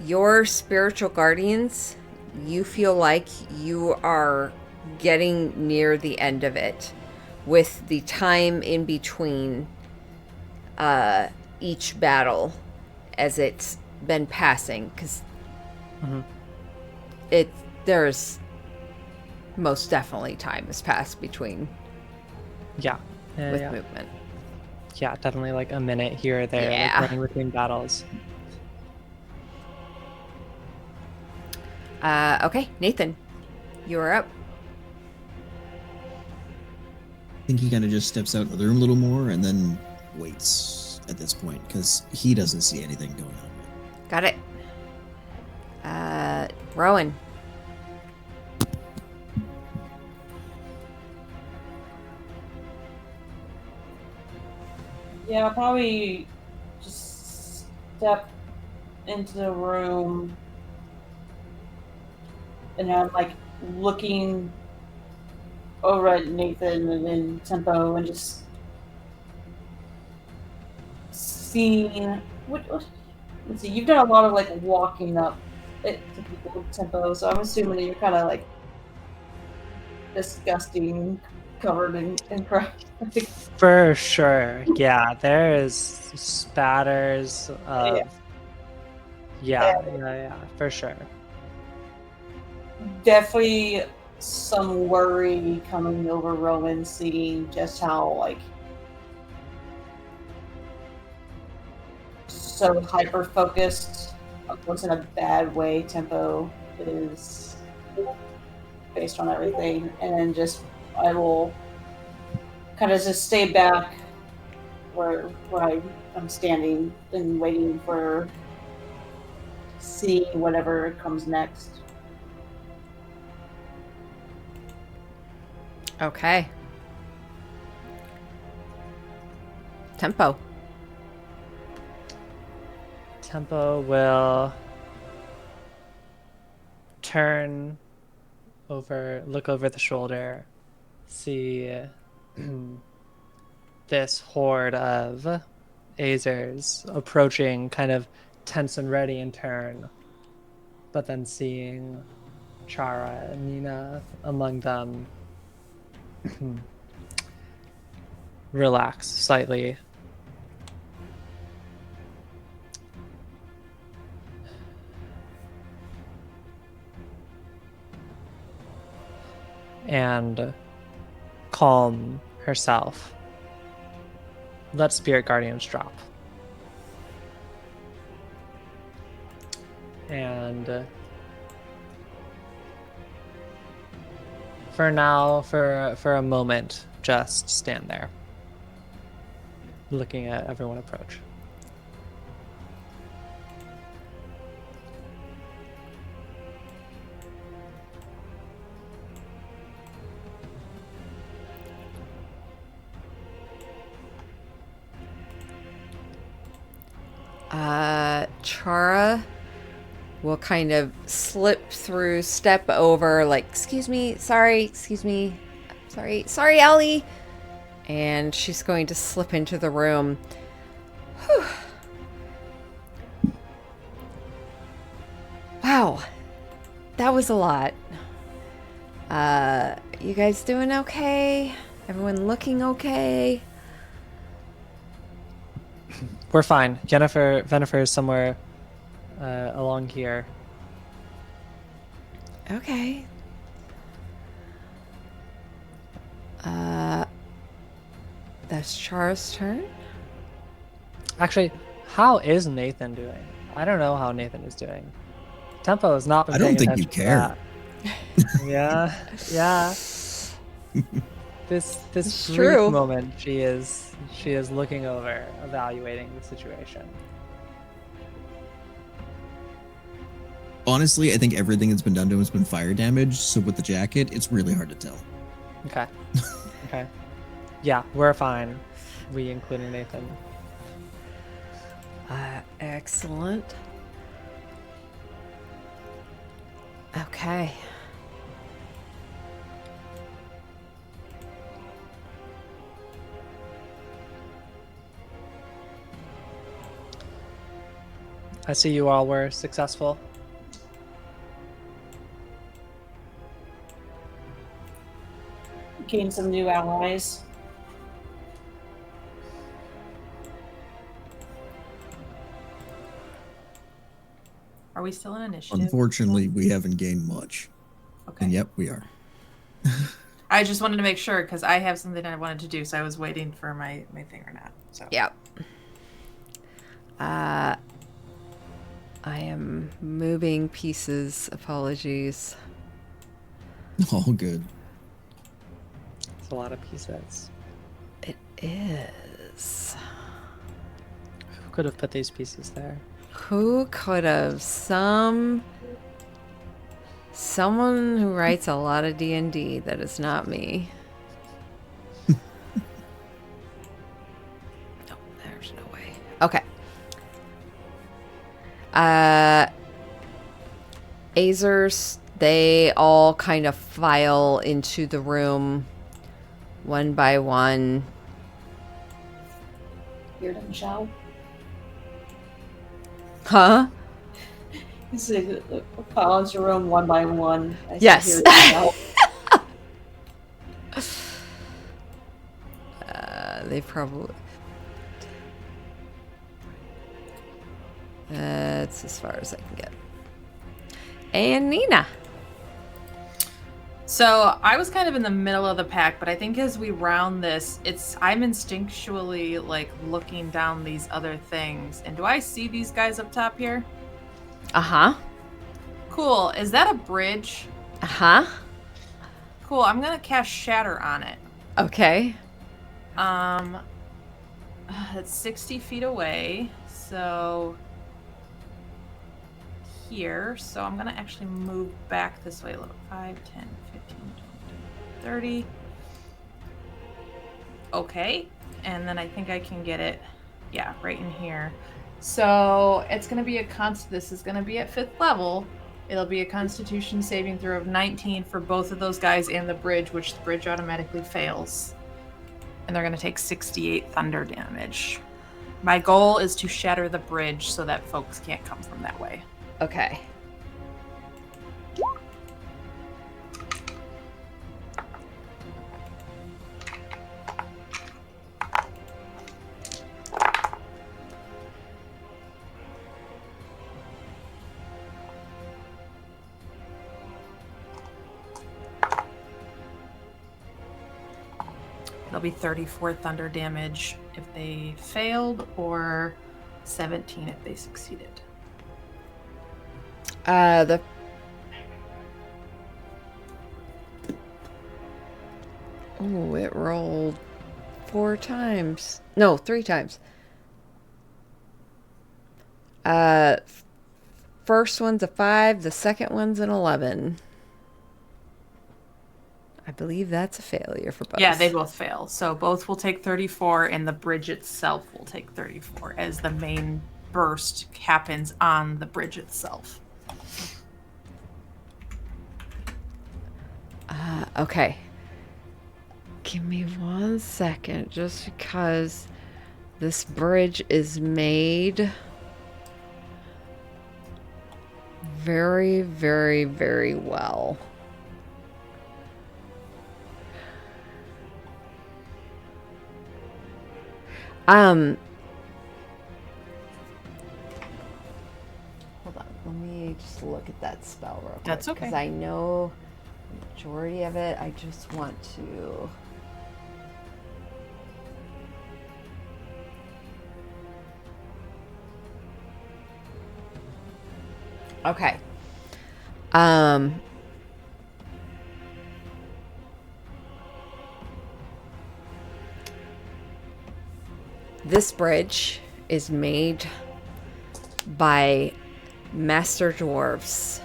Your spiritual guardians, you feel like you are getting near the end of it, with the time in between each battle as it's been passing, because there's most definitely time has passed between Yeah. with Yeah. movement. Yeah, definitely like a minute here or there, Yeah. like running between battles. Okay, Nathan, you are up. I think he kind of just steps out of the room a little more and then waits at this point because he doesn't see anything going on. Got it. Rowan. Yeah, I'll probably just step into the room and I'm like looking over at Nathan and then Tempo and just seeing let's see, you've done a lot of like walking up it to people with Tempo, so I'm assuming that you're kind of like disgusting, covered in crap. For sure. Yeah, there is spatters of yeah, for sure. Definitely some worry coming over Roman, seeing just how like so hyper focused, of course in a bad way, Tempo is based on everything, and then just I will kind of just stay back where I'm standing and waiting for seeing whatever comes next. Okay. Tempo. Tempo will turn over, look over the shoulder, see this horde of Azers approaching, kind of tense and ready in turn, but then seeing Chara and Nina among them relax slightly. And calm herself. Let Spirit Guardians drop. And for now, for a moment, just stand there, looking at everyone approach. Chara will kind of slip through, step over, like, excuse me, sorry, Ellie. And she's going to slip into the room. Whew. Wow. That was a lot. You guys doing okay? Everyone looking okay? We're fine. Venifer is somewhere along here. Okay. That's Chara's turn. Actually, how is Nathan doing? I don't know how Nathan is doing. Tempo has not been. I don't paying think you attention to care. that. Yeah. This It's brief true. moment, she is looking over, evaluating the situation. Honestly, I think everything that's been done to him has been fire damage. So with the jacket, it's really hard to tell. Okay. Okay. Yeah, we're fine. We, including Nathan. Excellent. Okay. I see you all were successful. Gain some new allies. Are we still in initiative? Unfortunately, we haven't gained much. Okay. And yep, we are. I just wanted to make sure because I have something I wanted to do, so I was waiting for my thing or not. So Yep. I am moving pieces. Apologies. All good. It's a lot of pieces. It is. Who could have put these pieces there? Who could have? Someone who writes a lot of D&D. That is not me. No, there's no way. Okay. Azers, they all kind of file into the room one by one. Hear them shout. Huh? It's like file into the room one by one. I still Yes. hear them shout. They probably... That's as far as I can get. And Nina. So I was kind of in the middle of the pack, but I think as we round this, I'm instinctually like looking down these other things. And do I see these guys up top here? Uh-huh. Cool. Is that a bridge? Uh-huh. Cool. I'm gonna cast Shatter on it. Okay. It's 60 feet away, so here. So I'm gonna actually move back this way a little. 5, 10, 15, 20, 30. Okay, and then I think I can get it, yeah, right in here. So it's gonna be this is gonna be at 5th level. It'll be a Constitution saving throw of 19 for both of those guys and the bridge, which the bridge automatically fails. And they're going to take 68 thunder damage. My goal is to shatter the bridge so that folks can't come from that way. Okay. It'll be 34 thunder damage if they failed, or 17 if they succeeded. Oh, it rolled 4 times. No, 3 times. First one's a 5, the second one's an 11. I believe that's a failure for both. Yeah, they both fail. So both will take 34, and the bridge itself will take 34 as the main burst happens on the bridge itself. Okay. Give me 1 second, just because this bridge is made very, very, very well. Hold on, let me just look at that spell real quick. That's okay. Because I know the majority of it. I just want to... Okay. This bridge is made by master dwarves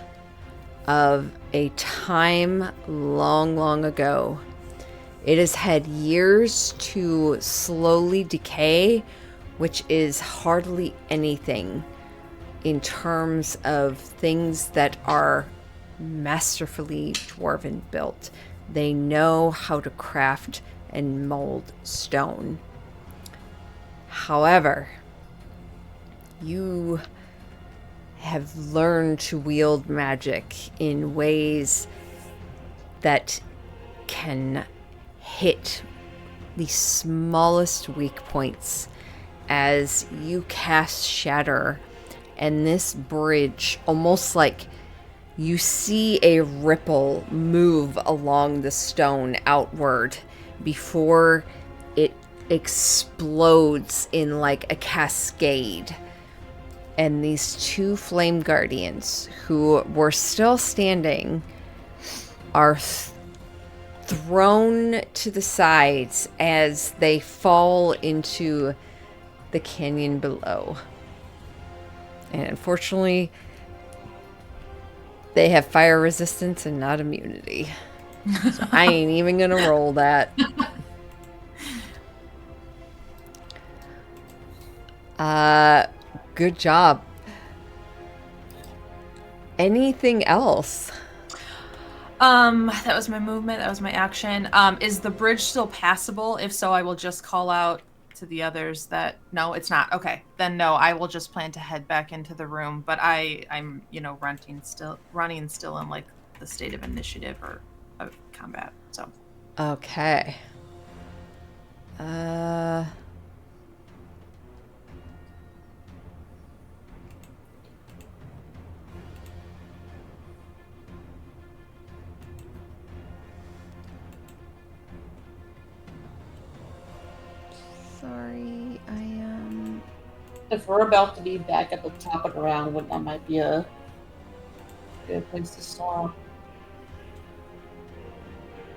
of a time long, long ago. It has had years to slowly decay, which is hardly anything in terms of things that are masterfully dwarven built. They know how to craft and mold stone. However, you have learned to wield magic in ways that can hit the smallest weak points as you cast Shatter, and this bridge, almost like you see a ripple move along the stone outward before it explodes in like a cascade. And these two flame guardians who were still standing are thrown to the sides as they fall into the canyon below. And unfortunately, they have fire resistance and not immunity. So I ain't even gonna roll that. Good job. Anything else? That was my movement. That was my action. Is the bridge still passable? If so, I will just call out to the others that no, it's not. Okay, then no, I will just plan to head back into the room. But I'm running still in like the state of initiative or of combat. So Okay. Sorry, I am. If we're about to be back at the top of the round, that might be a good place to start.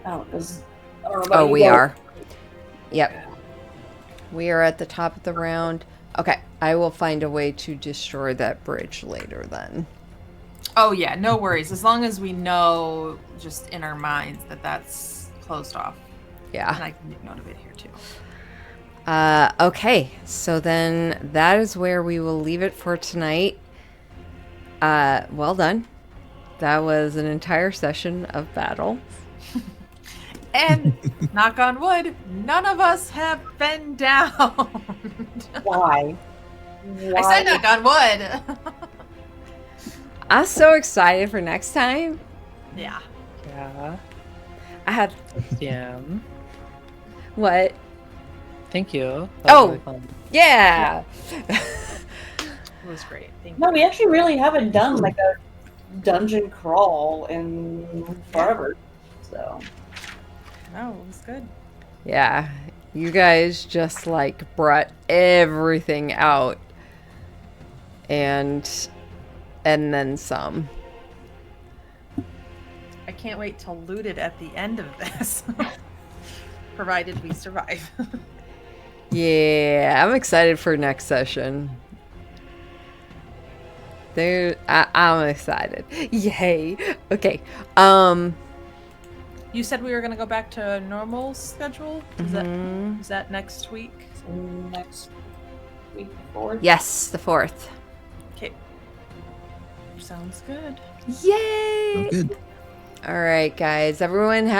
Oh, we are. Yep. We are at the top of the round. Okay, I will find a way to destroy that bridge later then. oh yeah, no worries. As long as we know just in our minds that that's closed off. Yeah. And I can make note of it here too. Okay, so then that is where we will leave it for tonight. Well done. That was an entire session of battle. And knock on wood, none of us have been down. Why? I said knock on wood. I'm so excited for next time. Yeah. Yeah. I have DM. what? Thank you. Oh. Yeah. It was great. Thank you. No, we actually really haven't done like a dungeon crawl in forever. So No, it was good. Yeah. You guys just like brought everything out. And then some. I can't wait to loot it at the end of this. Provided we survive. Yeah, I'm excited for next session. I'm excited. Yay. Okay. You said we were gonna go back to a normal schedule? Is that next week? next week before. Yes, the 4th. Okay. Sounds good. Yay! Oh, good. All right, guys. Everyone have